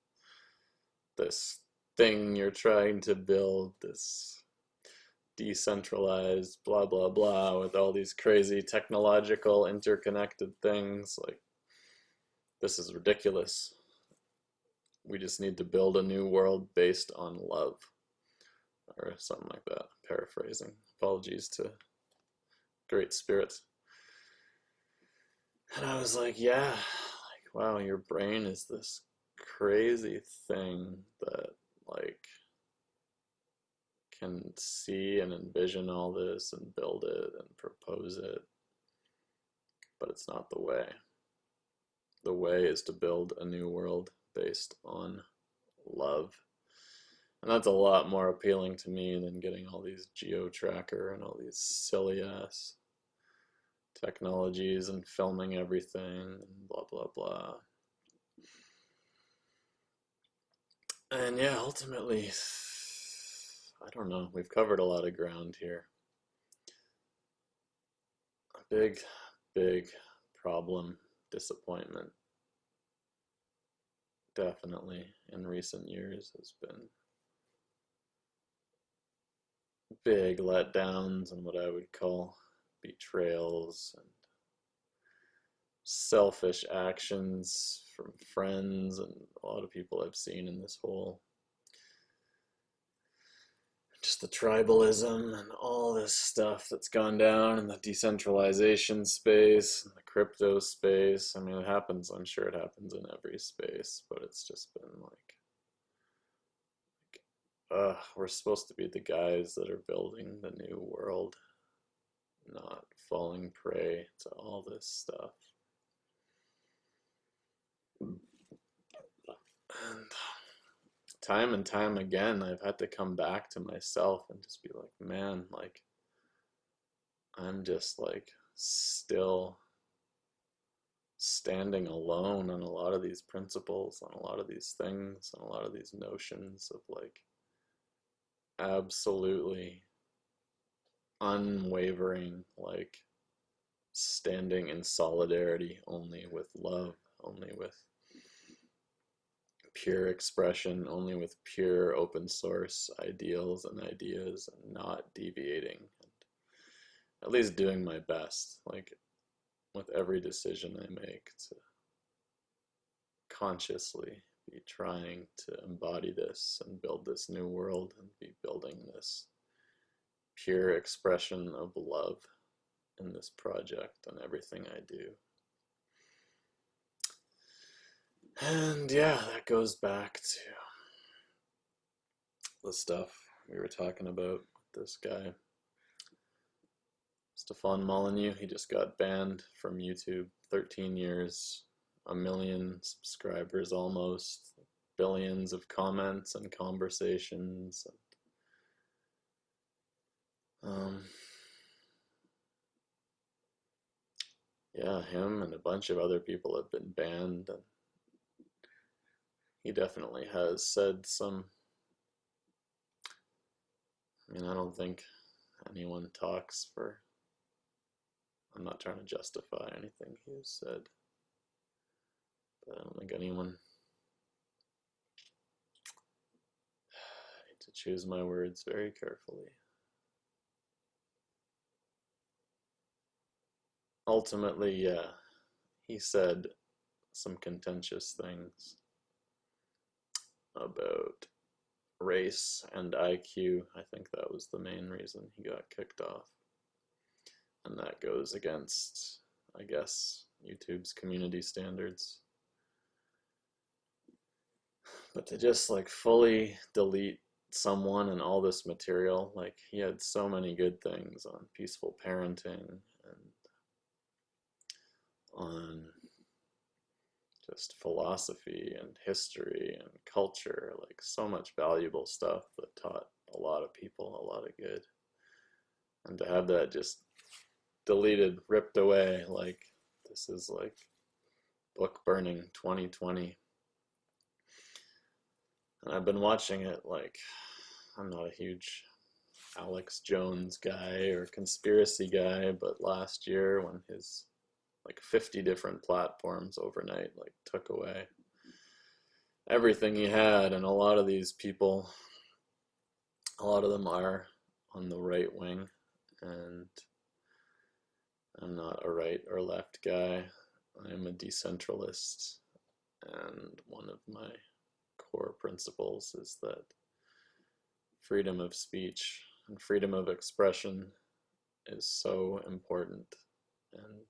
this thing you're trying to build, this decentralized blah blah blah with all these crazy technological interconnected things. Like, this is ridiculous. We just need to build a new world based on love, or something like that. Paraphrasing. Apologies to great spirits. And I was like, yeah, like, wow, your brain is this crazy thing that like can see and envision all this and build it and propose it, but it's not the way. The way is to build a new world based on love. And that's a lot more appealing to me than getting all these geo-tracker and all these silly ass technologies and filming everything and blah blah blah. And yeah, ultimately, I don't know, we've covered a lot of ground here. A big problem, disappointment, definitely in recent years has been big letdowns and what I would call betrayals and selfish actions from friends and a lot of people I've seen in this whole, just the tribalism and all this stuff that's gone down in the decentralization space and the crypto space. I mean, it happens, I'm sure it happens in every space, but it's just been like we're supposed to be the guys that are building the new world, not falling prey to all this stuff. And time again, I've had to come back to myself and just be like, man, like, I'm just like still standing alone on a lot of these principles, on a lot of these things, on a lot of these notions of like absolutely unwavering, like standing in solidarity only with love, only with pure expression, only with pure open source ideals and ideas, and not deviating, and at least doing my best, like with every decision I make, to consciously be trying to embody this and build this new world and be building this pure expression of love in this project and everything I do. And yeah, that goes back to the stuff we were talking about with this guy, Stefan Molyneux. He just got banned from YouTube, 13 years, 1 million subscribers almost, billions of comments and conversations. Yeah, him and a bunch of other people have been banned, and he definitely has said some, I mean, I don't think anyone talks for, I'm not trying to justify anything he has said, but I don't think anyone, I need to choose my words very carefully. Ultimately, yeah, he said some contentious things about race and IQ. I think that was the main reason he got kicked off. And that goes against, I guess, YouTube's community standards. But to just like fully delete someone and all this material, like he had so many good things on peaceful parenting and on just philosophy and history and culture, like so much valuable stuff that taught a lot of people a lot of good. And to have that just deleted, ripped away, like this is like book burning 2020. And I've been watching it, like, I'm not a huge Alex Jones guy or conspiracy guy, but last year when his like 50 different platforms overnight like took away everything he had, and a lot of these people, a lot of them are on the right wing, and I'm not a right or left guy. I am a decentralist, and one of my core principles is that freedom of speech and freedom of expression is so important. And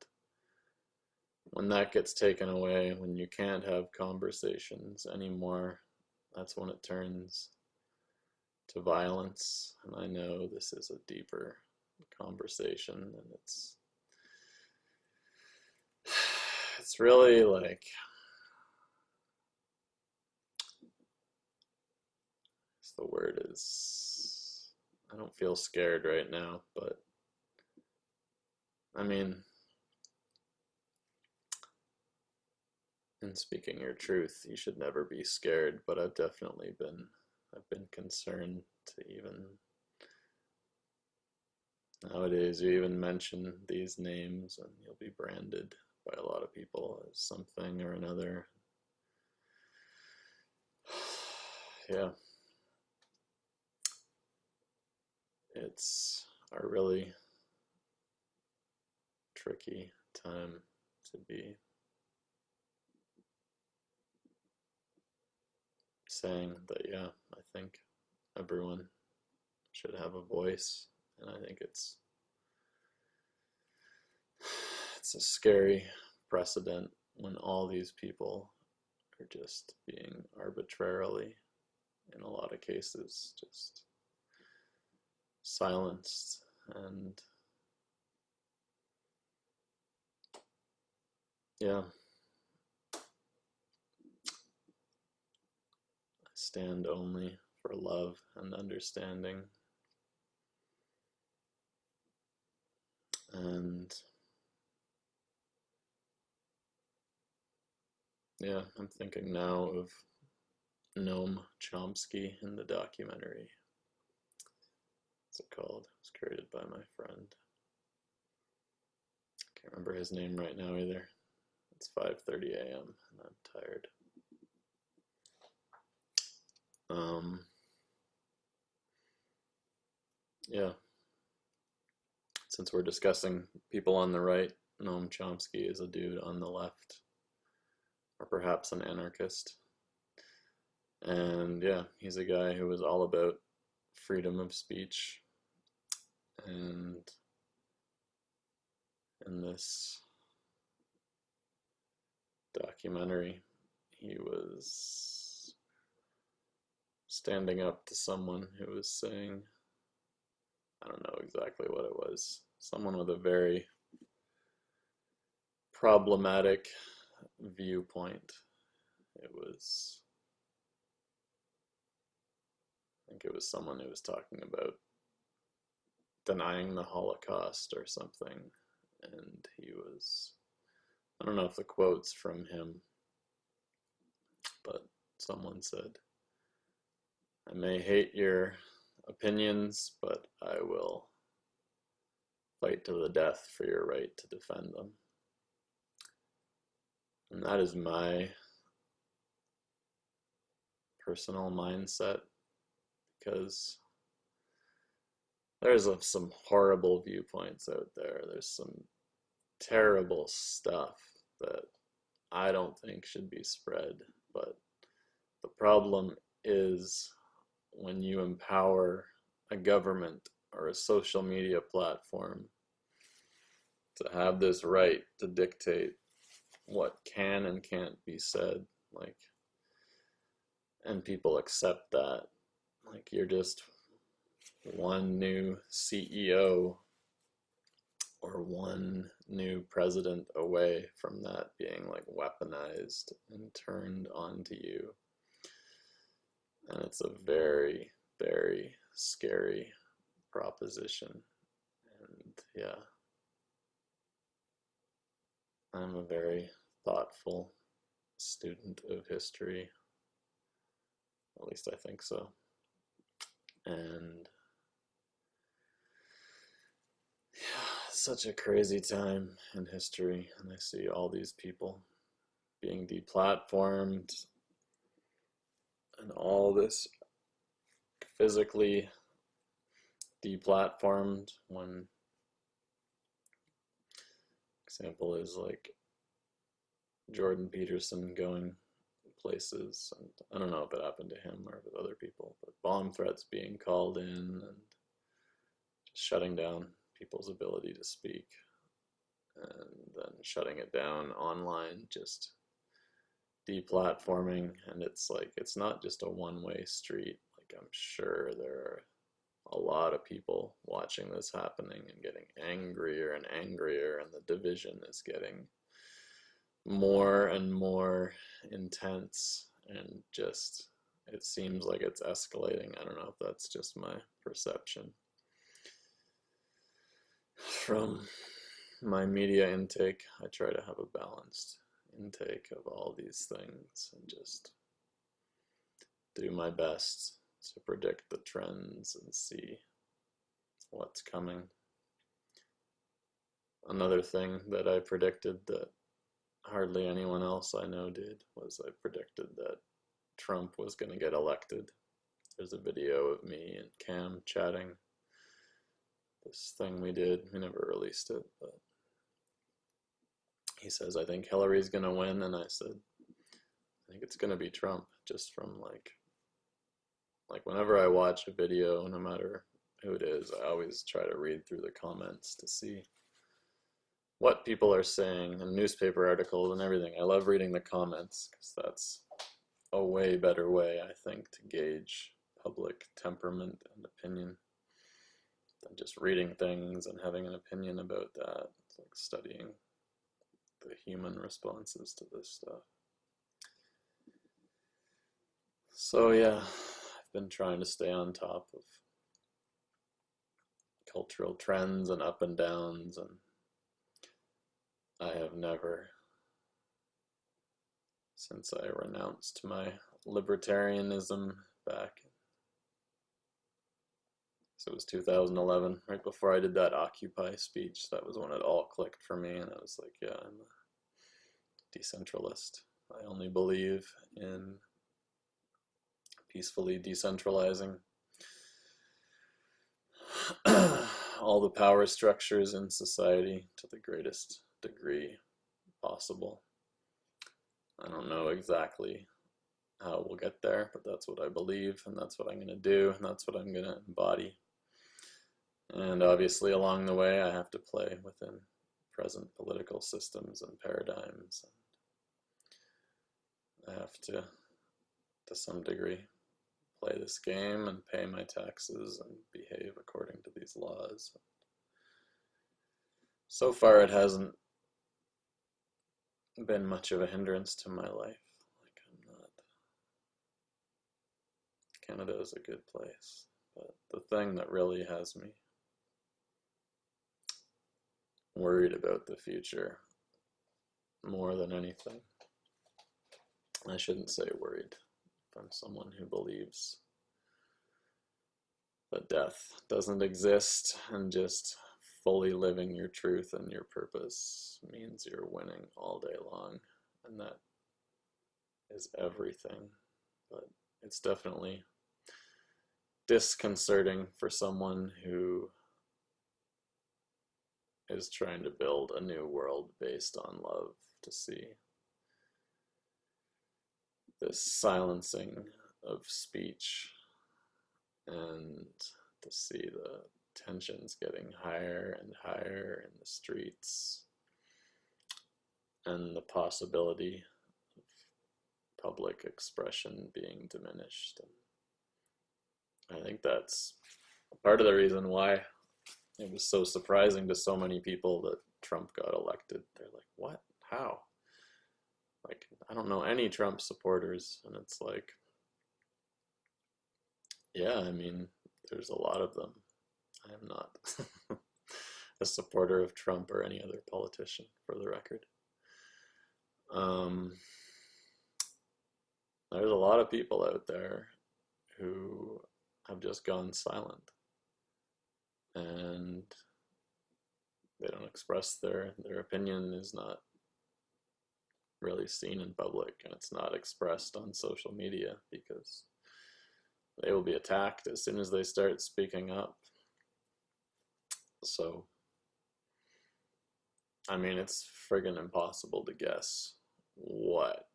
when that gets taken away, when you can't have conversations anymore, that's when it turns to violence. And I know this is a deeper conversation, and it's really like, the word is, I don't feel scared right now, but I mean, in speaking your truth, you should never be scared, but I've been concerned to even, nowadays you even mention these names and you'll be branded by a lot of people as something or another. Yeah. It's a really tricky time to be saying that, yeah, I think everyone should have a voice, and I think it's a scary precedent when all these people are just being arbitrarily, in a lot of cases, just silenced. And yeah, I stand only for love and understanding. And yeah, I'm thinking now of Noam Chomsky in the documentary. What's it called? It was created by my friend. Can't remember his name right now either. It's 5:30 a.m. and I'm tired. Yeah. Since we're discussing people on the right, Noam Chomsky is a dude on the left, or perhaps an anarchist. And yeah, he's a guy who was all about freedom of speech. And in this documentary, he was standing up to someone who was saying, I don't know exactly what it was, someone with a very problematic viewpoint. I think it was someone who was talking about denying the Holocaust or something, and he was, I don't know if the quote's from him, but someone said, I may hate your opinions, but I will fight to the death for your right to defend them. And that is my personal mindset, because there's some horrible viewpoints out there. There's some terrible stuff that I don't think should be spread. But the problem is when you empower a government or a social media platform to have this right to dictate what can and can't be said, like, and people accept that, like, you're just one new CEO or one new president away from that being like weaponized and turned onto you. And it's a very, very scary proposition. And yeah, I'm a very thoughtful student of history. At least I think so. And yeah, such a crazy time in history, and I see all these people being deplatformed and all this physically deplatformed. One example is like Jordan Peterson going places, and I don't know if it happened to him or with other people, but bomb threats being called in and just shutting down people's ability to speak, and then shutting it down online, just deplatforming. And it's like, it's not just a one-way street. Like, I'm sure there are a lot of people watching this happening and getting angrier and angrier, and the division is getting more and more intense, and just, it seems like it's escalating. I don't know if that's just my perception from my media intake. I try to have a balanced intake of all these things and just do my best to predict the trends and see what's coming. Another thing that I predicted that hardly anyone else I know did was I predicted that Trump was going to get elected. There's a video of me and Cam chatting. This thing we did, we never released it, but he says, I think Hillary's going to win, and I said, I think it's going to be Trump, just from like whenever I watch a video, no matter who it is, I always try to read through the comments to see what people are saying, and newspaper articles and everything. I love reading the comments because that's a way better way, I think, to gauge public temperament and opinion than just reading things and having an opinion about that. It's like studying the human responses to this stuff. So yeah, I've been trying to stay on top of cultural trends and up and downs, and I have never, since I renounced my libertarianism back, so it was 2011, right before I did that Occupy speech, that was when it all clicked for me, and I was like, yeah, I'm a decentralist. I only believe in peacefully decentralizing all the power structures in society to the greatest degree possible. I don't know exactly how we'll get there, but that's what I believe, and that's what I'm going to do, and that's what I'm going to embody. And obviously along the way I have to play within present political systems and paradigms. I have to some degree, play this game and pay my taxes and behave according to these laws. So far it hasn't been much of a hindrance to my life. Like, Canada is a good place, but the thing that really has me worried about the future more than anything, I shouldn't say worried, from someone who believes that death doesn't exist, and just fully living your truth and your purpose means you're winning all day long, and that is everything. But it's definitely disconcerting for someone who is trying to build a new world based on love, to see this silencing of speech and to see the tensions getting higher and higher in the streets, and the possibility of public expression being diminished. And I think that's part of the reason why it was so surprising to so many people that Trump got elected. They're like, what? How? Like, I don't know any Trump supporters. And it's like, yeah, I mean, there's a lot of them. I am not a supporter of Trump or any other politician, for the record. There's a lot of people out there who have just gone silent, and they don't express their opinion is not really seen in public, and it's not expressed on social media because they will be attacked as soon as they start speaking up. So, I mean, it's friggin' impossible to guess what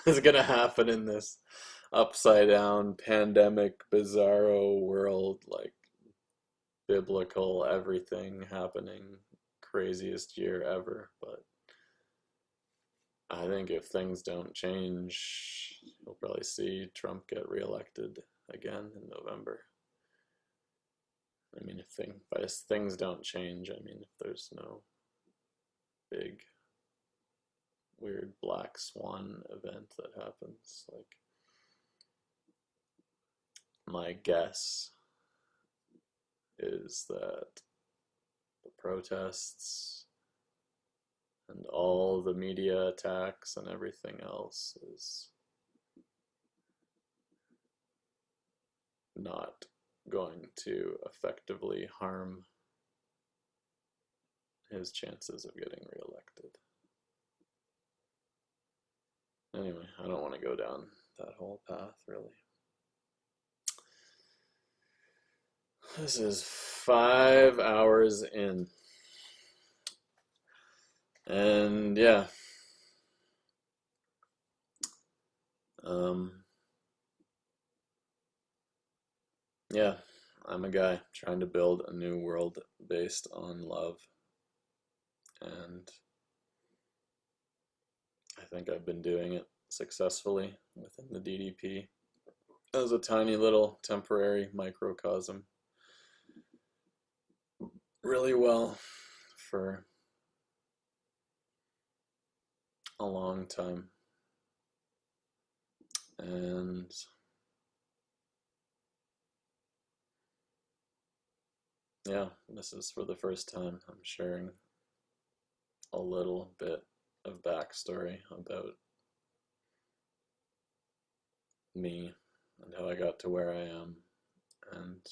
is gonna happen in this upside down pandemic bizarro world, like biblical everything happening, craziest year ever. But I think if things don't change, you'll probably see Trump get reelected again in November. I mean, if things don't change, I mean, if there's no big weird black swan event that happens, like, my guess is that the protests and all the media attacks and everything else is not going to effectively harm his chances of getting reelected. Anyway, I don't want to go down that whole path, really. This is 5 hours in. And yeah. Yeah, I'm a guy trying to build a new world based on love. And I think I've been doing it successfully within the DDP as a tiny little temporary microcosm. Really well for a long time. And yeah, this is for the first time I'm sharing a little bit of backstory about me and how I got to where I am, and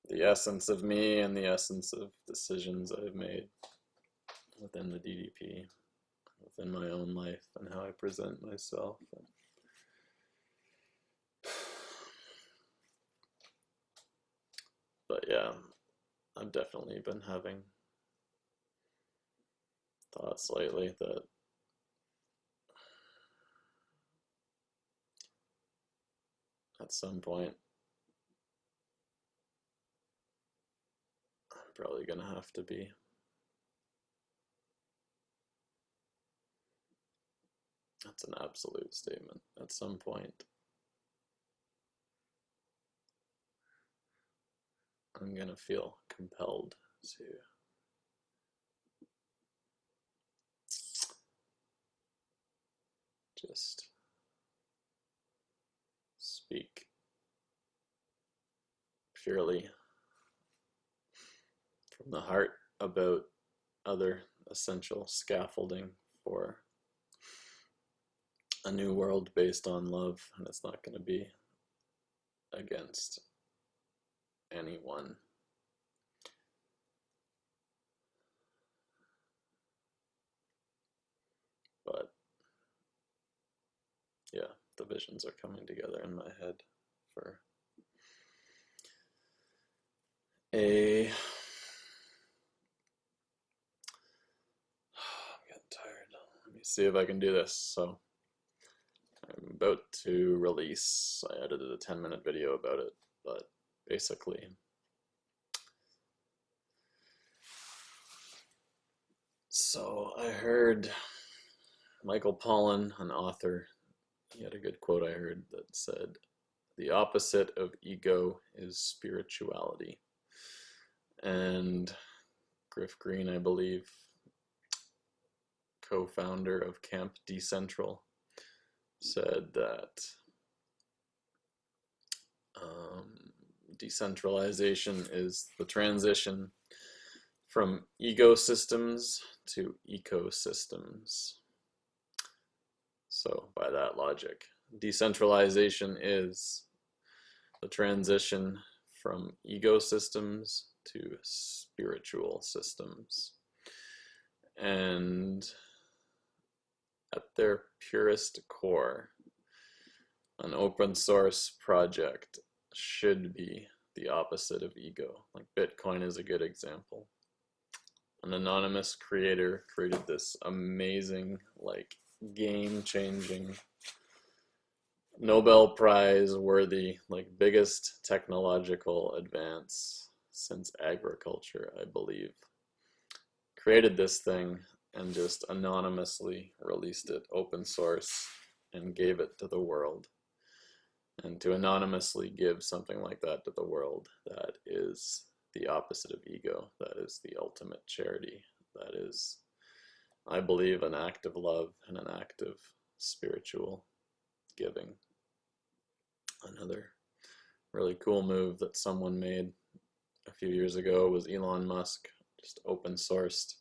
the essence of me and the essence of decisions I've made within the DDP, within my own life, and how I present myself. But yeah, I've definitely been having thoughts lately that at some point I'm probably gonna have to be that's an absolute statement. At some point I'm gonna feel compelled to just speak purely from the heart about other essential scaffolding for a new world based on love, and it's not going to be against anyone. But yeah, the visions are coming together in my head for I'm getting tired. Let me see if I can do this. So I'm about to release, I edited a 10-minute video about it, but basically so I heard Michael Pollan, an author, he had a good quote I heard that said, "The opposite of ego is spirituality." And Griff Green, I believe, co-founder of Camp Decentral, said that decentralization is the transition from egosystems to ecosystems. So by that logic, decentralization is the transition from ecosystems to spiritual systems. And at their purest core, an open source project should be the opposite of ego. Like Bitcoin is a good example. An anonymous creator created this amazing, like, game-changing, Nobel Prize worthy, like, biggest technological advance since agriculture, I believe. Created this thing and just anonymously released it open source and gave it to the world. And to anonymously give something like that to the world, that is the opposite of ego. That is the ultimate charity. That is, I believe, an act of love and an act of spiritual giving. Another really cool move that someone made a few years ago was Elon Musk just open sourced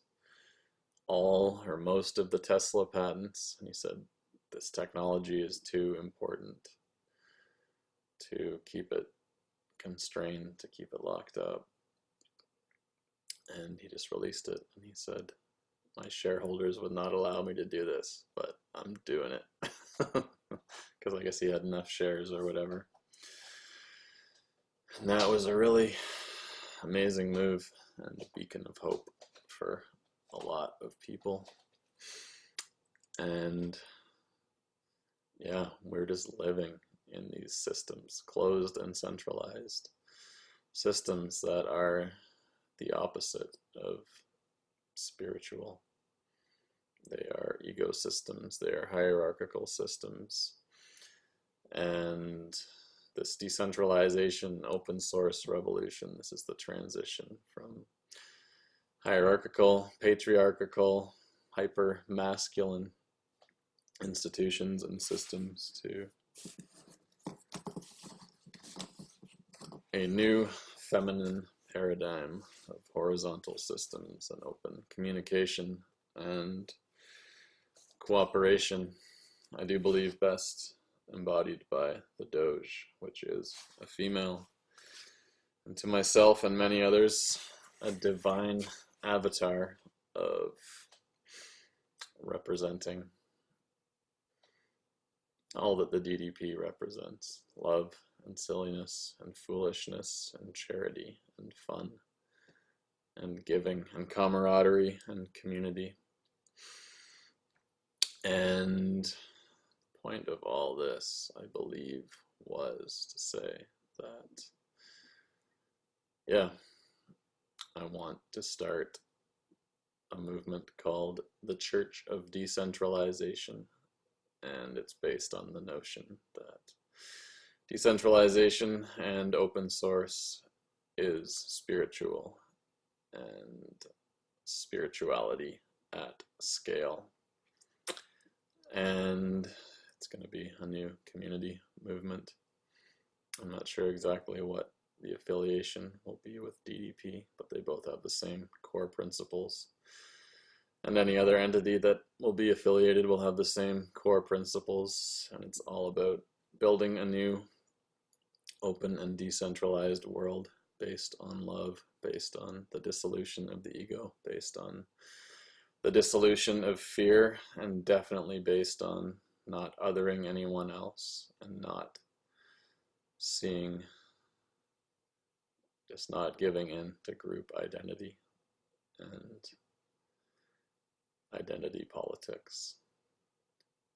all or most of the Tesla patents. And he said, this technology is too important to keep it constrained, to keep it locked up. And he just released it, and he said, my shareholders would not allow me to do this, but I'm doing it. Because I guess he had enough shares or whatever. And that was a really amazing move and a beacon of hope for a lot of people. And yeah, we're just living in these systems, closed and centralized systems that are the opposite of spiritual. They are ego systems, they are hierarchical systems. And this decentralization, open source revolution, this is the transition from hierarchical, patriarchal, hyper masculine institutions and systems to a new feminine paradigm of horizontal systems and open communication and cooperation. I do believe best embodied by the Doge, which is a female, and to myself and many others, a divine avatar of representing all that the DDP represents: love and silliness and foolishness and charity and fun and giving and camaraderie and community. And the point of all this, I believe, was to say that, yeah, I want to start a movement called the Church of Decentralization, and it's based on the notion that decentralization and open source is spiritual, and spirituality at scale. And it's going to be a new community movement. I'm not sure exactly what the affiliation will be with DDP, but they both have the same core principles. And any other entity that will be affiliated will have the same core principles, and it's all about building a new open and decentralized world based on love, based on the dissolution of the ego, based on the dissolution of fear, and definitely based on not othering anyone else and not seeing, just not giving in to group identity and identity politics,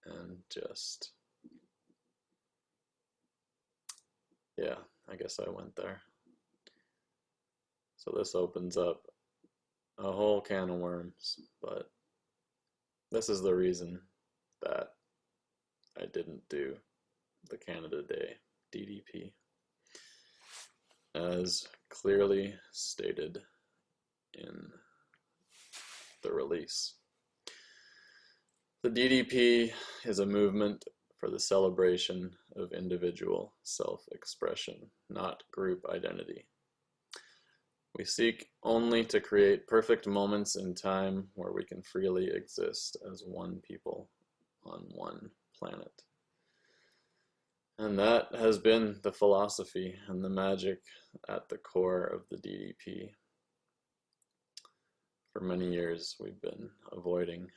and just, yeah, I guess I went there. So this opens up a whole can of worms, but this is the reason that I didn't do the Canada Day DDP. As clearly stated in the release. The DDP is a movement for the celebration of individual self-expression, not group identity. We seek only to create perfect moments in time where we can freely exist as one people on one planet. And that has been the philosophy and the magic at the core of the DDP. For many years, we've been avoiding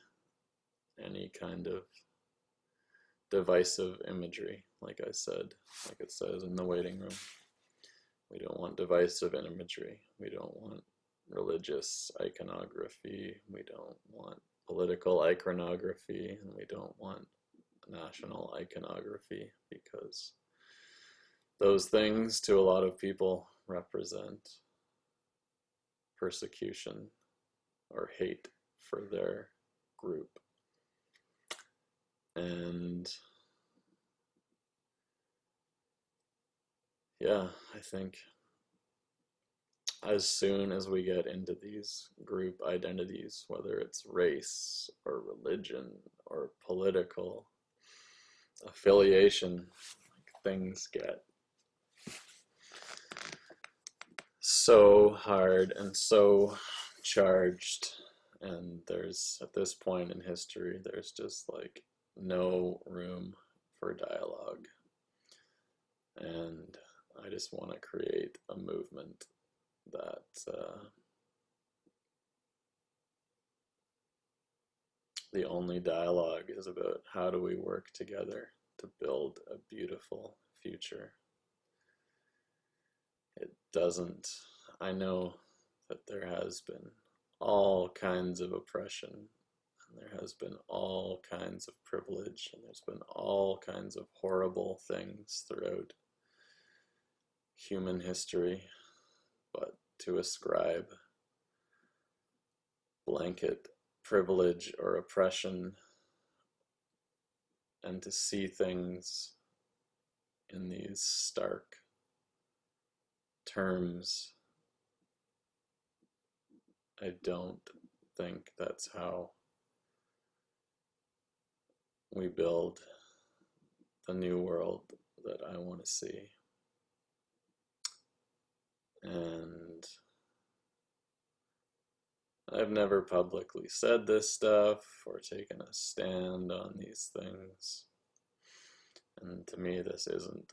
any kind of divisive imagery, like I said, like it says in the waiting room. We don't want divisive imagery. We don't want religious iconography. We don't want political iconography. And we don't want national iconography, because those things to a lot of people represent persecution or hate for their group. And yeah, I think as soon as we get into these group identities, whether it's race or religion or political affiliation, things get so hard and so charged, and there's, at this point in history, there's just like no room for dialogue. And I just want to create a movement that the only dialogue is about how do we work together to build a beautiful future. It doesn't, I know that there has been all kinds of oppression, and there has been all kinds of privilege, and there's been all kinds of horrible things throughout human history, but to ascribe blanket privilege or oppression and to see things in these stark terms, I don't think that's how we build the new world that I want to see. And I've never publicly said this stuff or taken a stand on these things. And to me, this isn't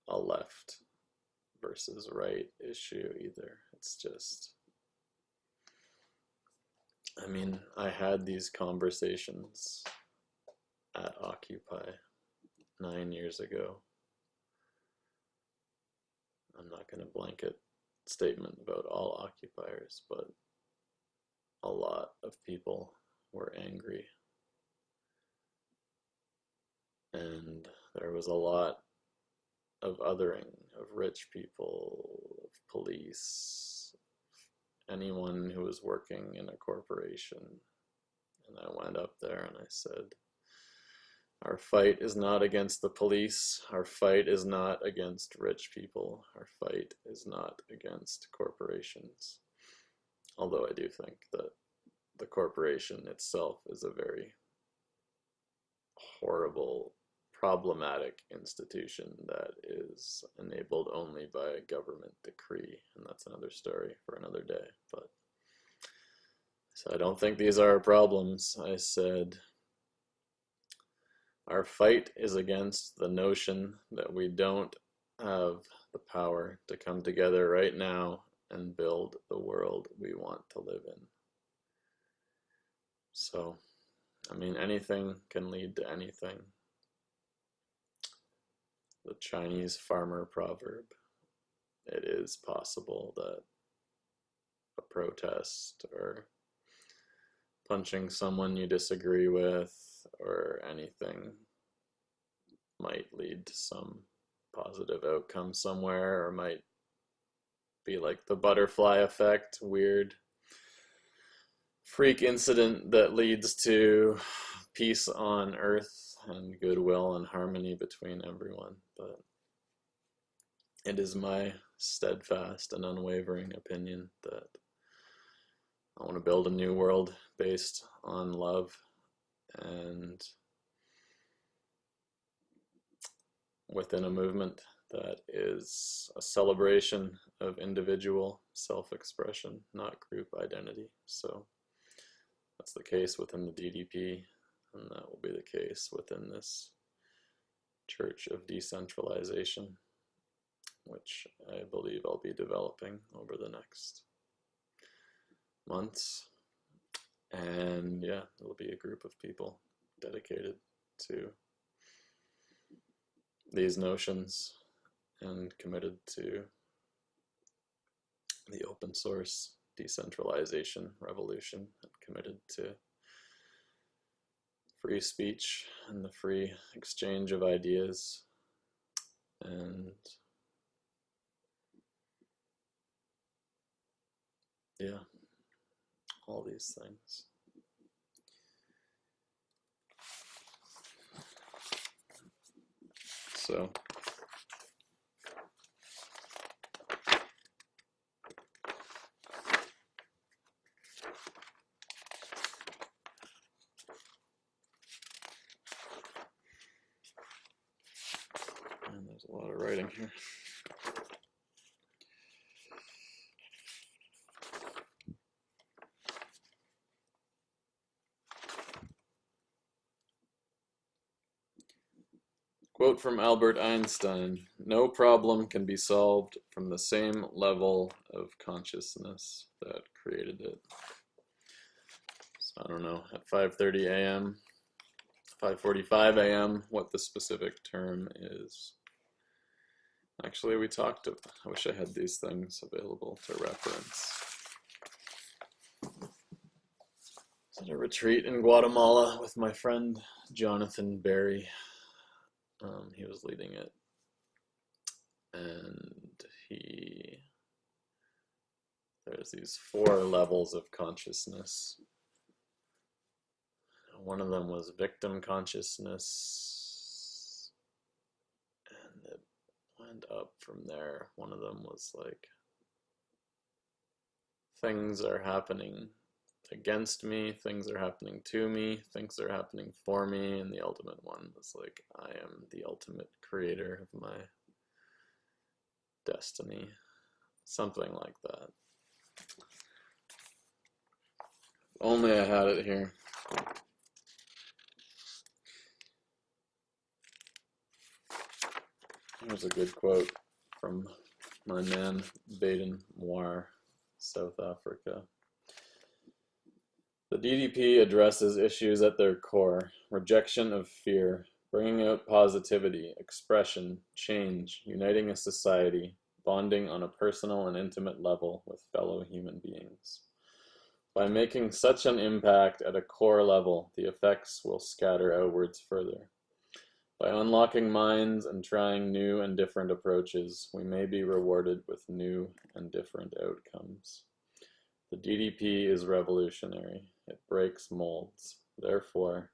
a left versus right issue either. It's just, I mean, I had these conversations at Occupy 9 years ago. I'm not going to blanket statement about all occupiers, but a lot of people were angry. And there was a lot of othering of rich people, of police, anyone who was working in a corporation. And I went up there and I said, our fight is not against the police. Our fight is not against rich people. Our fight is not against corporations. Although I do think that the corporation itself is a very horrible, problematic institution that is enabled only by a government decree, and that's another story for another day. But so I don't think these are our problems. I said, our fight is against the notion that we don't have the power to come together right now and build the world we want to live in. So, I mean, anything can lead to anything. The Chinese farmer proverb, it is possible that a protest or punching someone you disagree with or anything might lead to some positive outcome somewhere, or might be like the butterfly effect, weird freak incident that leads to peace on earth and goodwill and harmony between everyone. But it is my steadfast and unwavering opinion that I want to build a new world based on love and within a movement that is a celebration of individual self-expression, not group identity. So that's the case within the DDP, and that will be the case within this Church of Decentralization, which I believe I'll be developing over the next months. And yeah, it'll be a group of people dedicated to these notions and committed to the open source decentralization revolution, and committed to free speech and the free exchange of ideas, and yeah, all these things. So and there's a lot of writing here. Quote from Albert Einstein: "No problem can be solved from the same level of consciousness that created it." So I don't know, at 5:30 a.m., 5:45 a.m., what the specific term is. Actually, we talked, I wish I had these things available to reference. I was at a retreat in Guatemala with my friend Jonathan Berry. He was leading it, and there's these 4 levels of consciousness. One of them was victim consciousness, and it went up from there. One of them was like, things are happening against me, things are happening to me, things are happening for me, and the ultimate one was like, I am the ultimate creator of my destiny. Something like that. If only I had it here. Here's a good quote from my man Baden Moir, South Africa. The DDP addresses issues at their core: rejection of fear, bringing out positivity, expression, change, uniting a society, bonding on a personal and intimate level with fellow human beings. By making such an impact at a core level, the effects will scatter outwards further. By unlocking minds and trying new and different approaches, we may be rewarded with new and different outcomes. The DDP is revolutionary. It breaks molds. Therefore,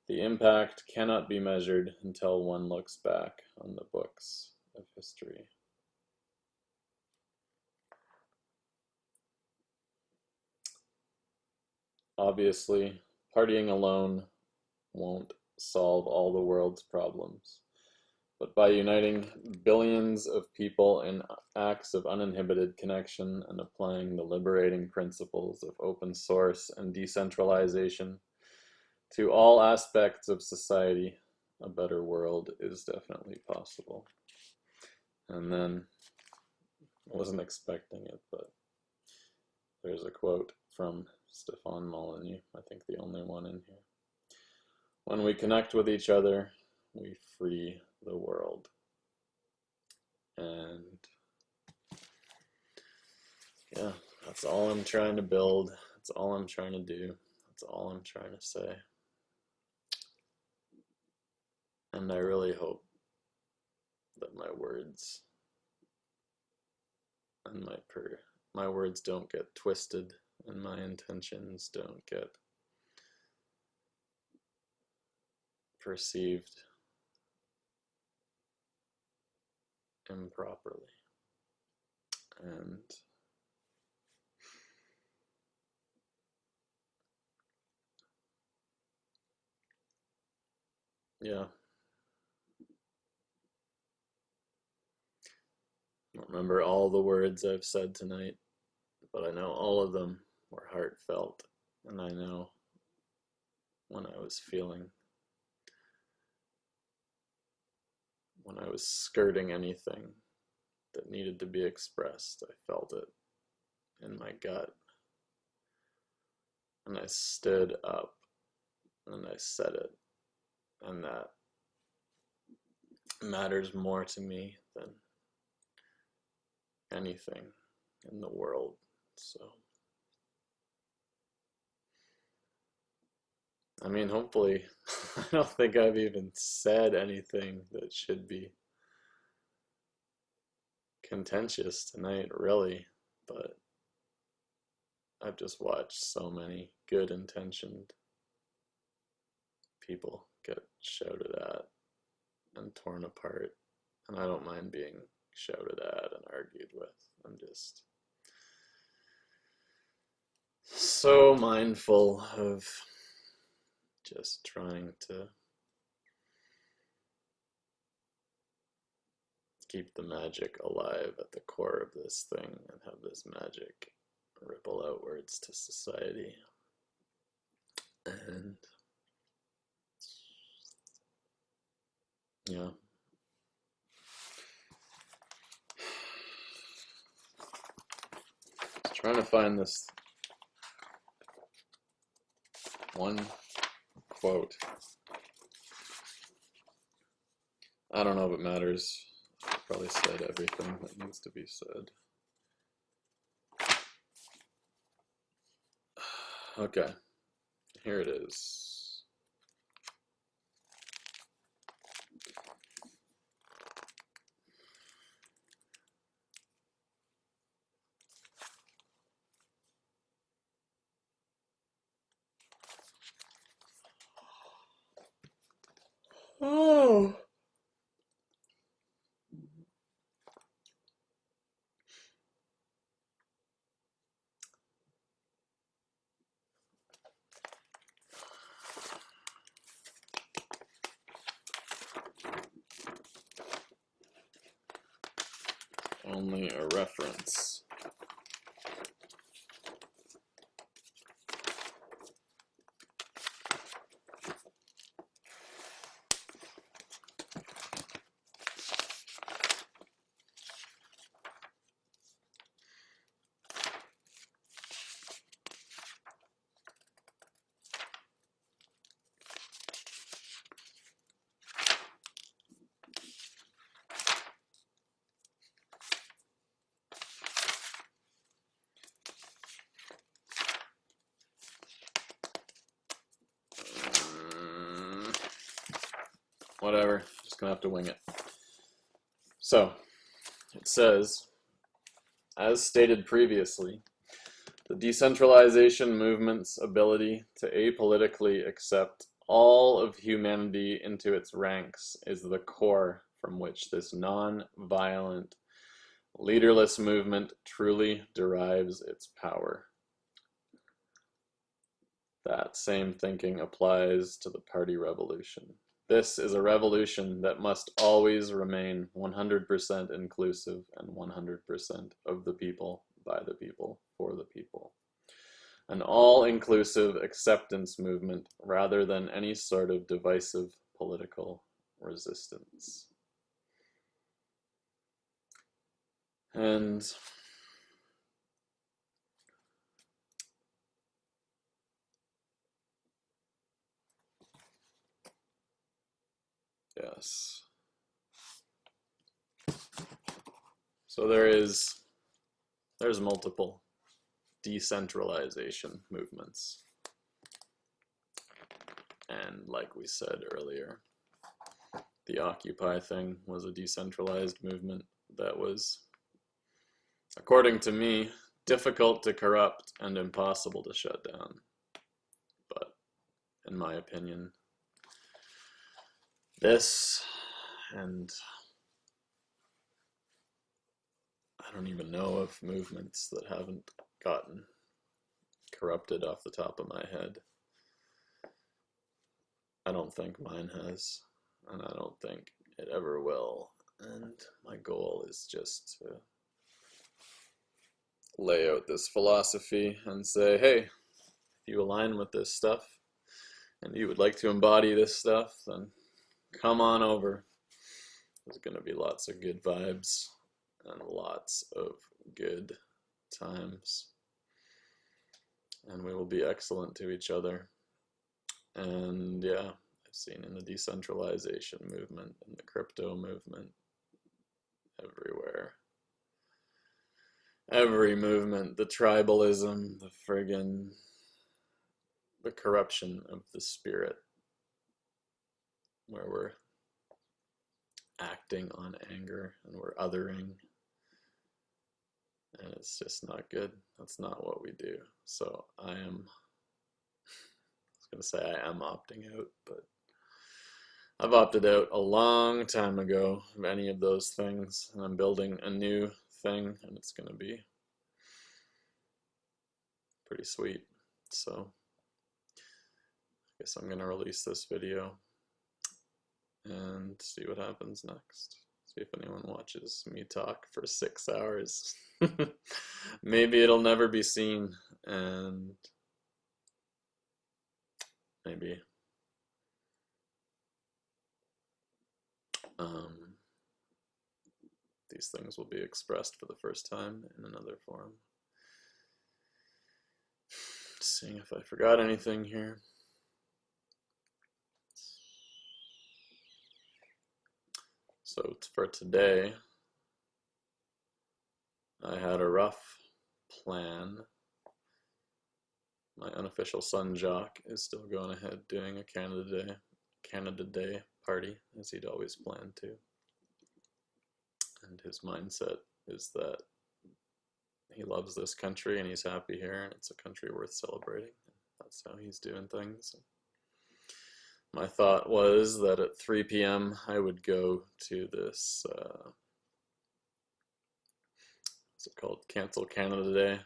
the impact cannot be measured until one looks back on the books of history. Obviously, partying alone won't solve all the world's problems, but by uniting billions of people in acts of uninhibited connection and applying the liberating principles of open source and decentralization to all aspects of society, a better world is definitely possible. And then, I wasn't expecting it, but there's a quote from Stefan Molyneux, I think the only one in here. When we connect with each other, we free the world. And yeah, that's all I'm trying to build. That's all I'm trying to do. That's all I'm trying to say. And I really hope that my words and my words don't get twisted, and my intentions don't get perceived improperly. And yeah. I don't remember all the words I've said tonight, but I know all of them were heartfelt, and I know when I was when I was skirting anything that needed to be expressed, I felt it in my gut. And I stood up and I said it. And that matters more to me than anything in the world. So, I mean, hopefully, I don't think I've even said anything that should be contentious tonight, really, but I've just watched so many good-intentioned people get shouted at and torn apart, and I don't mind being shouted at and argued with. I'm just so mindful of just trying to keep the magic alive at the core of this thing and have this magic ripple outwards to society. And yeah. Trying to find this one quote. I don't know if it matters. I probably said everything that needs to be said. Okay, here it is. Oh. Only a reference. Whatever, just gonna have to wing it. So, it says, as stated previously, the decentralization movement's ability to apolitically accept all of humanity into its ranks is the core from which this non-violent, leaderless movement truly derives its power. That same thinking applies to the party revolution. This is a revolution that must always remain 100% inclusive and 100% of the people, by the people, for the people. An all-inclusive acceptance movement rather than any sort of divisive political resistance. And yes. So there's multiple decentralization movements. And like we said earlier, the Occupy thing was a decentralized movement that was, according to me, difficult to corrupt and impossible to shut down. But in my opinion, this, and I don't even know of movements that haven't gotten corrupted off the top of my head. I don't think mine has. and I don't think it ever will. And my goal is just to lay out this philosophy and say, hey, if you align with this stuff and you would like to embody this stuff, then come on over. There's going to be lots of good vibes and lots of good times. And we will be excellent to each other. And yeah, I've seen in the decentralization movement, in the crypto movement, everywhere. Every movement, the tribalism, the corruption of the spirit, where we're acting on anger and we're othering, and it's just not good. That's not what we do. So I was gonna say I am opting out, but I've opted out a long time ago of any of those things, and I'm building a new thing, and it's gonna be pretty sweet. So I guess I'm gonna release this video and see what happens next. See if anyone watches me talk for 6 hours. Maybe it'll never be seen, and maybe these things will be expressed for the first time in another form. Seeing if I forgot anything here. So for today, I had a rough plan. My unofficial son Jacques is still going ahead doing a Canada Day party, as he'd always planned to. And his mindset is that he loves this country and he's happy here, and it's a country worth celebrating. That's how he's doing things. My thought was that at 3 p.m. I would go to this, what's it called? Cancel Canada Day.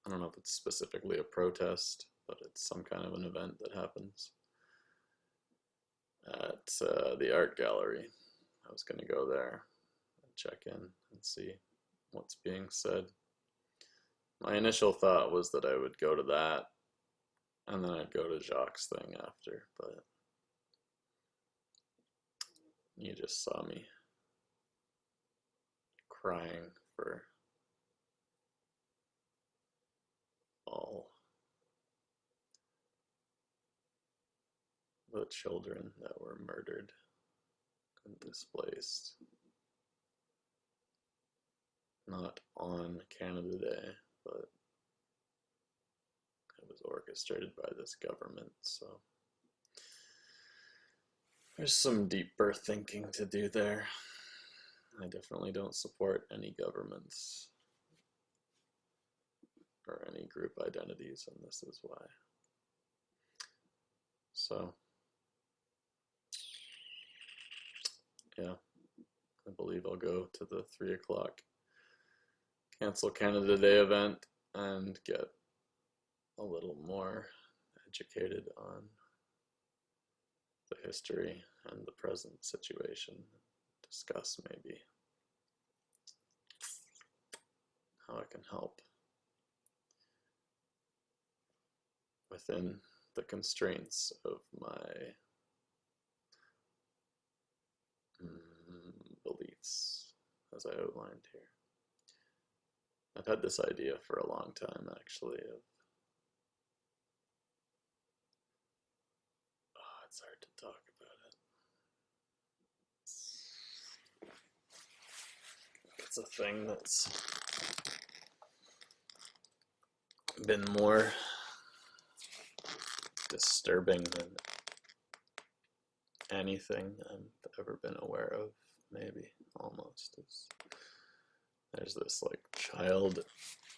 I don't know if it's specifically a protest, but it's some kind of an event that happens at the art gallery. I was going to go there and check in and see what's being said. My initial thought was that I would go to that and then I'd go to Jacques' thing after, but you just saw me crying for all the children that were murdered and displaced. Not on Canada Day, but it was orchestrated by this government, so there's some deeper thinking to do there. I definitely don't support any governments or any group identities, and this is why. So, yeah, I believe I'll go to the 3 o'clock Cancel Canada Day event and get a little more educated on the history and the present situation. Discuss maybe how I can help within the constraints of my beliefs, as I outlined here. I've had this idea for a long time, actually, of it's hard to talk about it. It's a thing that's been more disturbing than anything I've ever been aware of, maybe, almost. There's this like child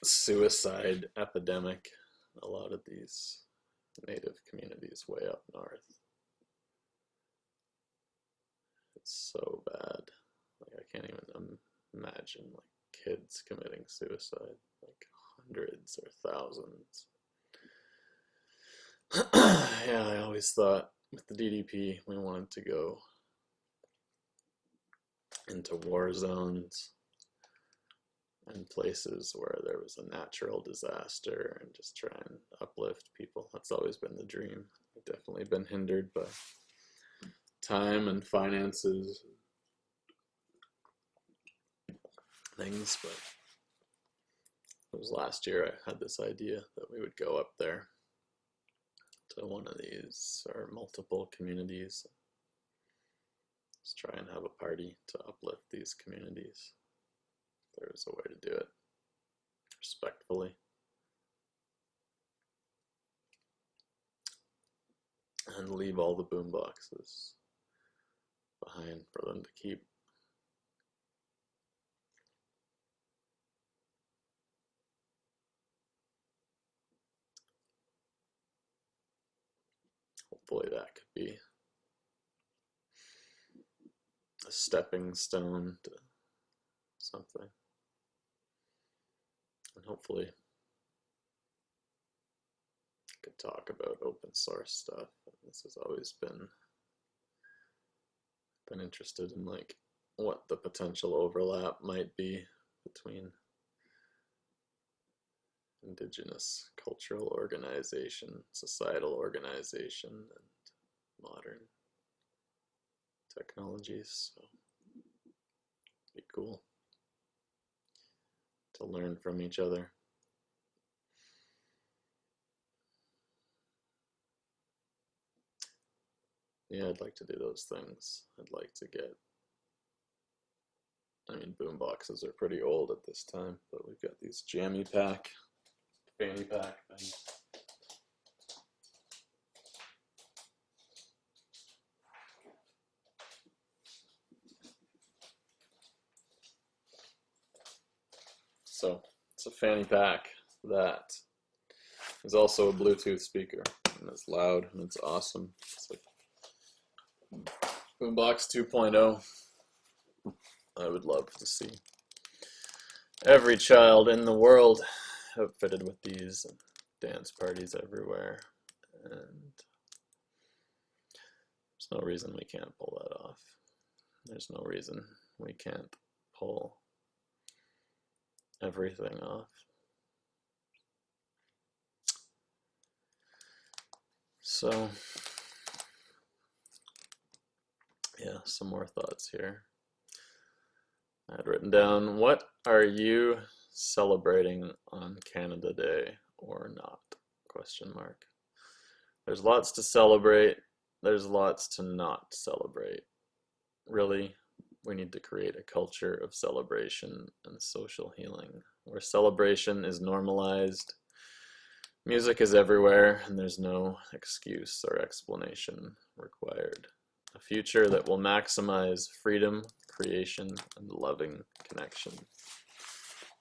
suicide epidemic in a lot of these native communities way up north. It's so bad. Like I can't even imagine like kids committing suicide, like hundreds or thousands. Yeah, I always thought with the DDP we wanted to go into war zones and places where there was a natural disaster and just try and uplift people. That's always been the dream. I've definitely been hindered by time and finances, things, but it was last year I had this idea that we would go up there to one of these or multiple communities. Let's try and have a party to uplift these communities. There's a way to do it respectfully. And leave all the boom boxes behind for them to keep. Hopefully that could be a stepping stone to something. And hopefully I could talk about open source stuff. This has always been interested in like what the potential overlap might be between indigenous cultural organization, societal organization, and modern technologies. So it'd be cool to learn from each other. Yeah, I'd like to do those things. I'd like to get, I mean, boom boxes are pretty old at this time, but we've got these jammy pack, fanny pack things. So it's a fanny pack that is also a Bluetooth speaker, and it's loud and it's awesome. It's like Boombox 2.0. I would love to see every child in the world outfitted with these, and dance parties everywhere, and there's no reason we can't pull that off. There's no reason we can't pull everything off. So yeah, some more thoughts here. I had written down, what are you celebrating on Canada Day or not? Question mark. There's lots to celebrate. There's lots to not celebrate. Really, we need to create a culture of celebration and social healing, where celebration is normalized, music is everywhere, and there's no excuse or explanation required. A future that will maximize freedom, creation, and loving connection.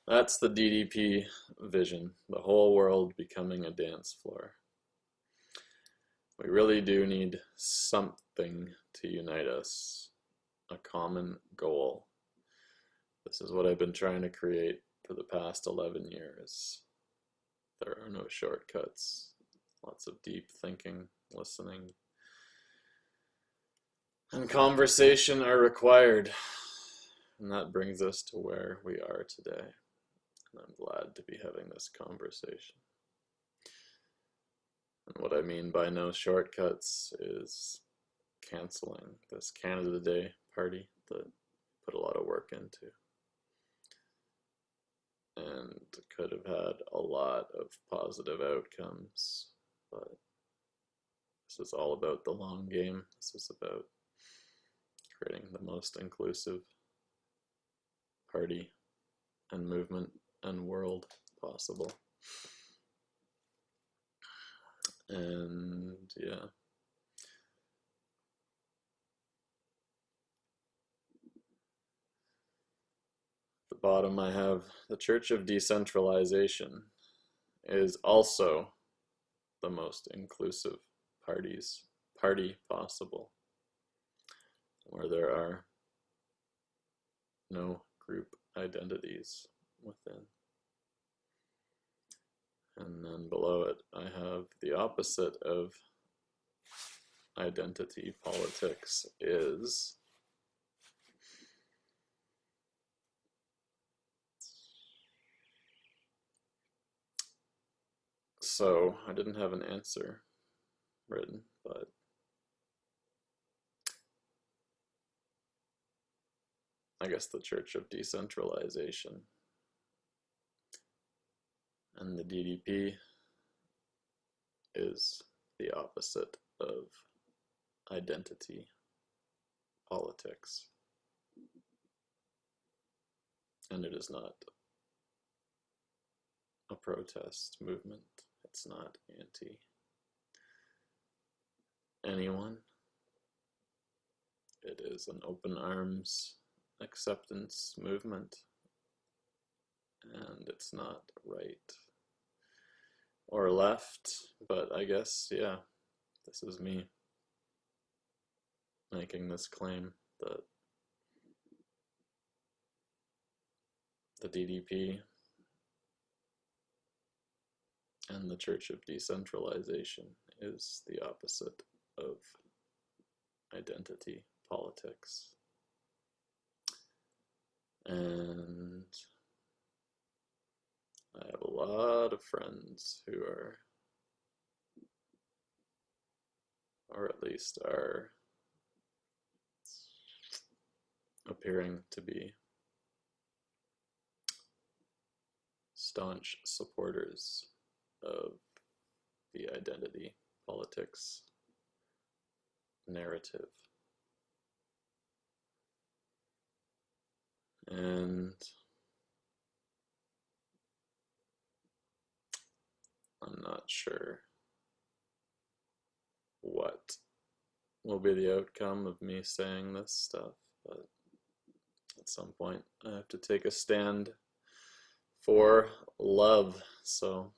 That's the DDP vision, the whole world becoming a dance floor. We really do need something to unite us, a common goal. This is what I've been trying to create for the past 11 years. There are no shortcuts, lots of deep thinking, listening, and conversation are required. And that brings us to where we are today. And I'm glad to be having this conversation. And what I mean by no shortcuts is canceling this Canada Day party that I put a lot of work into. And could have had a lot of positive outcomes, but this is all about the long game. This is about creating the most inclusive party and movement and world possible. And yeah. At the bottom I have the Church of Decentralization is also the most inclusive party possible, where there are no group identities within. And then below it, I have the opposite of identity politics is So I didn't have an answer written, but I guess the Church of Decentralization and the DDP is the opposite of identity politics. And it is not a protest movement. It's not anti anyone. It is an open arms acceptance movement. And it's not right or left, but I guess, yeah, this is me making this claim that the DDP and the Church of Decentralization is the opposite of identity politics. And I have a lot of friends who are, or at least are, appearing to be staunch supporters of the identity politics narrative. And I'm not sure what will be the outcome of me saying this stuff, but at some point I have to take a stand for love, so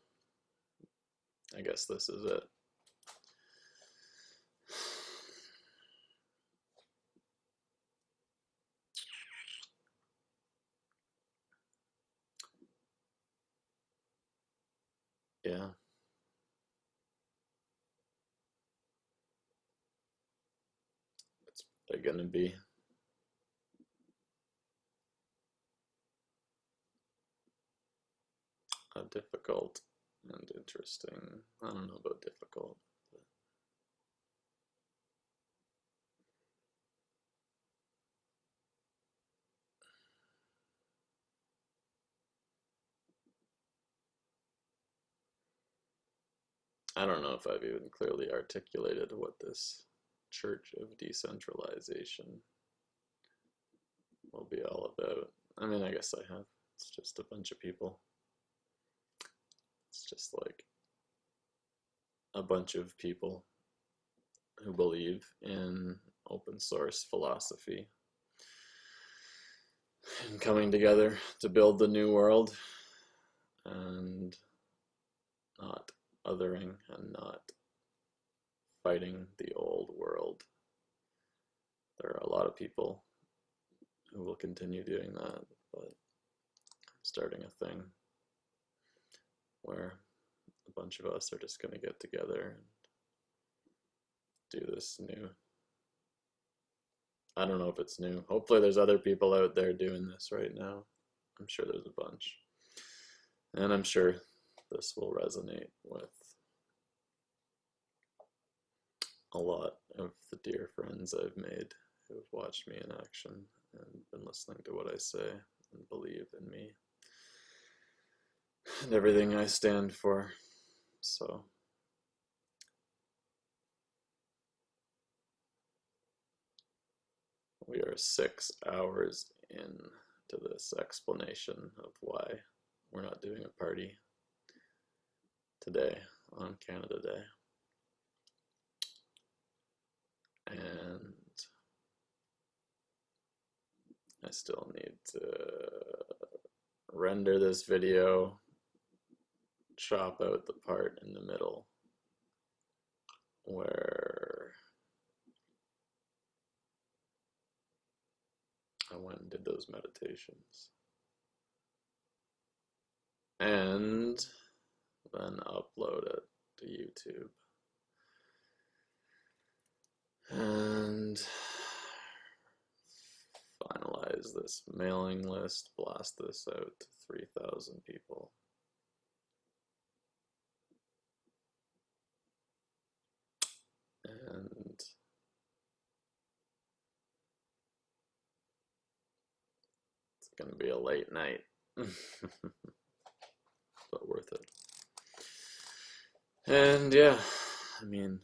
I guess this is it. Yeah. It's probably gonna be a difficult and interesting, I don't know about difficult, but I don't know if I've even clearly articulated what this Church of Decentralization will be all about. I mean, I guess I have. It's just a bunch of people. It's just like a bunch of people who believe in open source philosophy and coming together to build the new world and not othering and not fighting the old world. There are a lot of people who will continue doing that, but I'm starting a thing where a bunch of us are just going to get together and do this new. I don't know if it's new. Hopefully there's other people out there doing this right now. I'm sure there's a bunch. And I'm sure this will resonate with a lot of the dear friends I've made who have watched me in action and been listening to what I say and believe in me and everything I stand for. So we are 6 hours into this explanation of why we're not doing a party today on Canada Day. And I still need to render this video, chop out the part in the middle where I went and did those meditations, and then upload it to YouTube. And finalize this mailing list, blast this out to 3,000 people. going to be a late night, but worth it. And yeah, I mean,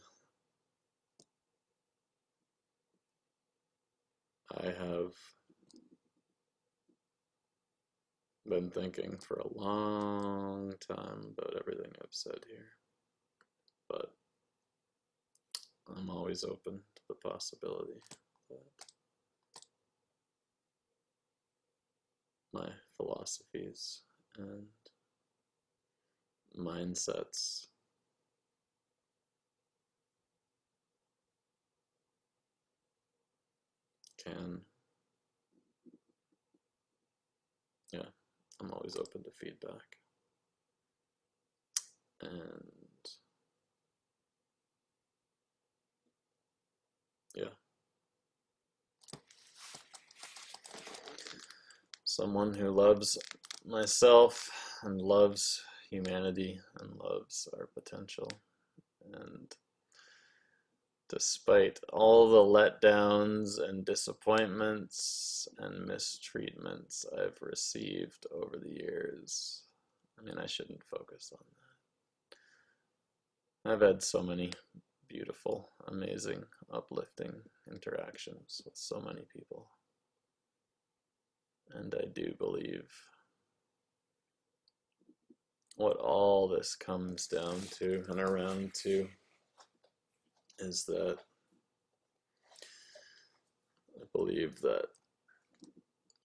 I have been thinking for a long time about everything I've said here, but I'm always open to the possibility that my philosophies and mindsets can, yeah, I'm always open to feedback. And yeah, someone who loves myself and loves humanity and loves our potential. And despite all the letdowns and disappointments and mistreatments I've received over the years, I mean, I shouldn't focus on that. I've had so many beautiful, amazing, uplifting interactions with so many people. And I do believe what all this comes down to and around to is that I believe that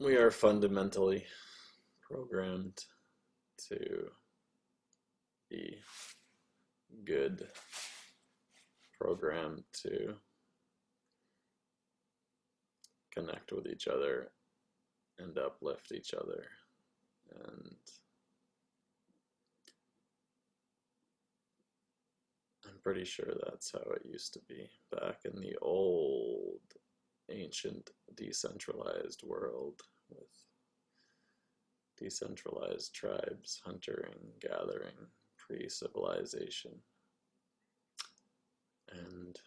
we are fundamentally programmed to be good, programmed to connect with each other and uplift each other. And I'm pretty sure that's how it used to be back in the old, ancient, decentralized world with decentralized tribes, hunting, gathering, pre-civilization. And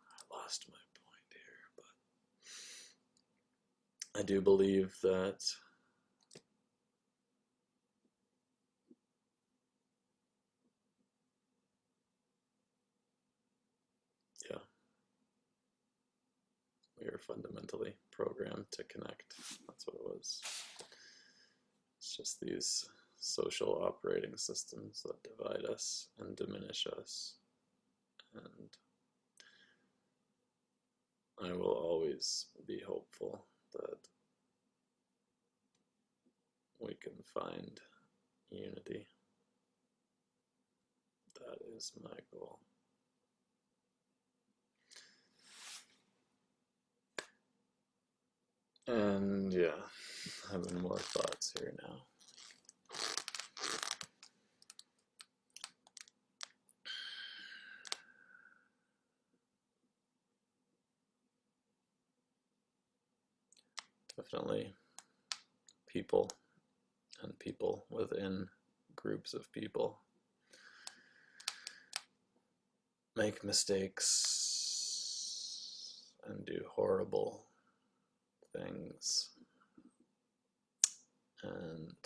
I lost my point here, but I do believe that yeah, we are fundamentally programmed to connect. That's what it was. It's just these social operating systems that divide us and diminish us. And I will always be hopeful that we can find unity. That is my goal. And yeah, having more thoughts here now. Definitely people and people within groups of people make mistakes and do horrible things. And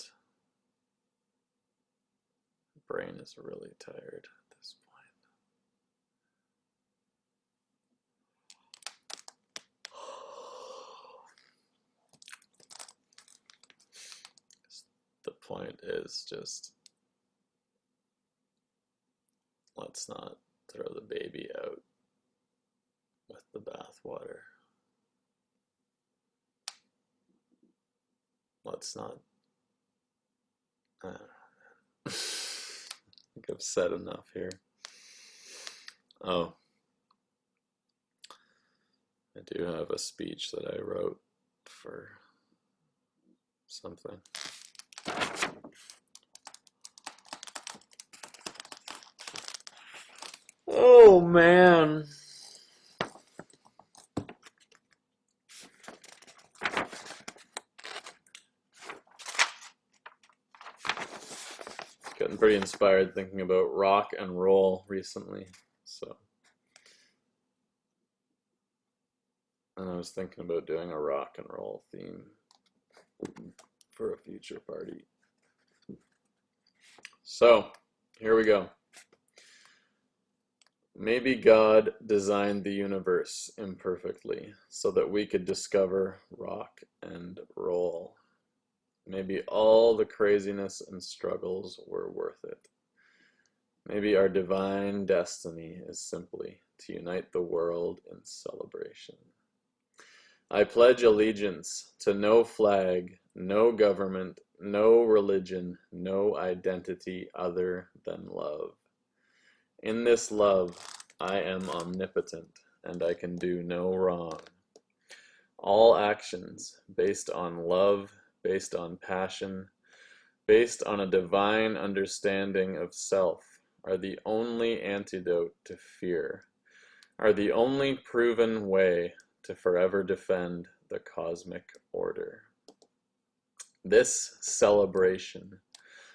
the brain is really tired at this point. The point is just, let's not throw the baby out with the bathwater. Let's not, I think I've said enough here. Oh, I do have a speech that I wrote for something. Oh man. Getting pretty inspired thinking about rock and roll recently. And I was thinking about doing a rock and roll theme for a future party. So, here we go. Maybe God designed the universe imperfectly so that we could discover rock and roll. Maybe all the craziness and struggles were worth it. Maybe our divine destiny is simply to unite the world in celebration. I pledge allegiance to no flag, no government, no religion, no identity other than love. In this love, I am omnipotent, and I can do no wrong. All actions based on love, based on passion, based on a divine understanding of self, are the only antidote to fear, are the only proven way to forever defend the cosmic order. This celebration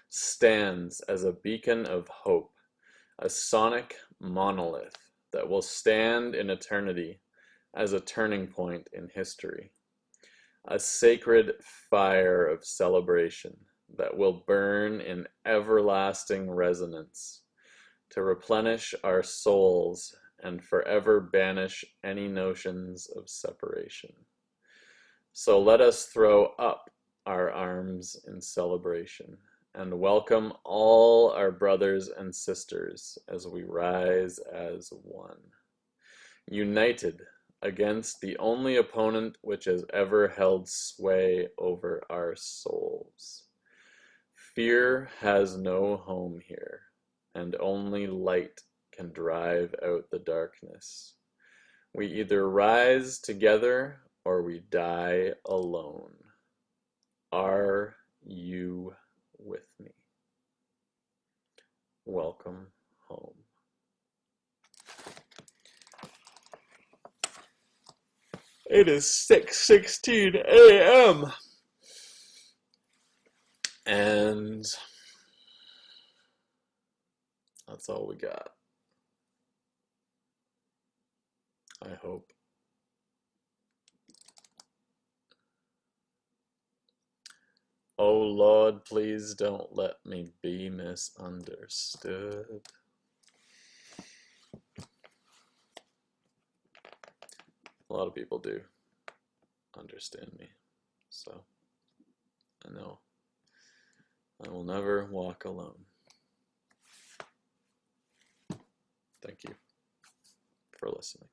stands as a beacon of hope, a sonic monolith that will stand in eternity as a turning point in history, a sacred fire of celebration that will burn in everlasting resonance to replenish our souls and forever banish any notions of separation. So let us throw up our arms in celebration and welcome all our brothers and sisters as we rise as one, united against the only opponent which has ever held sway over our souls. Fear has no home here, and only light can drive out the darkness. We either rise together or we die alone. Are you with me? Welcome home. It is 6:16 a.m. and that's all we got. I hope. Oh Lord, please don't let me be misunderstood. A lot of people do understand me, so I know I will never walk alone. Thank you for listening.